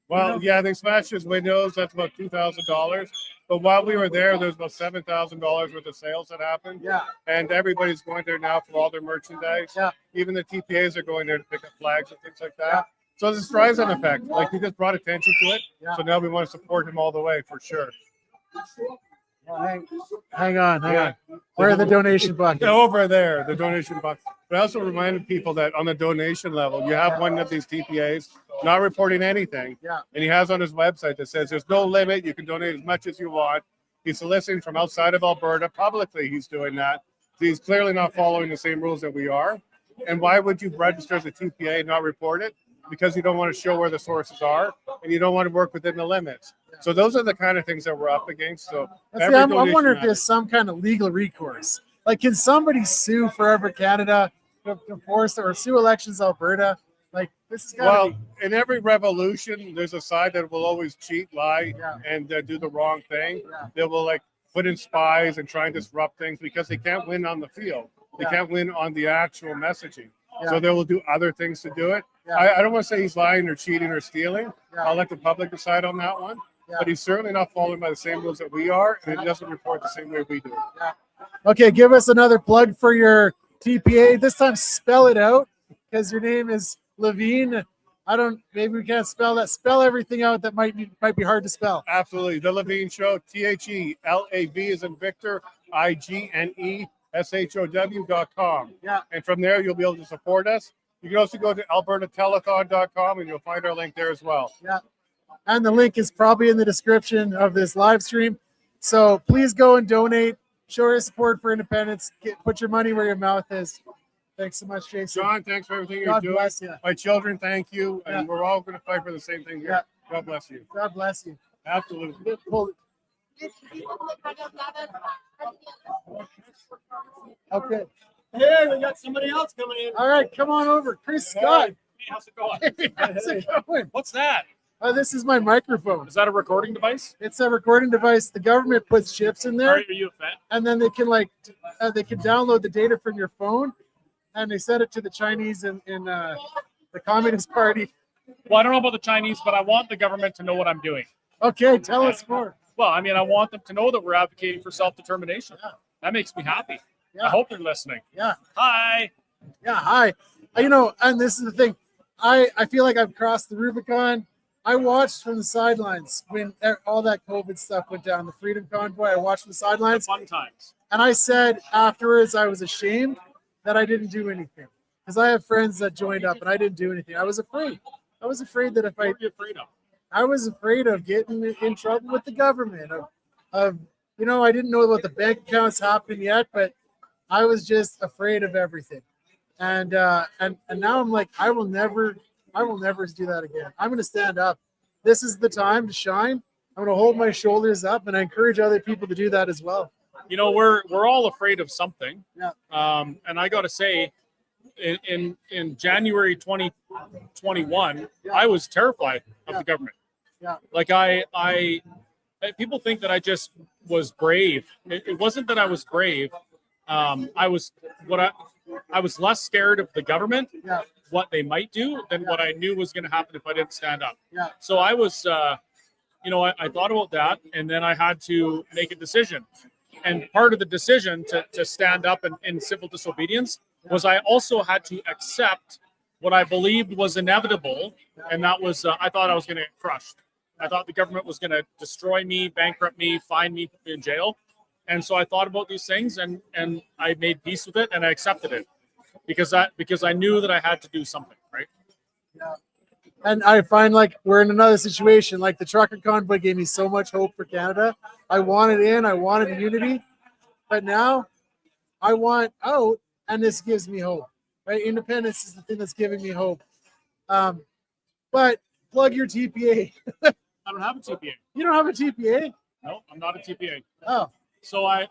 S6: Well, yeah, they smashed his windows. That's about $2,000. But while we were there was about $7,000 worth of sales that happened. And everybody's going there now for all their merchandise. Even the TPAs are going there to pick up flags and things like that. So this drives an effect. Like, he just brought attention to it. So now we want to support him all the way for sure.
S17: Hang on. Where are the donation buckets?
S6: Over there, the donation bucket. But I also reminded people that on the donation level, you have one of these TPAs not reporting anything. And he has on his website that says there's no limit. You can donate as much as you want. He's soliciting from outside of Alberta. Publicly, he's doing that. So he's clearly not following the same rules that we are. And why would you register as a TPA and not report it? Because you don't want to show where the sources are, and you don't want to work within the limits. So those are the kind of things that we're up against. So
S17: I'm wondering if there's some kind of legal recourse. Like, can somebody sue Forever Canada to force or sue Elections Alberta? Like, this is
S6: in every revolution, there's a side that will always cheat, lie, and do the wrong thing. They will put in spies and try and disrupt things because they can't win on the field. They can't win on the actual messaging. So they will do other things to do it. I don't want to say he's lying or cheating or stealing. I'll let the public decide on that one. But he's certainly not following by the same rules that we are, and he doesn't report the same way we do.
S17: Okay, give us another plug for your TPA. This time, spell it out, because your name is Levine. Maybe we can't spell that. Spell everything out that might be hard to spell.
S6: Absolutely. The Levine Show, THELAV is in Victor, IGNESHOW.com. And from there, you'll be able to support us. You can also go to albertatelethon.com, and you'll find our link there as well.
S17: And the link is probably in the description of this live stream. So please go and donate. Show your support for independence. Put your money where your mouth is. Thanks so much, Jason.
S6: John, thanks for everything
S17: God
S6: you're doing.
S17: bless you.
S6: My children, thank you. And we're all going to fight for the same thing here. God bless you.
S17: God bless you.
S6: Absolutely.
S17: Okay.
S23: Hey, we got somebody else coming in.
S17: All right, come on over. Chris Scott.
S23: Hey, how's it going?
S17: Hey, how's it going?
S23: What's that?
S17: This is my microphone.
S23: Is that a recording device?
S17: It's a recording device. The government puts chips in there.
S23: Are you a fan?
S17: And then they can they can download the data from your phone, and they send it to the Chinese in the Communist Party.
S23: Well, I don't know about the Chinese, but I want the government to know what I'm doing.
S17: Okay, tell us more.
S23: Well, I mean, I want them to know that we're advocating for self-determination. That makes me happy. I hope they're listening. Hi.
S17: Hi. And this is the thing. I feel like I've crossed the Rubicon. I watched from the sidelines when all that COVID stuff went down, the Freedom Convoy. I watched from the sidelines.
S23: Fun times.
S17: And I said afterwards I was ashamed that I didn't do anything. Because I have friends that joined up and I didn't do anything. I was afraid. I was afraid that if
S23: What were you afraid of?
S17: I was afraid of getting in trouble with the government. I didn't know about the bank accounts happening yet, but I was just afraid of everything. And now I'm like, I will never do that again. I'm going to stand up. This is the time to shine. I'm going to hold my shoulders up, and I encourage other people to do that as well.
S23: We're all afraid of something. And I got to say, in January 2021, I was terrified of the government. Like people think that I just was brave. It wasn't that I was brave. I was less scared of the government,
S17: Yeah.
S23: what they might do, than what I knew was going to happen if I didn't stand up.
S17: Yeah.
S23: So I was, I thought about that, and then I had to make a decision. And part of the decision to stand up in civil disobedience was I also had to accept what I believed was inevitable, and that was I thought I was going to get crushed. I thought the government was going to destroy me, bankrupt me, fine me, put me in jail. And so I thought about these things, and I made peace with it, and I accepted it because I knew that I had to do something, right?
S17: Yeah. And I find like we're in another situation. Like the trucker convoy gave me so much hope for Canada. I wanted in, I wanted unity, but now I want out, and this gives me hope. Right? Independence is the thing that's giving me hope. But plug your TPA.
S23: I don't have a TPA.
S17: You don't have a TPA?
S23: No, I'm not a TPA.
S17: Oh.
S23: So I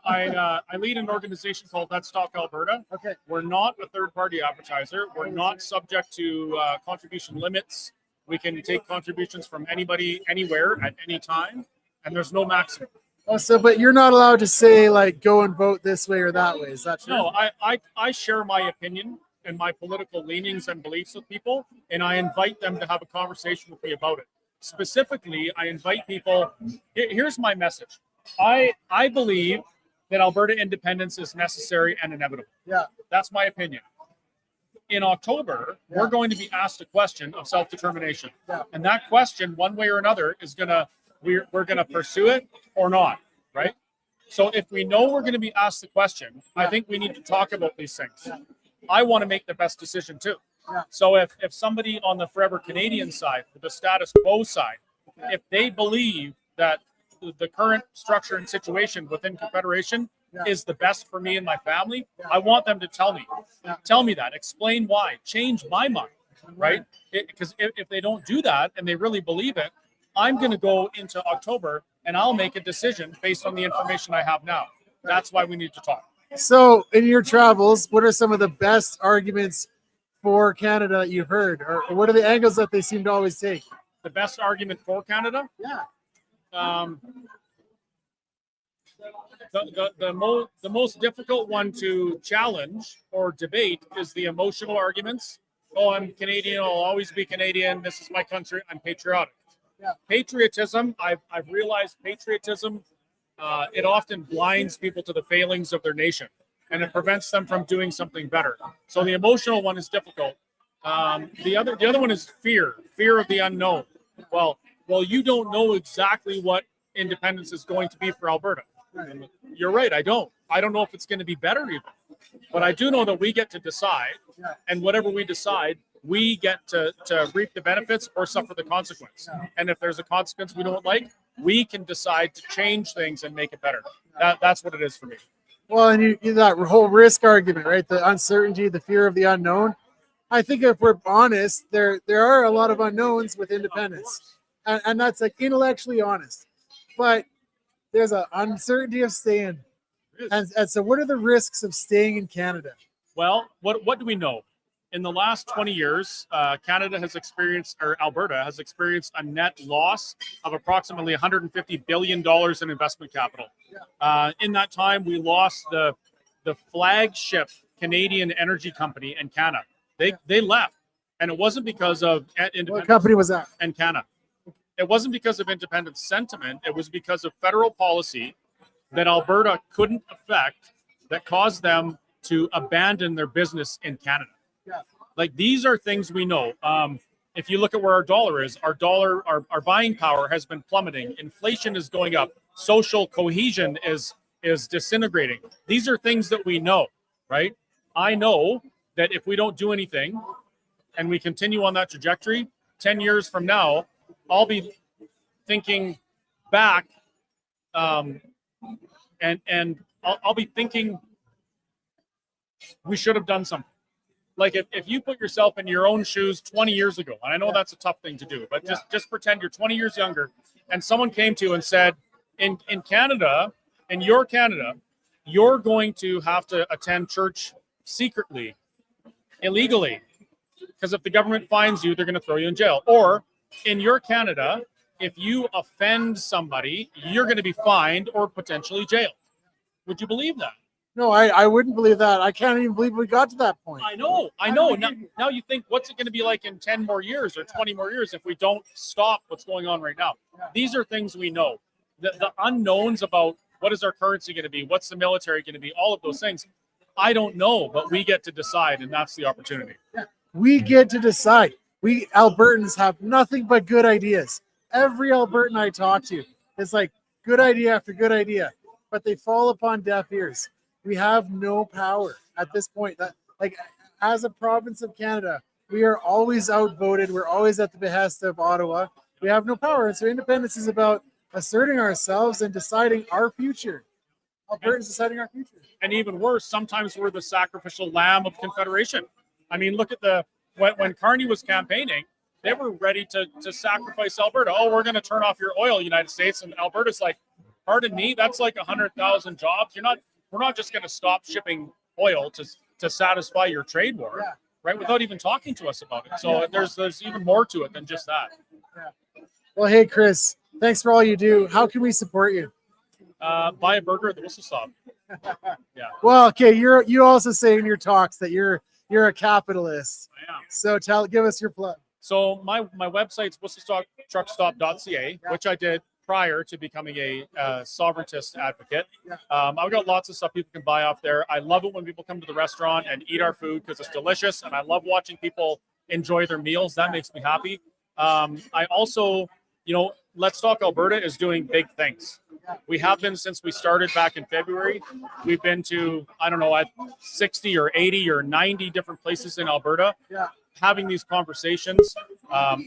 S23: lead an organization called Let's Talk Alberta.
S17: Okay.
S23: We're not a third-party advertiser. We're not subject to contribution limits. We can take contributions from anybody, anywhere, at any time, and there's no maximum.
S17: Oh, so but you're not allowed to say like go and vote this way or that way. Is that true?
S23: No, I share my opinion and my political leanings and beliefs with people, and I invite them to have a conversation with me about it. Specifically, I invite people. Here's my message. I believe that Alberta independence is necessary and inevitable.
S17: Yeah.
S23: That's my opinion. In October, we're going to be asked a question of self-determination.
S17: Yeah.
S23: And that question, one way or another, is we're gonna pursue it or not, right? So if we know we're gonna be asked the question, I think we need to talk about these things. I want to make the best decision too.
S17: Yeah.
S23: So if somebody on the Forever Canadian side, the status quo side, if they believe that the current structure and situation within Confederation is the best for me and my family, I want them to tell me. Tell me that. Explain why. Change my mind, right? Because if they don't do that and they really believe it, I'm going to go into October and I'll make a decision based on the information I have now. That's why we need to talk.
S17: So in your travels, what are some of the best arguments for Canada that you've heard? Or what are the angles that they seem to always take?
S23: The best argument for Canada?
S17: Yeah.
S23: The most difficult one to challenge or debate is the emotional arguments. Oh, I'm Canadian. I'll always be Canadian. This is my country. I'm patriotic.
S17: Yeah.
S23: Patriotism. I've realized patriotism. It often blinds people to the failings of their nation, and it prevents them from doing something better. So the emotional one is difficult. The other one is fear of the unknown. Well, you don't know exactly what independence is going to be for Alberta. You're right. I don't know if it's going to be better even, but I do know that we get to decide, and whatever we decide, we get to reap the benefits or suffer the consequence. And if there's a consequence we don't like, we can decide to change things and make it better. That's what it is for me.
S17: Well, and you that whole risk argument, right? The uncertainty, the fear of the unknown. I think if we're honest, there are a lot of unknowns with independence, and that's like intellectually honest. But there's an uncertainty of staying. And so what are the risks of staying in Canada?
S23: Well, what do we know? In the last 20 years, Canada has experienced, or Alberta has experienced, a net loss of approximately $150 billion in investment capital. In that time, we lost the flagship Canadian energy company, Encana. They left, and it wasn't because of independence.
S17: What company was that?
S23: Encana. It wasn't because of independent sentiment. It was because of federal policy that Alberta couldn't affect that caused them to abandon their business in Canada.
S17: Yeah.
S23: Like, these are things we know. If you look at where our dollar is, our buying power has been plummeting. Inflation is going up. Social cohesion is disintegrating. These are things that we know, right? I know that if we don't do anything and we continue on that trajectory, 10 years from now, I'll be thinking back, and I'll be thinking we should have done something. Like if you put yourself in your own shoes 20 years ago, and I know that's a tough thing to do, but just pretend you're 20 years younger, and someone came to you and said, in Canada, in your Canada, you're going to have to attend church secretly, illegally, because if the government finds you, they're going to throw you in jail. Or in your Canada, if you offend somebody, you're going to be fined or potentially jailed. Would you believe that?
S17: No, I wouldn't believe that. I can't even believe we got to that point.
S23: I know. Now you think, what's it going to be like in 10 more years or 20 more years if we don't stop what's going on right now? These are things we know. The unknowns about what is our currency going to be, what's the military going to be, all of those things, I don't know, but we get to decide, and that's the opportunity.
S17: We get to decide. We Albertans have nothing but good ideas. Every Albertan I talk to, it's like good idea after good idea, but they fall upon deaf ears. We have no power at this point. That, like, as a province of Canada, we are always outvoted. We're always at the behest of Ottawa. We have no power. And so independence is about asserting ourselves and deciding our future. Albertans deciding our future.
S23: And even worse, sometimes we're the sacrificial lamb of Confederation. I mean, look at when Carney was campaigning, they were ready to sacrifice Alberta. Oh, we're going to turn off your oil, United States. And Alberta's like, pardon me, that's like 100,000 jobs. We're not just going to stop shipping oil to satisfy your trade war, right? Without even talking to us about it. So there's even more to it than just that.
S17: Well, hey, Chris, thanks for all you do. How can we support you?
S23: Buy a burger at the Whistle Stop. Yeah.
S17: Well, okay, you also say in your talks that you're a capitalist.
S23: I am.
S17: So give us your plug.
S23: So my website's whistlestoptruckstop.ca, which I did prior to becoming a sovereigntist advocate. I've got lots of stuff people can buy off there. I love it when people come to the restaurant and eat our food because it's delicious, and I love watching people enjoy their meals. That makes me happy. I also, Let's Talk Alberta is doing big things. We have been since we started back in February. We've been to, at 60 or 80 or 90 different places in Alberta having these conversations.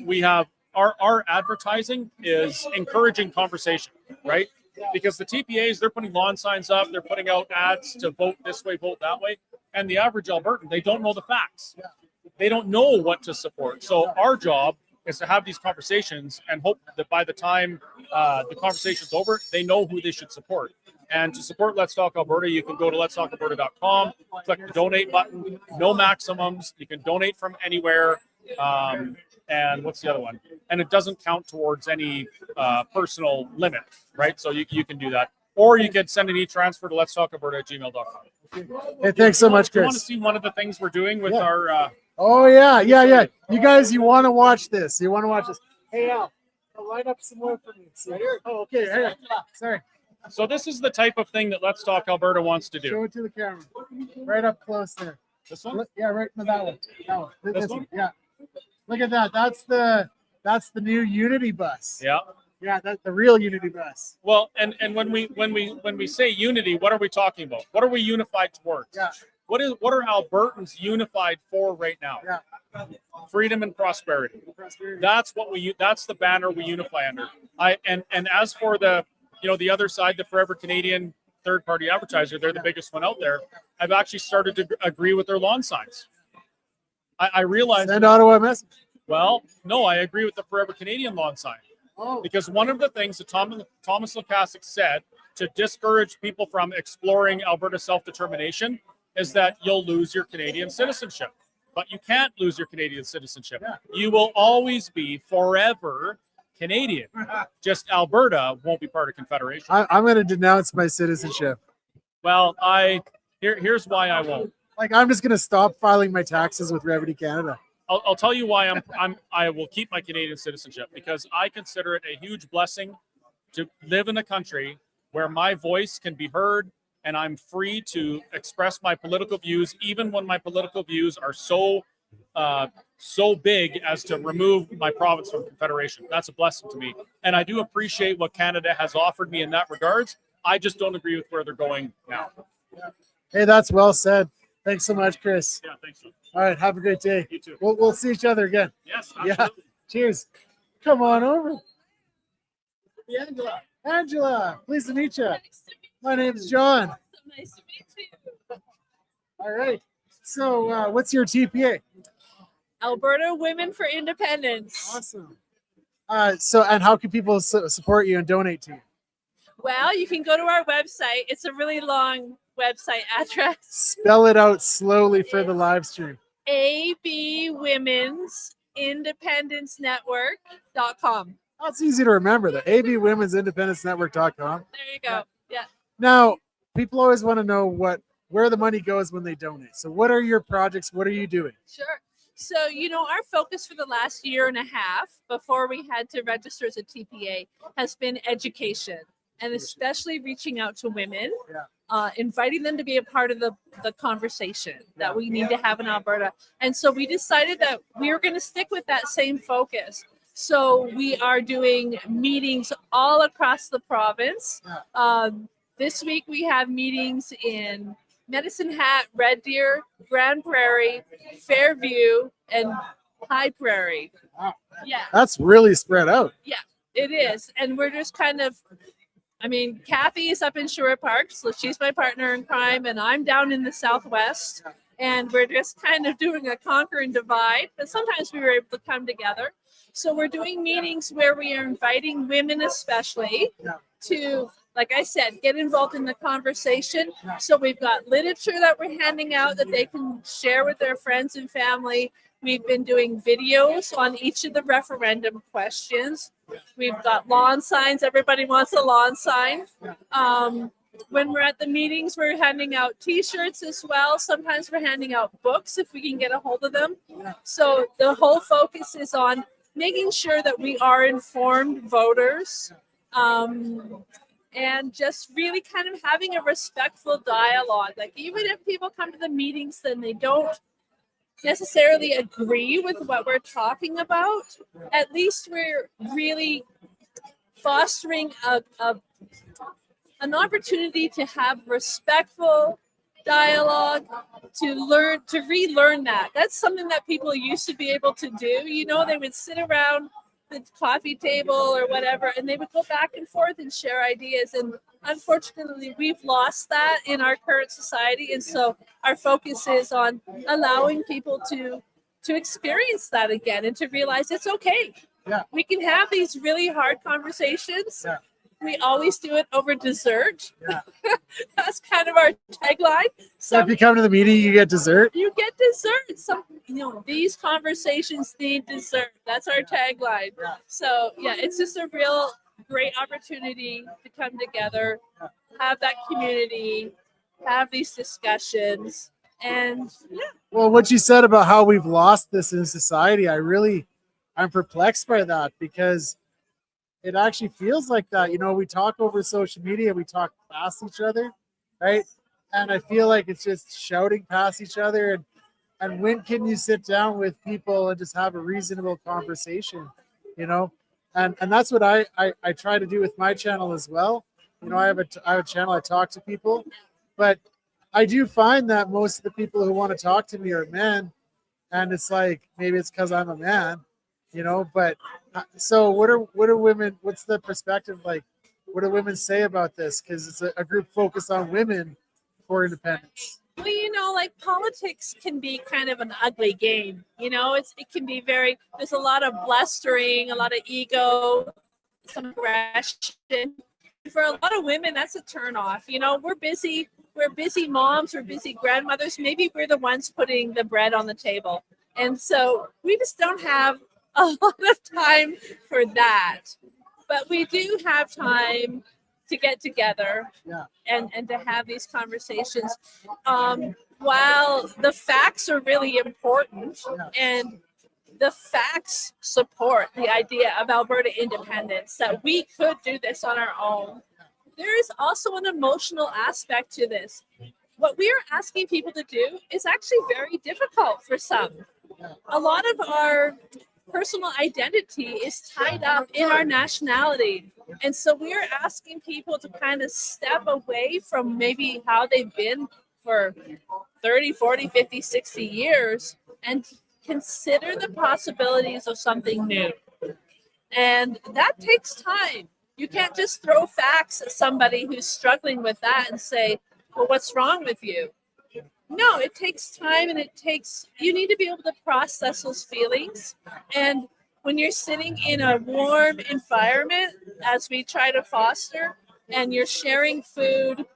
S23: We have our advertising is encouraging conversation, right? Because the TPAs, they're putting lawn signs up, they're putting out ads to vote this way, vote that way. And the average Albertan, they don't know the facts. They don't know what to support. So our job is to have these conversations and hope that by the time the conversation's over, they know who they should support. And to support Let's Talk Alberta, you can go to letstalkalberta.com, click the donate button, no maximums. You can donate from anywhere. And what's the other one? And it doesn't count towards any personal limit, right? So you can do that. Or you can send an e-transfer to letstalkalberta@gmail.com.
S17: Hey, thanks so much, Chris.
S23: You want to see one of the things we're doing with our...
S17: Oh, yeah. You guys, you want to watch this. Hey, Al, line up some more for me. Right here. Oh, okay. Here. Sorry.
S23: So this is the type of thing that Let's Talk Alberta wants to do.
S17: Show it to the camera. Right up close there.
S23: This one?
S17: Yeah, right in that one. That one.
S23: This one?
S17: Yeah. Look at that. That's the new Unity bus.
S23: Yeah.
S17: Yeah, that's the real Unity bus.
S23: Well, and when we say unity, what are we talking about? What are we unified towards?
S17: Yeah.
S23: What are Albertans unified for right now?
S17: Yeah.
S23: Freedom and prosperity. That's the banner we unify under. And as for the other side, the Forever Canadian third-party advertiser, they're the biggest one out there. I've actually started to agree with their lawn signs. I realize.
S17: Send Ottawa a message.
S23: Well, no, I agree with the Forever Canadian lawn sign.
S17: Oh.
S23: Because one of the things that Thomas Lukasik said to discourage people from exploring Alberta self-determination is that you'll lose your Canadian citizenship. But you can't lose your Canadian citizenship. Yeah. You will always be forever Canadian. Just Alberta won't be part of Confederation.
S17: I'm going to denounce my citizenship.
S23: Well, here's why I won't.
S17: I'm just going to stop filing my taxes with Revenue Canada.
S23: I'll tell you why I will keep my Canadian citizenship, because I consider it a huge blessing to live in a country where my voice can be heard and I'm free to express my political views, even when my political views are so big as to remove my province from Confederation. That's a blessing to me. And I do appreciate what Canada has offered me in that regards. I just don't agree with where they're going now.
S17: Hey, that's well said. Thanks so much, Chris.
S23: Yeah, thanks.
S17: All right, have a great day.
S23: You too.
S17: We'll see each other again.
S23: Yes, absolutely.
S17: Yeah. Cheers. Come on over. Angela, pleased to meet you. My name's John.
S2: Nice to meet you.
S17: All right. So what's your TPA?
S2: Alberta Women for Independence.
S17: Awesome. And how can people support you and donate to you?
S2: Well, you can go to our website. It's a really long website address.
S17: Spell it out slowly for the live stream.
S2: abwomensindependencenetwork.com.
S17: That's easy to remember, the abwomensindependencenetwork.com.
S2: There you go. Yeah.
S17: Now, people always want to know what where the money goes when they donate. So what are your projects? What are you doing?
S2: Sure. So, our focus for the last year and a half before we had to register as a TPA has been education, and especially reaching out to women, inviting them to be a part of the conversation that we need to have in Alberta. And so we decided that we were going to stick with that same focus. So we are doing meetings all across the province. This week we have meetings in Medicine Hat, Red Deer, Grand Prairie, Fairview, and High Prairie. Yeah.
S17: That's really spread out.
S2: Yeah, it is. And we're just kind of, Kathy is up in Sherwood Park, so she's my partner in crime, and I'm down in the Southwest. And we're just kind of doing a conquer and divide, but sometimes we were able to come together. So we're doing meetings where we are inviting women especially to, like I said, get involved in the conversation. So we've got literature that we're handing out that they can share with their friends and family. We've been doing videos on each of the referendum questions. We've got lawn signs. Everybody wants a lawn sign. When we're at the meetings, we're handing out T-shirts as well. Sometimes we're handing out books if we can get a hold of them. So the whole focus is on making sure that we are informed voters, and just really kind of having a respectful dialogue. Like, even if people come to the meetings and they don't necessarily agree with what we're talking about, at least we're really fostering an opportunity to have respectful dialogue, to relearn that. That's something that people used to be able to do. They would sit around the coffee table or whatever, and they would go back and forth and share ideas. And unfortunately, we've lost that in our current society. And so our focus is on allowing people to experience that again and to realize it's okay.
S17: Yeah.
S2: We can have these really hard conversations. Yeah. We always do it over dessert.
S17: Yeah.
S2: That's kind of our tagline.
S17: So if you come to the meeting, you get dessert?
S2: You get dessert. These conversations need dessert. That's our tagline. Yeah. So it's just a real great opportunity to come together, have that community, have these discussions. And
S17: well, what you said about how we've lost this in society, I'm perplexed by that, because it actually feels like that. We talk over social media, we talk past each other, right? And I feel like it's just shouting past each other. And when can you sit down with people and just have a reasonable conversation, And that's what I try to do with my channel as well. I have a channel, I talk to people, but I do find that most of the people who want to talk to me are men. And it's like, maybe it's because I'm a man, but so what are women, what's the perspective like? What do women say about this? Because it's a group focused on women for independence.
S2: Well, politics can be kind of an ugly game. It can be there's a lot of blustering, a lot of ego, some aggression. For a lot of women, that's a turnoff. We're busy moms, we're busy grandmothers. Maybe we're the ones putting the bread on the table. And so we just don't have a lot of time for that. But we do have time to get together and to have these conversations. While the facts are really important, and the facts support the idea of Alberta independence, that we could do this on our own, there is also an emotional aspect to this. What we are asking people to do is actually very difficult for some. A lot of our personal identity is tied up in our nationality. And so we're asking people to kind of step away from maybe how they've been for 30, 40, 50, 60 years and consider the possibilities of something new. And that takes time. You can't just throw facts at somebody who's struggling with that and say, well, what's wrong with you? No, it takes time, and you need to be able to process those feelings. And when you're sitting in a warm environment, as we try to foster, and you're sharing food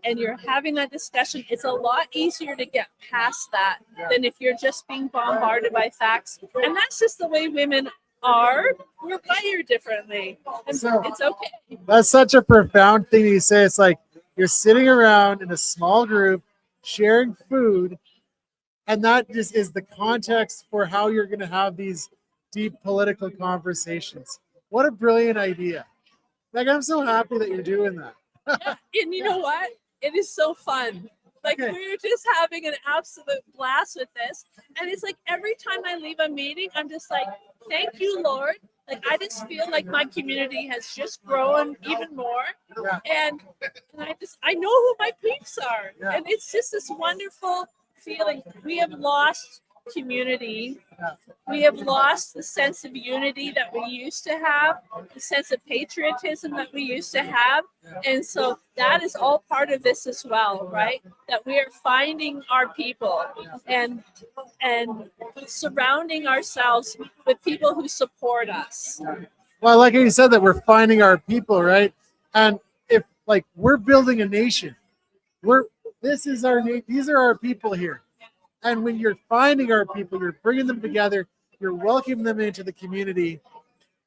S2: and you're having that discussion, it's a lot easier to get past that than if you're just being bombarded by facts. And that's just the way women are. We're wired differently. And so it's okay.
S17: That's such a profound thing you say. It's like you're sitting around in a small group sharing food, and that just is the context for how you're going to have these deep political conversations. What a brilliant idea. Like, I'm so happy that you're doing that.
S2: Yeah, and you know what? It is so fun. Like, we're just having an absolute blast with this. And it's like every time I leave a meeting, I'm just like, thank you, Lord. Like, I just feel like my community has just grown even more. And I know who my peeps are. And it's just this wonderful feeling. We have lost community. We have lost the sense of unity that we used to have, the sense of patriotism that we used to have. And so that is all part of this as well, right? That we are finding our people and surrounding ourselves with people who support us.
S17: Well, I like how you said that we're finding our people, right? And if like we're building a nation, these are our people here. And when you're finding our people, you're bringing them together, you're welcoming them into the community,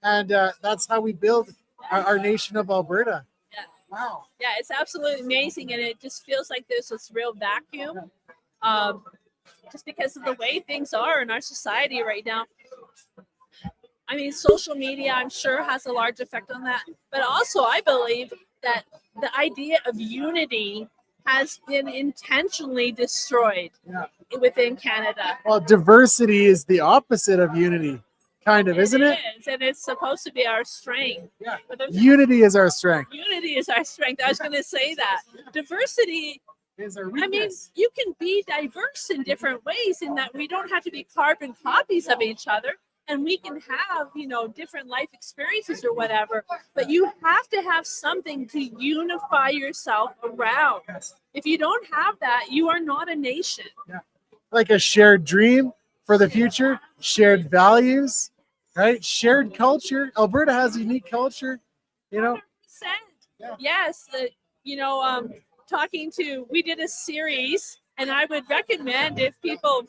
S17: and that's how we build our nation of Alberta.
S2: Yeah. Wow. Yeah, it's absolutely amazing, and it just feels like there's this real vacuum, just because of the way things are in our society right now. I mean, social media, I'm sure, has a large effect on that, but also I believe that the idea of unity has been intentionally destroyed within Canada.
S17: Well, diversity is the opposite of unity, kind of, isn't it?
S2: It is, and it's supposed to be our strength. Yeah.
S17: Unity is our strength.
S2: Unity is our strength. I was going to say that. Diversity
S17: is our
S2: weakness. I mean, you can be diverse in different ways in that we don't have to be carbon copies of each other. And we can have, different life experiences or whatever, but you have to have something to unify yourself around. If you don't have that, you are not a nation.
S17: Yeah. Like a shared dream for the future, shared values, right? Shared culture. Alberta has a unique culture,
S2: 100%. Yes. We did a series, and I would recommend if people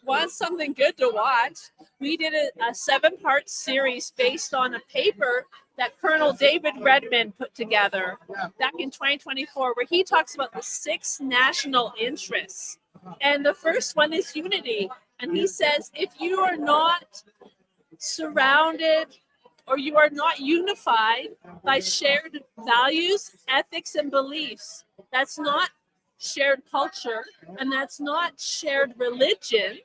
S2: want something good to watch, we did a 7-part series based on a paper that Colonel David Redmond put together back in 2024, where he talks about the 6 national interests. And the first one is unity. And he says, if you are not surrounded or you are not unified by shared values, ethics, and beliefs, that's not shared culture, and that's not shared religion.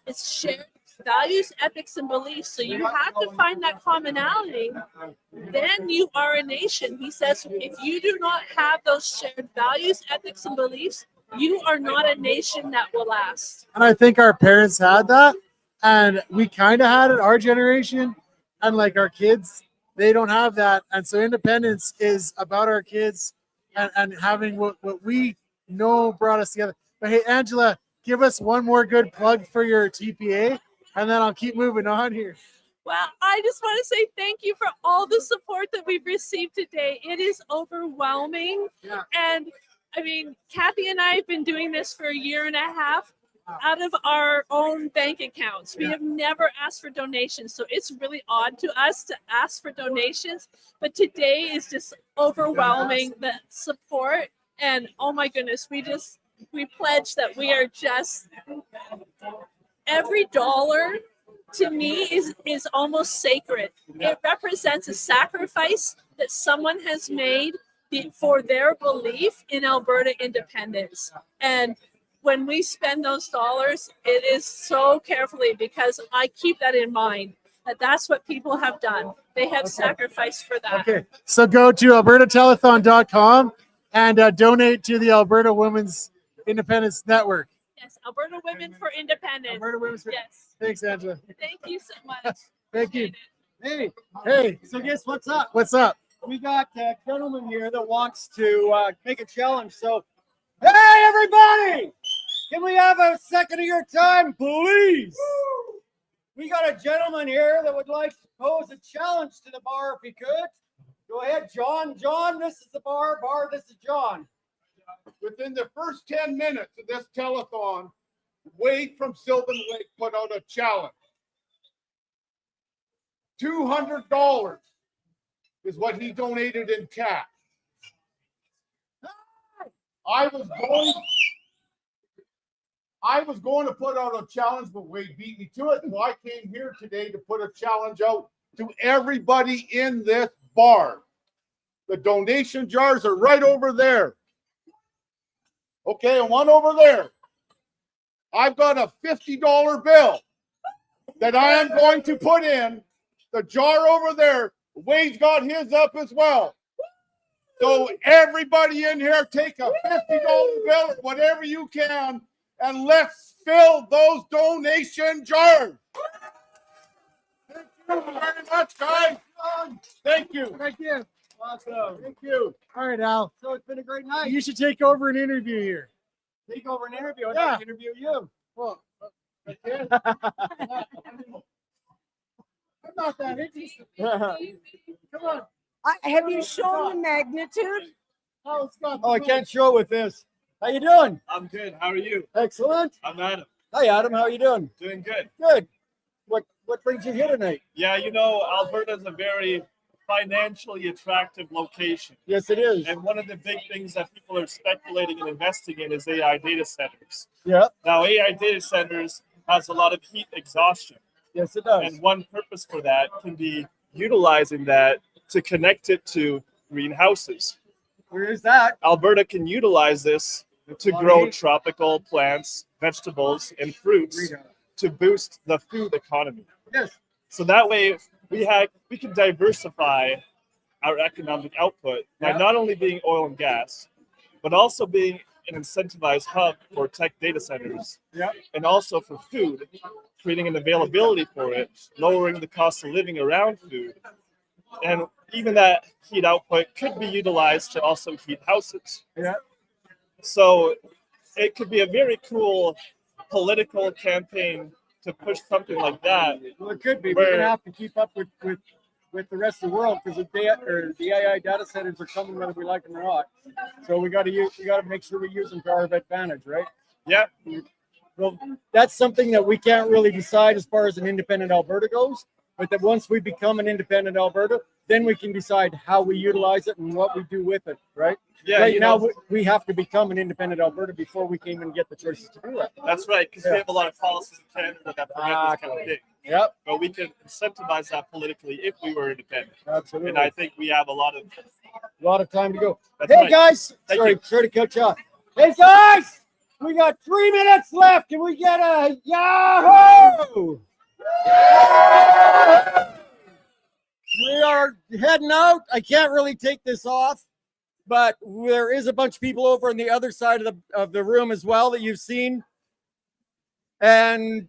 S2: It's shared values, ethics, and beliefs. So you have to find that commonality. Then you are a nation. He says, if you do not have those shared values, ethics, and beliefs, you are not a nation that will last.
S17: And I think our parents had that, and we kind of had it, our generation, and like our kids, they don't have that. And so independence is about our kids and having what we know brought us together. But hey, Angela, give us one more good plug for your TPA, and then I'll keep moving on here.
S2: Well, I just want to say thank you for all the support that we've received today. It is overwhelming.
S17: Yeah.
S2: And I mean, Kathy and I have been doing this for 1.5 years out of our own bank accounts. We have never asked for donations. So it's really odd to us to ask for donations. But today is just overwhelming, the support. And oh my goodness, we pledge that we are just, every dollar to me is almost sacred. It represents a sacrifice that someone has made for their belief in Alberta independence. And when we spend those dollars, it is so carefully, because I keep that in mind, that that's what people have done. They have sacrificed for that.
S17: Okay, so go to albertatelethon.com and donate to the Alberta Women's Independence Network.
S2: Yes, Alberta Women for Independence.
S17: Alberta Women's for
S2: Yes.
S17: Thanks, Angela.
S2: Thank you so much.
S17: Thank you.
S16: Hey, so guess what's up?
S17: What's up?
S16: We got a gentleman here that wants to make a challenge. So, hey, everybody! Can we have a second of your time, please? We got a gentleman here that would like to pose a challenge to the bar if he could. Go ahead, John. John, this is the bar. Bar, this is John.
S6: Within the first 10 minutes of this telethon, Wade from Sylvan Lake put out a challenge. $200 is what he donated in cash. I was going I was going to put out a challenge, but Wade beat me to it. So I came here today to put a challenge out to everybody in this bar. The donation jars are right over there. Okay, and one over there. I've got a $50 bill that I am going to put in the jar over there. Wade's got his up as well. So everybody in here, take a $50 bill, whatever you can, and let's fill those donation jars. Thank you very much, guys. Thank you.
S16: Thank you.
S6: Awesome. Thank you.
S16: All right, Al. So it's been a great night. You should take over an interview here. Take over an interview? I'd like to interview you. Well, I can. I'm not that interested. Come on.
S1: Have you shown the magnitude?
S16: Oh, I can't show it with this. How you doing?
S18: I'm good. How are you?
S16: Excellent.
S18: I'm Adam.
S16: Hi, Adam. How you doing?
S18: Doing good.
S16: Good. What brings you here tonight?
S18: Yeah, you know, Alberta is a very financially attractive location.
S16: Yes, it is.
S18: And one of the big things that people are speculating and investing in is AI data centers.
S16: Yeah.
S18: Now, AI data centers has a lot of heat exhaustion.
S16: Yes, it does.
S18: And one purpose for that can be utilizing that to connect it to greenhouses.
S16: Where is that?
S18: Alberta can utilize this to grow tropical plants, vegetables, and fruits to boost the food economy.
S16: Yes.
S18: So that way we can diversify our economic output by not only being oil and gas, but also being an incentivized hub for tech data centers, and also for food, creating an availability for it, lowering the cost of living around food. And even that heat output could be utilized to also heat houses.
S16: Yeah.
S18: So it could be a very cool political campaign to push something like that.
S16: Well, it could be. We're going to have to keep up with the rest of the world because the AI data centers are coming whether we like them or not. So we got to make sure we use them to our advantage, right?
S18: Yeah.
S16: Well, that's something that we can't really decide as far as an independent Alberta goes. But that once we become an independent Alberta, then we can decide how we utilize it and what we do with it, right?
S18: Yeah.
S16: Right now, we have to become an independent Alberta before we can even get the choices to do that.
S18: That's right, because we have a lot of policies in Canada that prevent this kind of thing.
S16: Yep.
S18: But we can incentivize that politically if we were independent.
S16: Absolutely.
S18: And I think we have a lot of
S16: time to go.
S18: That's
S16: Hey
S18: right.
S16: guys,
S18: Thank
S16: sorry to cut you off. Hey guys, we got 3 minutes left. Can we get a Yahoo? We are heading out. I can't really take this off, but there is a bunch of people over on the other side of the room as well that you've seen. And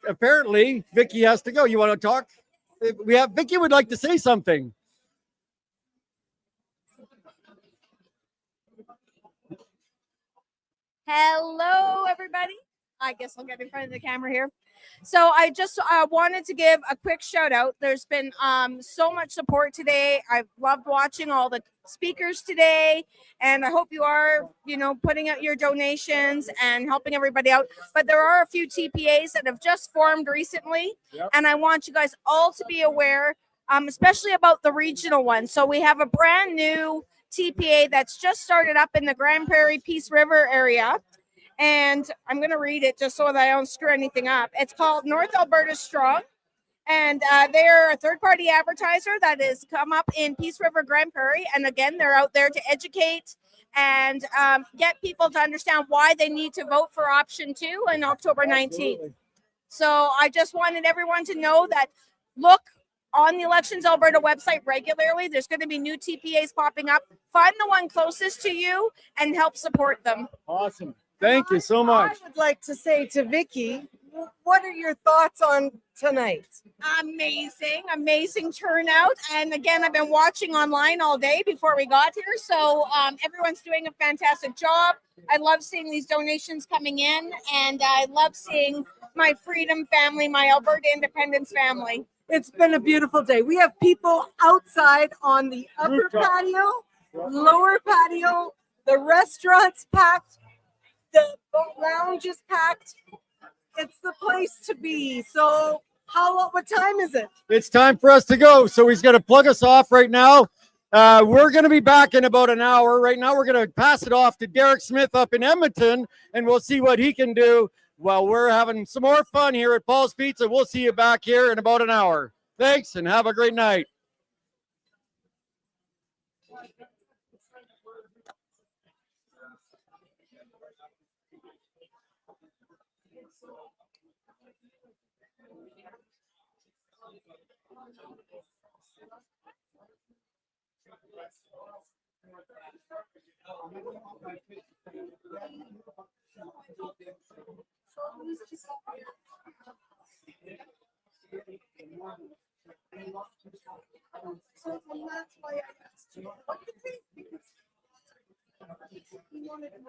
S16: apparently, Vicky has to go. You want to talk? Vicky would like to say something.
S1: Hello, everybody. I guess I'll get in front of the camera here. So I just wanted to give a quick shout out. There's been so much support today. I've loved watching all the speakers today, and I hope you are, putting out your donations and helping everybody out. But there are a few TPAs that have just formed recently, and I want you guys all to be aware, especially about the regional one. So we have a brand new TPA that's just started up in the Grand Prairie Peace River area. And I'm going to read it just so that I don't screw anything up. It's called North Alberta Strong. And they're a third-party advertiser that has come up in Peace River, Grand Prairie. And again, they're out there to educate and get people to understand why they need to vote for option 2 on October 19th. Absolutely. So I just wanted everyone to know that look on the Elections Alberta website regularly. There's going to be new TPAs popping up. Find the one closest to you and help support them.
S16: Awesome. Thank you so much.
S24: I would like to say to Vicky, what are your thoughts on tonight?
S1: Amazing turnout. And again, I've been watching online all day before we got here. So everyone's doing a fantastic job. I love seeing these donations coming in, and I love seeing my Freedom family, my Alberta Independence family.
S24: It's been a beautiful day. We have people outside on the upper patio, lower patio, the restaurant's packed. The lounge is packed. It's the place to be. So what time is it?
S16: It's time for us to go. So he's going to plug us off right now. We're going to be back in about an hour. Right now, we're going to pass it off to Derek Smith up in Edmonton, and we'll see what he can do while we're having some more fun here at Paul's Pizza. We'll see you back here in about an hour. Thanks, and have a great night.
S24: So that's why I asked you, what do you think? Because he wanted to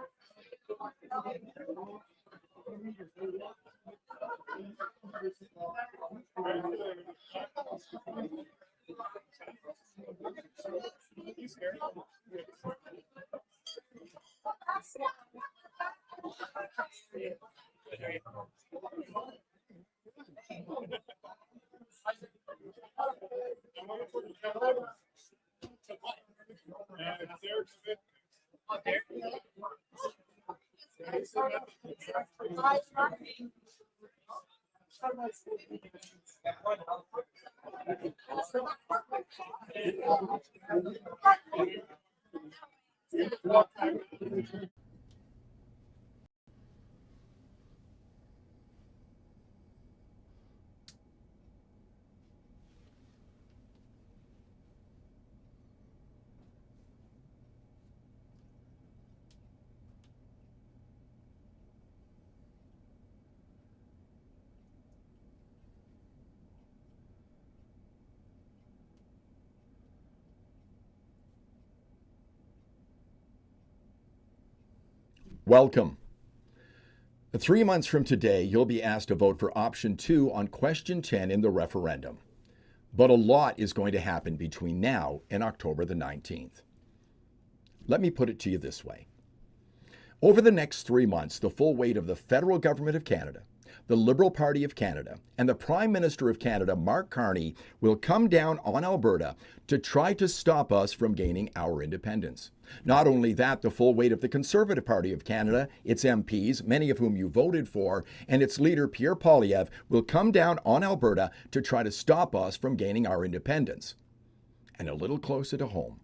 S3: Welcome. 3 months from today, you'll be asked to vote for option 2 on question 10 in the referendum. But a lot is going to happen between now and October the 19th. Let me put it to you this way. Over the next 3 months, the full weight of the federal government of Canada, the Liberal Party of Canada, and the Prime Minister of Canada, Mark Carney, will come down on Alberta to try to stop us from gaining our independence. Not only that, the full weight of the Conservative Party of Canada, its MPs, many of whom you voted for, and its leader, Pierre Poilievre, will come down on Alberta to try to stop us from gaining our independence. And a little closer to home,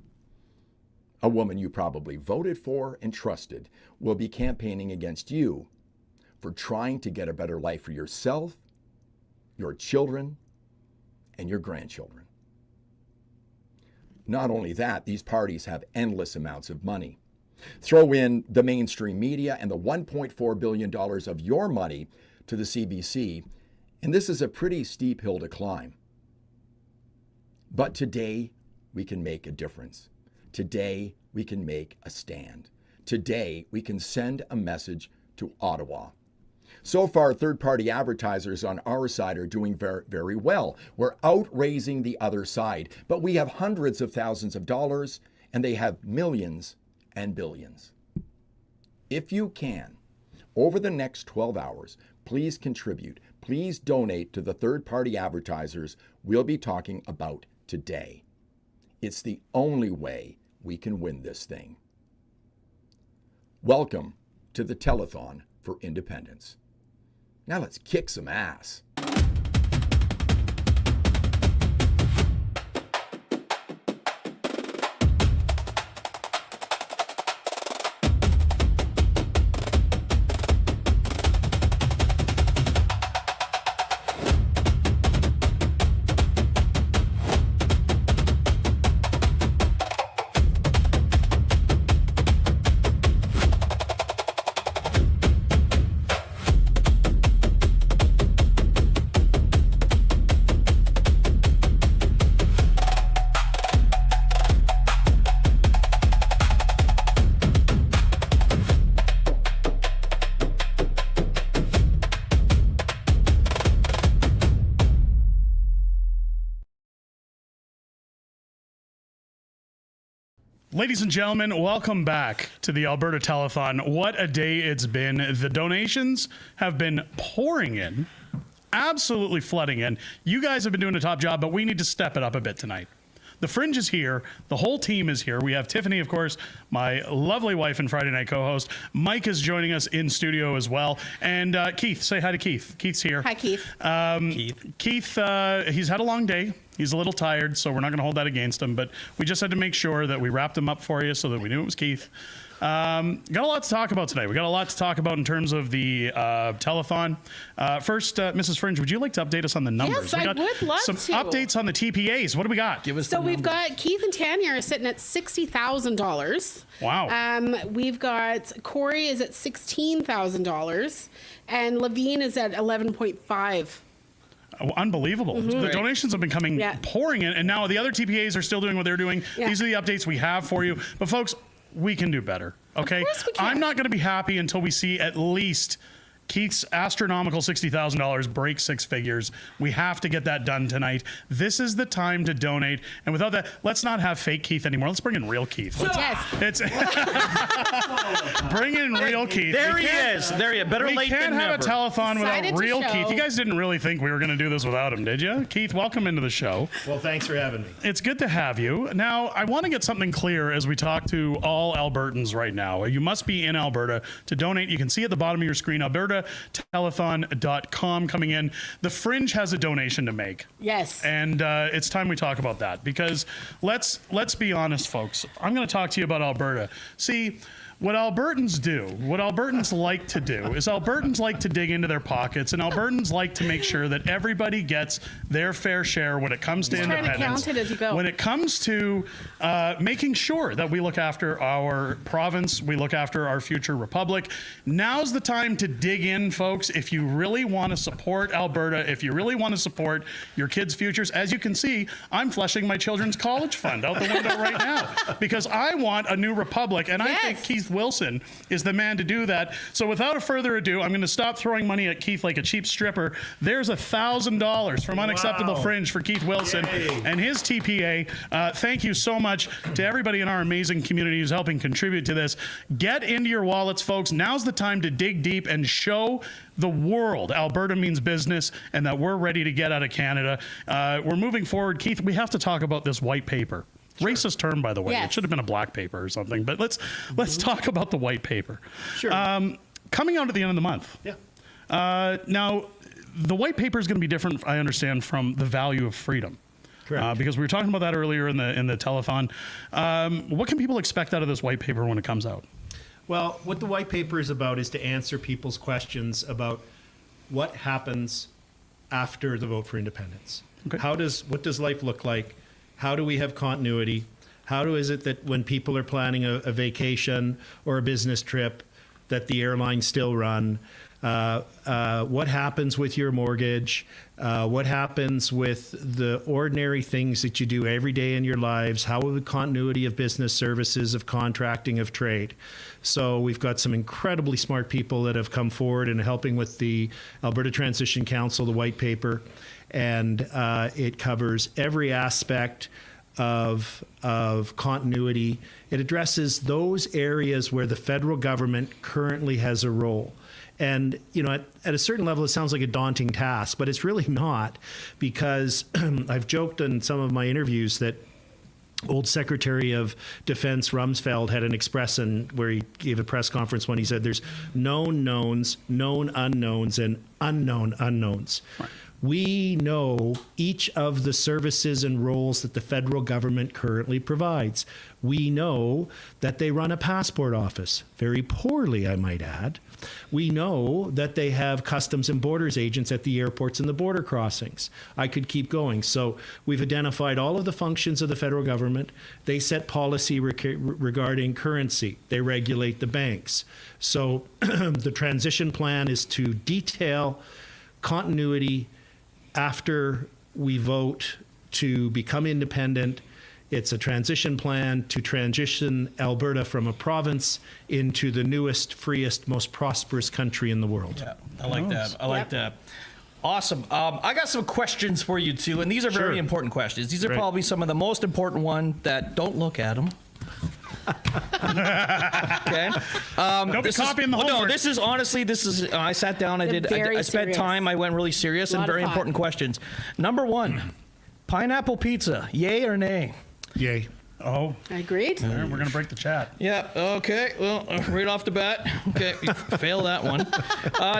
S3: a woman you probably voted for and trusted will be campaigning against you for trying to get a better life for yourself, your children, and your grandchildren. Not only that, these parties have endless amounts of money. Throw in the mainstream media and the $1.4 billion of your money to the CBC, and this is a pretty steep hill to climb. But today, we can make a difference. Today, we can make a stand. Today, we can send a message to Ottawa. So far, third-party advertisers on our side are doing very, very well. We're outraising the other side, but we have hundreds of thousands of dollars, and they have millions and billions. If you can, over the next 12 hours, please contribute. Please donate to the third-party advertisers we'll be talking about today. It's the only way we can win this thing. Welcome to the Telethon for Independence. Now let's kick some ass.
S22: Ladies and gentlemen, welcome back to the Alberta Telethon. What a day it's been. The donations have been pouring in, absolutely flooding in. You guys have been doing a top job, but we need to step it up a bit tonight. the Fringe is here. The whole team is here. We have Tiffany, of course, my lovely wife and Friday night co-host. Mike is joining us in studio as well. And Keith, say hi to Keith. Keith's here.
S4: Hi, Keith.
S22: Keith, he's had a long day. He's a little tired, so we're not going to hold that against him. But we just had to make sure that we wrapped him up for you so that we knew it was Keith. Got a lot to talk about today. We got a lot to talk about in terms of the telethon. First, Mrs. Fringe, would you like to update us on the numbers?
S4: Yes, I would love
S22: some
S4: to.
S22: updates on the TPAs. What do we got? Give us.
S4: So we've got Keith and Tanya are sitting at $60,000.
S22: Wow.
S4: We've got Corey is at $16,000, and Levine is at 11.5.
S22: Unbelievable. The donations have been coming pouring in, and now the other TPAs are still doing what they're doing. These are the updates we have for you. But folks, we can do better, okay?
S4: Of course we can.
S22: I'm not going to be happy until we see at least Keith's astronomical $60,000 break six figures. We have to get that done tonight. This is the time to donate. And without that, let's not have fake Keith anymore. Let's bring in real Keith. It's bring in real Keith.
S10: There he is. There he is. Better late than never.
S22: We can't have a telethon
S4: Excited
S22: without
S4: to
S22: real
S4: show.
S22: Keith. You guys didn't really think we were going to do this without him, did you? Keith, welcome into the show.
S12: Well, thanks for having me.
S22: It's good to have you. Now, I want to get something clear as we talk to all Albertans right now. You must be in Alberta to donate. You can see at the bottom of your screen, Alberta Telethon.com coming in. The Fringe has a donation to make.
S4: Yes.
S22: And it's time we talk about that, because let's be honest, folks. I'm going to talk to you about Alberta. See, what Albertans do, what Albertans like to do, is Albertans like to dig into their pockets, and Albertans like to make sure that everybody gets their fair share when it comes to independence.
S4: Trying to count it as you go.
S22: When it comes to making sure that we look after our province, we look after our future republic. Now's the time to dig in, folks. If you really want to support Alberta, if you really want to support your kids' futures, as you can see, I'm flushing my children's college fund out the window right now because I want a new republic, and I think Keith Wilson is the man to do that. So without further ado, I'm going to stop throwing money at Keith like a cheap stripper. There's $1,000 from Unacceptable Fringe for Keith Wilson and his TPA. Thank you so much to everybody in our amazing community who's helping contribute to this. Get into your wallets, folks. Now's the time to dig deep and show the world Alberta means business and that we're ready to get out of Canada. We're moving forward. Keith, we have to talk about this white paper. Sure. Racist term, by the way. It should have been a black paper or something. But let's talk about the white paper.
S12: Sure.
S22: Coming out at the end of the month.
S12: Yeah.
S22: Now, the white paper is going to be different, I understand, from the value of freedom.
S12: Correct.
S22: Because we were talking about that earlier in the telethon. What can people expect out of this white paper when it comes out?
S12: Well, what the white paper is about is to answer people's questions about what happens after the vote for independence. Okay. What does life look like? How do we have continuity? How is it that when people are planning a vacation or a business trip, that the airlines still run? What happens with your mortgage? What happens with the ordinary things that you do every day in your lives? How will the continuity of business services, of contracting, of trade? So we've got some incredibly smart people that have come forward and helping with the Alberta Transition Council, the white paper. And it covers every aspect of continuity. It addresses those areas where the federal government currently has a role. And, you know, at a certain level, it sounds like a daunting task, but it's really not, because I've joked in some of my interviews that old Secretary of Defense Rumsfeld had an expression where he gave a press conference when he said there's known knowns, known unknowns, and unknown unknowns. Right. We know each of the services and roles that the federal government currently provides. We know that they run a passport office, very poorly, I might add. We know that they have customs and borders agents at the airports and the border crossings. I could keep going. So we've identified all of the functions of the federal government. They set policy regarding currency. They regulate the banks. So the transition plan is to detail continuity after we vote to become independent. It's a transition plan to transition Alberta from a province into the newest, freest, most prosperous country in the world.
S10: Yeah, I like that. I like that. Awesome. I got some questions for you too, and these are very important questions. These are probably some of the most important ones that don't look at them. Okay.
S22: Nobody's copying the homework.
S10: No, this is honestly, I sat down, I spent time, I went really serious and very important questions. Number one, pineapple pizza, yay or nay?
S14: Yay.
S23: Oh,
S4: Agreed.
S23: all right, we're going to break the chat.
S10: Yeah. Okay. Well, right off the bat. Okay. You fail that one.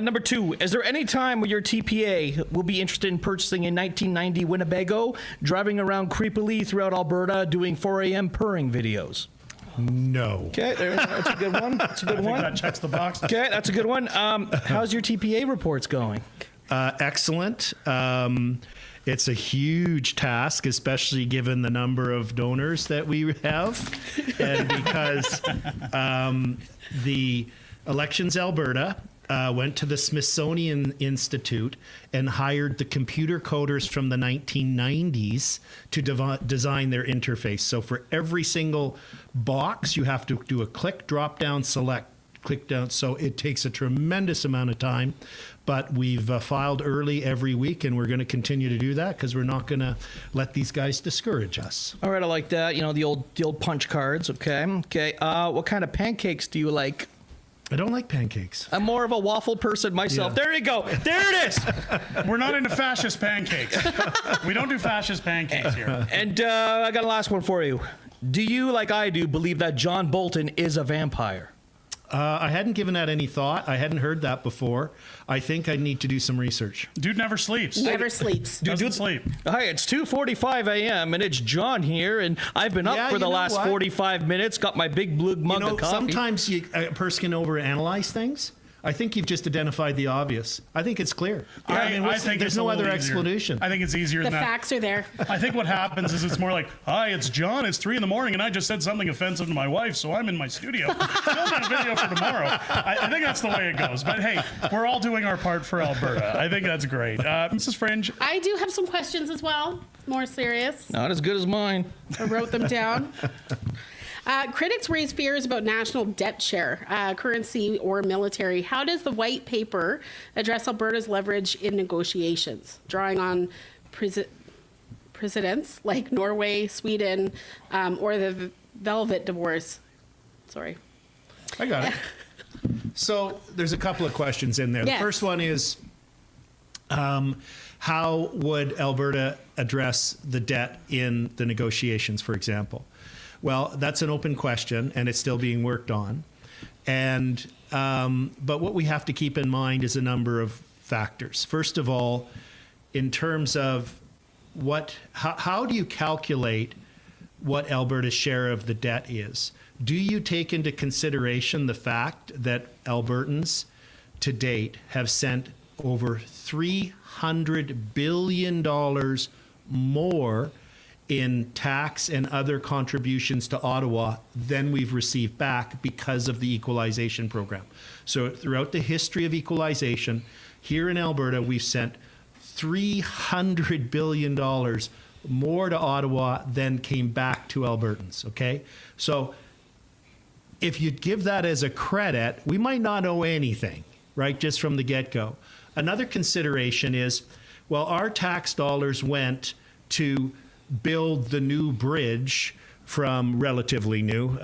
S10: Number 2. Is there any time where your TPA will be interested in purchasing a 1990 Winnebago, driving around creepily throughout Alberta, doing 4 a.m. purring videos?
S14: No.
S10: Okay. That's a good one. That's a good one.
S23: That checks the box.
S10: Okay. That's a good one. How's your TPA reports going?
S14: Excellent. It's a huge task, especially given the number of donors that we have. And because the Elections Alberta went to the Smithsonian Institute and hired the computer coders from the 1990s to design their interface. So for every single box, you have to do a click, drop down, select, click down. So it takes a tremendous amount of time. But we've filed early every week, and we're going to continue to do that because we're not going to let these guys discourage us.
S10: All right, I like that. You know, the old punch cards. Okay. Okay. What kind of pancakes do you like?
S14: I don't like pancakes.
S10: I'm more of a waffle person myself.
S14: Yeah.
S10: There you go. There it is.
S23: We're not into fascist pancakes. We don't do fascist pancakes here.
S10: And I got a last one for you. Do you, like I do, believe that John Bolton is a vampire?
S14: I hadn't given that any thought. I hadn't heard that before. I think I need to do some research.
S23: Dude never sleeps.
S4: Never sleeps.
S23: Doesn't sleep.
S10: Hi, it's 2:45 a.m. and it's John here, and I've been up for the last 45 minutes. Got my big blue mug of coffee.
S14: Sometimes a person can overanalyze things. I think you've just identified the obvious. I think it's clear.
S23: I think
S14: there's no other explanation.
S23: I think it's easier
S4: The
S23: than that.
S4: facts are there.
S23: I think what happens is it's more like, hi, it's John. It's 3 a.m. and I just said something offensive to my wife, so I'm in my studio filming a video for tomorrow. I think that's the way it goes. But hey, we're all doing our part for Alberta. I think that's great. Mrs. Fringe.
S4: I do have some questions as well, more serious.
S10: Not as good as mine.
S4: I wrote them down. Critics raise fears about national debt share, currency, or military. How does the white paper address Alberta's leverage in negotiations, drawing on precedents like Norway, Sweden, or the Velvet Divorce? Sorry.
S14: I got it. So there's a couple of questions in there.
S4: Yes.
S14: The first one is, how would Alberta address the debt in the negotiations, for example? Well, that's an open question, and it's still being worked on. And but what we have to keep in mind is a number of factors. First of all, in terms of how do you calculate what Alberta's share of the debt is? Do you take into consideration the fact that Albertans to date have sent over $300 billion more in tax and other contributions to Ottawa than we've received back because of the equalization program? So throughout the history of equalization, here in Alberta, we've sent $300 billion more to Ottawa than came back to Albertans, okay? So if you give that as a credit, we might not owe anything, right, just from the get-go. Another consideration is, well, our tax dollars went to build the new bridge from relatively new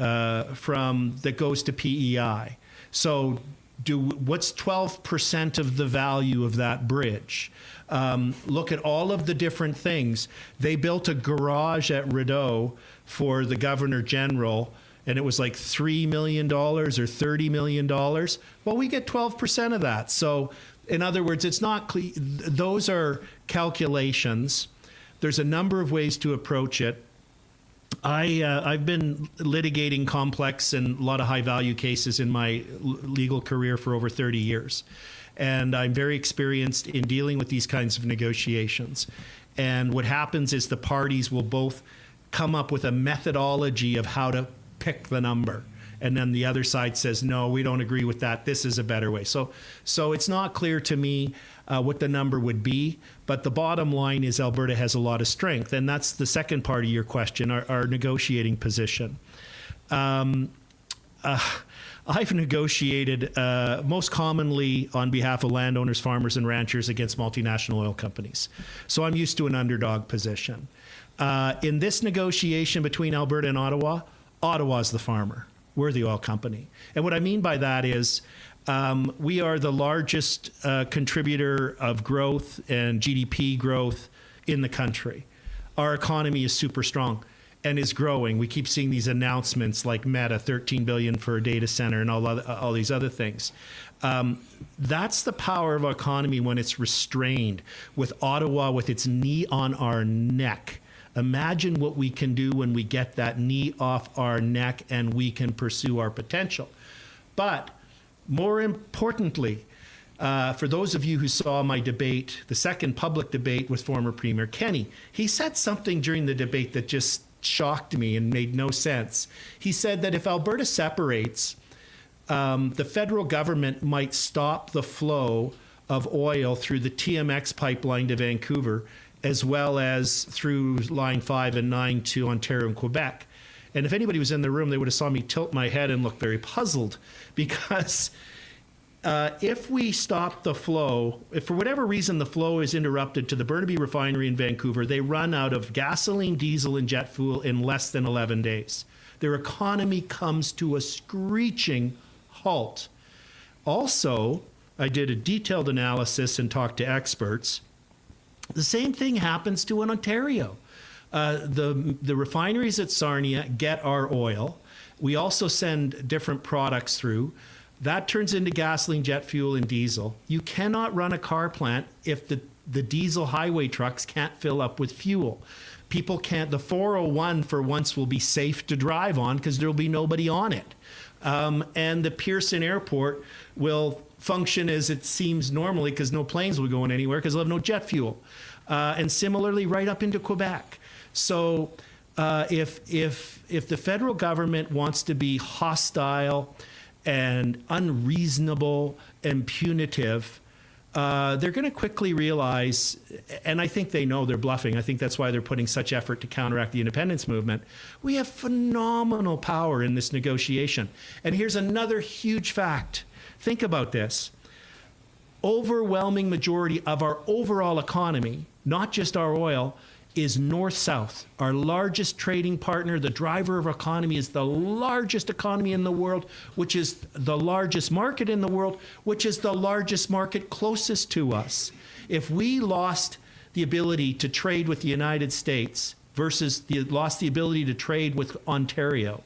S14: from that goes to PEI. So what's 12% of the value of that bridge? Look at all of the different things. They built a garage at Rideau for the Governor General, and it was like $3 million or $30 million. Well, we get 12% of that. So in other words, it's not those are calculations. There's a number of ways to approach it. I've been litigating complex and a lot of high-value cases in my legal career for over 30 years. And I'm very experienced in dealing with these kinds of negotiations. And what happens is the parties will both come up with a methodology of how to pick the number. And then the other side says, no, we don't agree with that. This is a better way. So it's not clear to me what the number would be. But the bottom line is Alberta has a lot of strength. And that's the second part of your question, our negotiating position. I've negotiated most commonly on behalf of landowners, farmers, and ranchers against multinational oil companies. So I'm used to an underdog position. In this negotiation between Alberta and Ottawa, Ottawa's the farmer. We're the oil company. And what I mean by that is we are the largest contributor of growth and GDP growth in the country. Our economy is super strong. and is growing. We keep seeing these announcements like Meta, $13 billion for a data center and all these other things. That's the power of our economy when it's restrained, with Ottawa with its knee on our neck. Imagine what we can do when we get that knee off our neck and we can pursue our potential. But more importantly, for those of you who saw my debate, the second public debate with former Premier Kenney, he said something during the debate that just shocked me and made no sense. He said that if Alberta separates, the federal government might stop the flow of oil through the TMX pipeline to Vancouver, as well as through Line 5 and 9 to Ontario and Quebec. And if anybody was in the room, they would have saw me tilt my head and look very puzzled, because if we stop the flow, if for whatever reason the flow is interrupted to the Burnaby refinery in Vancouver, they run out of gasoline, diesel, and jet fuel in less than 11 days. Their economy comes to a screeching halt. Also, I did a detailed analysis and talked to experts. The same thing happens to in Ontario. The refineries at Sarnia get our oil. We also send different products through. That turns into gasoline, jet fuel, and diesel. You cannot run a car plant if the diesel highway trucks can't fill up with fuel. People can't, the 401 for once will be safe to drive on because there'll be nobody on it. And the Pearson Airport will function as it seems normally because no planes will go in anywhere because they'll have no jet fuel. And similarly, right up into Quebec. So if the federal government wants to be hostile and unreasonable and punitive, they're going to quickly realize, and I think they know they're bluffing. I think that's why they're putting such effort to counteract the independence movement. We have phenomenal power in this negotiation. And here's another huge fact. Think about this. Overwhelming majority of our overall economy, not just our oil, is north-south. Our largest trading partner, the driver of our economy, is the largest economy in the world, which is the largest market in the world, which is the largest market closest to us. If we lost the ability to trade with the United States versus lost the ability to trade with Ontario,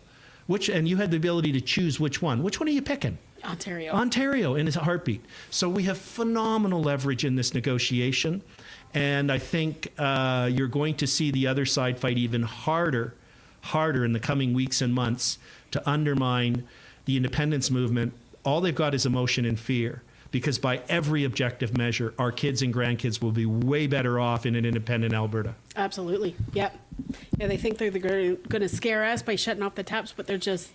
S14: and you had the ability to choose which one are you picking? Ontario in a heartbeat. So we have phenomenal leverage in this negotiation. And I think you're going to see the other side fight even harder in the coming weeks and months to undermine the independence movement. All they've got is emotion and fear, because by every objective measure, our kids and grandkids will be way better off in an independent Alberta.
S4: Absolutely. Yep. Yeah, they think they're going to scare us by shutting off the taps, but they're just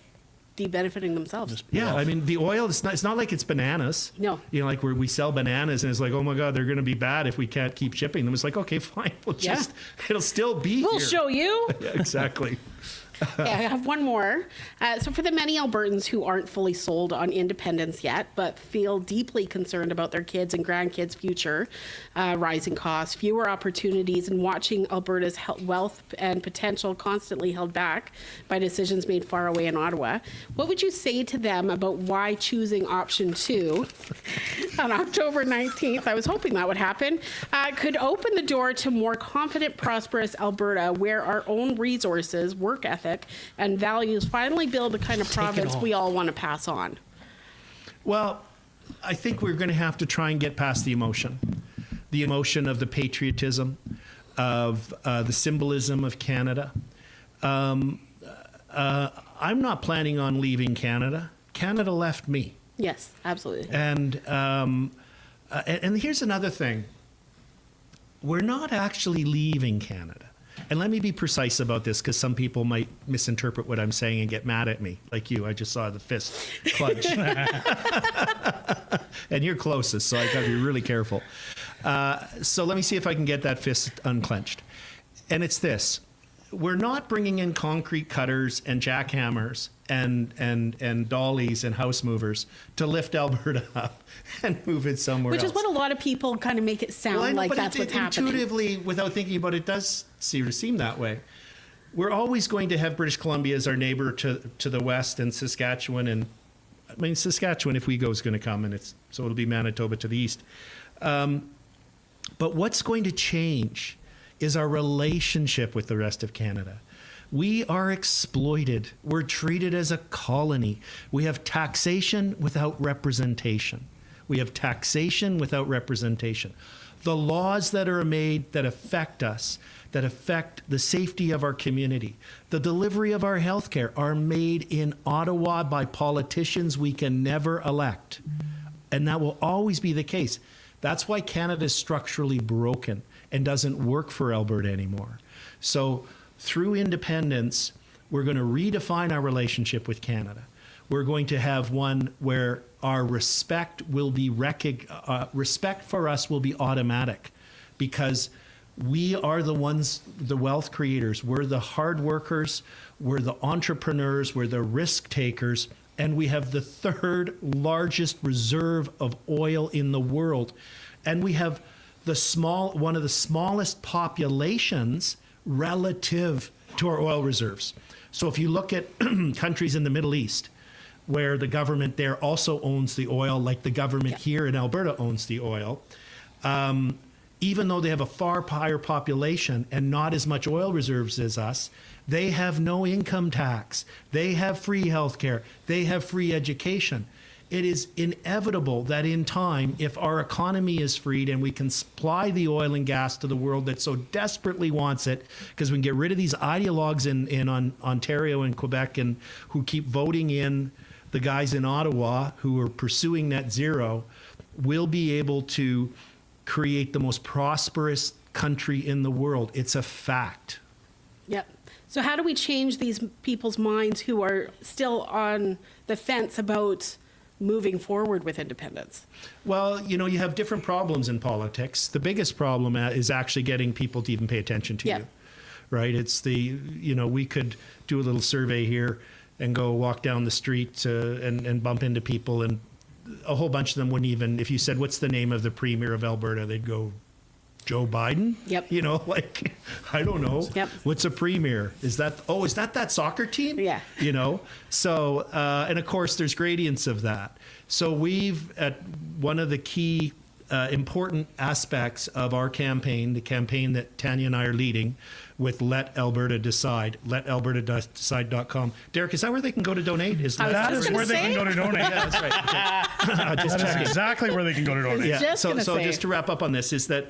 S4: de-benefiting themselves.
S14: Yeah, I mean, the oil, it's not like it's bananas.
S4: No.
S14: You know, like where we sell bananas and it's like, oh my God, they're going to be bad if we can't keep shipping them. It's like, okay, fine. It'll still be
S4: We'll
S14: here.
S4: show you.
S14: Yeah, exactly.
S4: Yeah, I have one more. So for the many Albertans who aren't fully sold on independence yet, but feel deeply concerned about their kids' and grandkids' future, rising costs, fewer opportunities, and watching Alberta's wealth and potential constantly held back by decisions made far away in Ottawa, what would you say to them about why choosing option 2 on October 19th, I was hoping that would happen, could open the door to more confident, prosperous Alberta, where our own resources, work ethic, and values finally build the kind of province we all want to pass on?
S14: Well, I think we're going to have to try and get past the emotion of the patriotism, of the symbolism of Canada. I'm not planning on leaving Canada. Canada left me.
S4: Yes, absolutely.
S14: And here's another thing. We're not actually leaving Canada. And let me be precise about this, because some people might misinterpret what I'm saying and get mad at me, like you. I just saw the fist clench. And you're closest, so I got to be really careful. So let me see if I can get that fist unclenched. And it's this. We're not bringing in concrete cutters and jackhammers and dollies and house movers to lift Alberta up and move it somewhere else.
S4: Which is what a lot of people kind of make it sound like that's what's happening.
S14: Intuitively, without thinking about it, does seem that way. We're always going to have British Columbia as our neighbor to the west, and Saskatchewan, and I mean Saskatchewan, if we go, is going to come, and so it'll be Manitoba to the east. But what's going to change is our relationship with the rest of Canada. We are exploited. We're treated as a colony. We have taxation without representation. We have taxation without representation. The laws that are made that affect us, that affect the safety of our community, the delivery of our health care, are made in Ottawa by politicians we can never elect. And that will always be the case. That's why Canada is structurally broken and doesn't work for Alberta anymore. So through independence, we're going to redefine our relationship with Canada. We're going to have one where our respect will be respect for us will be automatic, because we are the ones, the wealth creators. We're the hard workers. We're the entrepreneurs. We're the risk takers. And we have the third largest reserve of oil in the world. And we have one of the smallest populations relative to our oil reserves. So if you look at countries in the Middle East, where the government there also owns the oil, like the government here in Alberta owns the oil, even though they have a far higher population and not as much oil reserves as us, they have no income tax. They have free healthcare. They have free education. It is inevitable that in time, if our economy is freed and we can supply the oil and gas to the world that so desperately wants it, because we can get rid of these ideologues in Ontario and Quebec and who keep voting in the guys in Ottawa who are pursuing net zero, we'll be able to create the most prosperous country in the world. It's a fact.
S4: Yep. So how do we change these people's minds who are still on the fence about moving forward with independence?
S14: Well, you know, you have different problems in politics. The biggest problem is actually getting people to even pay attention to you, right? It's we could do a little survey here and go walk down the street and bump into people, and a whole bunch of them wouldn't even, if you said, what's the name of the premier of Alberta, they'd go, Joe Biden?
S4: Yep.
S14: You know, like, I don't know.
S4: Yep.
S14: What's a premier? Is that soccer team?
S4: Yeah.
S14: You know? So, and of course, there's gradients of that. So one of the key important aspects of our campaign, the campaign that Tanya and I are leading with Let Alberta Decide, letalbertadecide.com. Derek, is that where they can go to donate?
S23: That is where they can go to donate.
S14: Yeah, that's right. Okay.
S23: That is exactly where they can go to donate.
S14: Yeah. So just to wrap up on this is that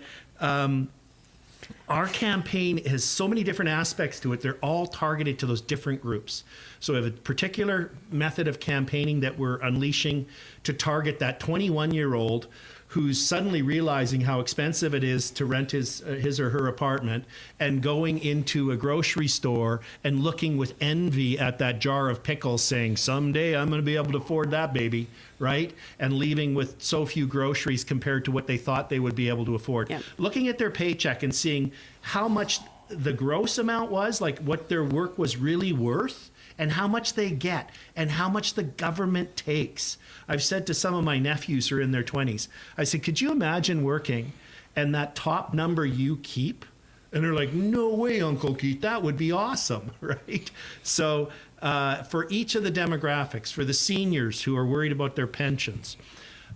S14: our campaign has so many different aspects to it. They're all targeted to those different groups. So we have a particular method of campaigning that we're unleashing to target that 21-year-old who's suddenly realizing how expensive it is to rent his or her apartment and going into a grocery store and looking with envy at that jar of pickles saying, someday I'm going to be able to afford that, baby, right? And leaving with so few groceries compared to what they thought they would be able to afford. Yep. Looking at their paycheck and seeing how much the gross amount was, like what their work was really worth, and how much they get and how much the government takes. I've said to some of my nephews who are in their 20s, I said, could you imagine working and that top number you keep? And they're like, no way, Uncle Keith, that would be awesome, right? So for each of the demographics, for the seniors who are worried about their pensions,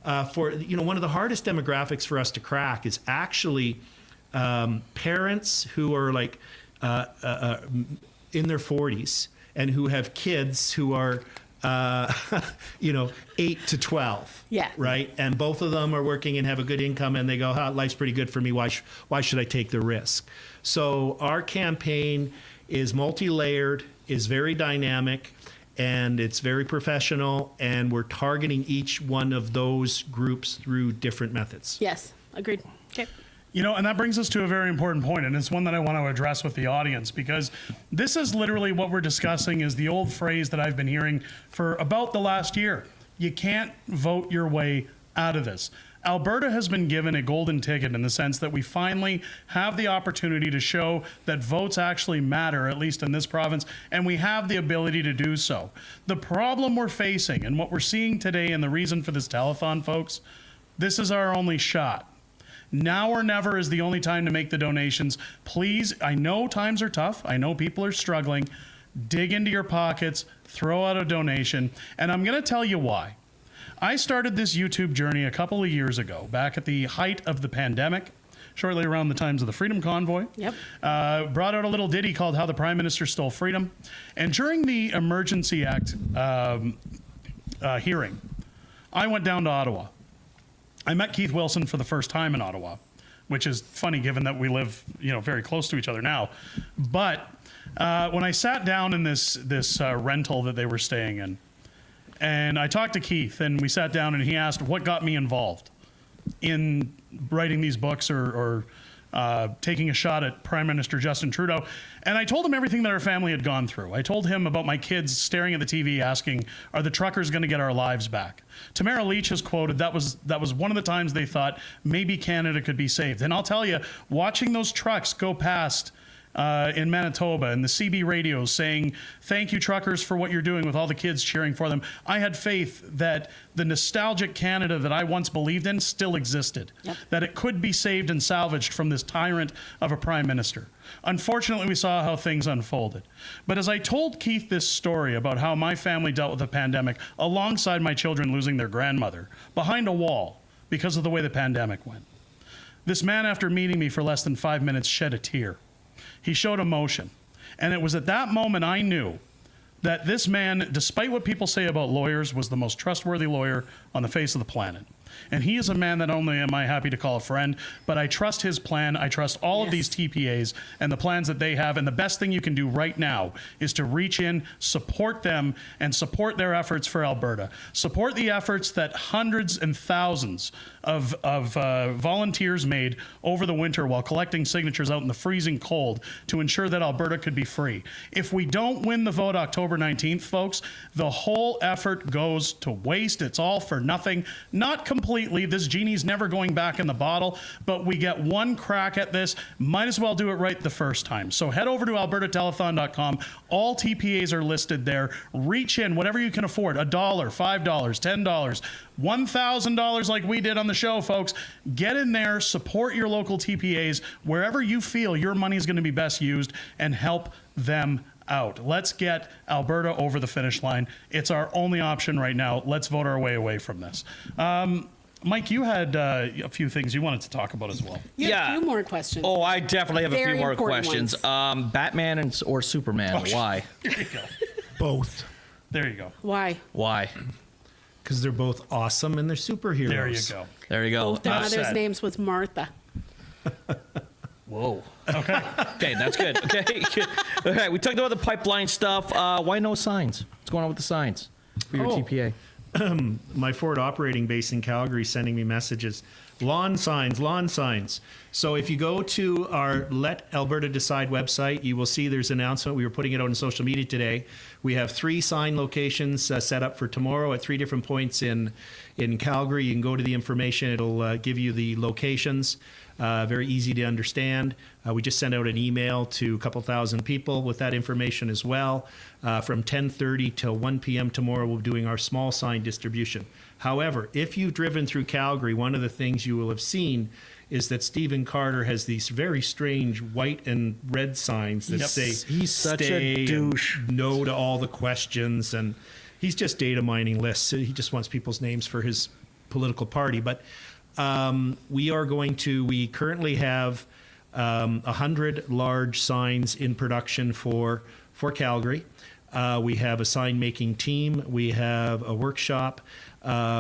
S14: one of the hardest demographics for us to crack is actually parents who are like in their 40s and who have kids who are 8 to 12.
S4: Yeah.
S14: Right. And both of them are working and have a good income, and they go, life's pretty good for me. Why should I take the risk? So our campaign is multi-layered, is very dynamic, and it's very professional. And we're targeting each one of those groups through different methods.
S4: Yes. Agreed. Okay.
S23: And that brings us to a very important point, and it's one that I want to address with the audience, because this is literally what we're discussing is the old phrase that I've been hearing for about the last year. You can't vote your way out of this. Alberta has been given a golden ticket in the sense that we finally have the opportunity to show that votes actually matter, at least in this province, and we have the ability to do so. The problem we're facing and what we're seeing today, and the reason for this telethon, folks, this is our only shot. Now or never is the only time to make the donations. Please, I know times are tough. I know people are struggling. Dig into your pockets, throw out a donation, and I'm going to tell you why. I started this YouTube journey a couple of years ago, back at the height of the pandemic, shortly around the times of the Freedom Convoy.
S4: Yep.
S23: Brought out a little ditty called How the Prime Minister Stole Freedom. And during the Emergency Act hearing, I went down to Ottawa. I met Keith Wilson for the first time in Ottawa, which is funny given that we live, very close to each other now. But when I sat down in this rental that they were staying in, and I talked to Keith, and we sat down, and he asked what got me involved in writing these books or taking a shot at Prime Minister Justin Trudeau. And I told him everything that our family had gone through. I told him about my kids staring at the TV asking, are the truckers going to get our lives back? Tamara Leach has quoted that was one of the times they thought maybe Canada could be saved. And I'll tell you, watching those trucks go past in Manitoba and the CB radios saying, thank you truckers for what you're doing, with all the kids cheering for them, I had faith that the nostalgic Canada that I once believed in still existed, that it could be saved and salvaged from this tyrant of a prime minister. Unfortunately, we saw how things unfolded. But as I told Keith this story about how my family dealt with the pandemic alongside my children losing their grandmother behind a wall because of the way the pandemic went, this man, after meeting me for less than 5 minutes, shed a tear. He showed emotion. And it was at that moment I knew that this man, despite what people say about lawyers, was the most trustworthy lawyer on the face of the planet. And he is a man that not only am I happy to call a friend, but I trust his plan. I trust all of these TPAs and the plans that they have. And the best thing you can do right now is to reach in, support them, and support their efforts for Alberta. Support the efforts that hundreds and thousands of volunteers made over the winter while collecting signatures out in the freezing cold to ensure that Alberta could be free. If we don't win the vote October 19th, folks, the whole effort goes to waste. It's all for nothing. Not completely. This genie's never going back in the bottle, but we get one crack at this. Might as well do it right the first time. So head over to albertatelethon.com. All TPAs are listed there. Reach in, whatever you can afford, $1, $5, $10, $1,000 like we did on the show, folks. Get in there, support your local TPAs wherever you feel your money is going to be best used, and help them out. Let's get Alberta over the finish line. It's our only option right now. Let's vote our way away from this. Mike, you had a few things you wanted to talk about as well.
S4: A few more questions.
S10: Oh, I definitely have a
S4: Very
S10: few more
S4: important
S10: questions. Batman or Superman?
S23: Oh,
S10: Why?
S23: There you go.
S14: Both.
S23: There you go.
S4: Why?
S10: Why?
S14: Because they're both awesome and they're superheroes.
S23: There you go.
S10: There you go.
S4: Both their mother's names was Martha.
S10: Whoa. Okay. Okay, that's good. Okay. All right, we talked about the pipeline stuff. Why no signs? What's going on with the signs for your TPA?
S14: My Ford operating base in Calgary is sending me messages. Lawn signs, lawn signs. So if you go to our Let Alberta Decide website, you will see there's an announcement. We were putting it out on social media today. We have 3 sign locations set up for tomorrow at 3 different points in Calgary. You can go to the information. It'll give you the locations. Very easy to understand. We just sent out an email to a couple thousand people with that information as well. From 10:30 till 1 p.m. tomorrow, we're doing our small sign distribution. However, if you've driven through Calgary, one of the things you will have seen is that Stephen Carter has these very strange white and red signs that say,
S10: he's such
S14: stay,
S10: a douche.
S14: no to all the questions, and he's just data mining lists. He just wants people's names for his political party. But we currently have 100 large signs in production for Calgary. We have a sign making team. We have a workshop.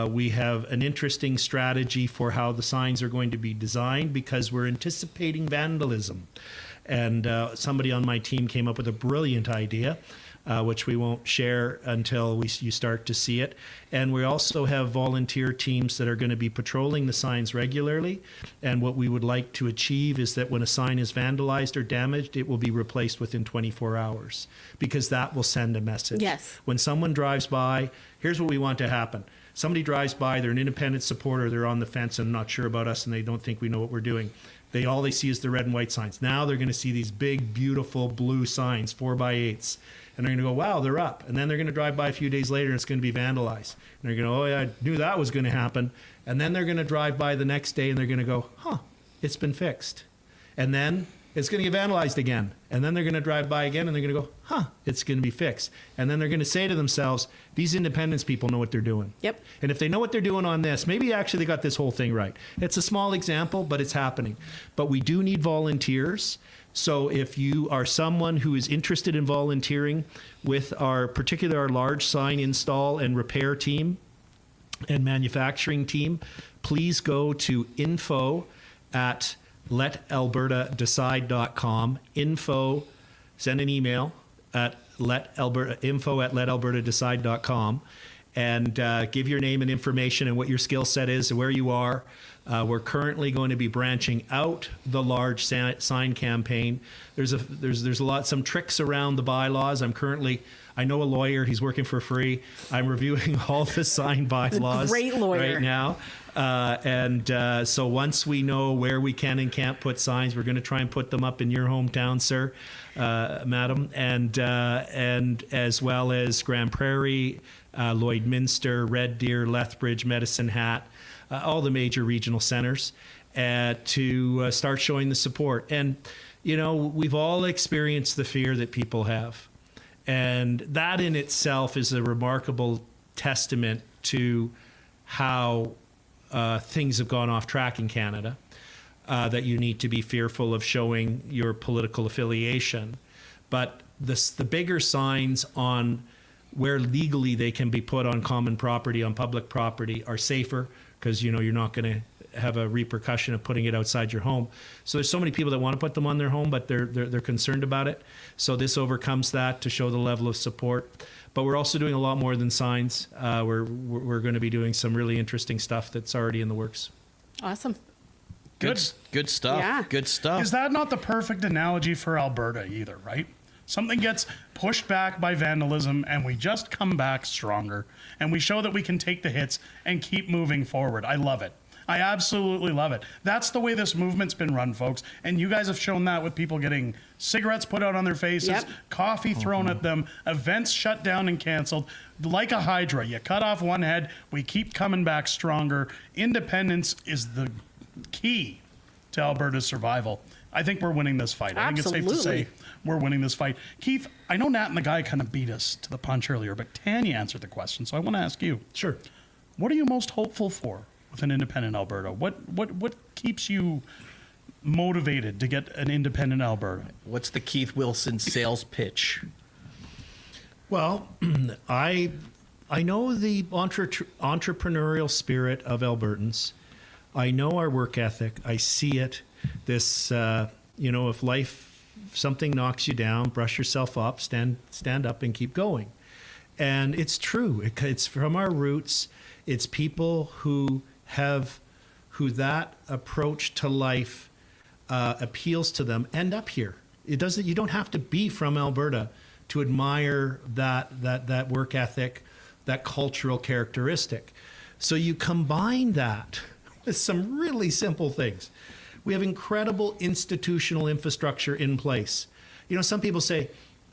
S14: We have an interesting strategy for how the signs are going to be designed because we're anticipating vandalism. And somebody on my team came up with a brilliant idea, which we won't share until you start to see it. And we also have volunteer teams that are going to be patrolling the signs regularly. And what we would like to achieve is that when a sign is vandalized or damaged, it will be replaced within 24 hours, because that will send a message.
S4: Yes.
S14: When someone drives by, here's what we want to happen. Somebody drives by, they're an independent supporter, they're on the fence and not sure about us, and they don't think we know what we're doing. All they see is the red and white signs. Now they're going to see these big, beautiful blue signs, 4x8s. And they're going to go, wow, they're up. And then they're going to drive by a few days later and it's going to be vandalized. And they're going to, oh yeah, I knew that was going to happen. And then they're going to drive by the next day and they're going to go, huh, it's been fixed. And then it's going to get vandalized again. And then they're going to drive by again and they're going to go, it's going to be fixed. And then they're going to say to themselves, these independence people know what they're doing.
S4: Yep.
S14: And if they know what they're doing on this, maybe actually they got this whole thing right. It's a small example, but it's happening. But we do need volunteers. So if you are someone who is interested in volunteering with our large sign install and repair team and manufacturing team, please go to info@letalbertadecide.com. Send an email at info@letalbertadecide.com and give your name and information and what your skill set is and where you are. We're currently going to be branching out the large sign campaign. There's some tricks around the bylaws. I know a lawyer. He's working for free. I'm reviewing all the sign bylaws
S4: Great lawyer.
S14: right now. So once we know where we can and can't put signs, we're going to try and put them up in your hometown, sir, madam, and as well as Grand Prairie, Lloydminster, Red Deer, Lethbridge, Medicine Hat, all the major regional centers, to start showing the support. And, we've all experienced the fear that people have. And that in itself is a remarkable testament to how things have gone off track in Canada, that you need to be fearful of showing your political affiliation. But the bigger signs on where legally they can be put on common property, on public property, are safer because, you're not going to have a repercussion of putting it outside your home. So there's so many people that want to put them on their home, but they're concerned about it. So this overcomes that to show the level of support. But we're also doing a lot more than signs. We're going to be doing some really interesting stuff that's already in the works.
S4: Awesome.
S10: Good stuff.
S4: Yeah.
S10: Good stuff.
S22: Is that not the perfect analogy for Alberta either, right? Something gets pushed back by vandalism and we just come back stronger and we show that we can take the hits and keep moving forward. I love it. I absolutely love it. That's the way this movement's been run, folks. And you guys have shown that with people getting cigarettes put out on their faces, coffee thrown at them, events shut down and canceled. Like a hydra, you cut off one head, we keep coming back stronger. Independence is the key to Alberta's survival. I think we're winning this fight. I think it's safe to say we're winning this fight. Keith, I know Nat and the guy kind of beat us to the punch earlier, but Tanya answered the question, so I want to ask you.
S14: Sure.
S22: What are you most hopeful for with an independent Alberta? What keeps you motivated to get an independent Alberta?
S10: What's the Keith Wilson sales pitch?
S14: Well, I know the entrepreneurial spirit of Albertans. I know our work ethic. I see it. This, if something knocks you down, brush yourself up, stand up and keep going. And it's true. It's from our roots. It's people who that approach to life appeals to them end up here. You don't have to be from Alberta to admire that work ethic, that cultural characteristic. So you combine that with some really simple things. We have incredible institutional infrastructure in place. Some people say,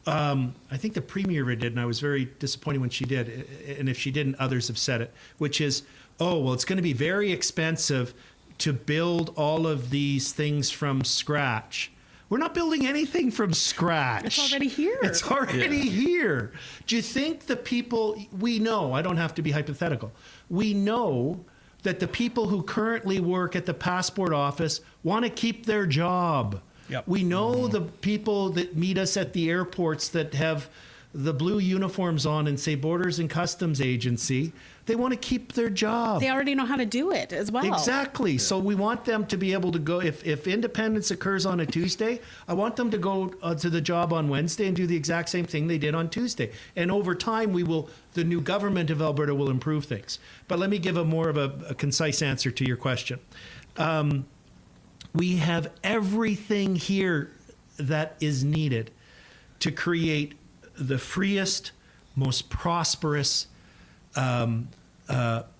S14: I think the Premier did, and I was very disappointed when she did, and if she didn't, others have said it, which is, it's going to be very expensive to build all of these things from scratch. We're not building anything from scratch.
S4: It's already here.
S14: It's already here. Do you think the people, we know, I don't have to be hypothetical, we know that the people who currently work at the passport office want to keep their job.
S22: Yep.
S14: We know the people that meet us at the airports that have the blue uniforms on and say Borders and Customs Agency, they want to keep their job.
S4: They already know how to do it as well.
S14: Exactly. So we want them to be able to go, if independence occurs on a Tuesday, I want them to go to the job on Wednesday and do the exact same thing they did on Tuesday. And over time, the new government of Alberta will improve things. But let me give more of a concise answer to your question. We have everything here that is needed to create the freest, most prosperous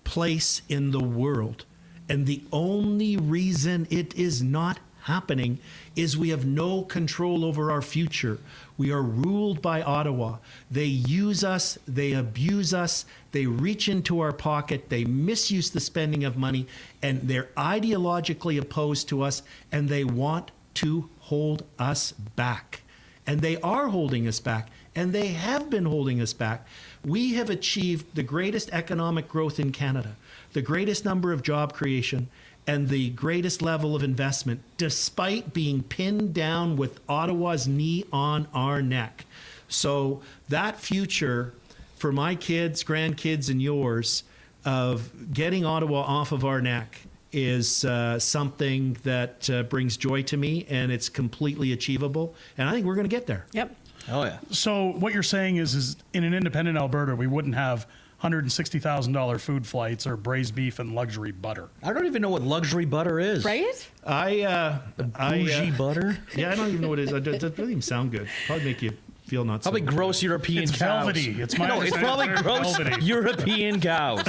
S14: place in the world. And the only reason it is not happening is we have no control over our future. We are ruled by Ottawa. They use us, they abuse us, they reach into our pocket, they misuse the spending of money, and they're ideologically opposed to us, and they want to hold us back. And they are holding us back, and they have been holding us back. We have achieved the greatest economic growth in Canada, the greatest number of job creation, and the greatest level of investment, despite being pinned down with Ottawa's knee on our neck. So that future for my kids, grandkids, and yours of getting Ottawa off of our neck is something that brings joy to me, and it's completely achievable. And I think we're going to get there.
S4: Yep.
S10: Oh, yeah.
S23: So what you're saying is in an independent Alberta, we wouldn't have $160,000 food flights or braised beef and luxury butter.
S10: I don't even know what luxury butter is.
S4: Right?
S10: Bougie butter?
S14: Yeah, I don't even know what it is. It doesn't even sound good. Probably make you feel not
S10: Probably
S14: so
S10: gross European
S23: It's
S10: cows.
S23: velvety. It's my
S10: No, it's probably gross
S23: velvety.
S10: European cows.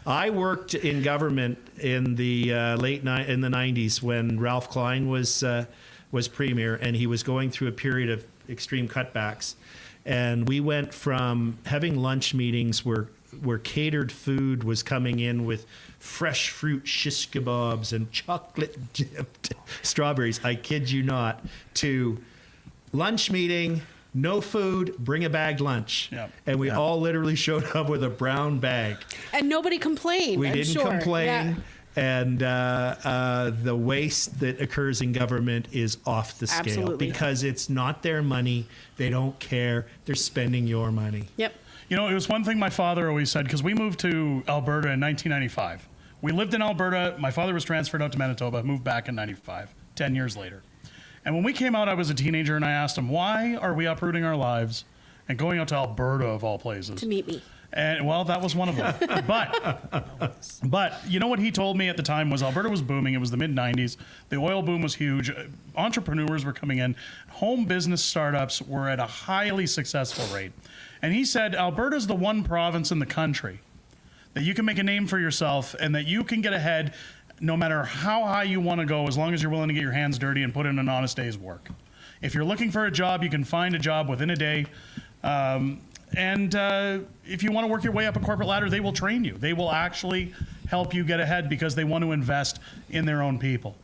S14: I worked in government in the in the 90s when Ralph Klein was premier, and he was going through a period of extreme cutbacks. And we went from having lunch meetings where catered food was coming in with fresh fruit shish kebabs and chocolate dipped strawberries, I kid you not, to lunch meeting, no food, bring a bagged lunch.
S23: Yep.
S14: And we all literally showed up with a brown bag.
S4: And nobody complained.
S14: We
S4: I'm
S14: didn't
S4: sure.
S14: complain.
S4: Yeah.
S14: And the waste that occurs in government is off the scale.
S4: Absolutely.
S14: Because it's not their money. They don't care. They're spending your money.
S4: Yep.
S23: You know, it was one thing my father always said, because we moved to Alberta in 1995. We lived in Alberta. My father was transferred out to Manitoba, moved back in 95, 10 years later. And when we came out, I was a teenager, and I asked him, why are we uprooting our lives and going out to Alberta, of all places?
S4: To meet me.
S23: And well, that was one of them. But you know what he told me at the time was Alberta was booming. It was the mid-90s. The oil boom was huge. Entrepreneurs were coming in. Home business startups were at a highly successful rate. And he said, Alberta's the one province in the country that you can make a name for yourself and that you can get ahead no matter how high you want to go, as long as you're willing to get your hands dirty and put in an honest day's work. If you're looking for a job, you can find a job within a day. And if you want to work your way up a corporate ladder, they will train you. They will actually help you get ahead because they want to invest in their own people.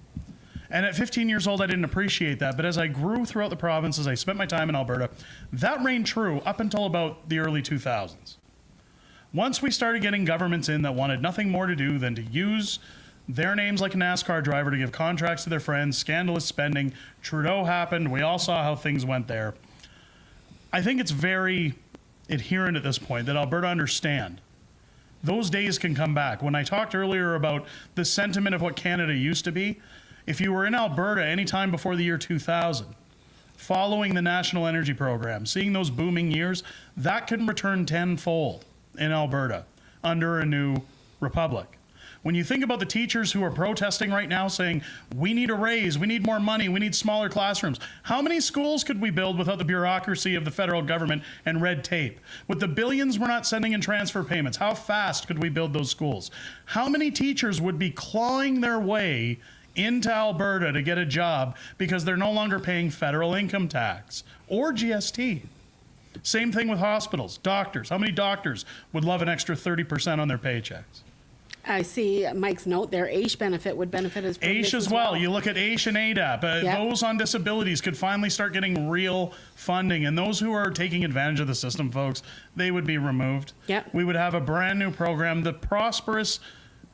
S23: And at 15 years old, I didn't appreciate that. But as I grew throughout the province, as I spent my time in Alberta, that reigned true up until about the early 2000s. Once we started getting governments in that wanted nothing more to do than to use their names like a NASCAR driver to give contracts to their friends, scandalous spending, Trudeau happened, we all saw how things went there. I think it's very adherent at this point that Alberta understand those days can come back. When I talked earlier about the sentiment of what Canada used to be, if you were in Alberta anytime before the year 2000, following the National Energy Program, seeing those booming years, that can return tenfold in Alberta under a new republic. When you think about the teachers who are protesting right now saying, we need a raise, we need more money, we need smaller classrooms, how many schools could we build without the bureaucracy of the federal government and red tape? With the billions we're not sending in transfer payments, how fast could we build those schools? How many teachers would be clawing their way into Alberta to get a job because they're no longer paying federal income tax or GST? Same thing with hospitals, doctors. How many doctors would love an extra 30% on their paychecks?
S4: I see Mike's note there. AISH benefit would benefit us.
S23: AISH as well. You look at AISH and ADAP. Those on disabilities could finally start getting real funding. And those who are taking advantage of the system, folks, they would be removed.
S4: Yep.
S23: We would have a brand new program. The prosperous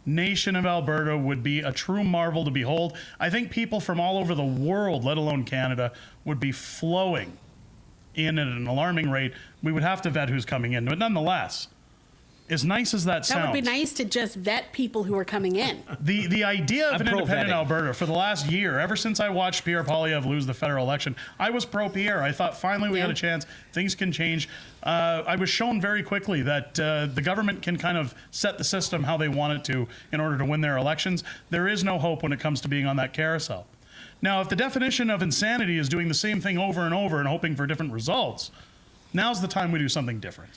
S23: nation of Alberta would be a true marvel to behold. I think people from all over the world, let alone Canada, would be flowing in at an alarming rate. We would have to vet who's coming in. But nonetheless, as nice as that sounds.
S4: That would be nice to just vet people who are coming in.
S23: The idea of an independent Alberta for the last year, ever since I watched Pierre Poilievre lose the federal election, I was pro-Pierre. I thought finally we got a chance. Things can change. I was shown very quickly that the government can kind of set the system how they want it to in order to win their elections. There is no hope when it comes to being on that carousel. Now, if the definition of insanity is doing the same thing over and over and hoping for different results, now's the time we do something different.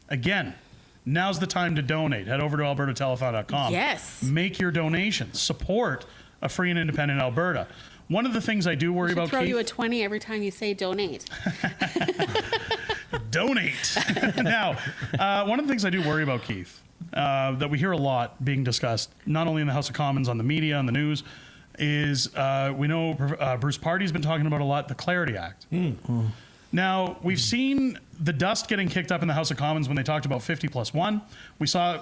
S23: Again, now's the time to donate. Head over to albertatelethon.com.
S4: Yes.
S23: Make your donations. Support a free and independent Alberta. One of the things I do worry about,
S4: throw
S23: Keith,
S4: you a 20 every time you say donate.
S23: donate. Now, one of the things I do worry about, Keith, that we hear a lot being discussed, not only in the House of Commons, on the media, on the news, is we know Bruce Party's been talking about a lot, the Clarity Act. Now, we've seen the dust getting kicked up in the House of Commons when they talked about 50+1. We saw,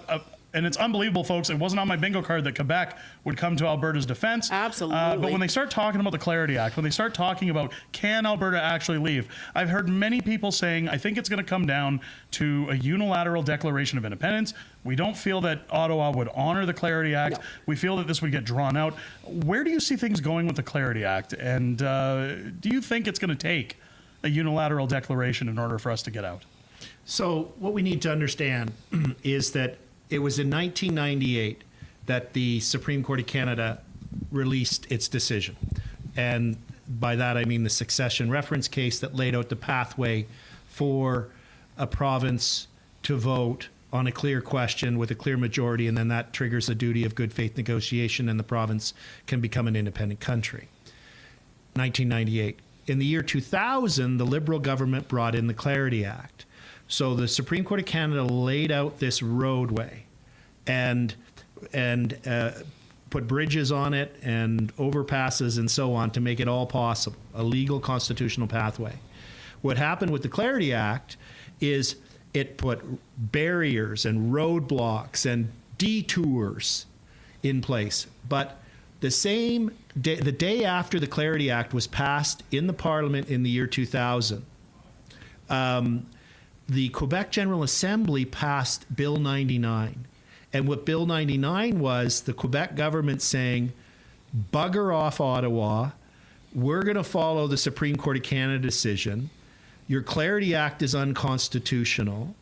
S23: and it's unbelievable, folks, it wasn't on my bingo card that Quebec would come to Alberta's defense.
S4: Absolutely.
S23: But when they start talking about the Clarity Act, when they start talking about can Alberta actually leave, I've heard many people saying, I think it's going to come down to a unilateral declaration of independence. We don't feel that Ottawa would honor the Clarity Act. No. We feel that this would get drawn out. Where do you see things going with the Clarity Act? And do you think it's going to take a unilateral declaration in order for us to get out?
S14: So what we need to understand is that it was in 1998 that the Supreme Court of Canada released its decision. And by that, I mean the succession reference case that laid out the pathway for a province to vote on a clear question with a clear majority, and then that triggers a duty of good faith negotiation, and the province can become an independent country. 1998. In the year 2000, the Liberal government brought in the Clarity Act. So the Supreme Court of Canada laid out this roadway and put bridges on it and overpasses and so on to make it all possible, a legal constitutional pathway. What happened with the Clarity Act is it put barriers and roadblocks and detours in place. But the same day, the day after the Clarity Act was passed in the Parliament in the year 2000, the Quebec General Assembly passed Bill 99. And what Bill 99 was, the Quebec government saying, bugger off Ottawa, we're going to follow the Supreme Court of Canada decision. Your Clarity Act is unconstitutional.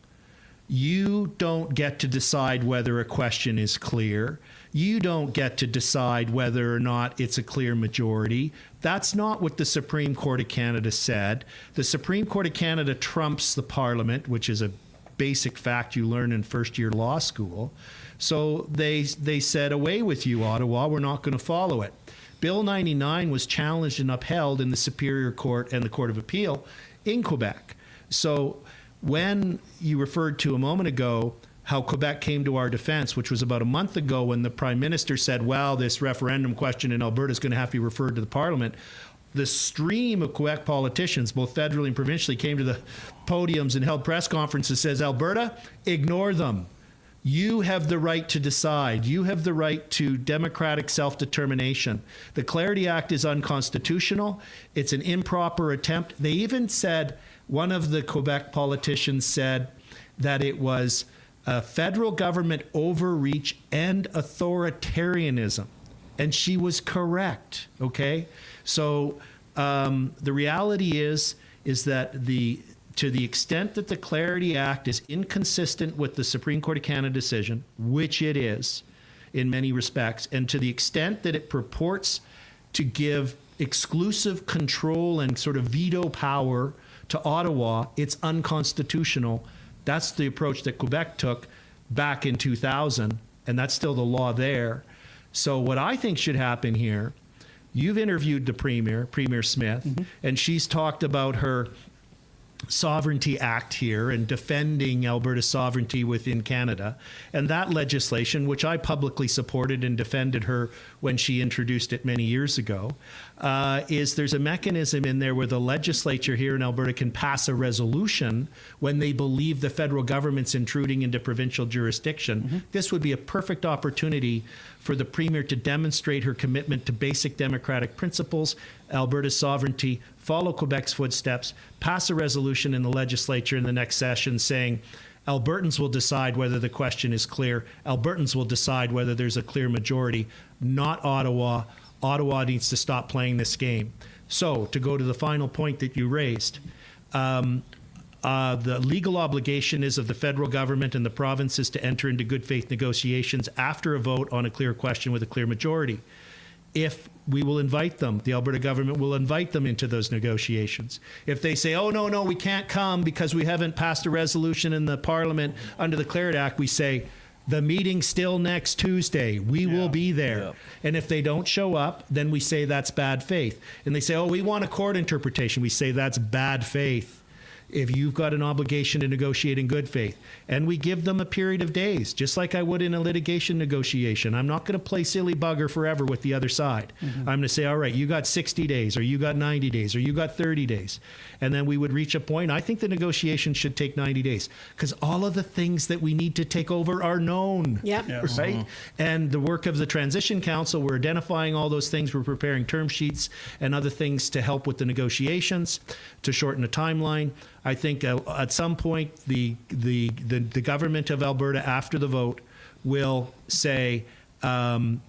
S14: You don't get to decide whether a question is clear. You don't get to decide whether or not it's a clear majority. That's not what the Supreme Court of Canada said. The Supreme Court of Canada trumps the Parliament, which is a basic fact you learn in first-year law school. So they said, away with you, Ottawa. We're not going to follow it. Bill 99 was challenged and upheld in the Superior Court and the Court of Appeal in Quebec. So when you referred to a moment ago how Quebec came to our defense, which was about a month ago when the Prime Minister said, well, this referendum question in Alberta is going to have to be referred to the Parliament, the stream of Quebec politicians, both federally and provincially, came to the podiums and held press conferences, says, Alberta, ignore them. You have the right to decide. You have the right to democratic self-determination. The Clarity Act is unconstitutional. It's an improper attempt. They even said, one of the Quebec politicians said that it was a federal government overreach and authoritarianism. And she was correct, okay? So the reality is that to the extent that the Clarity Act is inconsistent with the Supreme Court of Canada decision, which it is in many respects, and to the extent that it purports to give exclusive control and sort of veto power to Ottawa, it's unconstitutional. That's the approach that Quebec took back in 2000, and that's still the law there. So what I think should happen here, you've interviewed the Premier, Premier Smith, and she's talked about her Sovereignty Act here and defending Alberta's sovereignty within Canada. And that legislation, which I publicly supported and defended her when she introduced it many years ago, is there's a mechanism in there where the legislature here in Alberta can pass a resolution when they believe the federal government's intruding into provincial jurisdiction. This would be a perfect opportunity for the Premier to demonstrate her commitment to basic democratic principles, Alberta's sovereignty, follow Quebec's footsteps, pass a resolution in the legislature in the next session saying, Albertans will decide whether the question is clear. Albertans will decide whether there's a clear majority, not Ottawa. Ottawa needs to stop playing this game. So, to go to the final point that you raised, the legal obligation is of the federal government and the provinces to enter into good faith negotiations after a vote on a clear question with a clear majority. If we will invite them, the Alberta government will invite them into those negotiations. If they say, oh, no, we can't come because we haven't passed a resolution in the Parliament under the Clarity Act, we say, the meeting's still next Tuesday. We will be there. Yeah. And if they don't show up, then we say that's bad faith. And they say, oh, we want a court interpretation. We say that's bad faith. if you've got an obligation to negotiate in good faith, and we give them a period of days, just like I would in a litigation negotiation. I'm not going to play silly bugger forever with the other side. I'm going to say, all right, you got 60 days, or you got 90 days, or you got 30 days. And then we would reach a point. I think the negotiation should take 90 days because all of the things that we need to take over are known.
S4: Yep.
S10: Yes.
S14: Right? And the work of the Transition Council, we're identifying all those things. We're preparing term sheets and other things to help with the negotiations, to shorten the timeline. I think at some point the government of Alberta after the vote will say you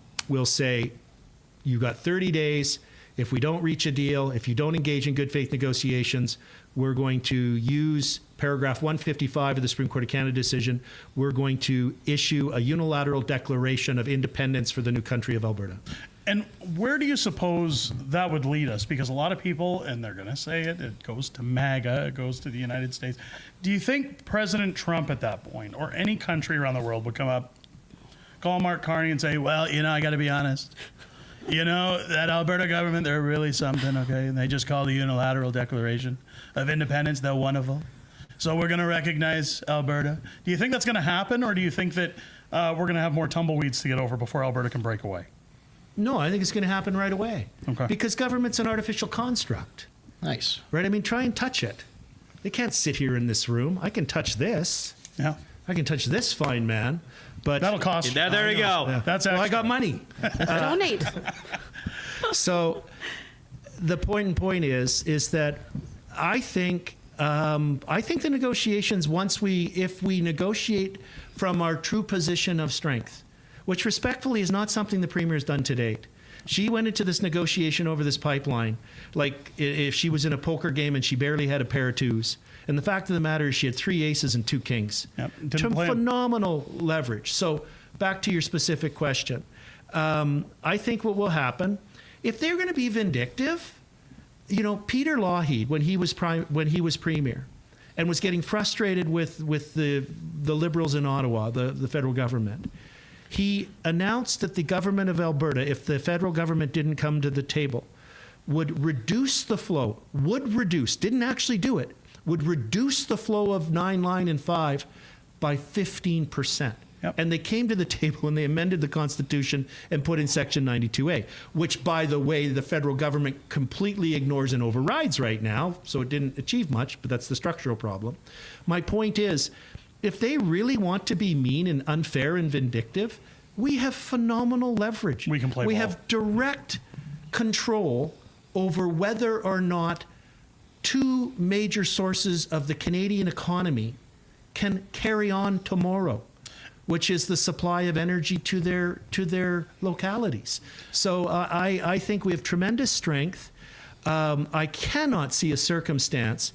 S14: got 30 days. If we don't reach a deal, if you don't engage in good faith negotiations, we're going to use paragraph 155 of the Supreme Court of Canada decision. We're going to issue a unilateral declaration of independence for the new country of Alberta.
S22: And where do you suppose that would lead us? Because a lot of people, and they're going to say it goes to MAGA, it goes to the United States. Do you think President Trump at that point, or any country around the world, would come up, call Mark Carney and say, well, I got to be honest. That Alberta government, they're really something, okay? And they just call the Unilateral Declaration of Independence, they're wonderful. So we're going to recognize Alberta. Do you think that's going to happen, or do you think that we're going to have more tumbleweeds to get over before Alberta can break away?
S14: No, I think it's going to happen right away.
S22: Okay.
S14: Because government's an artificial construct.
S10: Nice.
S14: Right? I mean, try and touch it. They can't sit here in this room. I can touch this.
S22: Yeah.
S14: I can touch this fine man. But
S22: that'll cost you.
S10: There you go.
S14: Yeah.
S22: That's
S14: I got money.
S4: Donate.
S14: So the point is that I think the negotiations, if we negotiate from our true position of strength, which respectfully is not something the Premier has done to date. She went into this negotiation over this pipeline like if she was in a poker game and she barely had a pair of twos. And the fact of the matter is she had 3 aces and 2 kings.
S22: Yep.
S14: Phenomenal leverage. So back to your specific question. I think what will happen, if they're going to be vindictive, Peter Lougheed, when he was Premier and was getting frustrated with the Liberals in Ottawa, the federal government, he announced that the government of Alberta, if the federal government didn't come to the table, would reduce the flow, didn't actually do it, would reduce the flow of 9 Line and 5 by 15%.
S22: Yep.
S14: And they came to the table and they amended the Constitution and put in Section 92A, which, by the way, the federal government completely ignores and overrides right now, so it didn't achieve much, but that's the structural problem. My point is, if they really want to be mean and unfair and vindictive, we have phenomenal leverage.
S22: We can play
S14: We
S22: ball.
S14: have direct control over whether or not 2 major sources of the Canadian economy can carry on tomorrow, which is the supply of energy to their localities. So I think we have tremendous strength. I cannot see a circumstance.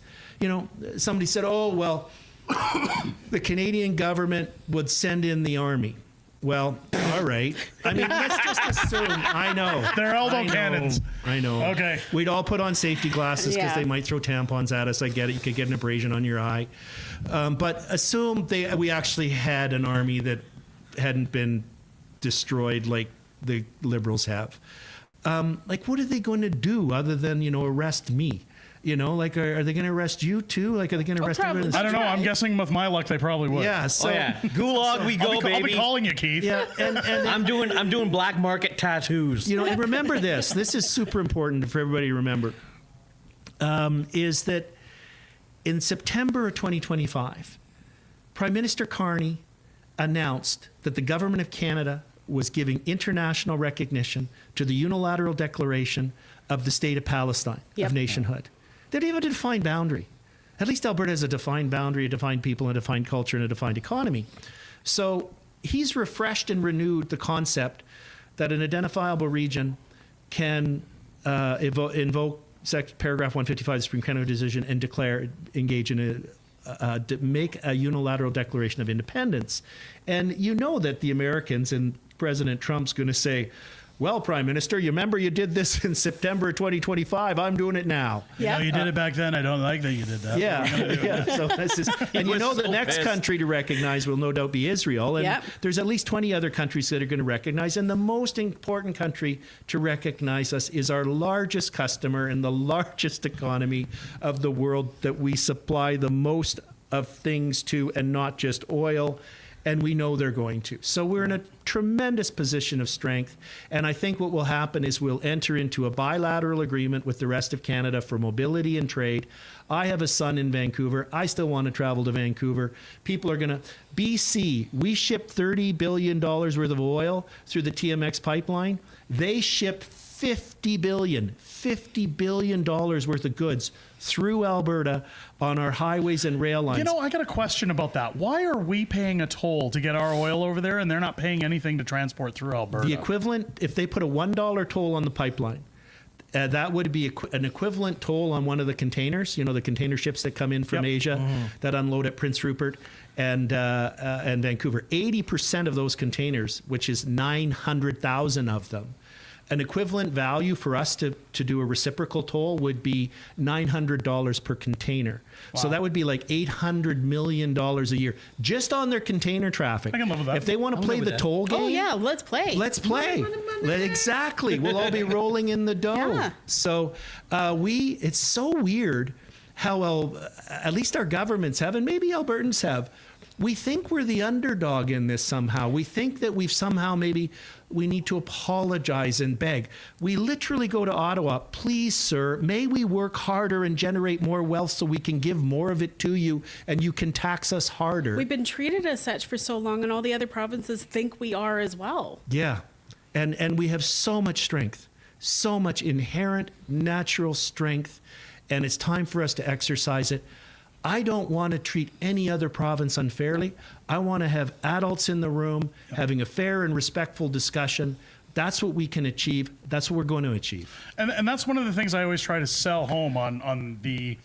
S14: Somebody said, oh, well, the Canadian government would send in the army. Well, all right. I mean, let's just assume. I know.
S22: They're elbow cannons.
S14: I know.
S22: Okay.
S14: We'd all put on safety glasses because
S4: Yeah.
S14: they might throw tampons at us. I get it. You could get an abrasion on your eye. But assume we actually had an army that hadn't been destroyed like the Liberals have. What are they going to do other than, arrest me? Are they going to arrest you too? Are they going to arrest everyone?
S22: I don't know. I'm guessing with my luck, they probably would.
S14: Yeah. So,
S10: Gulag, we go, baby.
S22: I'll be calling you, Keith.
S14: Yeah. And
S10: I'm doing black market tattoos.
S14: and remember this. This is super important for everybody to remember. Is that in September of 2025, Prime Minister Carney announced that the government of Canada was giving international recognition to the unilateral declaration of the state of Palestine, of nationhood. They don't even have a defined boundary. At least Alberta has a defined boundary, a defined people, a defined culture, and a defined economy. So he's refreshed and renewed the concept that an identifiable region can invoke paragraph 155 of the Supreme Canada decision and engage in make a unilateral declaration of independence. And that the Americans and President Trump's going to say, well, Prime Minister, you remember you did this in September 2025. I'm doing it now.
S7: Yeah, you did it back then. I don't like that you did that.
S14: Yeah. So this is, and you know, the next country to recognize will no doubt be Israel. And there's at least 20 other countries that are going to recognize. And the most important country to recognize us is our largest customer and the largest economy of the world that we supply the most of things to, and not just oil. And we know they're going to. So we're in a tremendous position of strength. And I think what will happen is we'll enter into a bilateral agreement with the rest of Canada for mobility and trade. I have a son in Vancouver. I still want to travel to Vancouver. People are going to... BC, we ship $30 billion worth of oil through the TMX pipeline. They ship $50 billion worth of goods through Alberta on our highways and rail lines.
S23: You know, I got a question about that. Why are we paying a toll to get our oil over there and they're not paying anything to transport through Alberta?
S14: The equivalent, if they put a $1 toll on the pipeline, that would be an equivalent toll on one of the containers, you know, the container ships that come in from Asia that unload at Prince Rupert and Vancouver. 80% of those containers, which is 900,000 of them, an equivalent value for us to do a reciprocal toll would be $900 per container. Wow. So that would be like $800 million a year just on their container traffic.
S23: I can live with that.
S14: If they want to play the toll game.
S4: Oh, yeah, let's play.
S14: Let's play. Exactly. We'll all be rolling in the dough. Yeah. So it's so weird how at least our governments have, and maybe Albertans have, we think we're the underdog in this somehow. We think that we've somehow we need to apologize and beg. We literally go to Ottawa, please, sir, may we work harder and generate more wealth so we can give more of it to you and you can tax us harder.
S4: We've been treated as such for so long, and all the other provinces think we are as well.
S14: Yeah, and we have so much strength, so much inherent natural strength, and it's time for us to exercise it. I don't want to treat any other province unfairly. I want to have adults in the room having a fair and respectful discussion. That's what we can achieve. That's what we're going to achieve.
S23: And that's one of the things I always try to sell home on the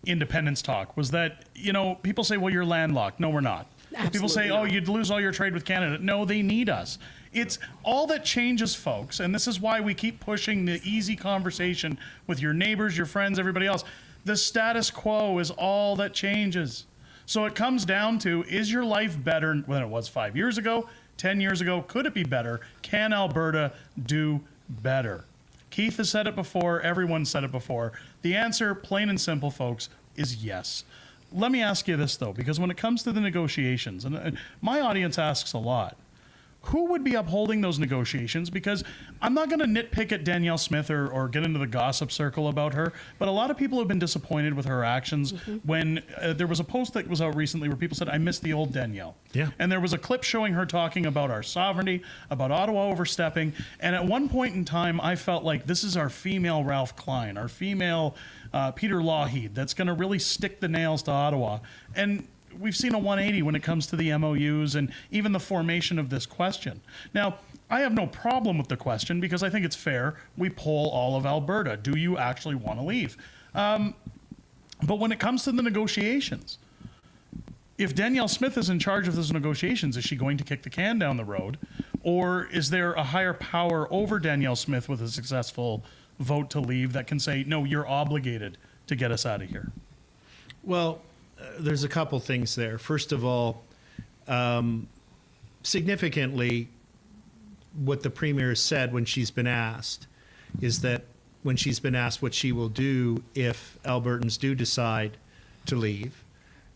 S23: independence talk was that, you know, people say, well, you're landlocked. No, we're not.
S4: Absolutely
S23: people say,
S4: not.
S23: oh, you'd lose all your trade with Canada. No, they need us. It's all that changes, folks. And this is why we keep pushing the easy conversation with your neighbors, your friends, everybody else. The status quo is all that changes. So it comes down to, is your life better than it was 5 years ago, 10 years ago? Could it be better? Can Alberta do better? Keith has said it before. Everyone said it before. The answer, plain and simple, folks, is yes. Let me ask you this, though, because when it comes to the negotiations, and my audience asks a lot, who would be upholding those negotiations? Because I'm not going to nitpick at Danielle Smith or get into the gossip circle about her, but a lot of people have been disappointed with her actions when there was a post that was out recently where people said, I miss the old Danielle.
S14: Yeah.
S23: And there was a clip showing her talking about our sovereignty, about Ottawa overstepping. And at one point in time, I felt like this is our female Ralph Klein, our female Peter Lougheed that's going to really stick the nails to Ottawa. And we've seen a 180 when it comes to the MOUs and even the formation of this question. Now, I have no problem with the question because I think it's fair. We poll all of Alberta. Do you actually want to leave? But when it comes to the negotiations, if Danielle Smith is in charge of those negotiations, is she going to kick the can down the road? Or is there a higher power over Danielle Smith with a successful vote to leave that can say, no, you're obligated to get us out of here?
S14: Well, there's a couple things there. First of all, significantly, what the Premier said when she's been asked is that when she's been asked what she will do if Albertans do decide to leave,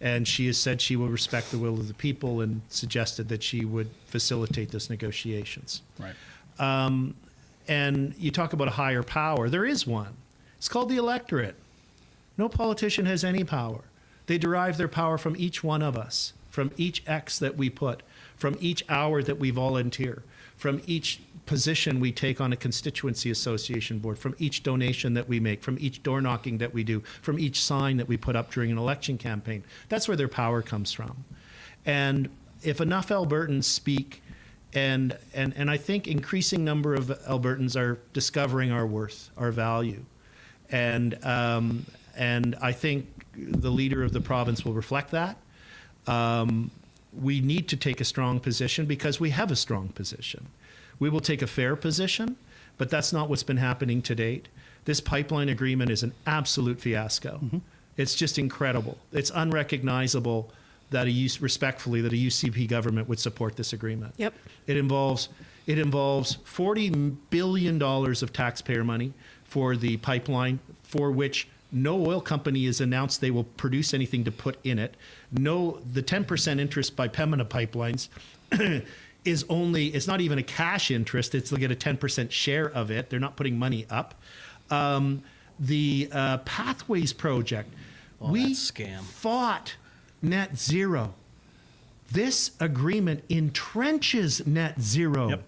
S14: and she has said she will respect the will of the people and suggested that she would facilitate those negotiations.
S23: Right.
S14: And you talk about a higher power. There is one. It's called the electorate. No politician has any power. They derive their power from each one of us, from each X that we put, from each hour that we volunteer, from each position we take on a constituency association board, from each donation that we make, from each door knocking that we do, from each sign that we put up during an election campaign. That's where their power comes from. And if enough Albertans speak, and I think increasing number of Albertans are discovering our worth, our value. And I think the leader of the province will reflect that. We need to take a strong position because we have a strong position. We will take a fair position, but that's not what's been happening to date. This pipeline agreement is an absolute fiasco. It's just incredible. It's unrecognizable that respectfully, that a UCP government would support this agreement.
S4: Yep.
S14: It involves $40 billion of taxpayer money for the pipeline, for which no oil company has announced they will produce anything to put in it. No, the 10% interest by Pembina Pipelines it's not even a cash interest. They'll get a 10% share of it. They're not putting money up. The Pathways project, we fought net zero. This agreement entrenches net zero.
S7: Yep.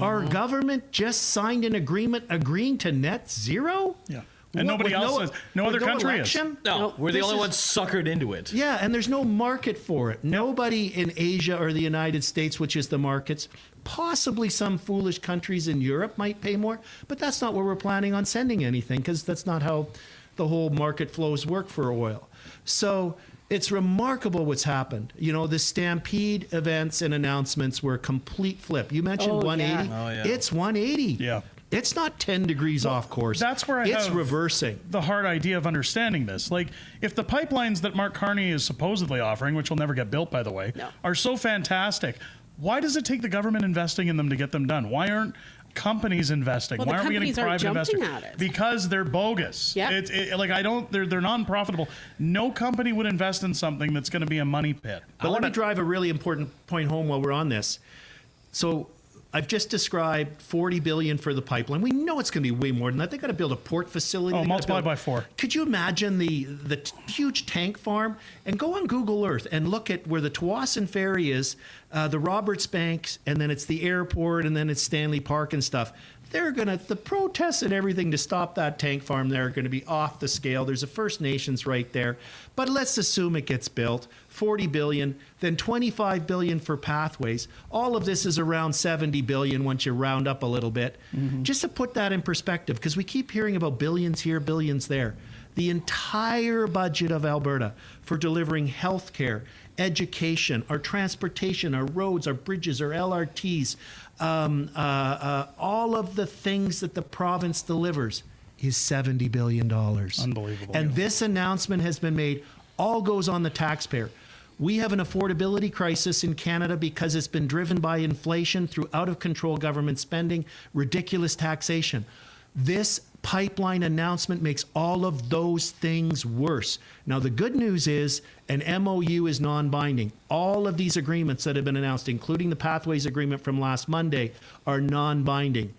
S14: Our government just signed an agreement agreeing to net zero?
S7: Yeah. And nobody else no other country is.
S10: No, we're the only ones suckered into it.
S14: Yeah, and there's no market for it. Nobody in Asia or the United States, which is the markets, possibly some foolish countries in Europe might pay more, but that's not where we're planning on sending anything, because that's not how the whole market flows work for oil. So it's remarkable what's happened. You know, the Stampede events and announcements were a complete flip. You mentioned 180.
S7: Yeah. Oh, yeah.
S14: It's 180.
S7: Yeah.
S14: It's not 10 degrees off course.
S7: That's where
S14: it's reversing.
S7: The hard idea of understanding this. Like, if the pipelines that Mark Carney is supposedly offering, which will never get built, by the way, are so fantastic, why does it take the government investing in them to get them done? Why aren't companies investing?
S4: Well,
S7: Why aren't we getting private investors? Because they're bogus.
S4: Yeah.
S7: They're non-profitable. No company would invest in something that's going to be a money pit.
S14: But let me drive a really important point home while we're on this. So I've just described $40 billion for the pipeline. We know it's going to be way more than that. They got to build a port facility.
S7: Oh, multiply by 4.
S14: Could you imagine the huge tank farm? And go on Google Earth and look at where the Tawasin Ferry is, the Roberts Banks, and then it's the airport, and then it's Stanley Park and stuff. The protests and everything to stop that tank farm there are going to be off the scale. There's a First Nations right there. But let's assume it gets built. $40 billion, then $25 billion for Pathways. All of this is around $70 billion once you round up a little bit. Just to put that in perspective, because we keep hearing about billions here, billions there. The entire budget of Alberta for delivering health care, education, our transportation, our roads, our bridges, our LRTs, all of the things that the province delivers is $70 billion.
S7: Unbelievable.
S14: And this announcement has been made. All goes on the taxpayer. We have an affordability crisis in Canada because it's been driven by inflation through out-of-control government spending, ridiculous taxation. This pipeline announcement makes all of those things worse. Now, the good news is an MOU is non-binding. All of these agreements that have been announced, including the Pathways agreement from last Monday, are non-binding.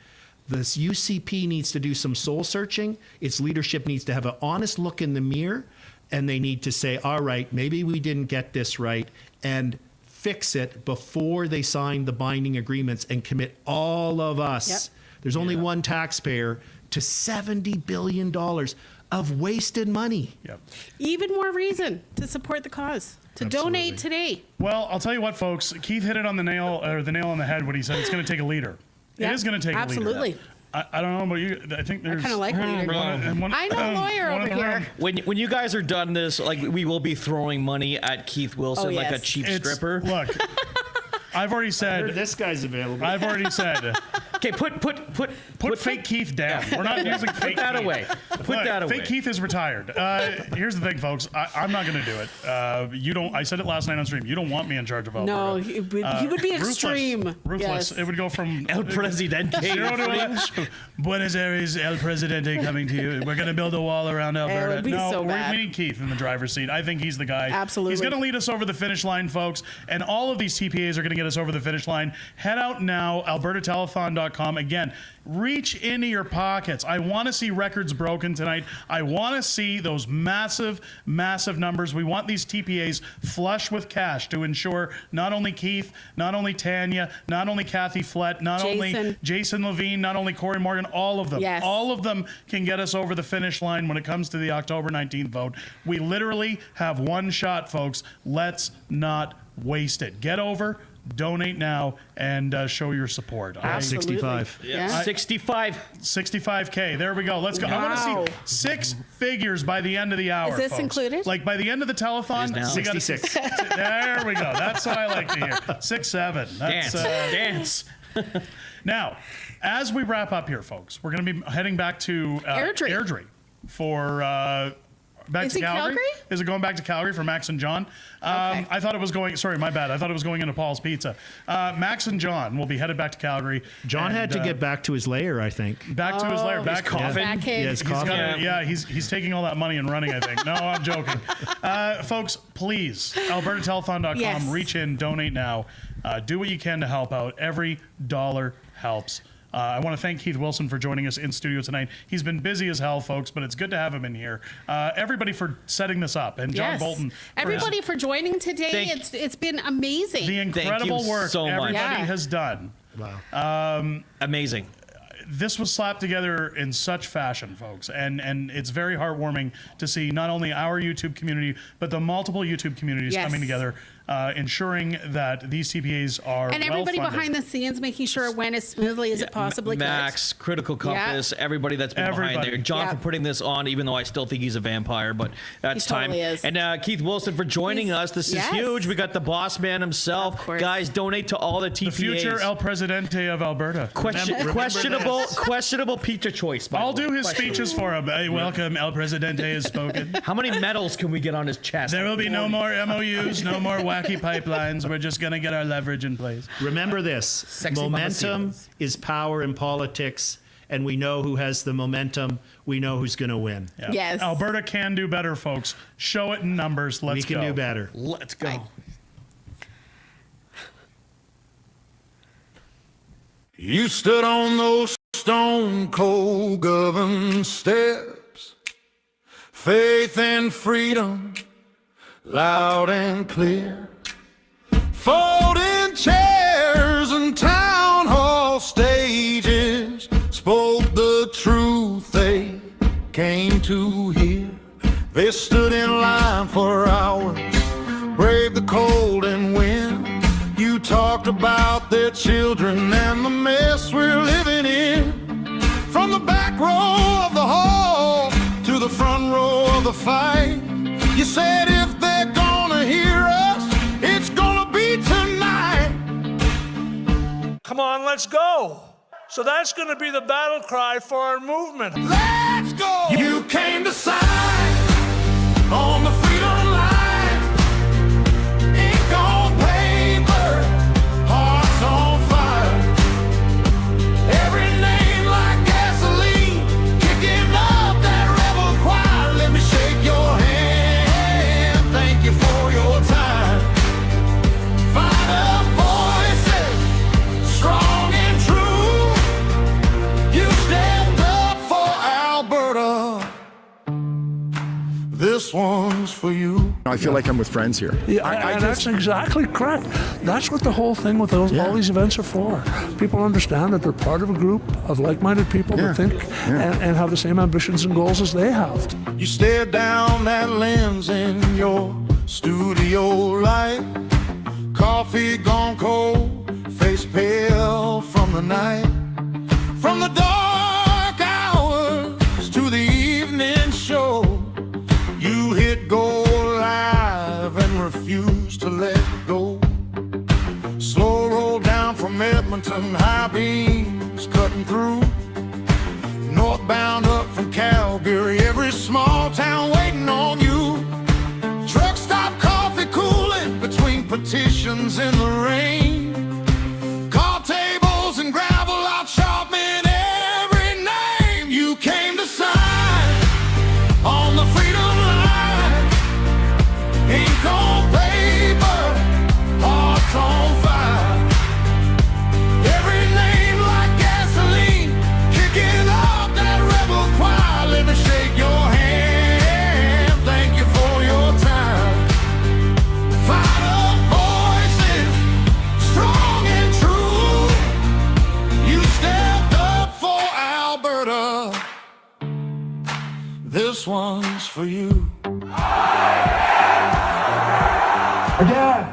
S14: This UCP needs to do some soul searching. Its leadership needs to have an honest look in the mirror, and they need to say, all right, maybe we didn't get this right, and fix it before they sign the binding agreements and commit all of us. There's only one taxpayer to $70 billion of wasted money.
S4: Even more reason to support the cause, to donate today.
S7: Well, I'll tell you what, folks. Keith hit it on the nail on the head when he said it's going to take a leader. It is going to take a leader.
S4: Absolutely.
S7: I don't know about you. I think there's.
S4: I kind of like leader. I know a lawyer over here.
S10: When you guys are done this, like, we will be throwing money at Keith Wilson like a cheap stripper.
S7: Look, I've already said
S14: this guy's available.
S7: I've already said.
S10: Okay, put
S7: fake Keith down. We're not using fake
S10: Put that
S7: Keith.
S10: away. Put that away.
S7: Fake Keith is retired. Here's the thing, folks. I'm not going to do it. You don't. I said it last night on stream. You don't want me in charge of Alberta.
S4: No, he would be extreme.
S7: Ruthless. It would go from
S10: El Presidente.
S7: 0 to Buenos Aires, El Presidente coming to you. We're going to build a wall around Alberta.
S4: It would be so bad.
S7: We need Keith in the driver's seat. I think he's the guy.
S4: Absolutely.
S7: He's going to lead us over the finish line, folks. And all of these TPAs are going to get us over the finish line. Head out now, albertatelethon.com. Again, reach into your pockets. I want to see records broken tonight. I want to see those massive, massive numbers. We want these TPAs flush with cash to ensure not only Keith, not only Tanya, not only Kathy Flett, not only Jason Levine, not only Corey Morgan, all of them.
S4: Yes.
S7: All of them can get us over the finish line when it comes to the October 19th vote. We literally have one shot, folks. Let's not waste it. Get over. Donate now and show your support.
S14: 65.
S10: Yeah. 65K.
S7: There we go. Let's go.
S4: Wow.
S7: I want to see 6 figures by the end of the hour.
S4: Is this
S7: folks.
S4: included?
S7: Like by the end of the telethon, we got
S14: 66.
S7: There we go. That's what I like to hear. 6, 7. That's,
S10: Dance.
S7: Now, as we wrap up here, folks, we're going to be heading back to Airdrie for back to Calgary. Is it going back to Calgary for Max and John? I thought it was going. Sorry, my bad. I thought it was going into Paul's Pizza. Max and John will be headed back to Calgary.
S14: John had to get back to his lair, I think.
S7: Back to his lair. Back
S10: coffin.
S14: Yeah, his coffin.
S7: He's taking all that money and running, I think. No, I'm joking. Folks, please, AlbertaTelethon.com.
S4: Yes.
S7: Reach in, donate now. Do what you can to help out. Every dollar helps. I want to thank Keith Wilson for joining us in studio tonight. He's been busy as hell, folks, but it's good to have him in here. Everybody for setting this up, and John Bolton.
S4: Everybody for joining today. It's been amazing.
S7: The incredible work
S10: so much.
S7: everybody has done.
S14: Wow.
S10: Amazing.
S7: This was slapped together in such fashion, folks, and it's very heartwarming to see not only our YouTube community, but the multiple YouTube communities coming together, ensuring that these TPAs are
S4: and everybody
S7: well-funded.
S4: behind the scenes making sure it went as smoothly as it possibly could.
S10: Max, Critical Compass, everybody that's been behind there. John for putting this on, even though I still think he's a vampire, but that's
S4: He totally
S10: time.
S4: is.
S10: And Keith Wilson for joining us. This is huge. We got the boss man himself. Guys, donate to all the TPAs.
S7: The future El Presidente of Alberta.
S10: Questionable pizza choice.
S7: I'll do his speeches for him. Hey, welcome, El Presidente has spoken.
S10: How many medals can we get on his chest?
S7: There will be no more MOUs, no more wacky pipelines. We're just going to get our leverage in place.
S14: Remember this. Momentum is power in politics, and we know who has the momentum. We know who's going to win.
S7: Yeah. Yes. Alberta can do better, folks. Show it in numbers. Let's go.
S14: We can do better.
S10: Let's go.
S5: You stood on those stone cold governed steps, faith and freedom, loud and clear. Folding chairs and town hall stages spoke the truth they came to hear. They stood in line for hours, braved the cold and wind. You talked about their children and the mess we're living in. From the back row of the hall to the front row of the fight, you said if they're gonna hear us, it's gonna be tonight.
S15: Come on, let's go. So that's gonna be the battle cry for our movement.
S5: Let's go! You came to sign on the freedom line. Ink on paper, hearts on fire. Every name like gasoline, kicking up that rebel choir. Let me shake your hand, thank you for your time. Find up voices, strong and true. You stepped up for Alberta. This one's for you.
S3: I feel like I'm with friends here.
S9: Yeah, that's exactly correct. That's what the whole thing with all these events are for. People understand that they're part of a group of like-minded people that think and have the same ambitions and goals as they have.
S5: You stared down that lens in your studio light. Coffee gone cold, face pale from the night. From the dark hours to the evening show, you hit go live and refused to let go. Slow roll down from Edmonton, high beams cutting through. Northbound up from Calgary, every small town waiting on you. Truck stop coffee cooling between petitions in the rain. Call tables and gravel out sharpening every name. You came to sign on the freedom line. Ink on paper, hearts on fire. Every name like gasoline, kicking up that rebel choir. Let me shake your hand, thank you for your time. Fight up voices, strong and true. You stepped up for Alberta. This one's for you.
S9: Again.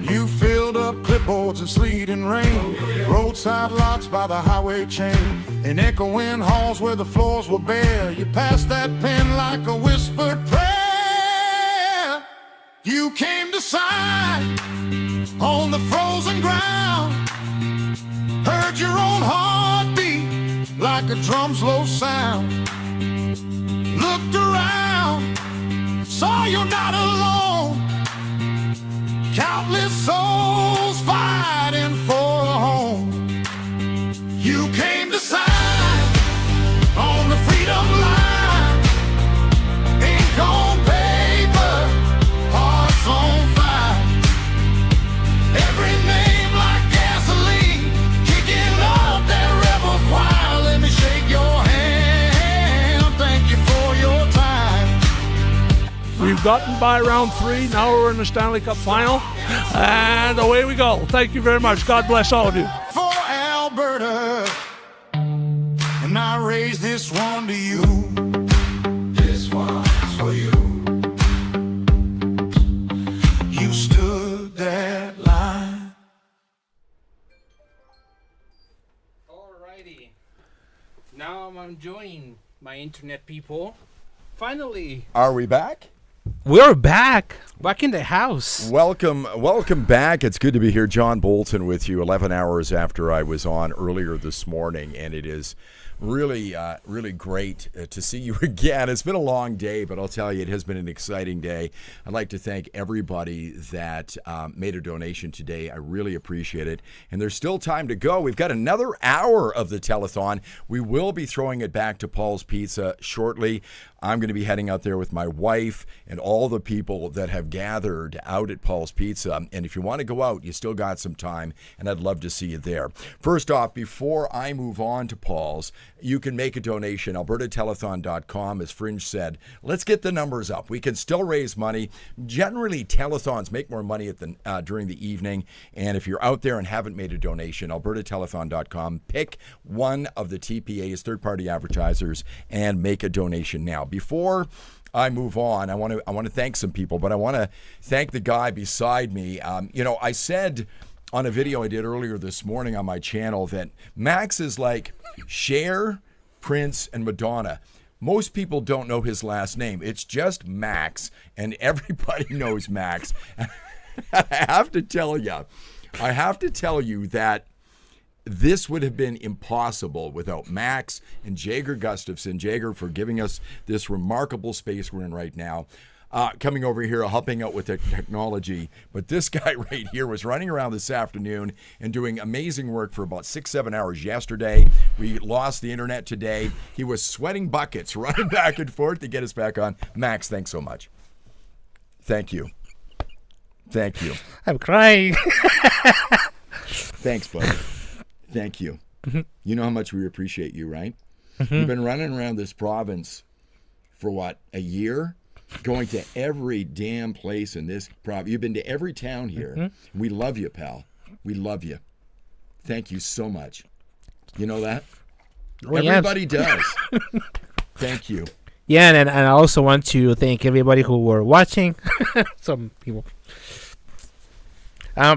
S5: You filled up clipboards in sleet and rain, roadside lots by the highway chain. In echoing halls where the floors were bare, you passed that pen like a whispered prayer. You came to sign on the frozen ground, heard your own heartbeat like a drum's low sound. Looked around, saw you're not alone. Countless souls fighting for a home. You came to sign on the freedom line. Ink on paper, hearts on fire. Every name like gasoline, kicking up that rebel choir. Let me shake your hand, thank you for your time.
S9: We've gotten by round 3. Now we're in the Stanley Cup final. And away we go. Thank you very much. God bless all of you.
S5: For Alberta, and I raise this one to you. This one's for you. You stood that line.
S10: Alrighty. Now I'm enjoying my internet people. Finally.
S3: Are we back?
S8: We're back in the house.
S3: Welcome back. It's good to be here. John Bolton with you 11 hours after I was on earlier this morning, and it is really great to see you again. It's been a long day, but I'll tell you, it has been an exciting day. I'd like to thank everybody that made a donation today. I really appreciate it. And there's still time to go. We've got another hour of the telethon. We will be throwing it back to Paul's Pizza shortly. I'm going to be heading out there with my wife and all the people that have gathered out at Paul's Pizza. And if you want to go out, you still got some time, and I'd love to see you there. First off, before I move on to Paul's, you can make a donation, albertatelethon.com. As Fringe said, let's get the numbers up. We can still raise money. Generally, telethons make more money during the evening. And if you're out there and haven't made a donation, albertatelethon.com, pick one of the TPA's, third-party advertisers, and make a donation now. Before I move on, I want to thank some people, but I want to thank the guy beside me. I said on a video I did earlier this morning on my channel that Max is like Cher, Prince, and Madonna. Most people don't know his last name. It's just Max, and everybody knows Max. I have to tell you that this would have been impossible without Max and Jager Gustafson. Jager for giving us this remarkable space we're in right now. Coming over here, helping out with the technology. But this guy right here was running around this afternoon and doing amazing work for about 6-7 hours yesterday. We lost the internet today. He was sweating buckets, running back and forth to get us back on. Max, thanks so much. Thank you. Thank you.
S8: I'm crying.
S3: Thanks, buddy. Thank you.
S8: Mm-hmm.
S3: You know how much we appreciate you, right?
S8: Mm-hmm.
S3: You've been running around this province for what, a year? Going to every damn place in this province. You've been to every town here.
S8: Mm-hmm.
S3: We love you, pal. We love you. Thank you so much. You know that?
S8: Oh,
S3: Everybody
S8: yes.
S3: does. Thank you.
S8: Yeah, and I also want to thank everybody who were watching. Some people. I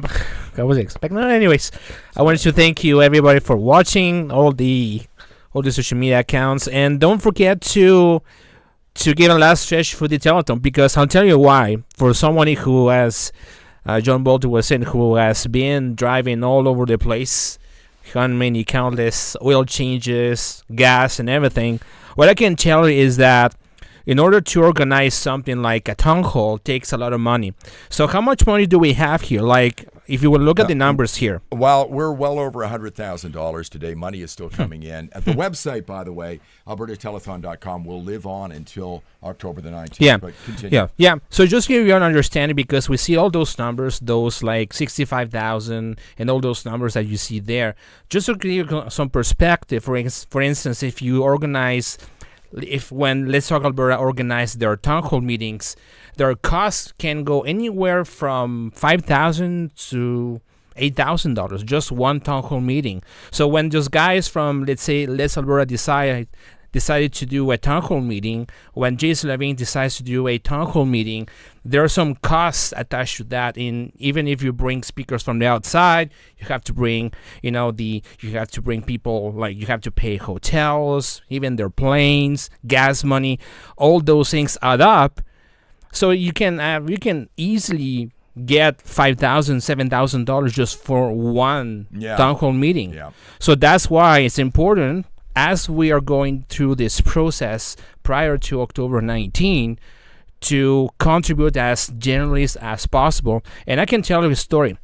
S8: wasn't expecting that. Anyways, I wanted to thank you everybody for watching all the social media accounts, and don't forget to give a last stretch for the telethon, because I'll tell you why. For someone who has, John Bolton was saying, who has been driving all over the place, on many countless oil changes, gas, and everything, what I can tell you is that in order to organize something like a town hall takes a lot of money. So how much money do we have here? Like, if you will look at the numbers here.
S3: Well, we're well over $100,000 today. Money is still coming in. At the website, by the way, albertatelethon.com, will live on until October the 19th.
S8: Yeah.
S3: But continue.
S8: Yeah. So just give you an understanding, because we see all those numbers, those like 65,000 and all those numbers that you see there. Just to give you some perspective, for instance, if you organize, when Let's Talk Alberta organize their town hall meetings, their costs can go anywhere from $5,000 to $8,000, just one town hall meeting. So when those guys from, let's say, Let's Alberta decide decided to do a town hall meeting, when Jason Levine decides to do a town hall meeting, there are some costs attached to that. Even if you bring speakers from the outside, you have to bring, you have to bring people, like you have to pay hotels, even their planes, gas money, all those things add up. So you can easily get $5,000, $7,000 just for one town hall meeting.
S3: Yeah.
S8: So that's why it's important, as we are going through this process prior to October 19, to contribute as generally as possible. And I can tell you a story.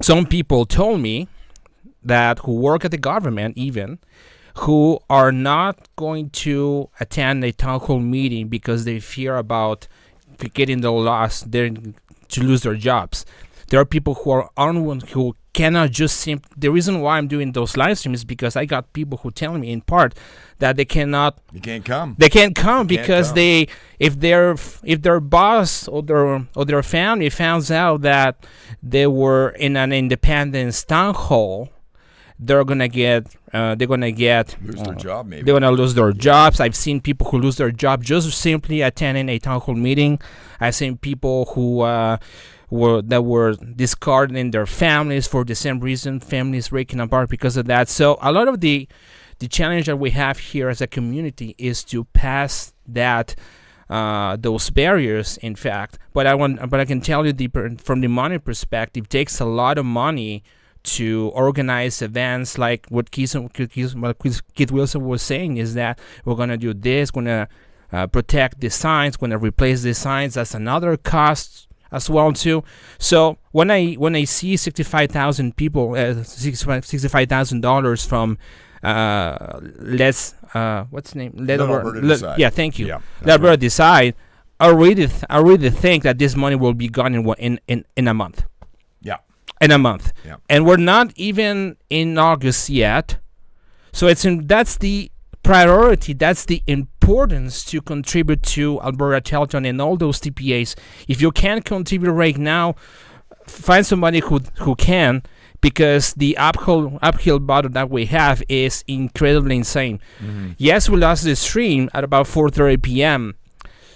S8: Some people told me that, who work at the government even, who are not going to attend a town hall meeting because they fear about getting the loss, they're to lose their jobs. There are people who are who cannot just the reason why I'm doing those live streams is because I got people who tell me in part that they cannot.
S3: You can't come.
S8: They can't come because if their boss or their family finds out that they were in an independence town hall, they're gonna get
S3: lose their job. Maybe
S8: they're gonna lose their jobs. I've seen people who lose their job just simply attending a town hall meeting. I've seen people who were discarding their families for the same reason, families breaking apart because of that. So a lot of the challenge that we have here as a community is to pass that those barriers, in fact. But I can tell you from the money perspective, it takes a lot of money to organize events like what Keith Wilson was saying, is that we're going to do this, going to protect the signs, going to replace the signs. That's another cost as well too. So when I see 65,000 people, $65,000 from what's the name? Let
S3: Alberta Decide.
S8: Yeah, thank you.
S3: Yeah,
S8: Let Alberta Decide. I really think that this money will be gone in a month.
S3: Yeah.
S8: In a month.
S3: Yeah.
S8: And we're not even in August yet. So that's the priority, that's the importance to contribute to Alberta Telethon and all those TPAs. If you can't contribute right now, find somebody who can, because the uphill battle that we have is incredibly insane.
S3: Mm-hmm.
S8: Yes, we lost the stream at about 4:30 p.m.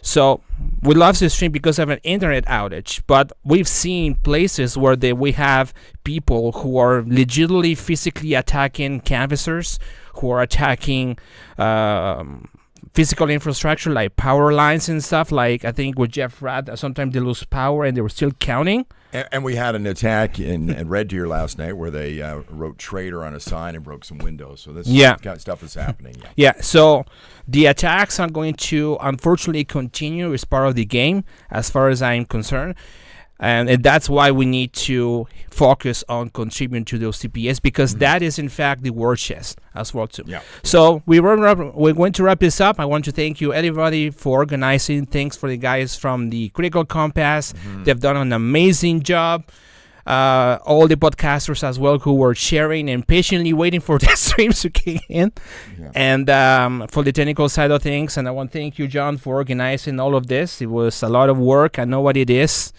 S8: So we lost the stream because of an internet outage, but we've seen places where we have people who are legitimately physically attacking canvassers, who are attacking physical infrastructure like power lines and stuff. Like I think with Jeff Radd, sometimes they lose power and they were still counting.
S3: And we had an attack in Red Deer last night where they wrote "traitor" on a sign and broke some windows. So this kind of stuff is happening.
S8: Yeah. So the attacks are going to unfortunately continue as part of the game, as far as I'm concerned. And that's why we need to focus on contributing to those TPS, because that is in fact the war chest as well too.
S3: Yeah.
S8: So we're going to wrap this up. I want to thank you everybody for organizing. Thanks for the guys from the Critical Compass. They've done an amazing job. All the podcasters as well who were sharing and patiently waiting for the streams to kick in, and for the technical side of things. And I want to thank you, John, for organizing all of this. It was a lot of work. I know what it is.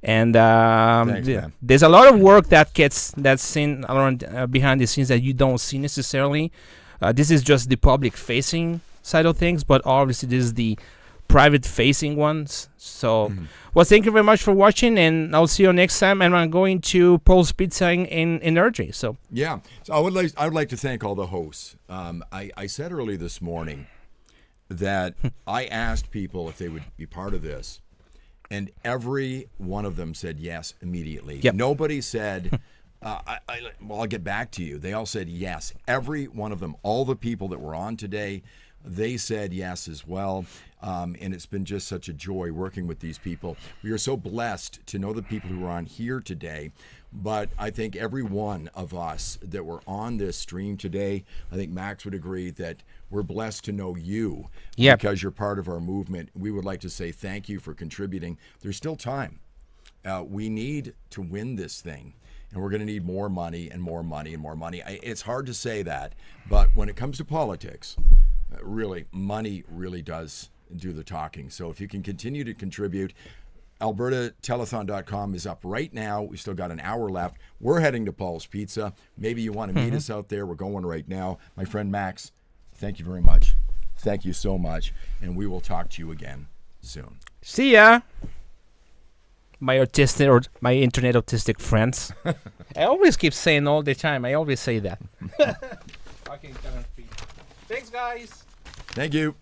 S8: And
S3: Thanks,
S8: there's a lot of work that's seen around behind the scenes that you don't see necessarily. This is just the public-facing side of things, but obviously this is the private-facing ones. So, well, thank you very much for watching, and I'll see you next time. And I'm going to Paul's Pizza in Erdrey. So
S3: yeah, so I would like to thank all the hosts. I said early this morning that I asked people if they would be part of this. And every one of them said yes immediately.
S8: Yep.
S3: Nobody said, I'll get back to you. They all said yes. Every one of them, all the people that were on today, they said yes as well. And it's been just such a joy working with these people. We are so blessed to know the people who are on here today. But I think every one of us that were on this stream today, I think Max would agree that we're blessed to know you because you're part of our movement. We would like to say thank you for contributing. There's still time. We need to win this thing, and we're going to need more money and more money and more money. It's hard to say that, but when it comes to politics, really, money really does do the talking. So if you can continue to contribute, AlbertaTelethon.com is up right now. We've still got an hour left. We're heading to Paul's Pizza. Maybe you want to meet us out there. We're going right now. My friend Max, Thank you very much. Thank you so much. And we will talk to you again soon.
S8: See ya. My autistic or my internet autistic friends. I always keep saying all the time. I always say that. Okay, thanks, guys.
S3: Thank you.